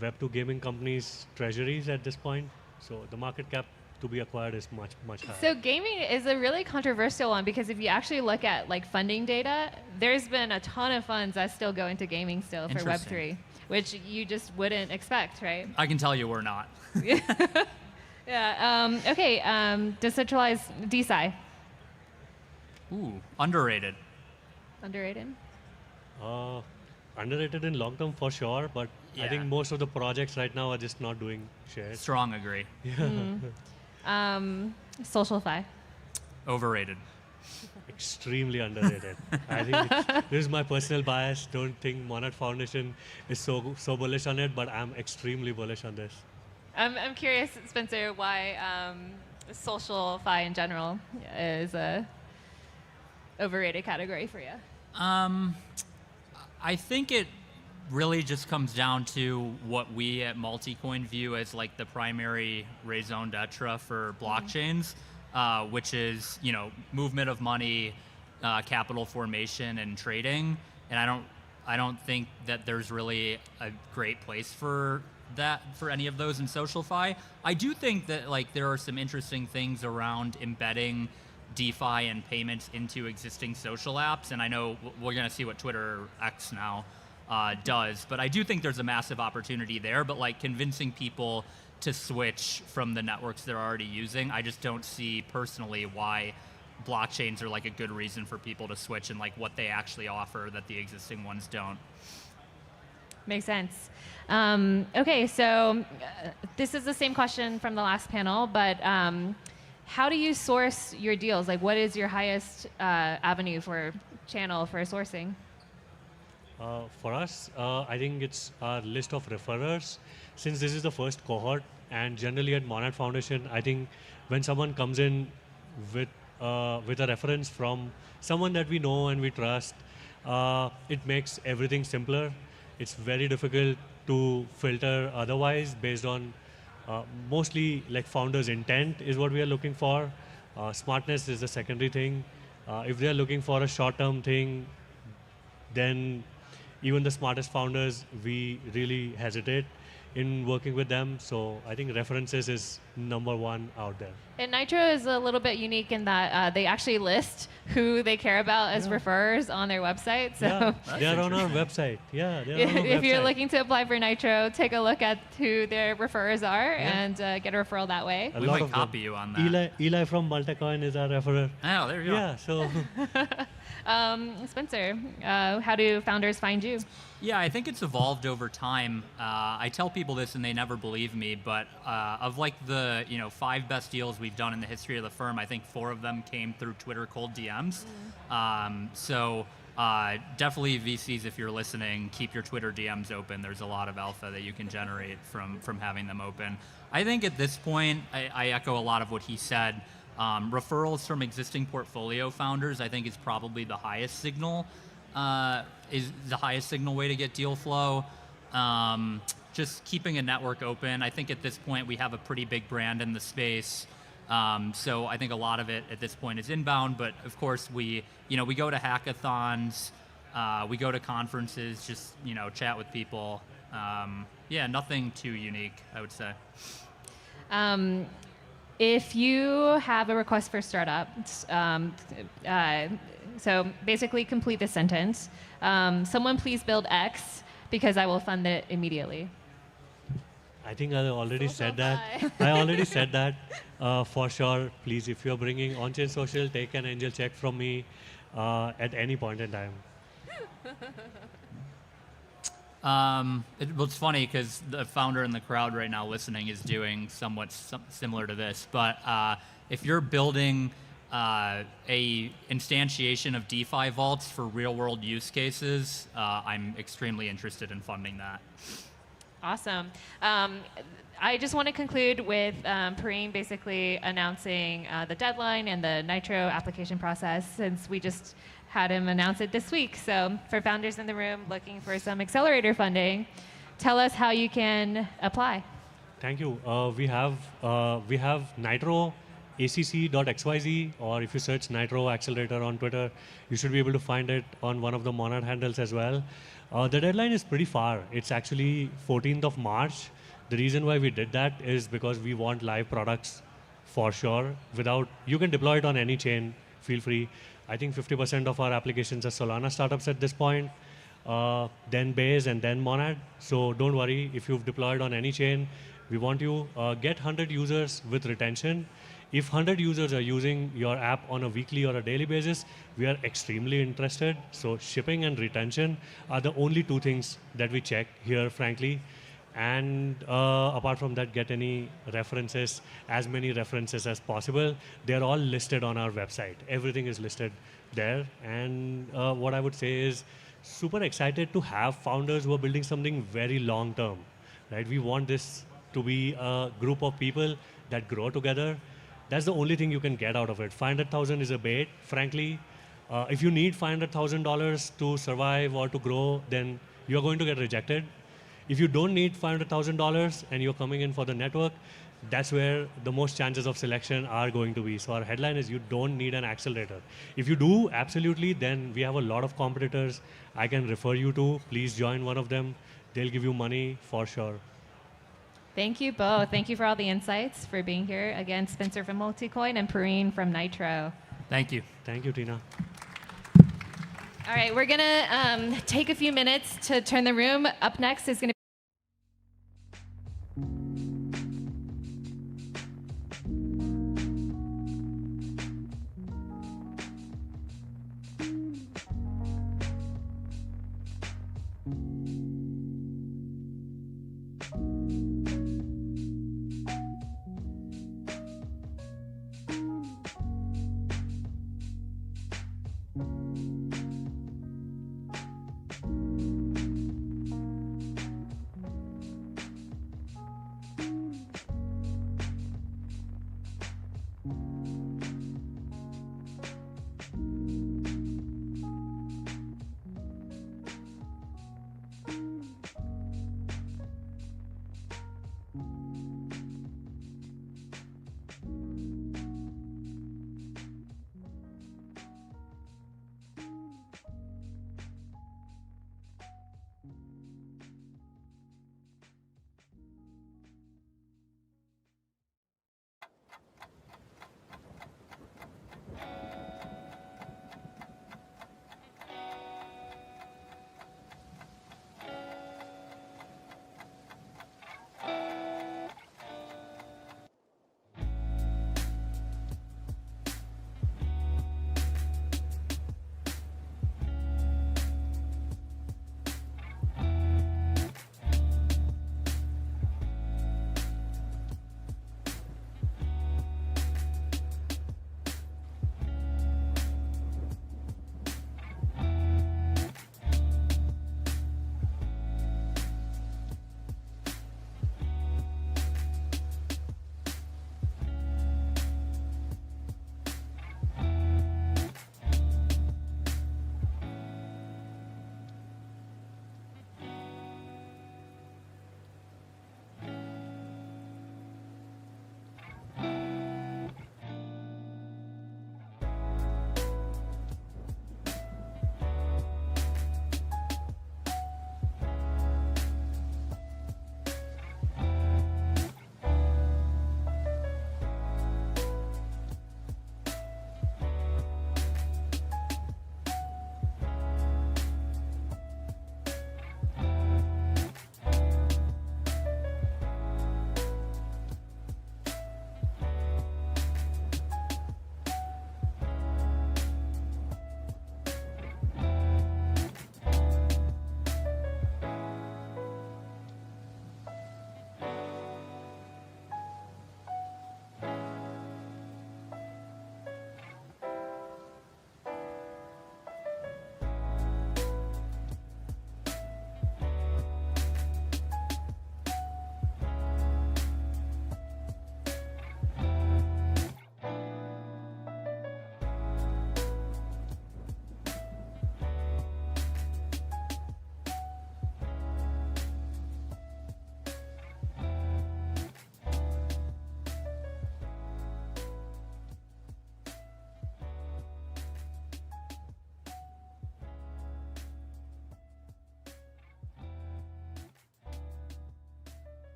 Web2 gaming companies' treasuries at this point. So the market cap to be acquired is much, much higher. So gaming is a really controversial one because if you actually look at like funding data, there's been a ton of funds that still go into gaming still for Web3, which you just wouldn't expect, right? I can tell you we're not. Yeah. Okay. Decentralized DeSci. Ooh, underrated. Underrated. Underrated in long term for sure, but I think most of the projects right now are just not doing shares. Strong agree. SocialFi. Overrated. Extremely underrated. I think this is my personal bias. Don't think Monad Foundation is so bullish on it, but I'm extremely bullish on this. I'm curious, Spencer, why SocialFi in general is a overrated category for you. I think it really just comes down to what we at Multicoin view as like the primary raison d'etre for blockchains, which is, you know, movement of money, capital formation, and trading. And I don't think that there's really a great place for that for any of those in SocialFi. I do think that like there are some interesting things around embedding DeFi and payments into existing social apps, and I know we're going to see what Twitter X now does, but I do think there's a massive opportunity there. But like convincing people to switch from the networks they're already using, I just don't see personally why blockchains are like a good reason for people to switch and like what they actually offer that the existing ones don't. Makes sense. Okay, so this is the same question from the last panel, but how do you source your deals? Like, what is your highest avenue for channel for sourcing? For us, I think it's our list of referrers. Since this is the first cohort, and generally at Monad Foundation, I think when someone comes in with a reference from someone that we know and we trust, it makes everything simpler. It's very difficult to filter otherwise based on mostly like founders' intent is what we are looking for. Smartness is the secondary thing. If they are looking for a short-term thing, then even the smartest founders, we really hesitate. in working with them. So I think references is number one out there. And Nitro is a little bit unique in that they actually list who they care about as referrers on their website. So Yeah, they're on our website. Yeah, they're on our if you're website. looking to apply for Nitro, take a look at who their referrers are and get a referral that way. A lot of them. copy you on that. Eli from Multicoin is our referrer. Oh, there you go. Yeah, so Spencer, how do founders find you? Yeah, I think it's evolved over time. I tell people this and they never believe me, but of like the 5 best deals we've done in the history of the firm, I think 4 of them came through Twitter cold DMs. So definitely VCs, if you're listening, keep your Twitter DMs open. There's a lot of alpha that you can generate from having them open. I think at this point, I echo a lot of what he said. Referrals from existing portfolio founders, I think, is probably the highest signal. Is the highest signal way to get deal flow. Just keeping a network open. I think at this point we have a pretty big brand in the space. So I think a lot of it at this point is inbound, but of course we go to hackathons, we go to conferences, just, chat with people. Yeah, nothing too unique, I would say. If you have a request for startups, so basically complete the sentence. Someone please build X because I will fund it immediately. I think I already said that. I already said that for sure. Please, if you're bringing on-chain social, take an angel check from me at any point in time. It's funny because the founder in the crowd right now listening is doing somewhat similar to this. But if you're building a instantiation of DeFi vaults for real-world use cases, I'm extremely interested in funding that. Awesome. I just want to conclude with Pareen basically announcing the deadline and the Nitro application process, since we just had him announce it this week. So for founders in the room looking for some accelerator funding, tell us how you can apply. Thank you. We have Nitro acc.xyz, or if you search Nitro Accelerator on Twitter, you should be able to find it on one of the Monad handles as well. The deadline is pretty far. It's actually 14th of March. The reason why we did that is because we want live products for sure. You can deploy it on any chain, feel free. I think 50% of our applications are Solana startups at this point, then Base and then Monad. So don't worry, if you've deployed on any chain, we want you get 100 users with retention. If 100 users are using your app on a weekly or a daily basis, we are extremely interested. So shipping and retention are the only 2 things that we check here, frankly. And apart from that, get any references, as many references as possible. They're all listed on our website. Everything is listed there. And what I would say is super excited to have founders who are building something very long term, right? We want this to be a group of people that grow together. That's the only thing you can get out of it. 500,000 is a bait, frankly. If you need $500,000 to survive or to grow, then you're going to get rejected. If you don't need $500,000 and you're coming in for the network, that's where the most chances of selection are going to be. So our headline is you don't need an accelerator. If you do, absolutely, then we have a lot of competitors I can refer you to. Please join one of them. They'll give you money for sure. Thank you both. Thank you for all the insights, for being here. Again, Spencer from Multicoin and Pareen from Nitro. Thank you. Thank you, Tina. All right, we're going to take a few minutes to turn the room. Up next is going to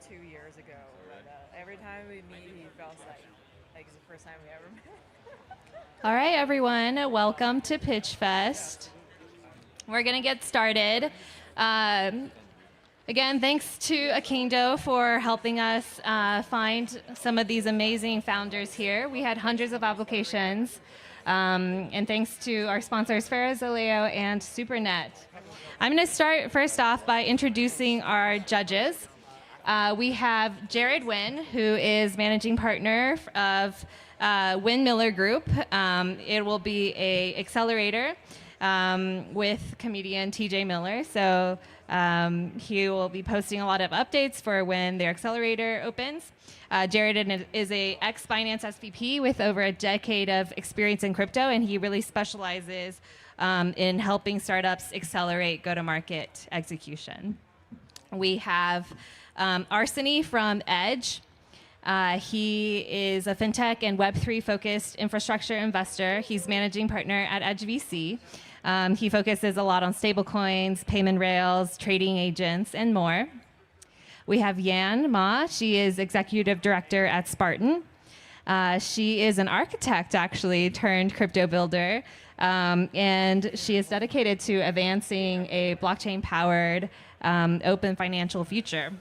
2 years ago. But, every time we meet, he feels like it's the first time we ever met. All right, everyone, welcome to Pitch Fest. We're going to get started. Again, thanks to Akindo for helping us find some of these amazing founders here. We had hundreds of applications. And thanks to our sponsors, Ferrazoleo and SuperNet. I'm going to start first off by introducing our judges. We have Jared Wynn, who is managing partner of Wynn Miller Group. It will be an accelerator with comedian TJ Miller. So he will be posting a lot of updates for when their accelerator opens. Jared is a ex-finance SVP with over a decade of experience in crypto, and he really specializes in helping startups accelerate go-to-market execution. We have Arseny from Edge. He is a fintech and Web3 focused infrastructure investor. He's managing partner at Edge VC. He focuses a lot on stablecoins, payment rails, trading agents, and more. We have Yan Ma. She is executive director at Spartan. She is an architect, actually, turned crypto builder. And she is dedicated to advancing a blockchain-powered open financial future.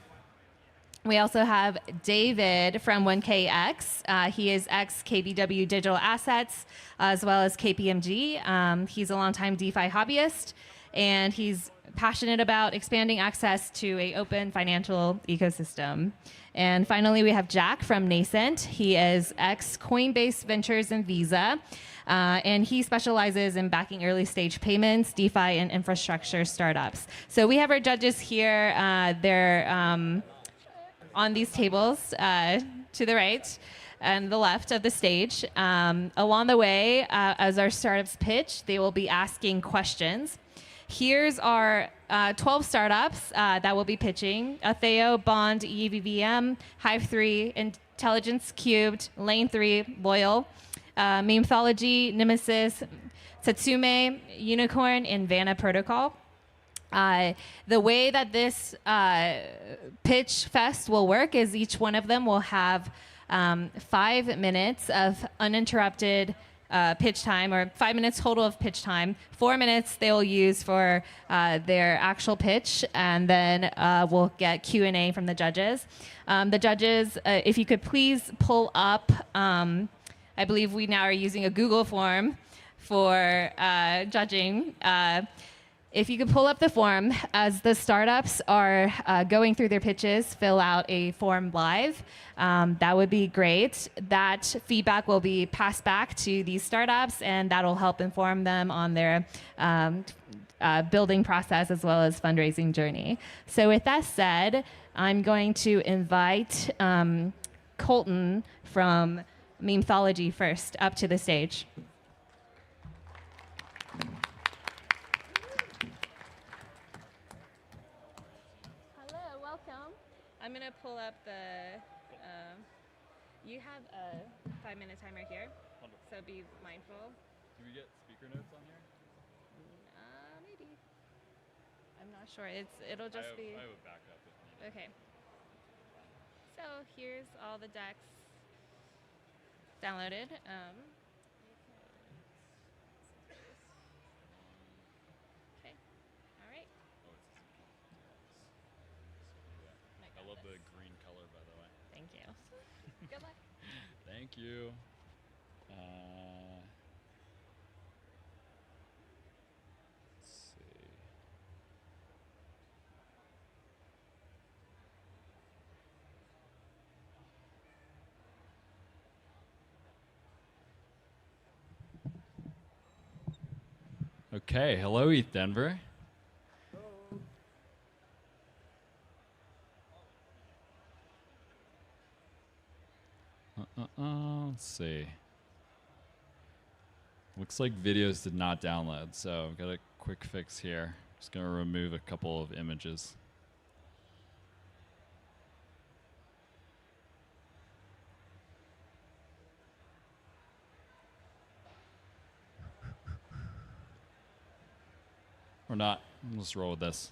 We also have David from 1KX. He is ex-KBW Digital Assets, as well as KPMG. He's a longtime DeFi hobbyist, and he's passionate about expanding access to an open financial ecosystem. And finally, we have Jack from Nascent. He is ex-Coinbase Ventures and Visa, and he specializes in backing early-stage payments, DeFi, and infrastructure startups. So we have our judges here. They're on these tables to the right and the left of the stage. Along the way, as our startups pitch, they will be asking questions. Here's our 12 startups that will be pitching: Atheo, Bond, EVVM, Hive3, Intelligence Cubed, Lane3, Loyal, Memethology, Nemesis, Satsume, Unicorn, and Vanna Protocol. The way that this pitch fest will work is each one of them will have 5 minutes of uninterrupted pitch time, or 5 minutes total of pitch time. 4 minutes they will use for their actual pitch, and then we'll get Q&A from the judges. The judges, if you could please pull up, I believe we now are using a Google form for judging. If you could pull up the form, as the startups are going through their pitches, fill out a form live. That would be great. That feedback will be passed back to these startups, and that'll help inform them on their building process as well as fundraising journey. So with that said, I'm going to invite Colton from Memethology first up to the stage. I'm going to pull up the, you have a 5-minute timer here, so be mindful. Do we get speaker notes on here? Maybe. I'm not sure. It'll just be. I have a backup if needed. Okay. So here's all the decks downloaded. Okay. All right. I love the green color, by the way. Thank you. Good luck. Thank you. Let's see. Okay, hello ETHDenver. Let's see. Looks like videos did not download, so I've got a quick fix here. Just gonna remove a couple of images. Or not. Let's roll with this.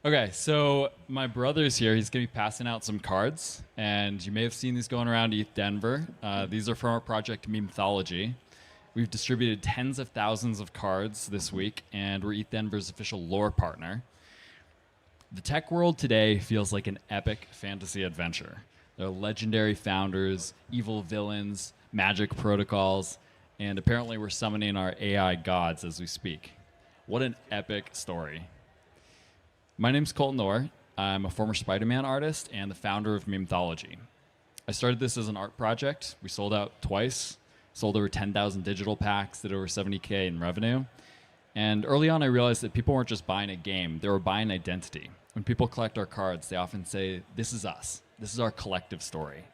Okay, so my brother's here. He's going to be passing out some cards, and you may have seen these going around ETHDenver. These are from our project Memethology. We've distributed tens of thousands of cards this week, and we're ETHDenver's official lore partner. The tech world today feels like an epic fantasy adventure. There are legendary founders, evil villains, magic protocols, and apparently we're summoning our AI gods as we speak. What an epic story. My name's Colton Orr. I'm a former Spider-Man artist and the founder of Memethology. I started this as an art project. We sold out twice, sold over 10,000 digital packs, did over 70K in revenue. And early on, I realized that people weren't just buying a game, they were buying identity. When people collect our cards, they often say, this is us. This is our collective story.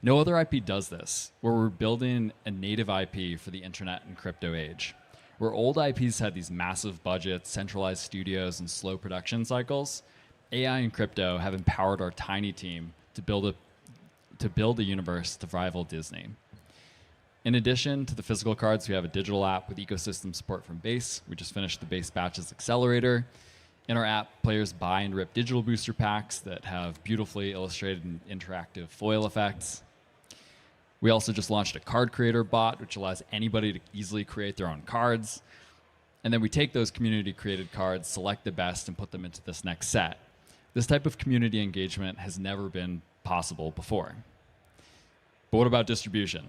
No other IP does this, where we're building a native IP for the internet and crypto age. Where old IPs had these massive budgets, centralized studios, and slow production cycles, AI and crypto have empowered our tiny team to build a universe to rival Disney. In addition to the physical cards, we have a digital app with ecosystem support from Base. We just finished the Base Batches Accelerator. In our app, players buy and rip digital booster packs that have beautifully illustrated and interactive foil effects. We also just launched a card creator bot, which allows anybody to easily create their own cards. And then we take those community created cards, select the best, and put them into this next set. This type of community engagement has never been possible before. But what about distribution?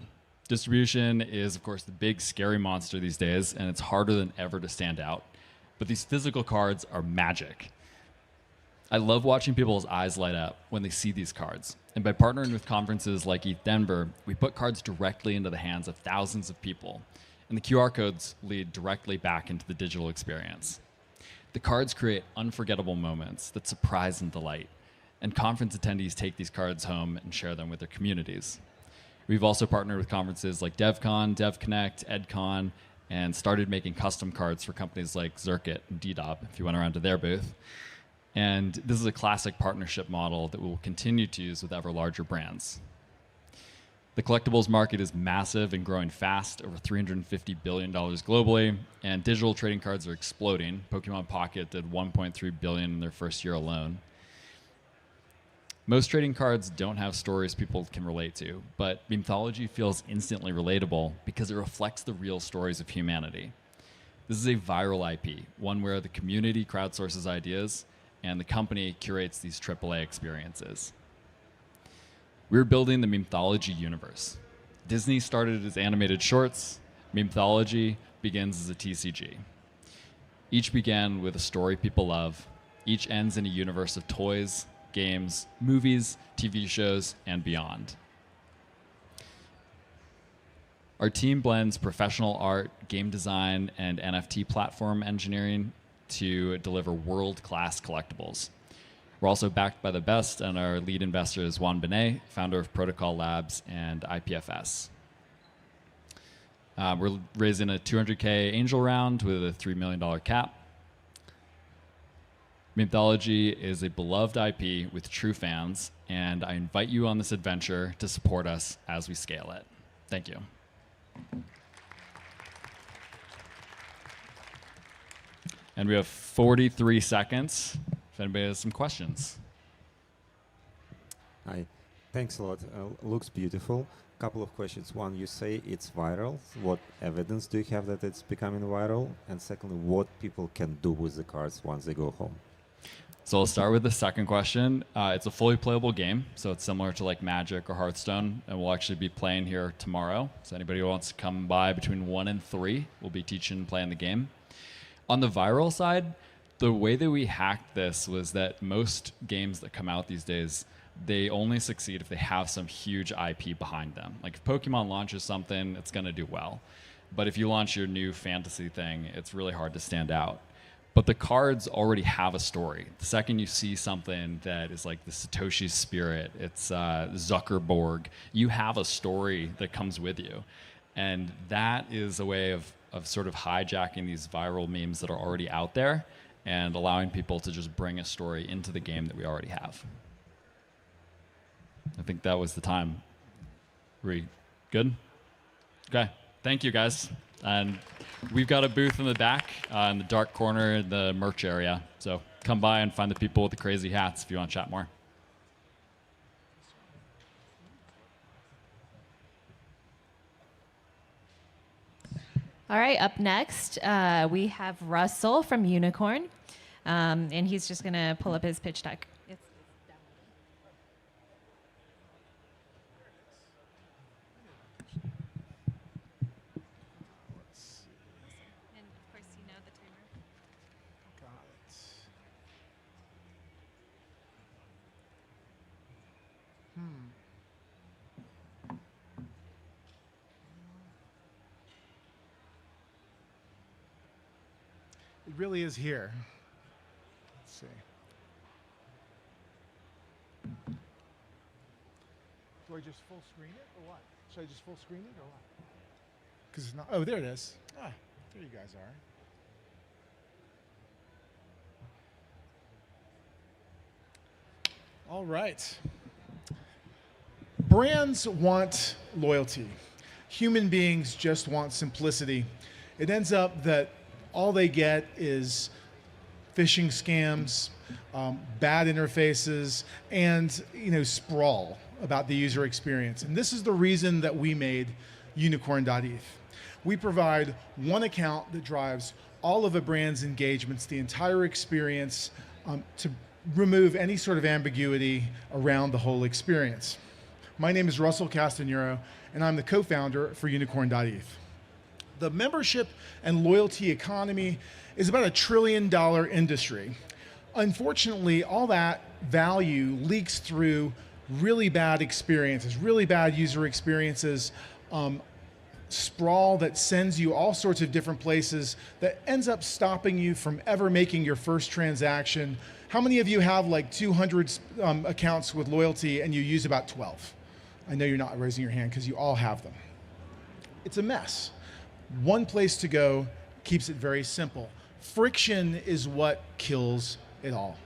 Distribution is, of course, the big scary monster these days, and it's harder than ever to stand out. But these physical cards are magic. I love watching people's eyes light up when they see these cards. And by partnering with conferences like ETHDenver, we put cards directly into the hands of thousands of people. And the QR codes lead directly back into the digital experience. The cards create unforgettable moments that surprise and delight. And conference attendees take these cards home and share them with their communities. We've also partnered with conferences like DevCon, DevConnect, EdCon, and started making custom cards for companies like Zirkit and DDOB, if you went around to their booth. And this is a classic partnership model that we will continue to use with ever larger brands. The collectibles market is massive and growing fast, over $350 billion globally, and digital trading cards are exploding. Pokemon Pocket did $1.3 billion in their first year alone. Most trading cards don't have stories people can relate to, but Memethology feels instantly relatable because it reflects the real stories of humanity. This is a viral IP, one where the community crowdsources ideas and the company curates these AAA experiences. We're building the Memethology universe. Disney started as animated shorts. Memethology begins as a TCG. Each began with a story people love. Each ends in a universe of toys, games, movies, TV shows, and beyond. Our team blends professional art, game design, and NFT platform engineering to deliver world-class collectibles. We're also backed by the best, and our lead investor is Juan Benet, founder of Protocol Labs and IPFS. We're raising a $200K angel round with a $3 million cap. Memethology is a beloved IP with true fans, and I invite you on this adventure to support us as we scale it. Thank you. And we have 43 seconds if anybody has some questions. Hi, thanks a lot. Looks beautiful. Couple of questions. One, you say it's viral. What evidence do you have that it's becoming viral? And secondly, what people can do with the cards once they go home? So I'll start with the second question. It's a fully playable game, so it's similar to like Magic or Hearthstone, and we'll actually be playing here tomorrow. So anybody who wants to come by between 1 and 3, we'll be teaching and playing the game. On the viral side, the way that we hacked this was that most games that come out these days, they only succeed if they have some huge IP behind them. Like if Pokemon launches something, it's going to do well. But if you launch your new fantasy thing, it's really hard to stand out. But the cards already have a story. The second you see something that is like the Satoshi's spirit, it's Zuckerberg, you have a story that comes with you. And that is a way of sort of hijacking these viral memes that are already out there and allowing people to just bring a story into the game that we already have. I think that was the time. We good? Okay. Thank you, guys. And we've got a booth in the back, in the dark corner in the merch area. So come by and find the people with the crazy hats if you want to chat more. All right, up next, we have Russell from Unicorn, and he's just going to pull up his pitch deck. It really is here. Let's see. Do I just full screen it or what? Should I just full screen it or what? Because it's not. Oh, there it is. Ah, there you guys are. All right. Brands want loyalty. Human beings just want simplicity. It ends up that all they get is phishing scams, bad interfaces, and sprawl about the user experience. And this is the reason that we made Unicorn.eth. We provide one account that drives all of a brand's engagements, the entire experience, to remove any sort of ambiguity around the whole experience. My name is Russell Castanero, and I'm the co-founder for Unicorn.eth. The membership and loyalty economy is about $1 trillion industry. Unfortunately, all that value leaks through really bad experiences, really bad user experiences, sprawl that sends you all sorts of different places that ends up stopping you from ever making your first transaction. How many of you have like 200 accounts with loyalty and you use about 12? I know you're not raising your hand because you all have them. It's a mess. One place to go keeps it very simple. Friction is what kills it all,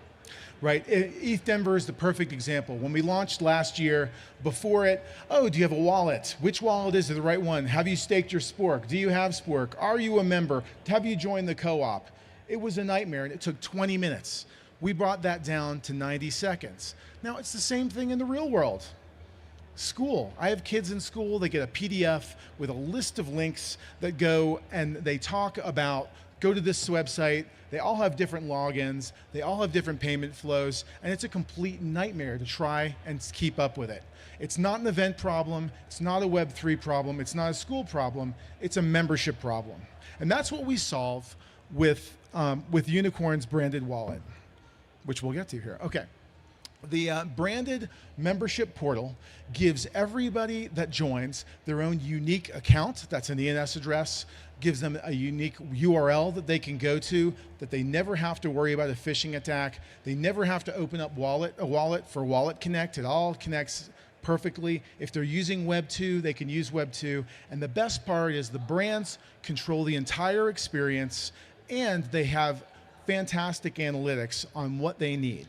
right? ETHDenver is the perfect example. When we launched last year, before it, oh, do you have a wallet? Which wallet is the right one? Have you staked your Spork? Do you have Spork? Are you a member? Have you joined the co-op? It was a nightmare, and it took 20 minutes. We brought that down to 90 seconds. Now, it's the same thing in the real world. School. I have kids in school, they get a PDF with a list of links that go and they talk about, go to this website. They all have different logins, they all have different payment flows, and it's a complete nightmare to try and keep up with it. It's not an event problem, it's not a Web3 problem, it's not a school problem, it's a membership problem. And that's what we solve with Unicorn's branded wallet, which we'll get to here. Okay. The branded membership portal gives everybody that joins their own unique account. That's an ENS address, gives them a unique URL that they can go to, that they never have to worry about a phishing attack. They never have to open up a wallet for Wallet Connect. It all connects perfectly. If they're using Web 2, they can use Web 2. And the best part is the brands control the entire experience, and they have fantastic analytics on what they need.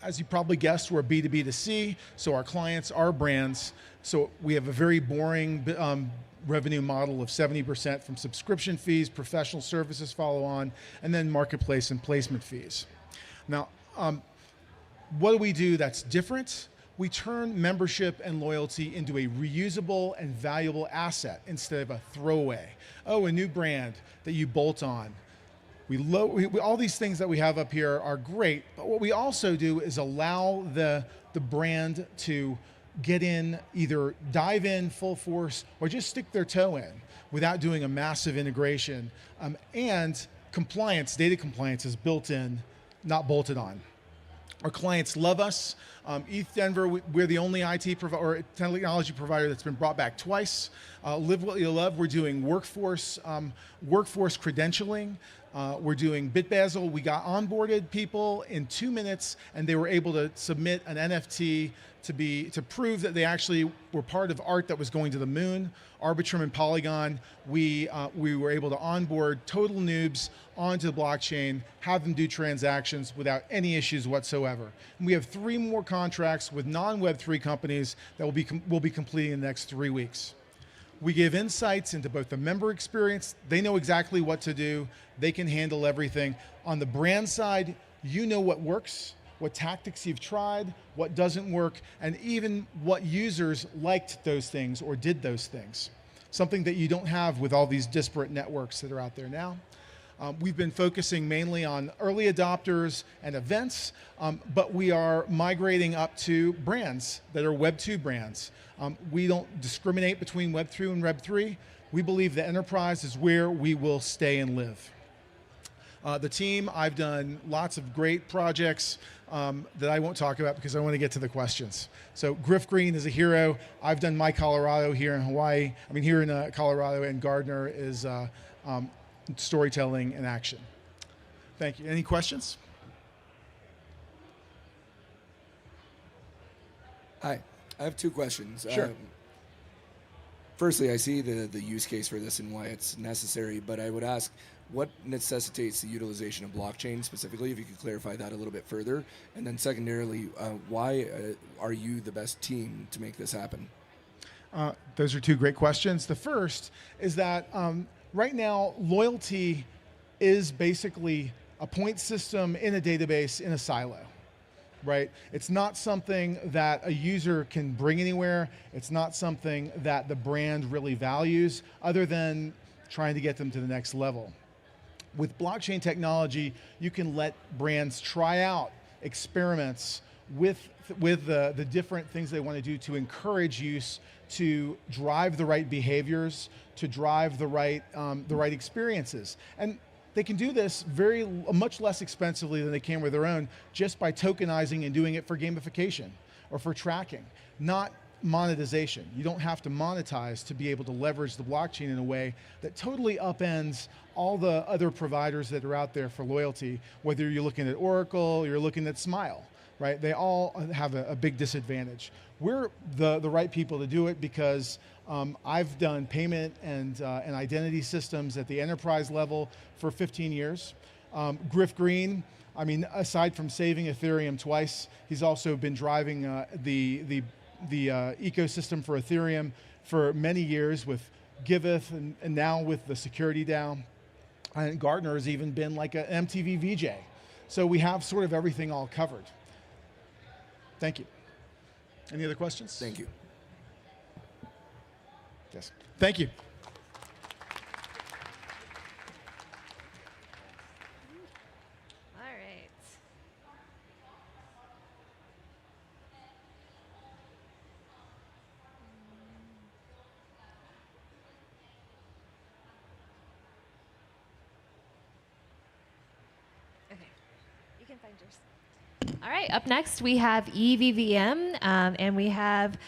As you probably guessed, we're B2B2C, so our clients are brands. So we have a very boring revenue model of 70% from subscription fees, professional services follow on, and then marketplace and placement fees. Now, what do we do that's different? We turn membership and loyalty into a reusable and valuable asset instead of a throwaway. Oh, a new brand that you bolt on. All these things that we have up here are great, but what we also do is allow the brand to get in, either dive in full force or just stick their toe in without doing a massive integration. And compliance, data compliance is built in, not bolted on. Our clients love us. ETHDenver, we're the only IT or technology provider that's been brought back twice. Live what you love. We're doing workforce credentialing. We're doing BitBasil. We got onboarded people in 2 minutes, and they were able to submit an NFT to prove that they actually were part of art that was going to the moon. Arbitrum and Polygon, we were able to onboard total noobs onto the blockchain, have them do transactions without any issues whatsoever. And we have 3 more contracts with non-Web3 companies that we'll be completing in the next 3 weeks. We give insights into both the member experience. They know exactly what to do. They can handle everything. On the brand side, you know what works, what tactics you've tried, what doesn't work, and even what users liked those things or did those things. Something that you don't have with all these disparate networks that are out there now. We've been focusing mainly on early adopters and events, but we are migrating up to brands that are Web 2 brands. We don't discriminate between Web 2 and Web 3. We believe the enterprise is where we will stay and live. The team, I've done lots of great projects that I won't talk about because I want to get to the questions. So Griff Green is a hero. I've done My Colorado here in Hawaii. I mean, here in Colorado, and Gardner is storytelling in action. Thank you. Any questions? Hi, I have 2 questions. Sure. Firstly, I see the use case for this and why it's necessary, but I would ask, what necessitates the utilization of blockchain specifically, if you could clarify that a little bit further? And then secondarily, why are you the best team to make this happen? Those are 2 great questions. The first is that right now, loyalty is basically a point system in a database in a silo, right? It's not something that a user can bring anywhere. It's not something that the brand really values other than trying to get them to the next level. With blockchain technology, you can let brands try out experiments with the different things they want to do to encourage use, to drive the right behaviors, to drive the right experiences. And they can do this much less expensively than they can with their own, just by tokenizing and doing it for gamification or for tracking, not monetization. You don't have to monetize to be able to leverage the blockchain in a way that totally upends all the other providers that are out there for loyalty, whether you're looking at Oracle, you're looking at Smile, right? They all have a big disadvantage. We're the right people to do it because I've done payment and identity systems at the enterprise level for 15 years. Griff Green, I mean, aside from saving Ethereum twice, he's also been driving the ecosystem for Ethereum for many years with Giveth and now with the security DAO. And Gardner has even been like an MTV VJ. So we have sort of everything all covered. Thank you. Any other questions? Thank you. Yes. Thank you. All right. Okay. You can find yours. All right, up next we have EVVM, and we have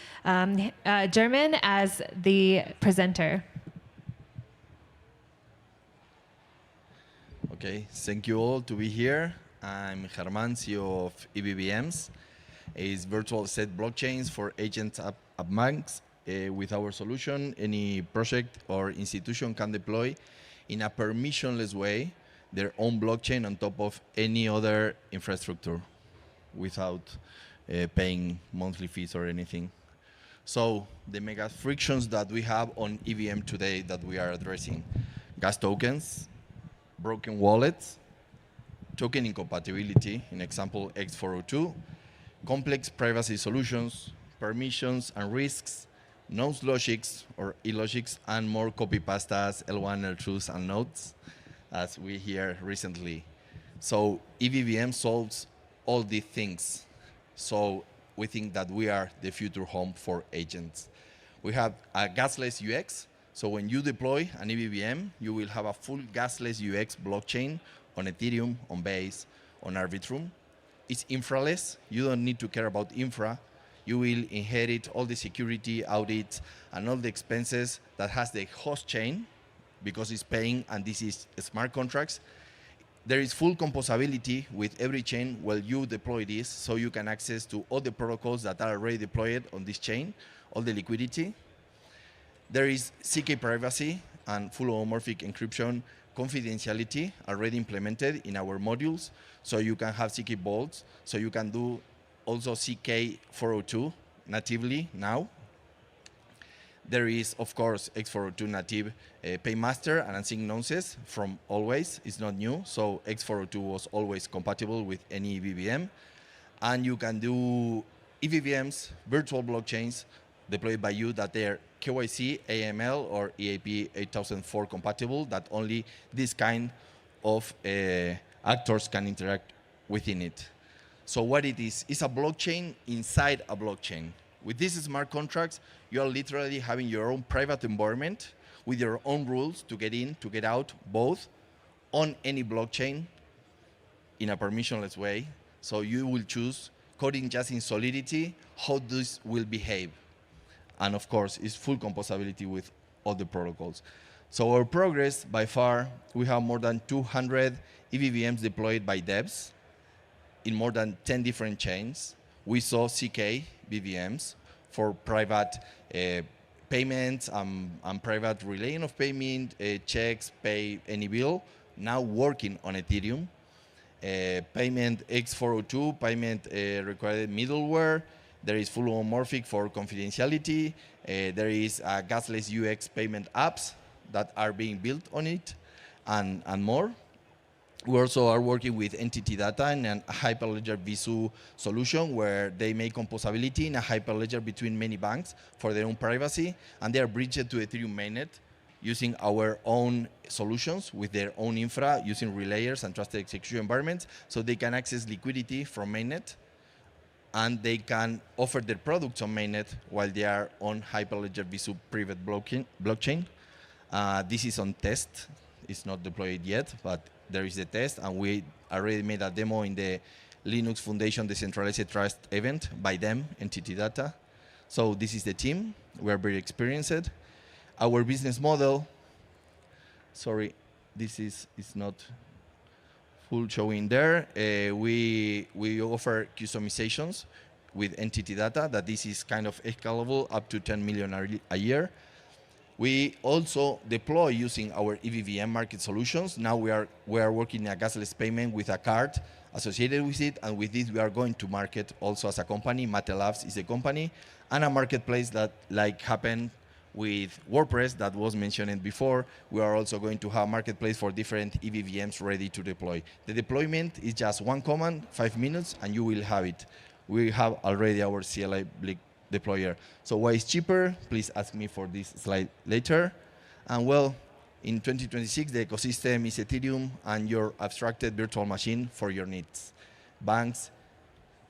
German as the presenter. Okay, thank you all to be here. I'm Germán, CEO of EVVMs. It's virtual asset blockchains for agents at banks. With our solution, any project or institution can deploy in a permissionless way their own blockchain on top of any other infrastructure without paying monthly fees or anything. So the mega frictions that we have on EVM today that we are addressing: gas tokens, broken wallets, token incompatibility, in example X402, complex privacy solutions, permissions and risks, node logics or illogics, and more copy-pastas, L1, L2s, and nodes, as we hear recently. So EVVM solves all these things. So we think that we are the future home for agents. We have a gasless UX. So when you deploy an EVVM, you will have a full gasless UX blockchain on Ethereum, on Base, on Arbitrum. It's infraless. You don't need to care about infra. You will inherit all the security audits and all the expenses that has the host chain, because it's paying, and this is smart contracts. There is full composability with every chain while you deploy this, so you can access to all the protocols that are already deployed on this chain, all the liquidity. There is CK privacy and full homomorphic encryption confidentiality already implemented in our modules, so you can have CK vaults, so you can do also CK 402 natively now. There is, of course, X402 native paymaster and async nonces from always. It's not new, so X402 was always compatible with any EVVM. And you can do EVVMs, virtual blockchains, deployed by you that they're KYC, AML, or EAP 8004 compatible, that only this kind of actors can interact within it. So what it is, it's a blockchain inside a blockchain. With these smart contracts, you are literally having your own private environment with your own rules to get in, to get out, both on any blockchain in a permissionless way. So you will choose, coding just in Solidity, how this will behave. And of course, it's full composability with all the protocols. So our progress, by far, we have more than 200 EVVMs deployed by devs in more than 10 different chains. We saw CK BVMs for private payments and private relaying of payment, checks, pay any bill, now working on Ethereum. Payment X402, payment required middleware. There is full homomorphic for confidentiality. There is gasless UX payment apps that are being built on it, and more. We also are working with entity data and a Hyperledger Visu solution where they make composability in a Hyperledger between many banks for their own privacy, and they are bridged to Ethereum mainnet using our own solutions with their own infra, using relayers and trusted execution environments, so they can access liquidity from mainnet, and they can offer their products on mainnet while they are on Hyperledger Visu private blockchain. This is on test. It's not deployed yet, but there is a test, and we already made a demo in the Linux Foundation Decentralized Trust event by them, Entity Data. So this is the team. We are very experienced. Our business model, sorry, this is not full showing there. We offer customizations with Entity Data, that this is kind of scalable up to 10 million a year. We also deploy using our EVVM market solutions. Now we are working in a gasless payment with a card associated with it, and with this we are going to market also as a company. Mate Labs is a company, and a marketplace that like happened with WordPress that was mentioned before. We are also going to have a marketplace for different EVVMs ready to deploy. The deployment is just one command, 5 minutes, and you will have it. We have already our CLI deployer. So why it's cheaper? Please ask me for this slide later. And well, in 2026, the ecosystem is Ethereum and your abstracted virtual machine for your needs. Banks,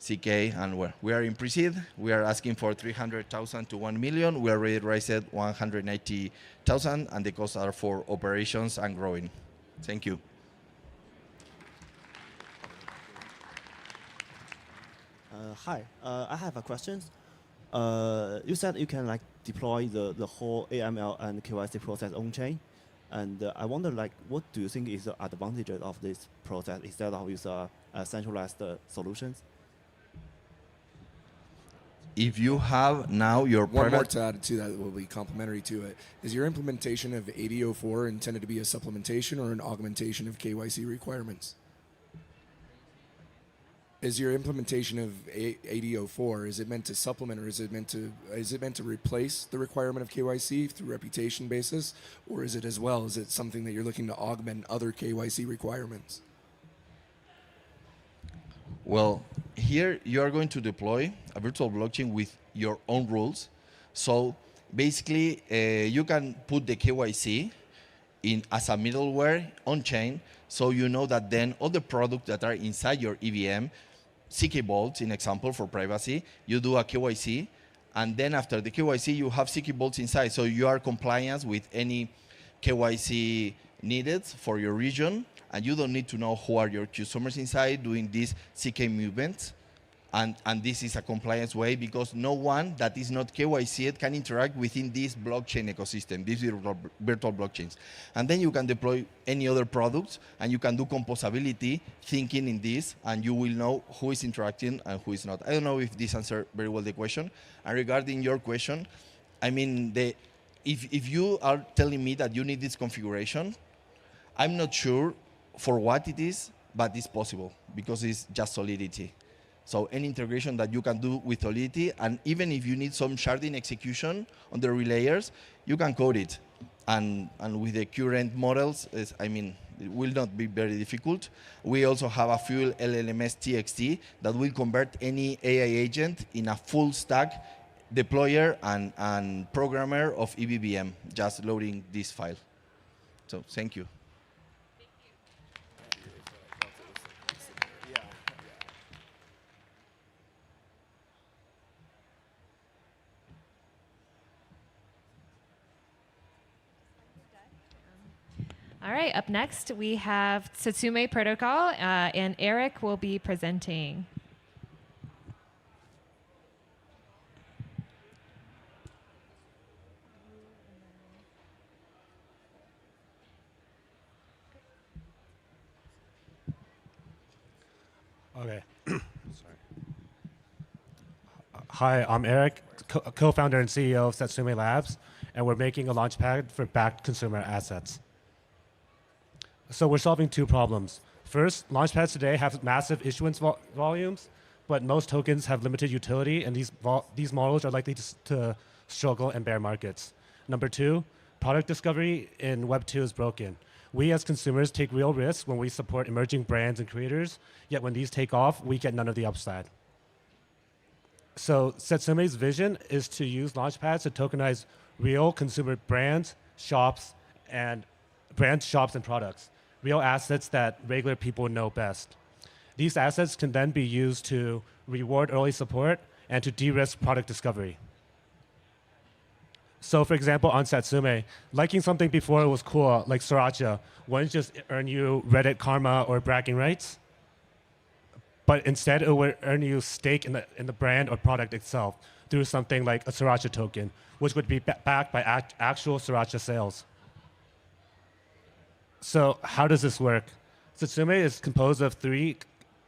CK, and well, we are in pre-seed. We are asking for 300,000 to 1 million. We already raised 190,000, and the costs are for operations and growing. Thank you. Hi, I have a question. You said you can like deploy the whole AML and KYC process on chain, and I wonder like what do you think is the advantage of this process instead of use centralized solutions? If you have now your One more private... to add to that will be complementary to it. Is your implementation of AD04 intended to be a supplementation or an augmentation of KYC requirements? Is your implementation of AD04, is it meant to supplement or is it meant to replace the requirement of KYC through reputation basis, or is it as well? Is it something that you're looking to augment other KYC requirements? Well, here you are going to deploy a virtual blockchain with your own rules. So basically, you can put the KYC in as a middleware on chain, so you know that then all the products that are inside your EVM, CK Vaults, in example for privacy, you do a KYC, and then after the KYC, you have CK Vaults inside, so you are compliant with any KYC needed for your region, and you don't need to know who are your customers inside doing this CK movement. And this is a compliance way because no one that is not KYC'd can interact within this blockchain ecosystem, these virtual blockchains. And then you can deploy any other products and you can do composability thinking in this, and you will know who is interacting and who is not. I don't know if this answered very well the question. And regarding your question, I mean, if you are telling me that you need this configuration, I'm not sure for what it is, but it's possible because it's just Solidity. So any integration that you can do with Solidity, and even if you need some sharding execution on the relayers, you can code it. And with the current models, I mean, it will not be very difficult. We also have a full LLMS TXT that will convert any AI agent in a full stack deployer and programmer of EVVM, just loading this file. So thank you. All right, up next we have Satsume Protocol, and Eric will be presenting. Okay. Sorry. Hi, I'm Eric, co-founder and CEO of Satsume Labs, and we're making a launchpad for backed consumer assets. So we're solving two problems. First, launchpads today have massive issuance volumes, but most tokens have limited utility, and these models are likely to struggle in bear markets. Number two, product discovery in Web 2 is broken. We as consumers take real risks when we support emerging brands and creators, yet when these take off, we get none of the upside. So Satsume's vision is to use launchpads to tokenize real consumer brands, shops, and products, real assets that regular people know best. These assets can then be used to reward early support and to de-risk product discovery. So for example, on Satsume, liking something before it was cool, like Sriracha, wouldn't just earn you Reddit karma or bragging rights, but instead it would earn you stake in the brand or product itself through something like a Sriracha token, which would be backed by actual Sriracha sales. So how does this work? Satsume is composed of 3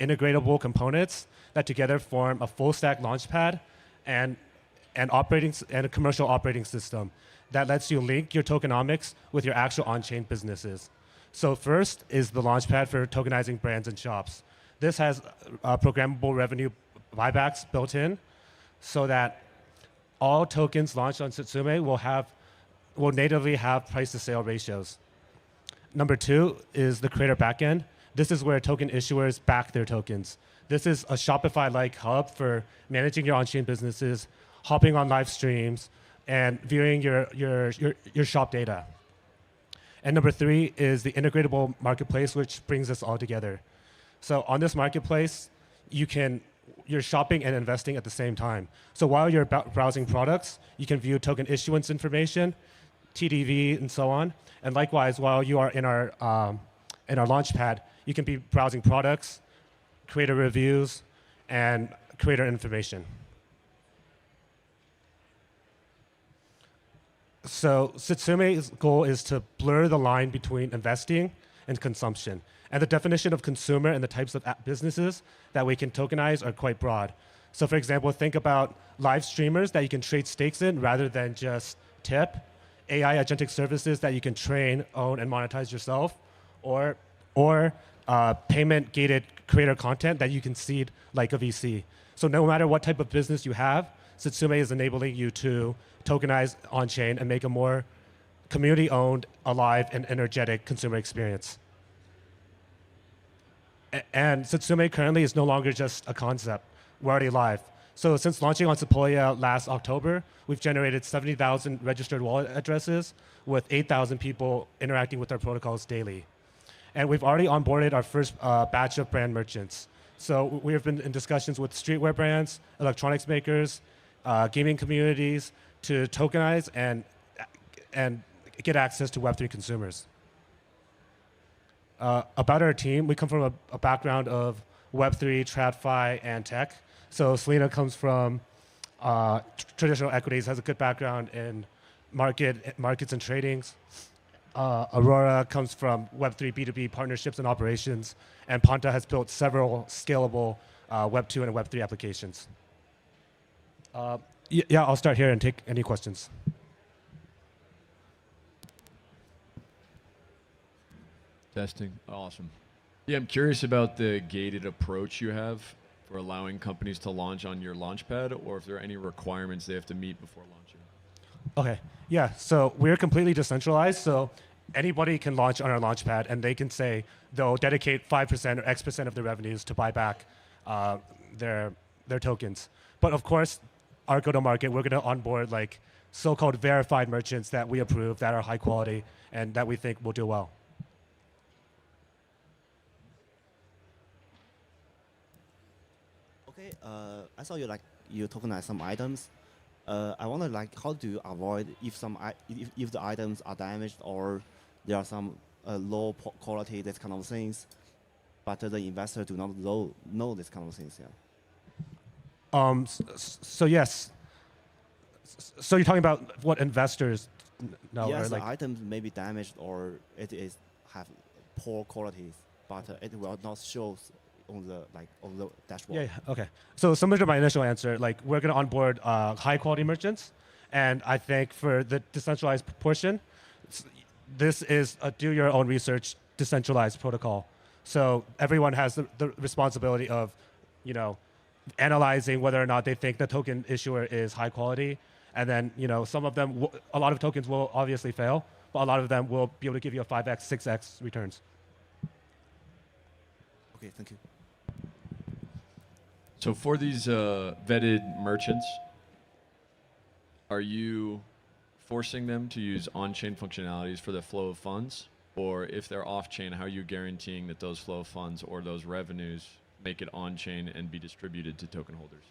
integratable components that together form a full stack launchpad and a commercial operating system that lets you link your tokenomics with your actual on-chain businesses. So first is the launchpad for tokenizing brands and shops. This has programmable revenue buybacks built in so that all tokens launched on Satsume will have will natively have price to sale ratios. Number 2 is the creator backend. This is where token issuers back their tokens. This is a Shopify-like hub for managing your on-chain businesses, hopping on live streams, and viewing your shop data. And number 3 is the integratable marketplace, which brings us all together. So on this marketplace, you're shopping and investing at the same time. So while you're browsing products, you can view token issuance information, TDV, and so on. And likewise, while you are in our launchpad, you can be browsing products, creator reviews, and creator information. So Satsume's goal is to blur the line between investing and consumption. And the definition of consumer and the types of businesses that we can tokenize are quite broad. So for example, think about live streamers that you can trade stakes in rather than just tip, AI agentic services that you can train, own, and monetize yourself, or payment-gated creator content that you can seed like a VC. So no matter what type of business you have, Satsume is enabling you to tokenize on-chain and make a more community-owned, alive, and energetic consumer experience. And Satsume currently is no longer just a concept. We're already live. So since launching on Sequoia last October, we've generated 70,000 registered wallet addresses with 8,000 people interacting with our protocols daily. And we've already onboarded our first batch of brand merchants. So we have been in discussions with streetwear brands, electronics makers, gaming communities to tokenize and get access to Web3 consumers. About our team, we come from a background of Web3, TradFi, and tech. So Selena comes from traditional equities, has a good background in markets and tradings. Aurora comes from Web3 B2B partnerships and operations, and Panta has built several scalable Web2 and Web3 applications. Yeah, I'll start here and take any questions. Testing, awesome. Yeah, I'm curious about the gated approach you have for allowing companies to launch on your launchpad, or if there are any requirements they have to meet before launching. Okay, yeah, so we're completely decentralized, so anybody can launch on our launchpad, and they can say they'll dedicate 5% or X% of their revenues to buy back their tokens. But of course, our go-to-market, we're going to onboard like so-called verified merchants that we approve, that are high quality, and that we think will do well. Okay, I saw you tokenize some items. I wonder how do you avoid if the items are damaged or there are some low quality, this kind of things, but the investor do not know this kind of things. Yeah. So yes. So you're talking about what investors know? Yes, or the items may be damaged or it is have poor qualities, but it will not show on the dashboard. Yeah. Okay. So similar to my initial answer, we're going to onboard high quality merchants, and I think for the decentralized portion, this is a do your own research decentralized protocol. So everyone has the responsibility of, analyzing whether or not they think the token issuer is high quality, and then some of them, a lot of tokens will obviously fail, but a lot of them will be able to give you a 5x, 6x returns. Okay, thank you. So for these vetted merchants, are you forcing them to use on-chain functionalities for the flow of funds? Or if they're off-chain, how are you guaranteeing that those flow of funds or those revenues make it on-chain and be distributed to token holders?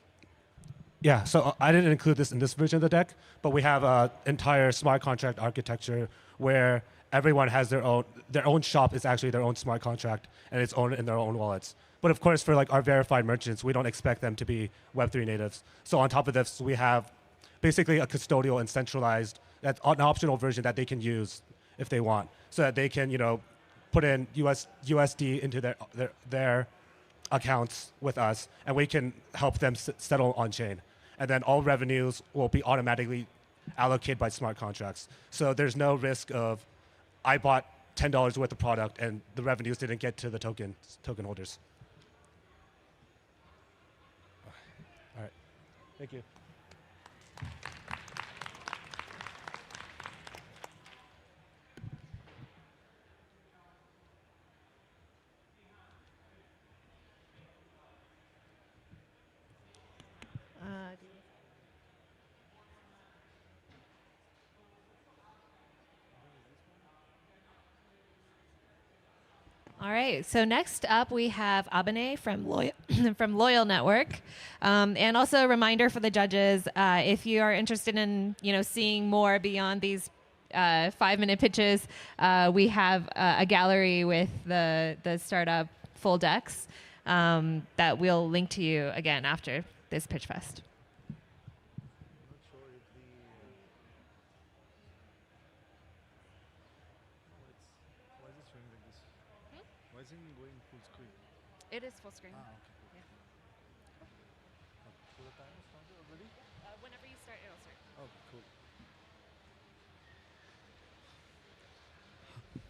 Yeah, so I didn't include this in this version of the deck, but we have an entire smart contract architecture where everyone has their own shop is actually their own smart contract, and it's owned in their own wallets. But of course, for our verified merchants, we don't expect them to be Web3 natives. So on top of this, we have basically a custodial and centralized, that's an optional version that they can use if they want, so that they can put in USD into their accounts with us, and we can help them settle on chain. And then all revenues will be automatically allocated by smart contracts. So there's no risk of I bought $10 worth of product and the revenues didn't get to the token holders. All right, thank you. All right. So next up, we have Abene from Loyal, from Loyal Network, and also a reminder for the judges: if you are interested in seeing more beyond these 5-minute pitches, we have a gallery with the startup full decks that we'll link to you again after this pitch fest. It is full screen. Yeah. Whenever you start, it'll start. Oh, cool.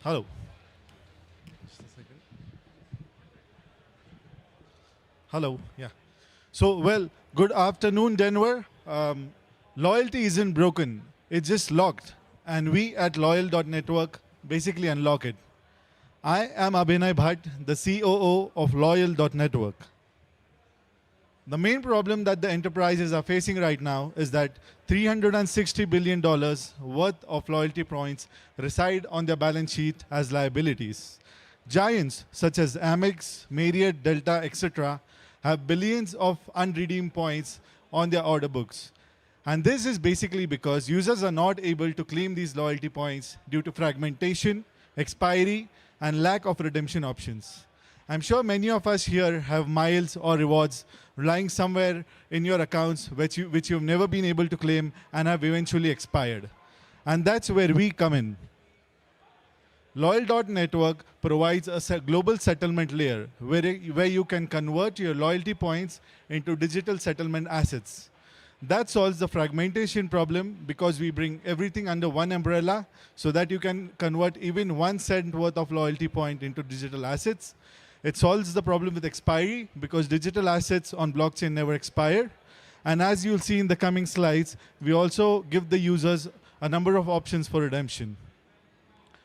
Hello. Just a second. Hello. Yeah. So, well, good afternoon, Denver. Loyalty isn't broken. It's just locked. And we at Loyal.network basically unlock it. I am Abhinay Bhatt, the COO of Loyal.network. The main problem that the enterprises are facing right now is that $360 billion worth of loyalty points reside on their balance sheet as liabilities. Giants such as Amex, Marriott, Delta, etc. have billions of unredeemed points on their order books. And this is basically because users are not able to claim these loyalty points due to fragmentation, expiry, and lack of redemption options. I'm sure many of us here have miles or rewards lying somewhere in your accounts which you've never been able to claim and have eventually expired. And that's where we come in. Loyal.network provides a global settlement layer where you can convert your loyalty points into digital settlement assets. That solves the fragmentation problem because we bring everything under one umbrella so that you can convert even 1 cent worth of loyalty point into digital assets. It solves the problem with expiry because digital assets on blockchain never expire. And as you'll see in the coming slides, we also give the users a number of options for redemption.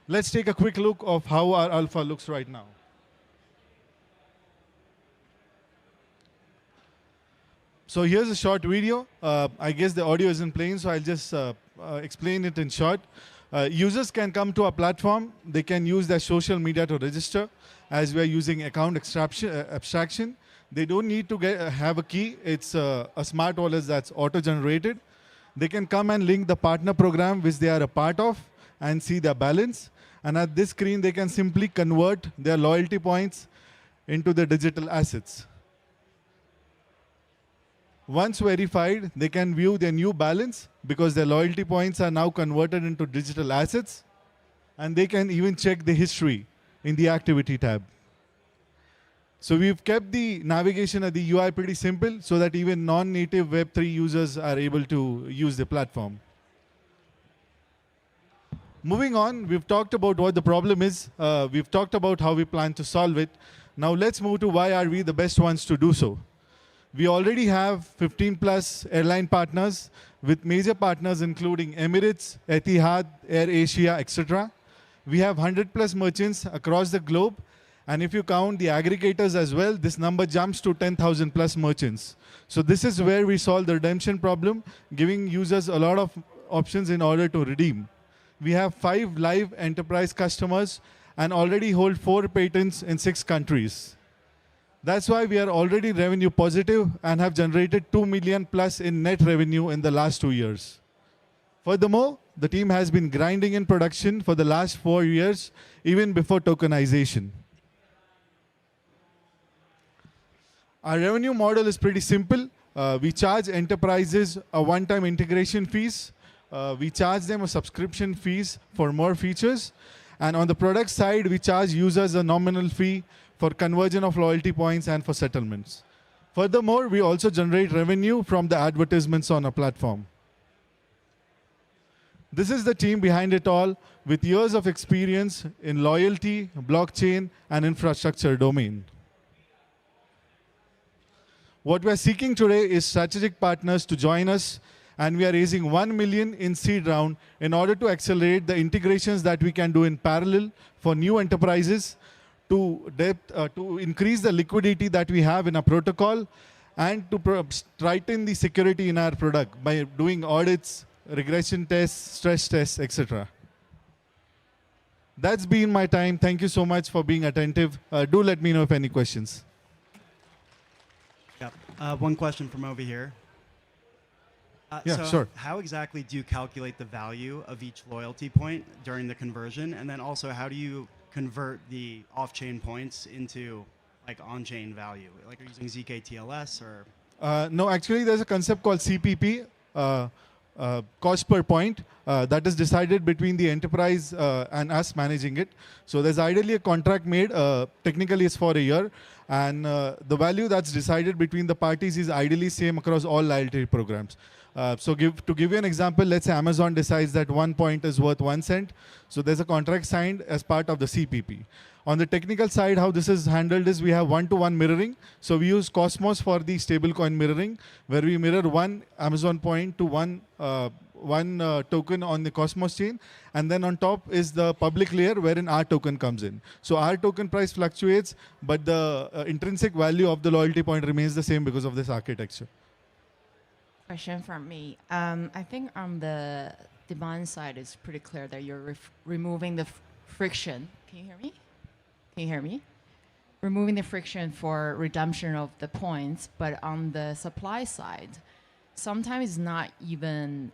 Let's take a quick look of how our alpha looks right now. So here's a short video. I guess the audio isn't playing, so I'll just explain it in short. Users can come to our platform. They can use their social media to register, as we are using account abstraction. They don't need to have a key. It's a smart wallet that's auto-generated. They can come and link the partner program which they are a part of and see their balance. And at this screen, they can simply convert their loyalty points into the digital assets. Once verified, they can view their new balance because their loyalty points are now converted into digital assets. And they can even check the history in the activity tab. So we've kept the navigation of the UI pretty simple so that even non-native Web3 users are able to use the platform. Moving on, we've talked about what the problem is. We've talked about how we plan to solve it. Now let's move to why are we the best ones to do so. We already have 15 plus airline partners with major partners including Emirates, Etihad, AirAsia, etc. We have 100 plus merchants across the globe. And if you count the aggregators as well, this number jumps to 10,000 plus merchants. So this is where we solve the redemption problem, giving users a lot of options in order to redeem. We have 5 live enterprise customers and already hold 4 patents in 6 countries. That's why we are already revenue positive and have generated 2 million plus in net revenue in the last 2 years. Furthermore, the team has been grinding in production for the last 4 years, even before tokenization. Our revenue model is pretty simple. We charge enterprises a one-time integration fees. We charge them a subscription fees for more features. And on the product side, we charge users a nominal fee for conversion of loyalty points and for settlements. Furthermore, we also generate revenue from the advertisements on our platform. This is the team behind it all with years of experience in loyalty, blockchain, and infrastructure domain. What we're seeking today is strategic partners to join us, and we are raising 1 million in seed round in order to accelerate the integrations that we can do in parallel for new enterprises to increase the liquidity that we have in our protocol and to tighten the security in our product by doing audits, regression tests, stress tests, etc. That's been my time. Thank you so much for being attentive. Do let me know if any questions. Yep. One question from over here. Yeah, so sure. How exactly do you calculate the value of each loyalty point during the conversion? And then also, how do you convert the off-chain points into like on-chain value? Like, are you using zk-TLS or? No, actually, there's a concept called CPP, cost per point, that is decided between the enterprise and us managing it. So there's ideally a contract made, technically it's for a year, and the value that's decided between the parties is ideally same across all loyalty programs. To give you an example, let's say Amazon decides that 1 point is worth 1 cent. So there's a contract signed as part of the CPP. On the technical side, how this is handled is we have one-to-one mirroring. So we use Cosmos for the stablecoin mirroring, where we mirror 1 Amazon point to one token on the Cosmos chain. And then on top is the public layer wherein our token comes in. So our token price fluctuates, but the intrinsic value of the loyalty point remains the same because of this architecture. Question from me. I think on the demand side, it's pretty clear that you're removing the friction. Can you hear me? Can you hear me? Removing the friction for redemption of the points, but on the supply side, sometimes it's not even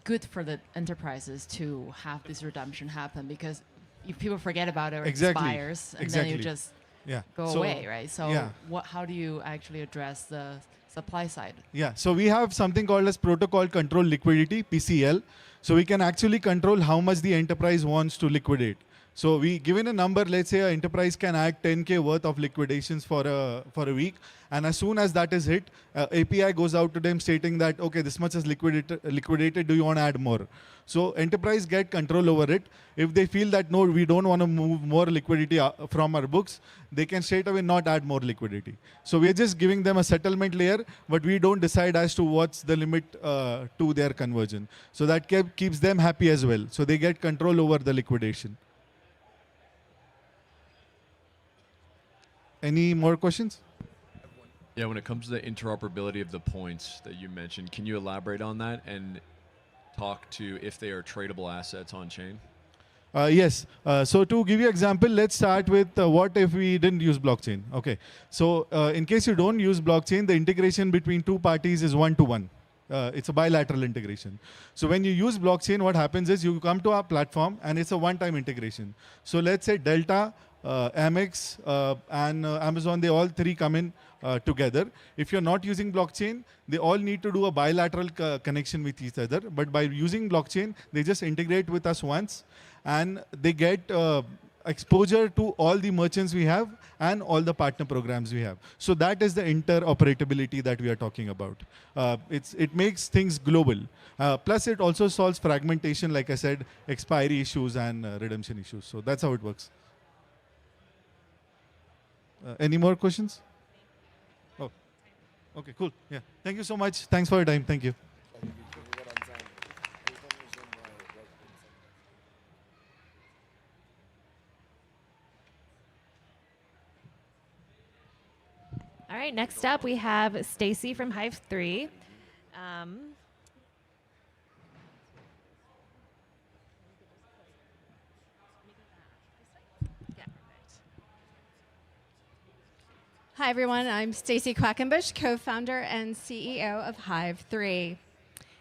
good for the enterprises to have this redemption happen, because if people forget about it or it expires, and then you just go away, right? So how do you actually address the supply side? Yeah, so we have something called as protocol control liquidity, PCL. So we can actually control how much the enterprise wants to liquidate. So we given a number, let's say an enterprise can add 10K worth of liquidations for a week. And as soon as that is hit, API goes out to them stating that, okay, this much is liquidated, do you want to add more? So enterprise get control over it. If they feel that, no, we don't want to move more liquidity from our books, they can straight away not add more liquidity. So we're just giving them a settlement layer, but we don't decide as to what's the limit to their conversion. So that keeps them happy as well. So they get control over the liquidation. Any more questions? Yeah, when it comes to the interoperability of the points that you mentioned, can you elaborate on that and talk to if they are tradable assets on chain? Yes. So to give you an example, let's start with what if we didn't use blockchain. Okay. So in case you don't use blockchain, the integration between two parties is one-to-one. It's a bilateral integration. So when you use blockchain, what happens is you come to our platform and it's a one-time integration. So let's say Delta, Amex, and Amazon, they all three come in together. If you're not using blockchain, they all need to do a bilateral connection with each other. But by using blockchain, they just integrate with us once, and they get exposure to all the merchants we have and all the partner programs we have. So that is the interoperability that we are talking about. It makes things global. Plus, it also solves fragmentation, like I said, expiry issues and redemption issues. So that's how it works. Any more questions? Oh, okay, cool. Yeah. Thank you so much. Thanks for your time. Thank you. All right, next up we have Stacy from Hive 3. Hi, everyone. I'm Stacy Quackenbush, co-founder and CEO of Hive 3.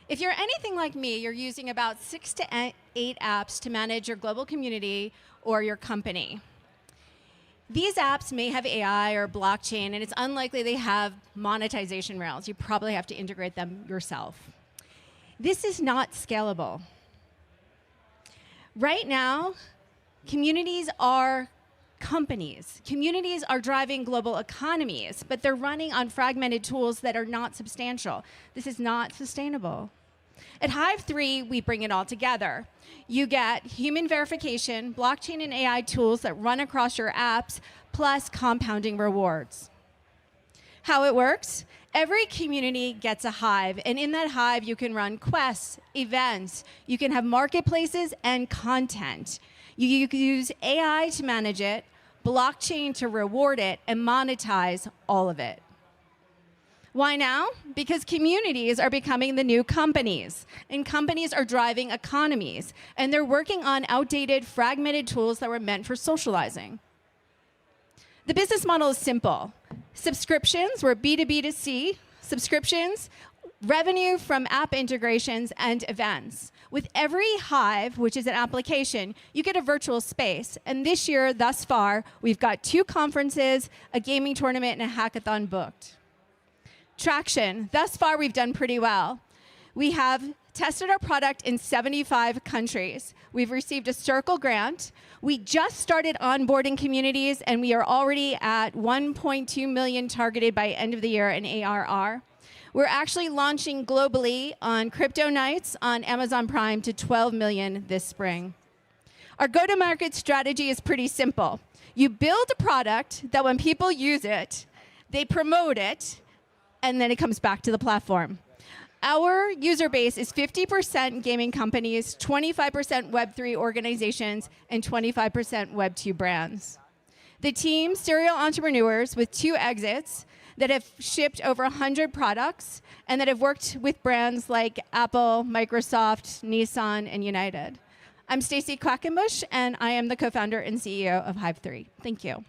If you're anything like me, you're using about 6 to 8 apps to manage your global community or your company. These apps may have AI or blockchain, and it's unlikely they have monetization rails. You probably have to integrate them yourself. This is not scalable. Right now, communities are companies. Communities are driving global economies, but they're running on fragmented tools that are not substantial. This is not sustainable. At Hive 3, we bring it all together. You get human verification, blockchain and AI tools that run across your apps, plus compounding rewards. How it works? Every community gets a Hive, and in that Hive, you can run quests, events, you can have marketplaces and content. You can use AI to manage it, blockchain to reward it, and monetize all of it. Why now? Because communities are becoming the new companies, and companies are driving economies, and they're working on outdated, fragmented tools that were meant for socializing. The business model is simple. Subscriptions, we're B2B2C, subscriptions, revenue from app integrations, and events. With every Hive, which is an application, you get a virtual space. And this year, thus far, we've got 2 conferences, a gaming tournament, and a hackathon booked. Traction. Thus far, we've done pretty well. We have tested our product in 75 countries. We've received a Circle grant. We just started onboarding communities, and we are already at 1.2 million targeted by end of the year in ARR. We're actually launching globally on crypto nights on Amazon Prime to 12 million this spring. Our go-to-market strategy is pretty simple. You build a product that when people use it, they promote it, and then it comes back to the platform. Our user base is 50% gaming companies, 25% Web3 organizations, and 25% Web2 brands. The team, serial entrepreneurs with 2 exits that have shipped over 100 products and that have worked with brands like Apple, Microsoft, Nissan, and United. I'm Stacy Quackenbush, and I am the co-founder and CEO of Hive3. Thank you.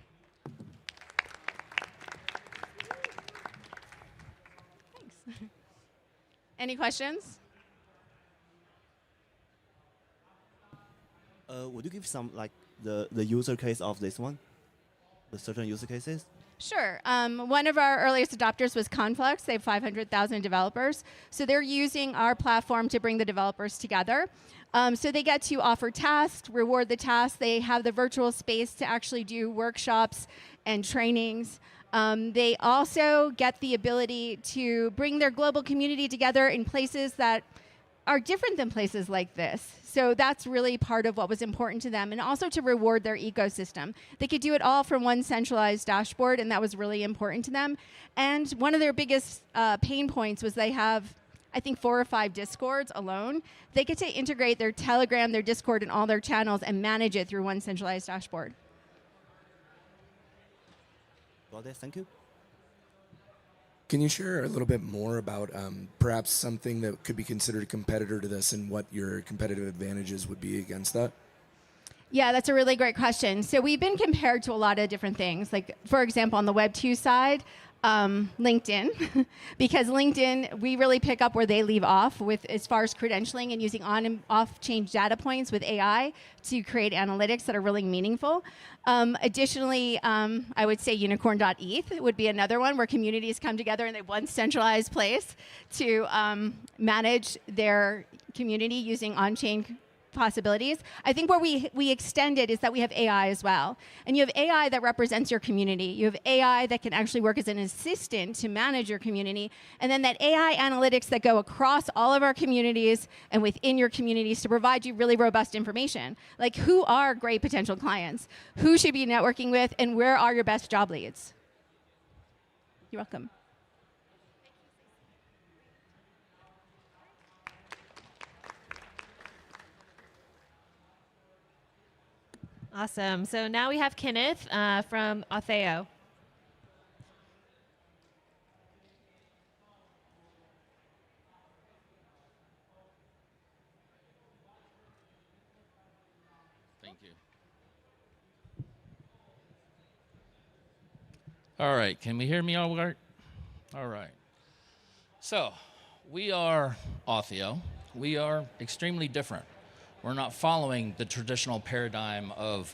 Any questions? Would you give some like the user case of this one? The certain user cases? Sure. One of our earliest adopters was Conflux. They have 500,000 developers. So they're using our platform to bring the developers together. So they get to offer tasks, reward the tasks. They have the virtual space to actually do workshops and trainings. They also get the ability to bring their global community together in places that are different than places like this. So that's really part of what was important to them, and also to reward their ecosystem. They could do it all from one centralized dashboard, and that was really important to them. And one of their biggest pain points was they have, I think, 4 or 5 Discords alone. They get to integrate their Telegram, their Discord, and all their channels and manage it through one centralized dashboard. Got it, thank you. Can you share a little bit more about perhaps something that could be considered a competitor to this and what your competitive advantages would be against that? Yeah, that's a really great question. So we've been compared to a lot of different things. Like, for example, on the Web2 side, LinkedIn, because LinkedIn, we really pick up where they leave off with as far as credentialing and using on and off-chain data points with AI to create analytics that are really meaningful. Additionally, I would say unicorn.eth would be another one where communities come together in one centralized place to manage their community using on-chain possibilities. I think where we extend it is that we have AI as well. And you have AI that represents your community. You have AI that can actually work as an assistant to manage your community. And then that AI analytics that go across all of our communities and within your communities to provide you really robust information. Like, who are great potential clients? Who should you be networking with? And where are your best job leads? You're welcome. Awesome. So now we have Kenneth from Autheo. Thank you. All right, can we hear me all right? All right. So, we are Autheo. We are extremely different. We're not following the traditional paradigm of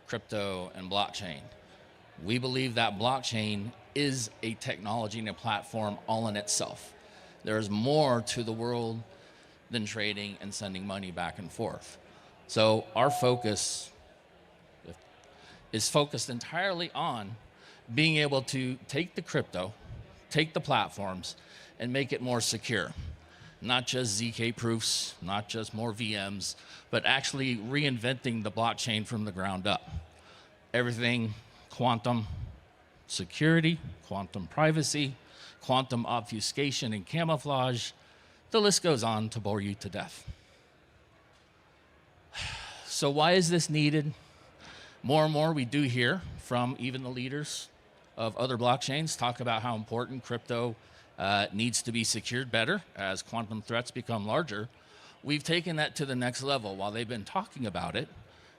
crypto and blockchain. We believe that blockchain is a technology and a platform all in itself. There is more to the world than trading and sending money back and forth. So our focus is focused entirely on being able to take the crypto, take the platforms, and make it more secure. Not just ZK proofs, not just more VMs, but actually reinventing the blockchain from the ground up. Everything quantum security, quantum privacy, quantum obfuscation and camouflage. The list goes on to bore you to death. So why is this needed? More and more we do hear from even the leaders of other blockchains talk about how important crypto needs to be secured better as quantum threats become larger. We've taken that to the next level. While they've been talking about it,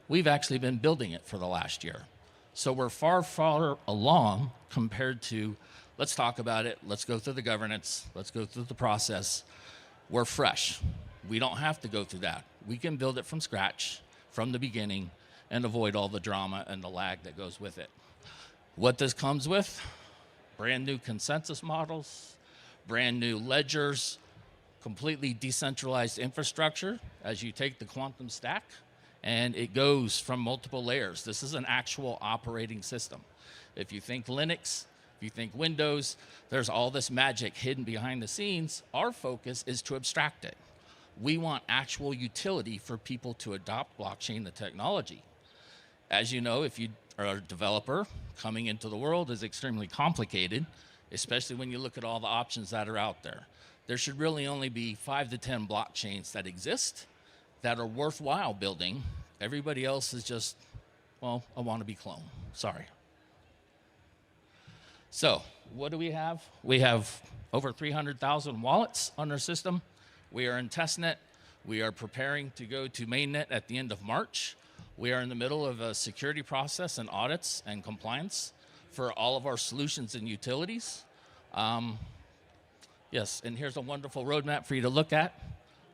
we've actually been building it for the last year. So we're far, far along compared to, let's talk about it, let's go through the governance, let's go through the process. We're fresh. We don't have to go through that. We can build it from scratch, from the beginning, and avoid all the drama and the lag that goes with it. What this comes with, brand new consensus models, brand new ledgers, completely decentralized infrastructure as you take the quantum stack, and it goes from multiple layers. This is an actual operating system. If you think Linux, if you think Windows, there's all this magic hidden behind the scenes. Our focus is to abstract it. We want actual utility for people to adopt blockchain, the technology. As you know, if you are a developer, coming into the world is extremely complicated, especially when you look at all the options that are out there. There should really only be 5 to 10 blockchains that exist that are worthwhile building. Everybody else is just, well, a wannabe clone. Sorry. So what do we have? We have over 300,000 wallets on our system. We are in testnet. We are preparing to go to mainnet at the end of March. We are in the middle of a security process and audits and compliance for all of our solutions and utilities. Yes, and here's a wonderful roadmap for you to look at.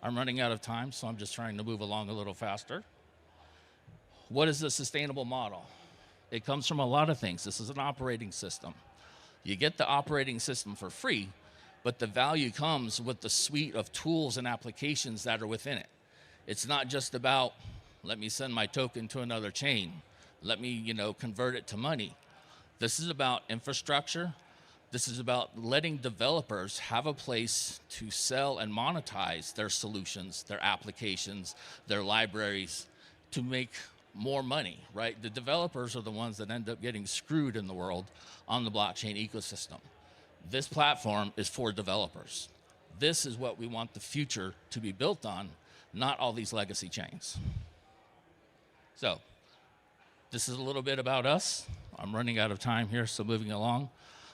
I'm running out of time, so I'm just trying to move along a little faster. What is the sustainable model? It comes from a lot of things. This is an operating system. You get the operating system for free, but the value comes with the suite of tools and applications that are within it. It's not just about, let me send my token to another chain. Let me, convert it to money. This is about infrastructure. This is about letting developers have a place to sell and monetize their solutions, their applications, their libraries, to make more money, right? The developers are the ones that end up getting screwed in the world on the blockchain ecosystem. This platform is for developers. This is what we want the future to be built on, not all these legacy chains. So this is a little bit about us. I'm running out of time here, so moving along.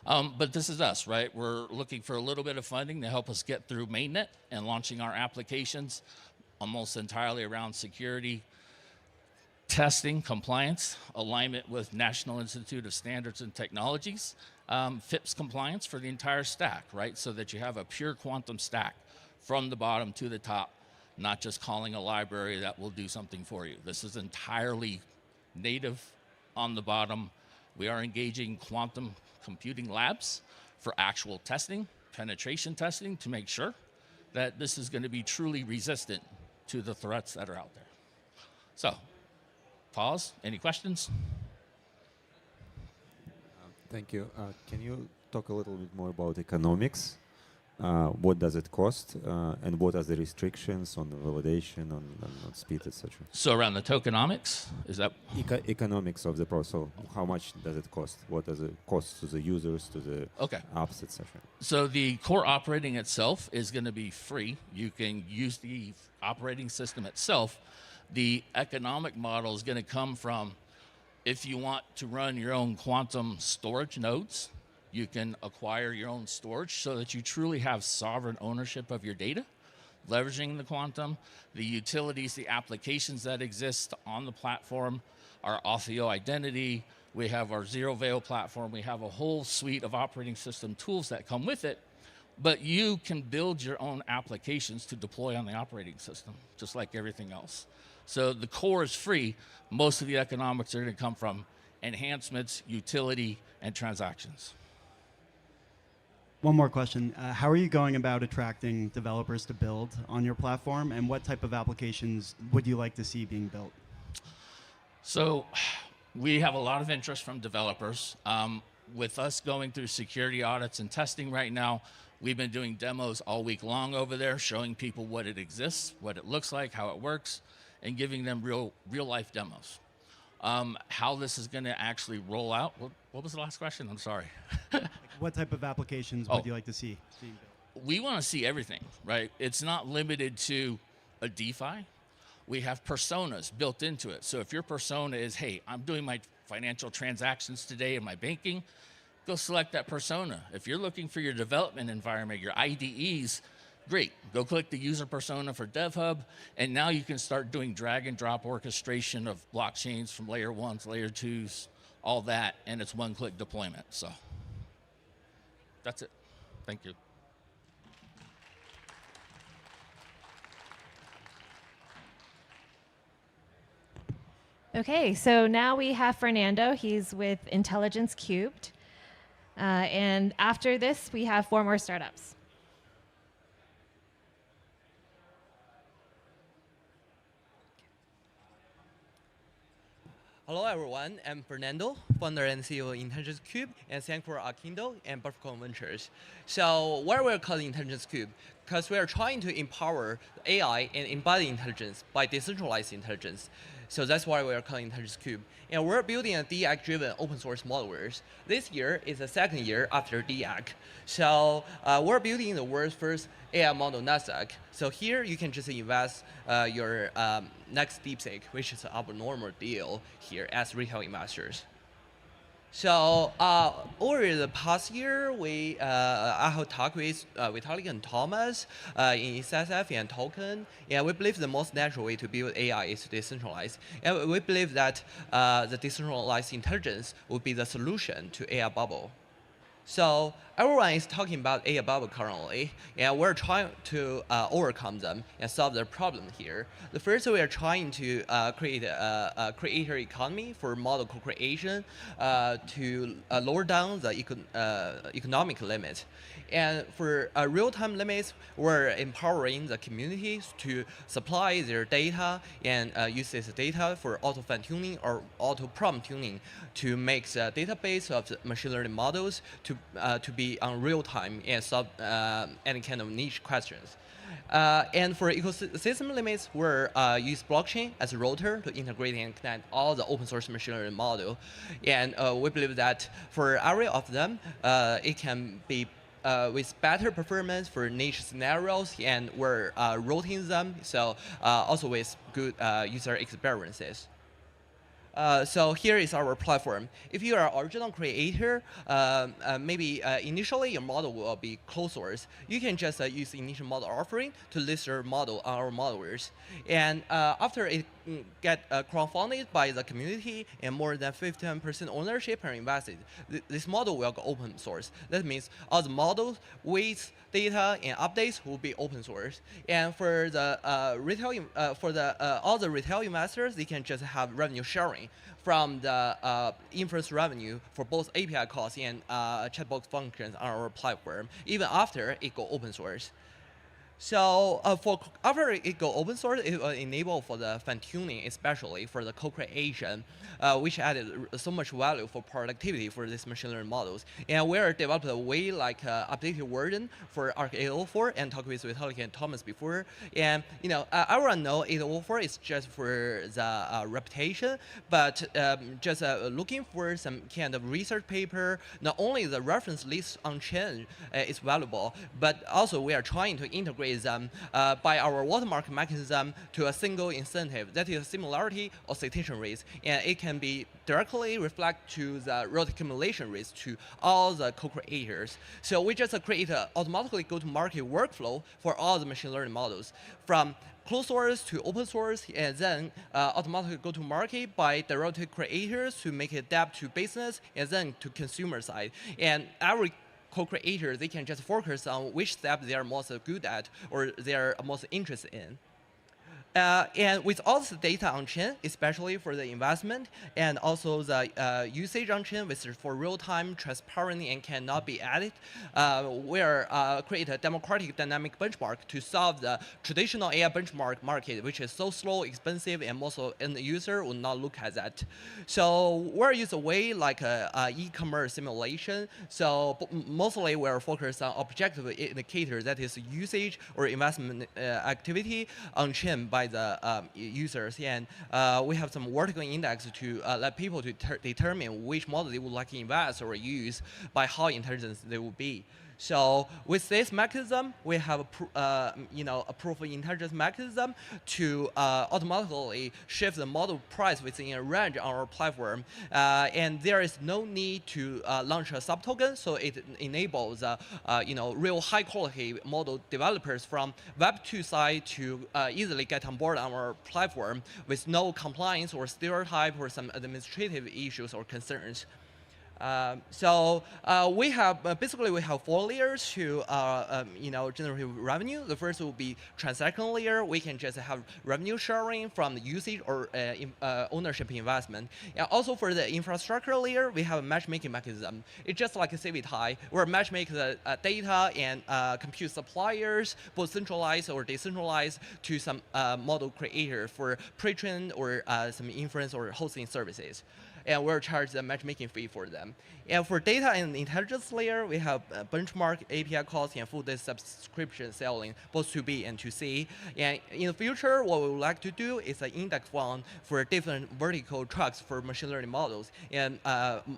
But this is us, right? We're looking for a little bit of funding to help us get through mainnet and launching our applications almost entirely around security, testing, compliance, alignment with National Institute of Standards and Technologies, FIPS compliance for the entire stack, right? So that you have a pure quantum stack from the bottom to the top, not just calling a library that will do something for you. This is entirely native on the bottom. We are engaging quantum computing labs for actual testing, penetration testing, to make sure that this is going to be truly resistant to the threats that are out there. So, pause. Any questions? Thank you. Can you talk a little bit more about economics? What does it cost, and what are the restrictions on the validation, on speed, etc.? So around the tokenomics, is that? Economics of the process. So how much does it cost? What does it cost to the users, to the apps, etc.? So the core operating itself is going to be free. You can use the operating system itself. The economic model is going to come from, if you want to run your own quantum storage nodes, you can acquire your own storage so that you truly have sovereign ownership of your data, leveraging the quantum, the utilities, the applications that exist on the platform, our Authio identity, we have our Zero Veil platform, we have a whole suite of operating system tools that come with it, but you can build your own applications to deploy on the operating system, just like everything else. So the core is free. Most of the economics are going to come from enhancements, utility, and transactions. One more question. How are you going about attracting developers to build on your platform, and what type of applications would you like to see being built? So we have a lot of interest from developers. With us going through security audits and testing right now, we've been doing demos all week long over there, showing people what it exists, what it looks like, how it works, and giving them real life demos. How this is going to actually roll out. What was the last question? I'm sorry. What type of applications would you like to see being built? We want to see everything, right? It's not limited to a DeFi. We have personas built into it. So if your persona is, hey, I'm doing my financial transactions today in my banking, go select that persona. If you're looking for your development environment, your IDEs, great. Go click the user persona for DevHub, and now you can start doing drag and drop orchestration of blockchains from layer 1s, layer 2s, all that, and it's one-click deployment. So that's it. Thank you. Okay, so now we have Fernando. He's with Intelligence Cubed. And after this, we have 4 more startups. Hello everyone, I'm Fernando, founder and CEO of Intelligence Cube, and thank for Akindo and Buttercorn Ventures. So why we're calling Intelligence Cube? Because we are trying to empower AI and embodied intelligence by decentralized intelligence. So that's why we are calling Intelligence Cube. And we're building a DAC-driven open source modelverse. This year is the 2nd year after DAC. So we're building the world's first AI model NASDAQ. So here you can just invest your next DeepSeek, which is an abnormal deal here as retail investors. So over the past year, I have talked with Vitalik and Thomas in SSF and Token. And we believe the most natural way to build AI is decentralized. And we believe that the decentralized intelligence will be the solution to AI bubble. So everyone is talking about AI bubble currently, and we're trying to overcome them and solve the problem here. The first, we are trying to create a creator economy for model co-creation to lower down the economic limit. And for real-time limits, we're empowering the communities to supply their data and use this data for auto-fan tuning or auto-prompt tuning to make the database of the machine learning models to be on real-time and solve any kind of niche questions. And for ecosystem limits, we're use blockchain as a router to integrate and connect all the open source machine learning model. And we believe that for every of them, it can be with better performance for niche scenarios, and we're routing them, so also with good user experiences. So here is our platform. If you are an original creator, maybe initially your model will be closed source. You can just use the initial model offering to list your model on our modelverse. And after it get crowdfunded by the community and more than 15% ownership are invested, this model will go open source. That means all the models, weights, data, and updates will be open source. And for the all the retail investors, they can just have revenue sharing from the inference revenue for both API calls and chatbot functions on our platform, even after it go open source. So after it go open source, it will enable for the fan tuning, especially for the co-creation, which added so much value for productivity for these machine learning models. And we are developed a way like updated version for Arc 804 and talked with Vitalik and Thomas before. And everyone know 804 is just for the reputation, but just looking for some kind of research paper. Not only the reference list on chain is valuable, but also we are trying to integrate them by our watermark mechanism to a single incentive, that is similarity or citation rates, and it can be directly reflect to the royalty accumulation rates to all the co-creators. So we just create an automatically go-to-market workflow for all the machine learning models, from closed source to open source, and then automatically go to market by directed creators to make it adapt to business and then to consumer side. And every co-creator, they can just focus on which step they are most good at or they are most interested in. And with all the data on chain, especially for the investment and also the usage on chain, which is for real-time, transparent, and cannot be added, we are create a democratic dynamic benchmark to solve the traditional AI benchmark market, which is so slow, expensive, and most end user will not look at that. So we're use a way like a e-commerce simulation. So mostly we're focused on objective indicator, that is usage or investment activity on chain by the users, and we have some vertical index to let people to determine which model they would like to invest or use by how intelligent they will be. So with this mechanism, we have a proof of intelligence mechanism to automatically shift the model price within a range on our platform, and there is no need to launch a subtoken. So it enables real high quality model developers from Web2 side to easily get on board on our platform with no compliance or stereotype or some administrative issues or concerns. We have basically we have 4 layers to generate revenue. The first will be transaction layer. We can just have revenue sharing from the usage or ownership investment. And also for the infrastructure layer, we have a matchmaking mechanism. It's just like a CVTI, where matchmake the data and compute suppliers, both centralized or decentralized, to some model creator for pre-train or some inference or hosting services. And we'll charge the matchmaking fee for them. And for data and intelligence layer, we have benchmark API calls and full data subscription selling, both to B and to C. And in the future, what we would like to do is an index fund for different vertical tracks for machine learning models and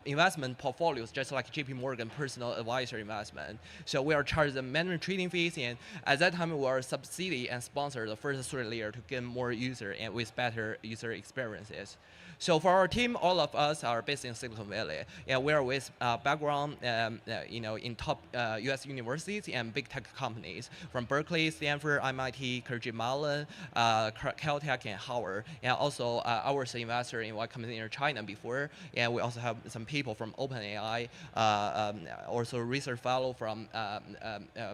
investment portfolios, just like JP Morgan personal advisor investment. So we are charging the management trading fees, and at that time, we are subsidy and sponsor the first 3 layer to get more user and with better user experiences. So for our team, all of us are based in Silicon Valley, and we are with background, in top U.S. universities and big tech companies from Berkeley, Stanford, MIT, Carnegie Mellon, Caltech, and Howard. And also, I was an investor in Y Combinator China before, and we also have some people from OpenAI, also research fellow from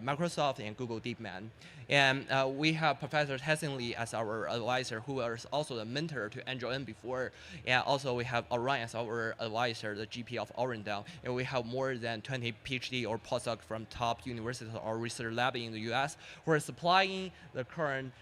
Microsoft and Google DeepMind. And we have Professor Tessin Lee as our advisor, who was also the mentor to Andrew Ng before. And also we have Orion as our advisor, the GP of Orindale. And we have more than 20 PhD or postdoc from top universities or research lab in the US who are supplying the current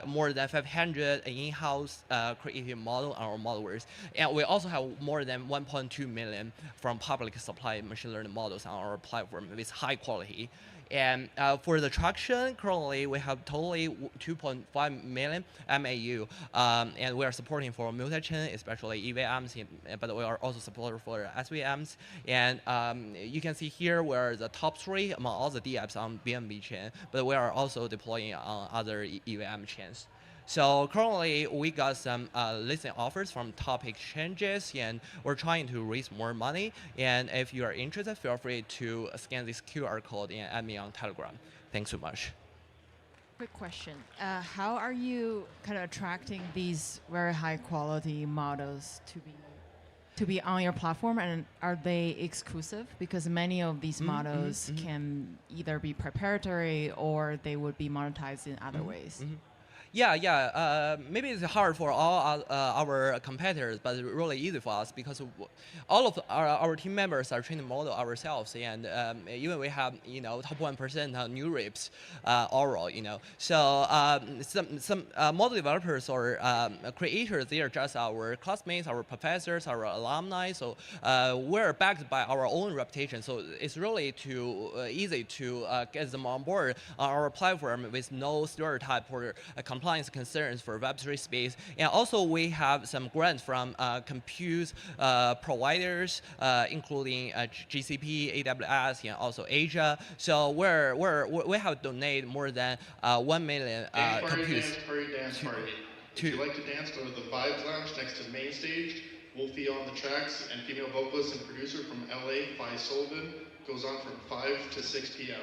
more than 500 in-house creative model on our modelers. And we also have more than 1.2 million from public supply machine learning models on our platform with high quality. And for the traction, currently we have totally 2.5 million MAU, and we are supporting for multi-chain, especially EVMs, but we are also supporting for SVMs. And you can see here we're the top 3 among all the DApps on BNB chain, but we are also deploying on other EVM chains. So currently, we got some listing offers from top exchanges, and we're trying to raise more money. And if you are interested, feel free to scan this QR code and add me on Telegram. Thanks so much. Quick question. How are you kind of attracting these very high quality models to be on your platform, and are they exclusive? Because many of these models can either be proprietary or they would be monetized in other ways. Yeah. Maybe it's hard for all our competitors, but really easy for us because all of our team members are training model ourselves, and even we have top 1% new reps oral. So some model developers or creators, they are just our classmates, our professors, our alumni. So we're backed by our own reputation. So it's really too easy to get them on board on our platform with no stereotype or compliance concerns for Web3 space. And also we have some grants from compute providers, including GCP, AWS, and also Asia. So we have donated more than 1 million computes. Dance party. If you like to dance, go to the Vibes Lounge next to the main stage. Wolfie on the tracks, and female vocalist and producer from LA, Fi Sullivan, goes on from 5 to 6 p.m.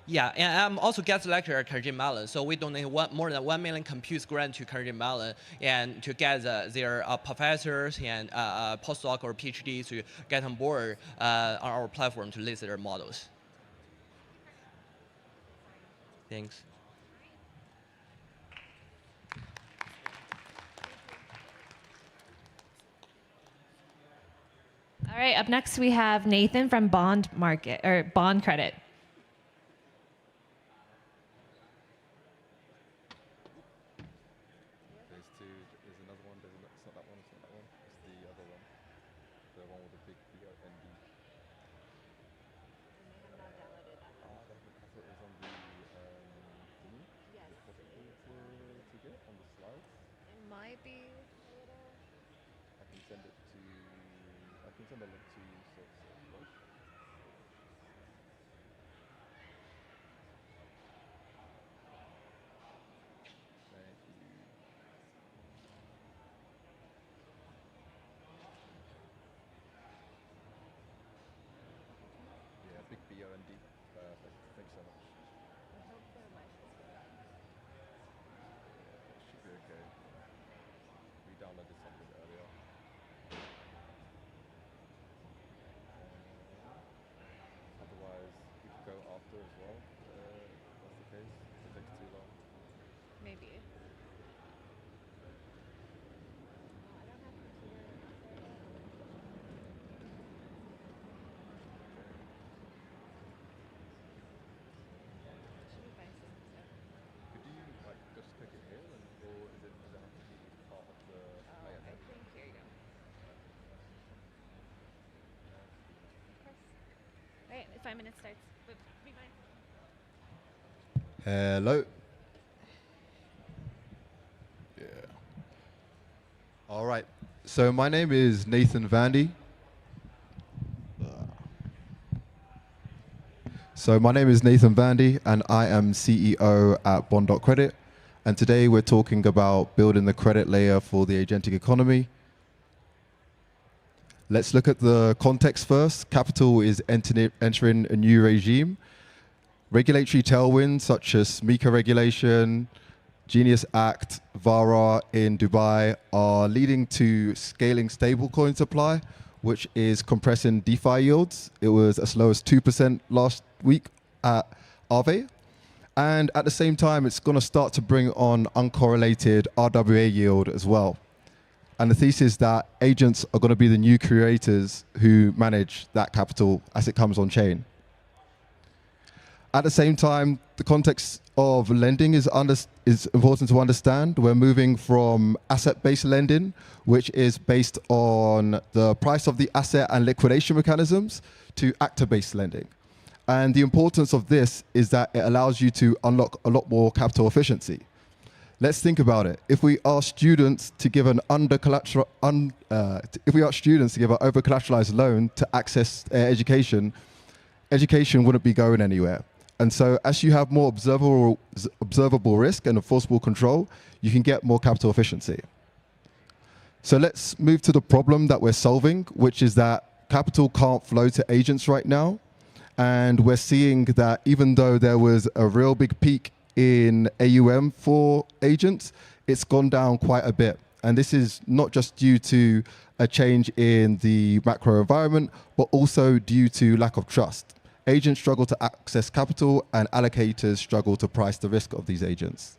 Yeah, and I'm also guest lecturer at Carnegie Mellon, so we donate more than 1 million compute grant to Carnegie Mellon, and to get their professors and postdoc or PhDs to get on board on our platform to list their models. Thanks. All right, up next we have Nathan from Bond Credit. Thanks so much. Should be okay. We downloaded something earlier. Otherwise, we could go after as well. That's the case. If it takes too long. Maybe. Could you like just click it here, or does it have to be part of the layout? I think here you go. All right, 5 minutes starts. But be fine. Hello. Yeah. All right. So my name is Nathan Vandy. And I am CEO at Bond.Credit. And today we're talking about building the credit layer for the agentic economy. Let's look at the context first. Capital is entering a new regime. Regulatory tailwinds such as MiCA regulation, Genius Act, VARA in Dubai are leading to scaling stablecoin supply, which is compressing DeFi yields. It was as low as 2% last week at Aave. And at the same time, it's going to start to bring on uncorrelated RWA yield as well. And the thesis that agents are going to be the new curators who manage that capital as it comes on chain. At the same time, the context of lending is important to understand. We're moving from asset-based lending, which is based on the price of the asset and liquidation mechanisms, to actor-based lending. And the importance of this is that it allows you to unlock a lot more capital efficiency. Let's think about it. If we ask students to give an over-collateralized loan to access education, education wouldn't be going anywhere. And so as you have more observable risk and enforceable control, you can get more capital efficiency. So let's move to the problem that we're solving, which is that capital can't flow to agents right now. And we're seeing that even though there was a real big peak in AUM for agents, it's gone down quite a bit. And this is not just due to a change in the macro environment, but also due to lack of trust. Agents struggle to access capital and allocators struggle to price the risk of these agents.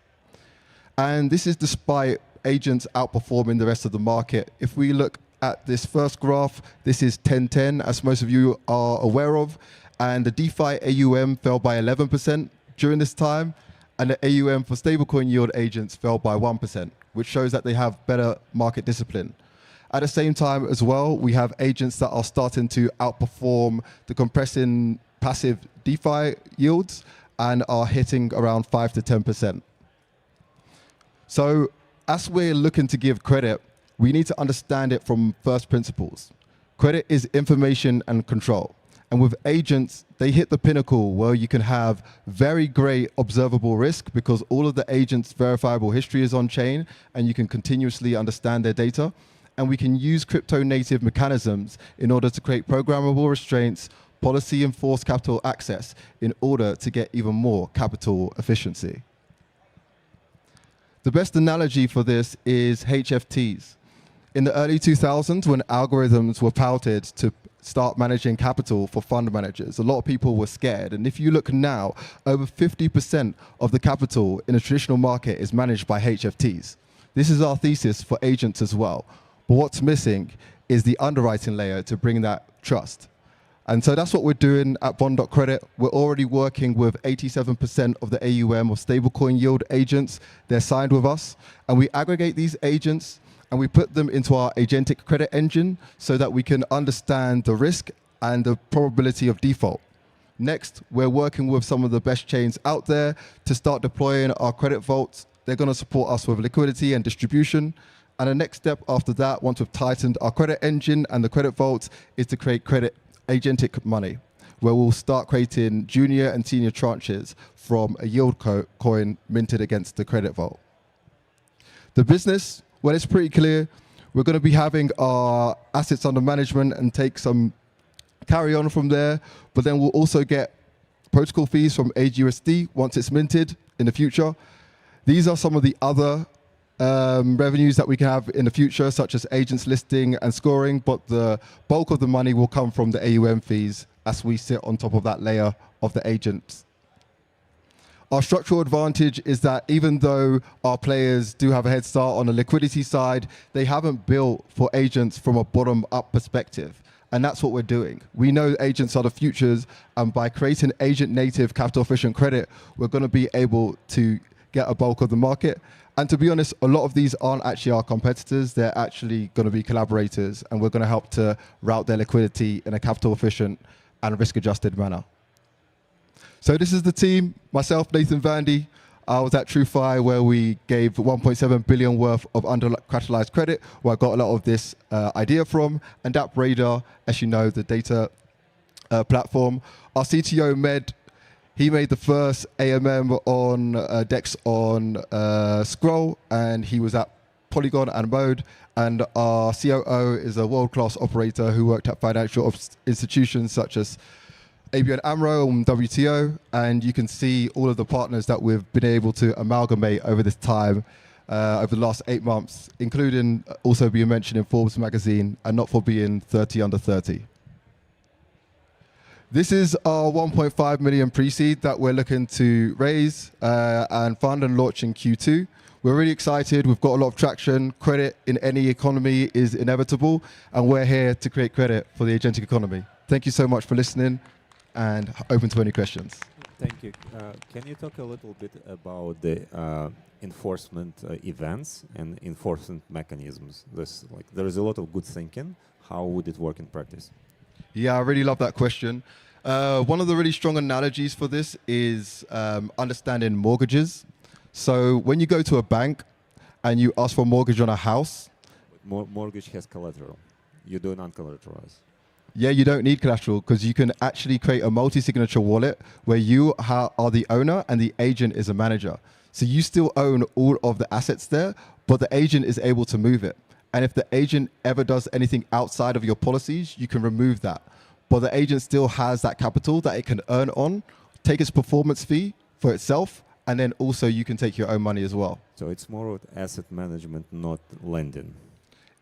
And this is despite agents outperforming the rest of the market. If we look at this first graph, this is 10-10, as most of you are aware of. And the DeFi AUM fell by 11% during this time. And the AUM for stablecoin yield agents fell by 1%, which shows that they have better market discipline. At the same time as well, we have agents that are starting to outperform the compressing passive DeFi yields and are hitting around 5 to 10%. So as we're looking to give credit, we need to understand it from first principles. Credit is information and control. And with agents, they hit the pinnacle where you can have very great observable risk because all of the agents' verifiable history is on chain and you can continuously understand their data. And we can use crypto native mechanisms in order to create programmable restraints, policy enforced capital access in order to get even more capital efficiency. The best analogy for this is HFTs. In the early 2000s, when algorithms were touted to start managing capital for fund managers, a lot of people were scared. And if you look now, over 50% of the capital in a traditional market is managed by HFTs. This is our thesis for agents as well. But what's missing is the underwriting layer to bring that trust. And so that's what we're doing at Bond.Credit. We're already working with 87% of the AUM of stablecoin yield agents. They're signed with us. And we aggregate these agents and we put them into our agentic credit engine so that we can understand the risk and the probability of default. Next, we're working with some of the best chains out there to start deploying our credit vaults. They're going to support us with liquidity and distribution. And the next step after that, once we've tightened our credit engine and the credit vaults, is to create credit agentic money, where we'll start creating junior and senior tranches from a yield coin minted against the credit vault. The business, well, it's pretty clear. We're going to be having our assets under management and take some carry on from there, but then we'll also get protocol fees from AGUSD once it's minted in the future. These are some of the other revenues that we can have in the future, such as agents listing and scoring, but the bulk of the money will come from the AUM fees as we sit on top of that layer of the agents. Our structural advantage is that even though our players do have a head start on the liquidity side, they haven't built for agents from a bottom-up perspective. And that's what we're doing. We know agents are the futures, and by creating agent-native capital-efficient credit, we're going to be able to get a bulk of the market. And to be honest, a lot of these aren't actually our competitors. They're actually going to be collaborators, and we're going to help to route their liquidity in a capital-efficient and risk-adjusted manner. So this is the team, myself, Nathan Vandy. I was at TrueFi where we gave 1.7 billion worth of under-collateralized credit, where I got a lot of this idea from. And Dap Radar, as you know, the data platform. Our CTO, Med, he made the first AMM on DEX on Scroll, and he was at Polygon and Mode. And our COO is a world-class operator who worked at financial institutions such as ABN AMRO and WTO, and you can see all of the partners that we've been able to amalgamate over this time, over the last 8 months, including also being mentioned in Forbes magazine, and not for being 30 under 30. This is our 1.5 million pre-seed that we're looking to raise and fund and launch in Q2. We're really excited. We've got a lot of traction. Credit in any economy is inevitable, and we're here to create credit for the agentic economy. Thank you so much for listening, and open to any questions. Thank you. Can you talk a little bit about the enforcement events and enforcement mechanisms? There is a lot of good thinking. How would it work in practice? Yeah, I really love that question. One of the really strong analogies for this is understanding mortgages. So when you go to a bank and you ask for a mortgage on a house, Mortgage has collateral. You do non-collateralize. yeah, you don't need collateral because you can actually create a multi-signature wallet where you are the owner and the agent is a manager. So you still own all of the assets there, but the agent is able to move it. And if the agent ever does anything outside of your policies, you can remove that. But the agent still has that capital that it can earn on, take its performance fee for itself, and then also you can take your own money as well. So it's more of asset management, not lending.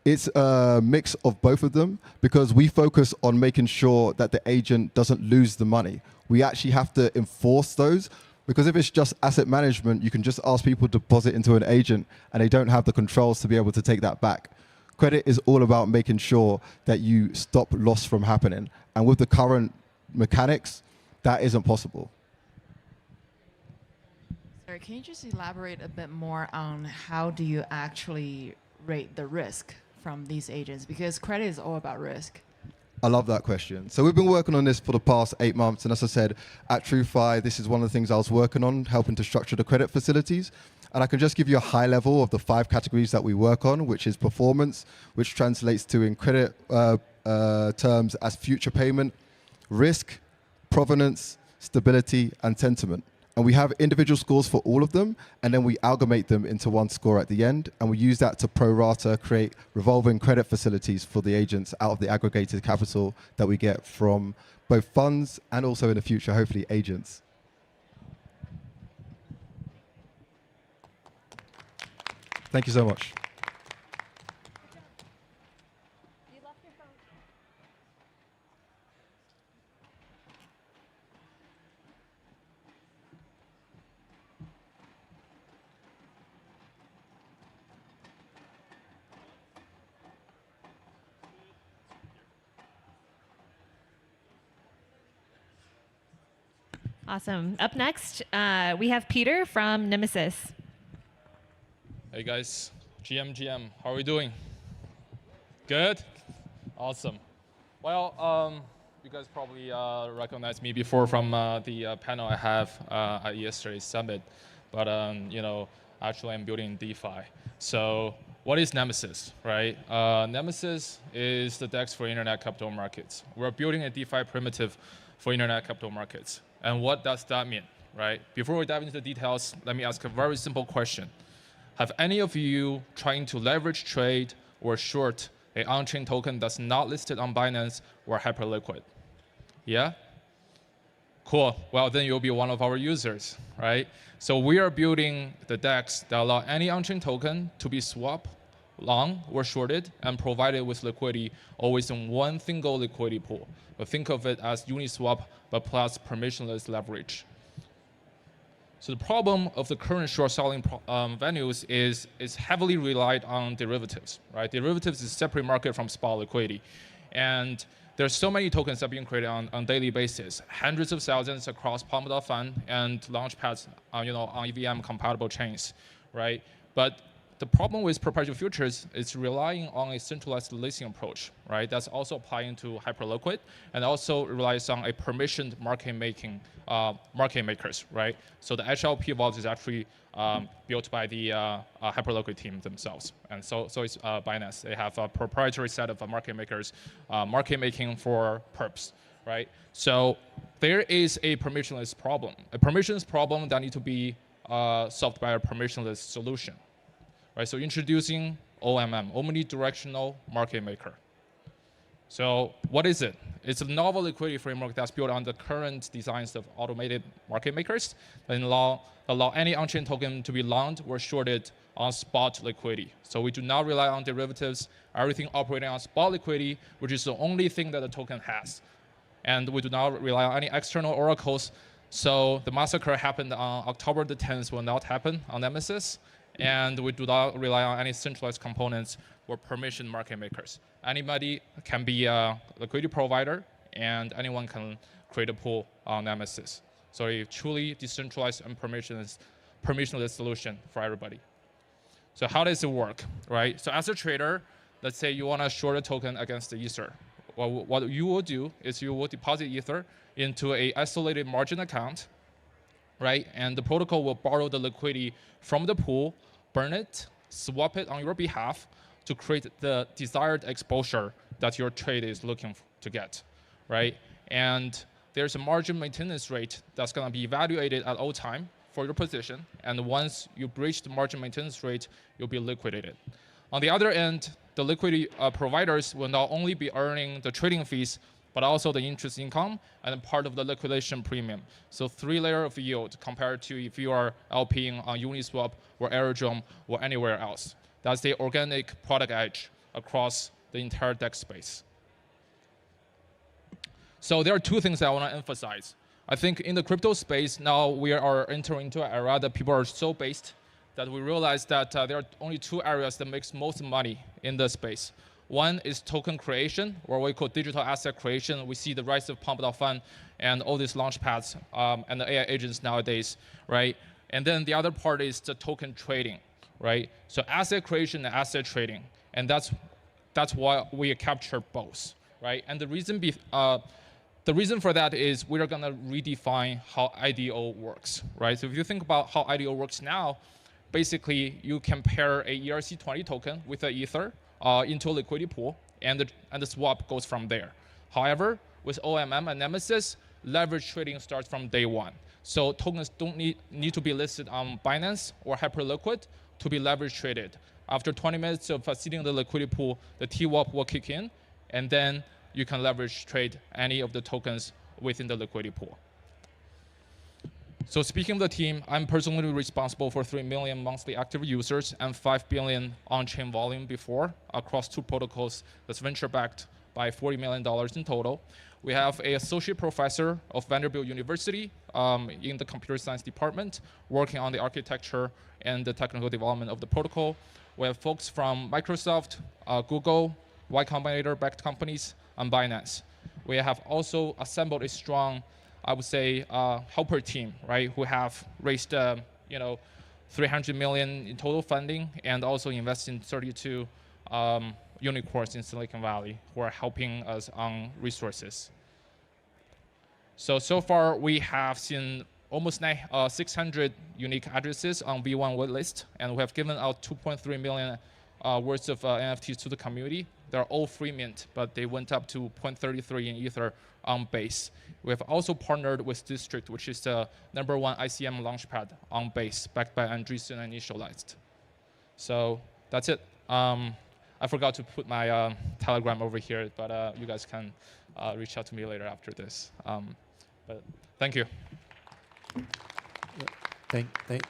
It's a mix of both of them because we focus on making sure that the agent doesn't lose the money. We actually have to enforce those because if it's just asset management, you can just ask people to deposit into an agent and they don't have the controls to be able to take that back. Credit is all about making sure that you stop loss from happening. And with the current mechanics, that isn't possible. Sorry, can you just elaborate a bit more on how do you actually rate the risk from these agents? Because credit is all about risk. I love that question. So we've been working on this for the past 8 months. And as I said, at TrueFi, this is one of the things I was working on, helping to structure the credit facilities. And I can just give you a high level of the 5 categories that we work on, which is performance, which translates to in credit terms as future payment, risk, provenance, stability, and sentiment. And we have individual scores for all of them, and then we amalgamate them into one score at the end, and we use that to pro rata create revolving credit facilities for the agents out of the aggregated capital that we get from both funds and also in the future, hopefully, agents. Thank you so much. Awesome. Up next, we have Peter from Nemesis. Hey guys, GM, how are we doing? Good? Awesome. Well, you guys probably recognized me before from the panel I have at yesterday's summit, but actually I'm building DeFi. So what is Nemesis, right? Nemesis is the DEX for internet capital markets. We're building a DeFi primitive for internet capital markets. And what does that mean, right? Before we dive into the details, let me ask a very simple question. Have any of you trying to leverage trade or short an on-chain token that's not listed on Binance or hyperliquid? Yeah? Cool. Well, then you'll be one of our users, right? So we are building the DEX that allow any on-chain token to be swapped, long or shorted, and provided with liquidity always in one single liquidity pool. But think of it as Uniswap, but plus permissionless leverage. So the problem of the current short selling venues is it's heavily relied on derivatives, right? Derivatives is a separate market from spot liquidity. And there's so many tokens that are being created on a daily basis, hundreds of thousands across Palm.Fund and launchpads on EVM compatible chains, right? But the problem with perpetual futures is relying on a centralized listing approach, right? That's also applying to Hyperliquid and also relies on a permissioned market makers, right? So the HLP vault is actually built by the Hyperliquid team themselves. And so is Binance. They have a proprietary set of market makers, market making for perps, right? So there is a permissionless problem, a permissionless problem that needs to be solved by a permissionless solution. Right, so introducing OMM, omnidirectional market maker. So what is it? It's a novel liquidity framework that's built on the current designs of automated market makers that allow any on-chain token to be longed or shorted on spot liquidity. So we do not rely on derivatives, everything operating on spot liquidity, which is the only thing that the token has. And we do not rely on any external oracles. So the massacre happened on October the 10th will not happen on Nemesis. And we do not rely on any centralized components or permission market makers. Anybody can be a liquidity provider, and anyone can create a pool on Nemesis. So a truly decentralized and permissionless solution for everybody. So how does it work, right? So as a trader, let's say you want to short a token against the Ether. Well, what you will do is you will deposit Ether into an isolated margin account, right? And the protocol will borrow the liquidity from the pool, burn it, swap it on your behalf to create the desired exposure that your trade is looking to get, right? And there's a margin maintenance rate that's going to be evaluated at all time for your position. And once you breach the margin maintenance rate, you'll be liquidated. On the other end, the liquidity providers will not only be earning the trading fees, but also the interest income and part of the liquidation premium. So 3 layers of yield compared to if you are LPing on Uniswap or Aerodrome or anywhere else. That's the organic product edge across the entire DEX space. So there are 2 things I want to emphasize. I think in the crypto space, now we are entering into an era that people are so based that we realize that there are only 2 areas that makes most money in the space. One is token creation, or what we call digital asset creation. We see the rise of Pump.Fund and all these launchpads and the AI agents nowadays, right? And then the other part is the token trading, right? So asset creation and asset trading, and that's why we capture both, right? And the reason for that is we are gonna redefine how IDO works, right? So if you think about how IDO works now, basically you can pair a ERC20 token with an Ether into a liquidity pool, and the swap goes from there. However, with OMM and Nemesis, leverage trading starts from day one. So tokens don't need to be listed on Binance or Hyperliquid to be leverage traded. After 20 minutes of seeding the liquidity pool, the TWAP will kick in, and then you can leverage trade any of the tokens within the liquidity pool. So speaking of the team, I'm personally responsible for 3 million monthly active users and 5 billion on-chain volume before across 2 protocols that's venture-backed by $40 million in total. We have an associate professor of Vanderbilt University in the computer science department working on the architecture and the technical development of the protocol. We have folks from Microsoft, Google, Y Combinator-backed companies, and Binance. We have also assembled a strong, I would say, helper team, right, who have raised, 300 million in total funding and also invest in 32 unicorns in Silicon Valley who are helping us on resources. So far we have seen almost 600 unique addresses on V1 waitlist, and we have given out 2.3 million worth of NFTs to the community. They're all free mint, but they went up to 0.33 in Ether on Base. We have also partnered with District, which is the #1 ICM launchpad on Base, backed by Andreessen and Initialized. So that's it. I forgot to put my Telegram over here, but you guys can reach out to me later after this. But Thank you.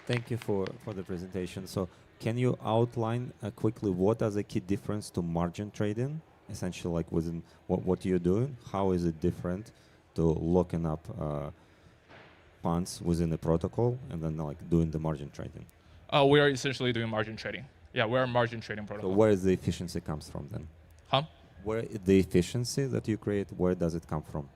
Thank you for the presentation. So can you outline quickly what are the key difference to margin trading? Essentially, like within what you're doing, how is it different to locking up funds within the protocol and then like doing the margin trading? We are essentially doing margin trading. Yeah, we're a margin trading protocol. So where is the efficiency comes from then? Huh? Where the efficiency that you create, where does it come from?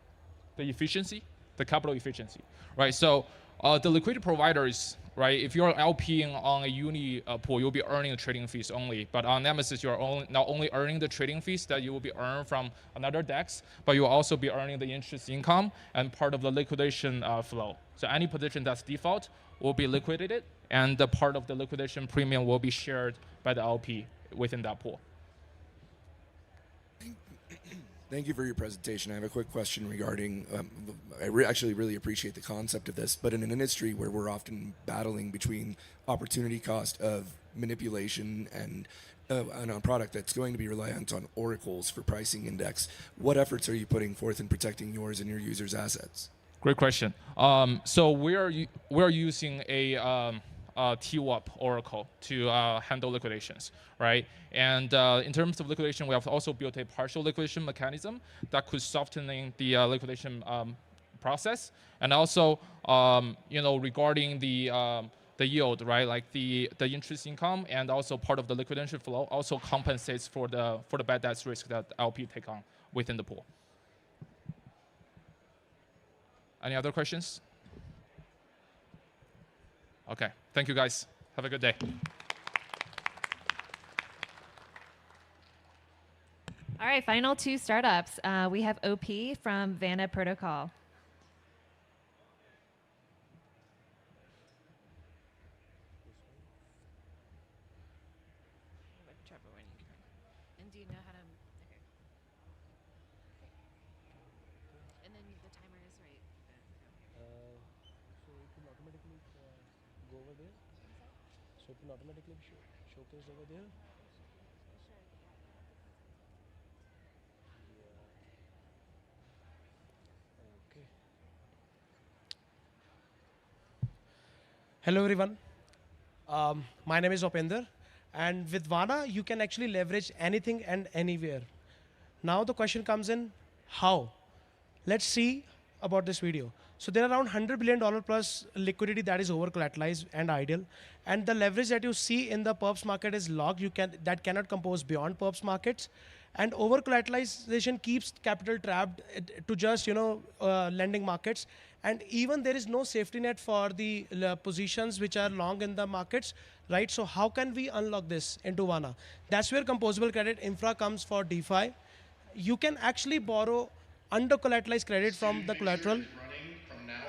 The efficiency, the capital efficiency, right? So the liquidity providers, right? If you're LPing on a uni pool, you'll be earning the trading fees only. But on Nemesis, you're not only earning the trading fees that you will be earned from another DEX, but you'll also be earning the interest income and part of the liquidation flow. So any position that's default will be liquidated, and the part of the liquidation premium will be shared by the LP within that pool. Thank you for your presentation. I have a quick question regarding, actually really appreciate the concept of this, but in an industry where we're often battling between opportunity cost of manipulation and a product that's going to be reliant on oracles for pricing index, what efforts are you putting forth in protecting yours and your users' assets? Great question. So we're using a TWAP oracle to handle liquidations, right? And in terms of liquidation, we have also built a partial liquidation mechanism that could softening the liquidation process. And also, regarding the yield, right? Like the interest income and also part of the liquidation flow also compensates for the bad debts risk that LP take on within the pool. Any other questions? Okay, thank you guys. Have a good day. All right, final two startups. We have OP from Vanna Protocol. And do you know how to? Okay. And then the timer is right. So it will automatically go over there. So it will automatically showcase over there. Okay. Hello everyone. My name is Opender, and with Vana you can actually leverage anything and anywhere. Now the question comes in, how? Let's see about this video. So there are around $100 billion plus liquidity that is over collateralized and ideal, and the leverage that you see in the perps market is locked. That cannot compose beyond perps markets, and over collateralization keeps capital trapped to just lending markets, and even there is no safety net for the positions which are long in the markets, right? So how can we unlock this into Vana? That's where composable credit infra comes for DeFi. You can actually borrow under collateralized credit from the collateral.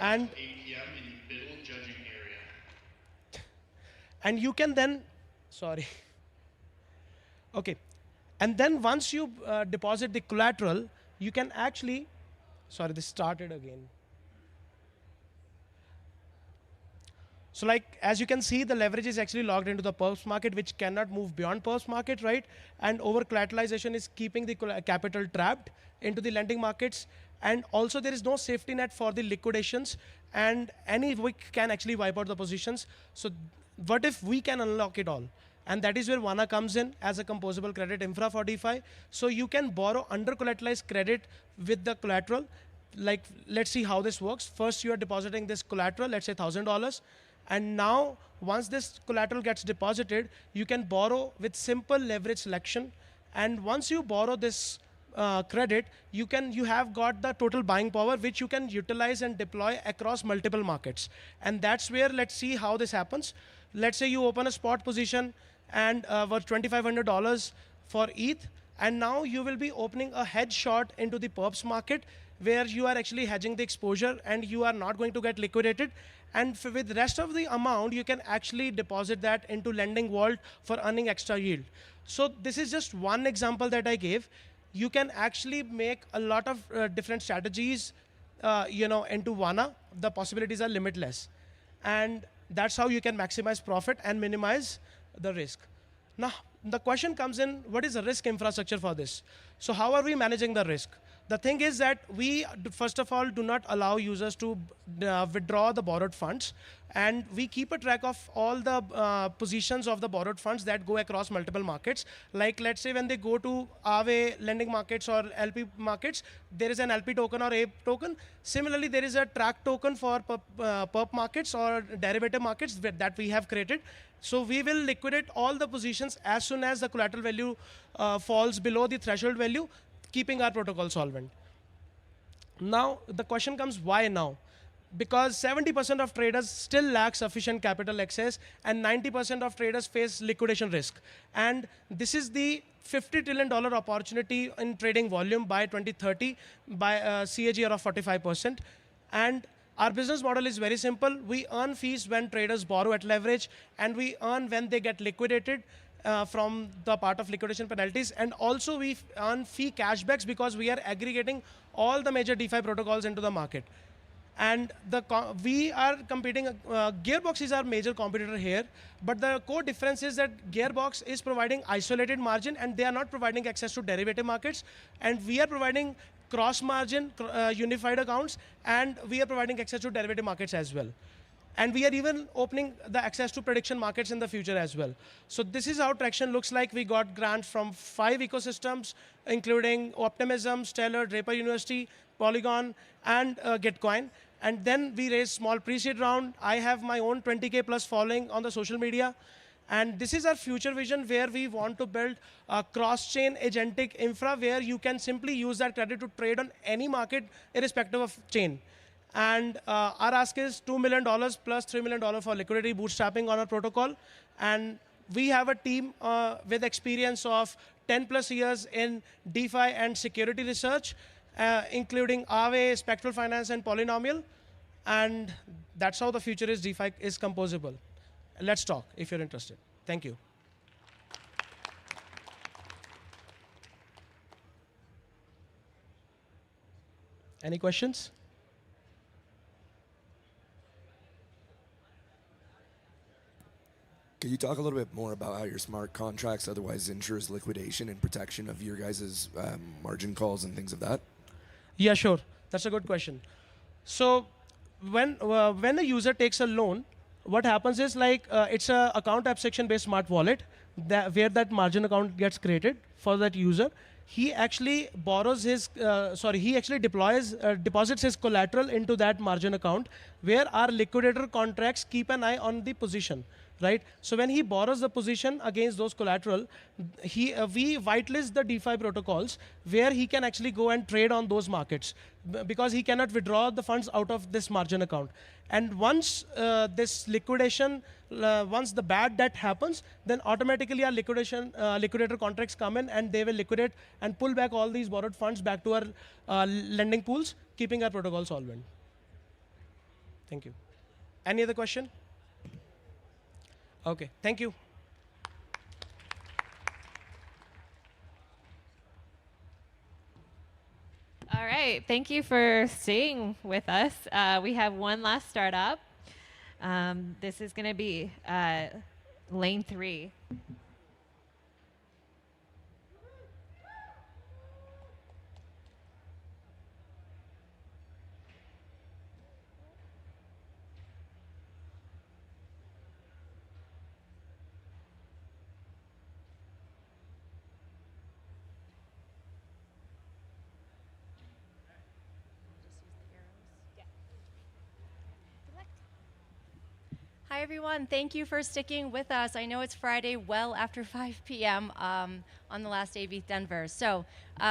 And 8 p.m. in the middle judging area. And you can then, okay. And then once you deposit the collateral, you can actually, this started again. So like, as you can see, the leverage is actually locked into the perps market, which cannot move beyond perps market, right? And over collateralization is keeping the capital trapped into the lending markets. And also there is no safety net for the liquidations, and any wick can actually wipe out the positions. So what if we can unlock it all? And that is where Vana comes in as a composable credit infra for DeFi. So you can borrow under collateralized credit with the collateral. Like, let's see how this works. First, you are depositing this collateral, let's say $1,000. And now, once this collateral gets deposited, you can borrow with simple leverage selection. And once you borrow this credit, you have got the total buying power, which you can utilize and deploy across multiple markets. And that's where, let's see how this happens. Let's say you open a spot position and worth $2,500 for ETH, and now you will be opening a hedge short into the perps market, where you are actually hedging the exposure and you are not going to get liquidated. And with the rest of the amount, you can actually deposit that into lending vault for earning extra yield. So this is just one example that I gave. You can actually make a lot of different strategies, into Vana. The possibilities are limitless, and that's how you can maximize profit and minimize the risk. Now, the question comes in: what is the risk infrastructure for this? So how are we managing the risk? the thing is that we, first of all, do not allow users to withdraw the borrowed funds. And we keep a track of all the positions of the borrowed funds that go across multiple markets. Like, let's say when they go to Aave lending markets or LP markets, there is an LP token or APE token. Similarly, there is a track token for perp markets or derivative markets that we have created. So we will liquidate all the positions as soon as the collateral value falls below the threshold value, keeping our protocol solvent. Now, the question comes, why now? Because 70% of traders still lack sufficient capital access, and 90% of traders face liquidation risk. And this is the $50 trillion opportunity in trading volume by 2030 by a CAGR of 45%. And our business model is very simple. We earn fees when traders borrow at leverage, and we earn when they get liquidated from the part of liquidation penalties. And also we earn fee cashbacks because we are aggregating all the major DeFi protocols into the market. And we are competing, Gearbox is our major competitor here, but the core difference is that Gearbox is providing isolated margin and they are not providing access to derivative markets. And we are providing cross-margin unified accounts, and we are providing access to derivative markets as well. And we are even opening the access to prediction markets in the future as well. So this is how traction looks like. We got grants from 5 ecosystems, including Optimism, Stellar, Draper University, Polygon, and Gitcoin. And then we raised small pre-seed round. I have my own 20K plus following on the social media. And this is our future vision, where we want to build a cross-chain agentic infra where you can simply use that credit to trade on any market irrespective of chain. And our ask is $2 million plus $3 million for liquidity bootstrapping on our protocol. And we have a team with experience of 10 plus years in DeFi and security research, including Aave, Spectral Finance, and Polynomial. And that's how the future is DeFi is composable. Let's talk if you're interested. Thank you. Any questions? Can you talk a little bit more about how your smart contracts otherwise ensures liquidation and protection of your guys' margin calls and things of that? Yeah, sure. That's a good question. So when a user takes a loan, what happens is it's a account abstraction-based smart wallet where that margin account gets created for that user. He actually borrows his, he actually deposits his collateral into that margin account, where our liquidator contracts keep an eye on the position, right? So when he borrows the position against those collateral, we whitelist the DeFi protocols where he can actually go and trade on those markets because he cannot withdraw the funds out of this margin account. And once this liquidation, once the bad debt happens, then automatically our liquidator contracts come in and they will liquidate and pull back all these borrowed funds back to our lending pools, keeping our protocol solvent. Thank you. Any other question? Okay, thank you. All right, thank you for staying with us. We have one last startup. This is going to be lane 3. Hi, everyone. Thank you for sticking with us. I know it's Friday well after 5 p.m. On the last day of ETHDenver. So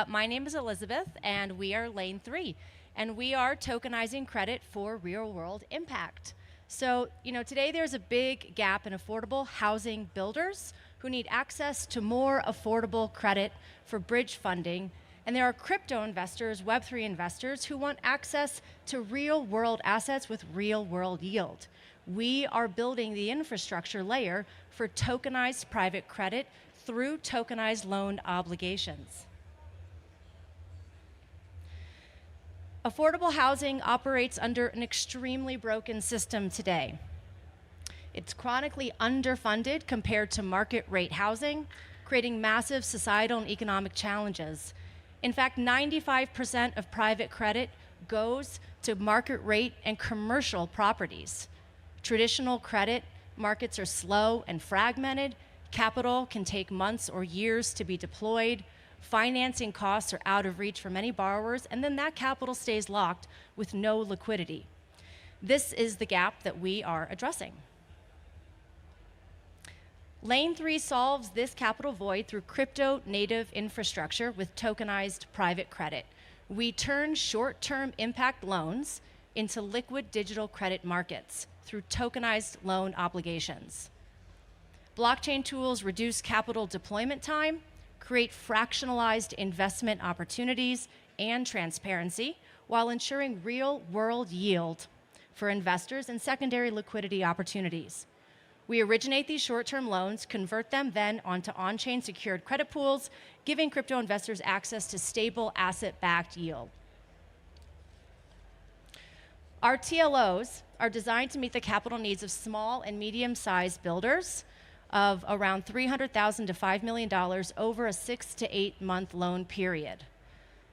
my name is Elizabeth, and we are Lane 3. And we are tokenizing credit for real-world impact. So today there's a big gap in affordable housing builders who need access to more affordable credit for bridge funding. And there are crypto investors, Web3 investors, who want access to real-world assets with real-world yield. We are building the infrastructure layer for tokenized private credit through tokenized loan obligations. Affordable housing operates under an extremely broken system today. It's chronically underfunded compared to market rate housing, creating massive societal and economic challenges. In fact, 95% of private credit goes to market rate and commercial properties. Traditional credit markets are slow and fragmented. Capital can take months or years to be deployed. Financing costs are out of reach for many borrowers, and then that capital stays locked with no liquidity. This is the gap that we are addressing. Lane 3 solves this capital void through crypto-native infrastructure with tokenized private credit. We turn short-term impact loans into liquid digital credit markets through tokenized loan obligations. Blockchain tools reduce capital deployment time, create fractionalized investment opportunities and transparency, while ensuring real-world yield for investors and secondary liquidity opportunities. We originate these short-term loans, convert them then onto on-chain secured credit pools, giving crypto investors access to stable asset-backed yield. Our TLOs are designed to meet the capital needs of small and medium-sized builders of around $300,000 to $5 million over a 6 to 8 month loan period.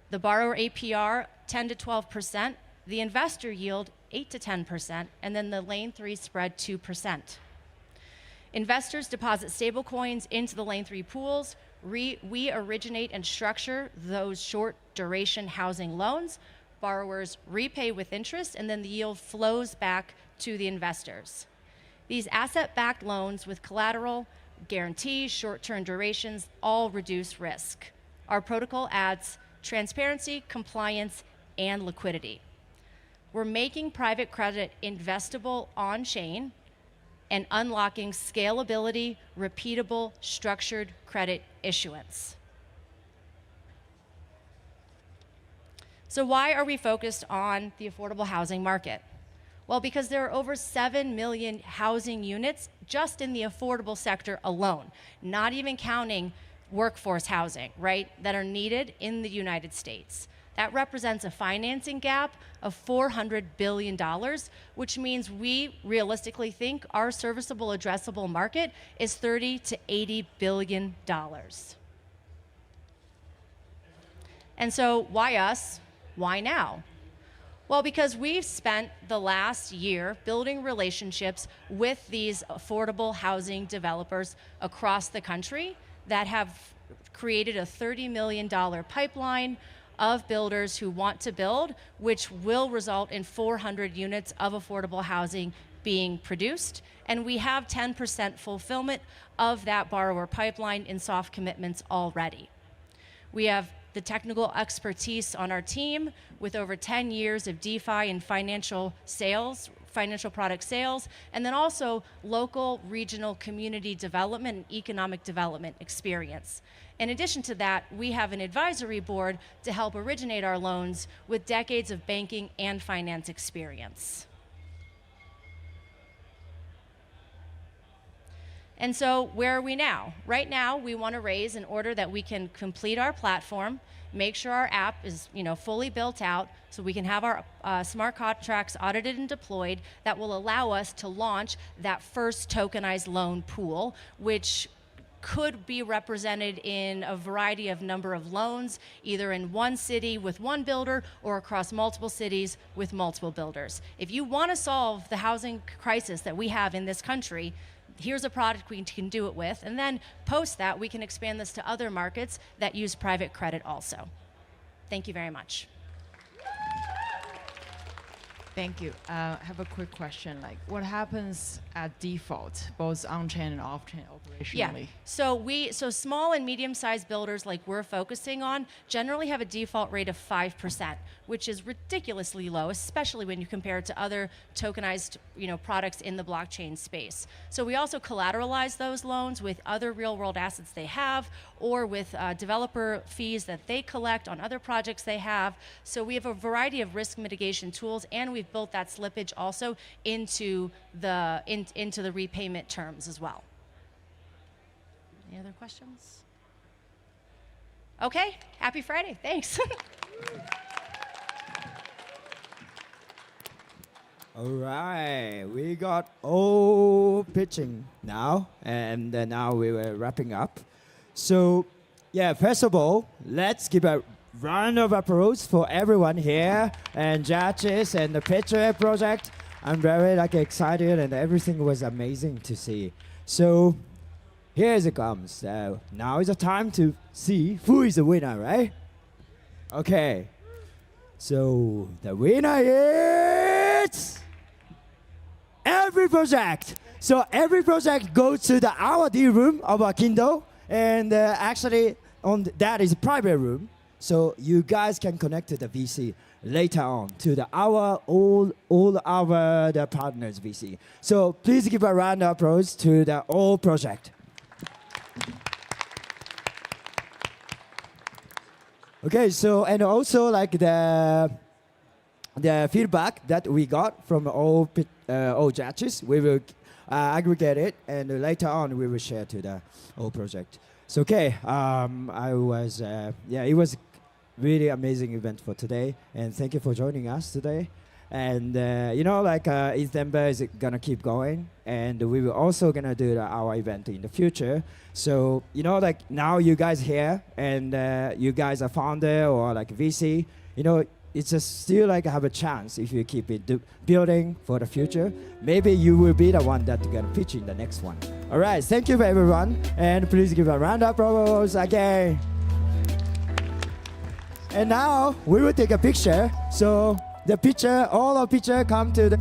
The borrower APR 10 to 12%, the investor yield 8 to 10%, and then the Lane 3 spread 2%. Investors deposit stablecoins into the Lane 3 pools. We originate and structure those short duration housing loans. Borrowers repay with interest, and then the yield flows back to the investors. These asset-backed loans with collateral, guarantees, short-term durations, all reduce risk. Our protocol adds transparency, compliance, and liquidity. We're making private credit investable on-chain and unlocking scalability, repeatable, structured credit issuance. So why are we focused on the affordable housing market? Well, because there are over 7 million housing units just in the affordable sector alone, not even counting workforce housing, right, that are needed in the United States. That represents a financing gap of $400 billion, which means we realistically think our serviceable addressable market is $30 to $80 billion. And so why us? Why now? Well, because we've spent the last year building relationships with these affordable housing developers across the country that have created a $30 million pipeline of builders who want to build, which will result in 400 units of affordable housing being produced. And we have 10% fulfillment of that borrower pipeline in soft commitments already. We have the technical expertise on our team with over 10 years of DeFi and financial product sales, and then also local, regional, community development and economic development experience. In addition to that, we have an advisory board to help originate our loans with decades of banking and finance experience. And so where are we now? Right now, we want to raise in order that we can complete our platform, make sure our app is fully built out so we can have our smart contracts audited and deployed that will allow us to launch that first tokenized loan pool, which could be represented in a variety of number of loans, either in one city with one builder or across multiple cities with multiple builders. If you want to solve the housing crisis that we have in this country, here's a product we can do it with, and then post that, we can expand this to other markets that use private credit also. Thank you very much. Thank you. I have a quick question. Like, what happens at default, both on-chain and off-chain operationally? Yeah. So small and medium-sized builders like we're focusing on generally have a default rate of 5%, which is ridiculously low, especially when you compare it to other tokenized products in the blockchain space. So we also collateralize those loans with other real-world assets they have, or with developer fees that they collect on other projects they have. So we have a variety of risk mitigation tools, and we've built that slippage also into the repayment terms as well. Any other questions? Okay, happy Friday, thanks. All right, we got all pitching now, and now we were wrapping up. So, yeah, first of all, let's give a round of applause for everyone here and judges and the picture project. I'm very excited and everything was amazing to see. So here it comes. So now is the time to see who is the winner, right? Okay. So the winner is every project. So every project goes to the R&D room of our Kindle, and actually that is a private room. So you guys can connect to the VC later on to the all our the partners VC. So please give a round of applause to the all project. Okay, so and also the feedback that we got from all judges, we will aggregate it and later on we will share to the whole project. So okay, it was really amazing event for today, and thank you for joining us today. And ETHDenver is gonna keep going, and we will also gonna do our event in the future. So now you guys here, and you guys are founder or VC. It's just still have a chance if you keep it building for the future. Maybe you will be the one that gonna pitch in the next one. All right, thank you for everyone, and please give a round of applause again. And now we will take a picture. So the picture, all our picture come to the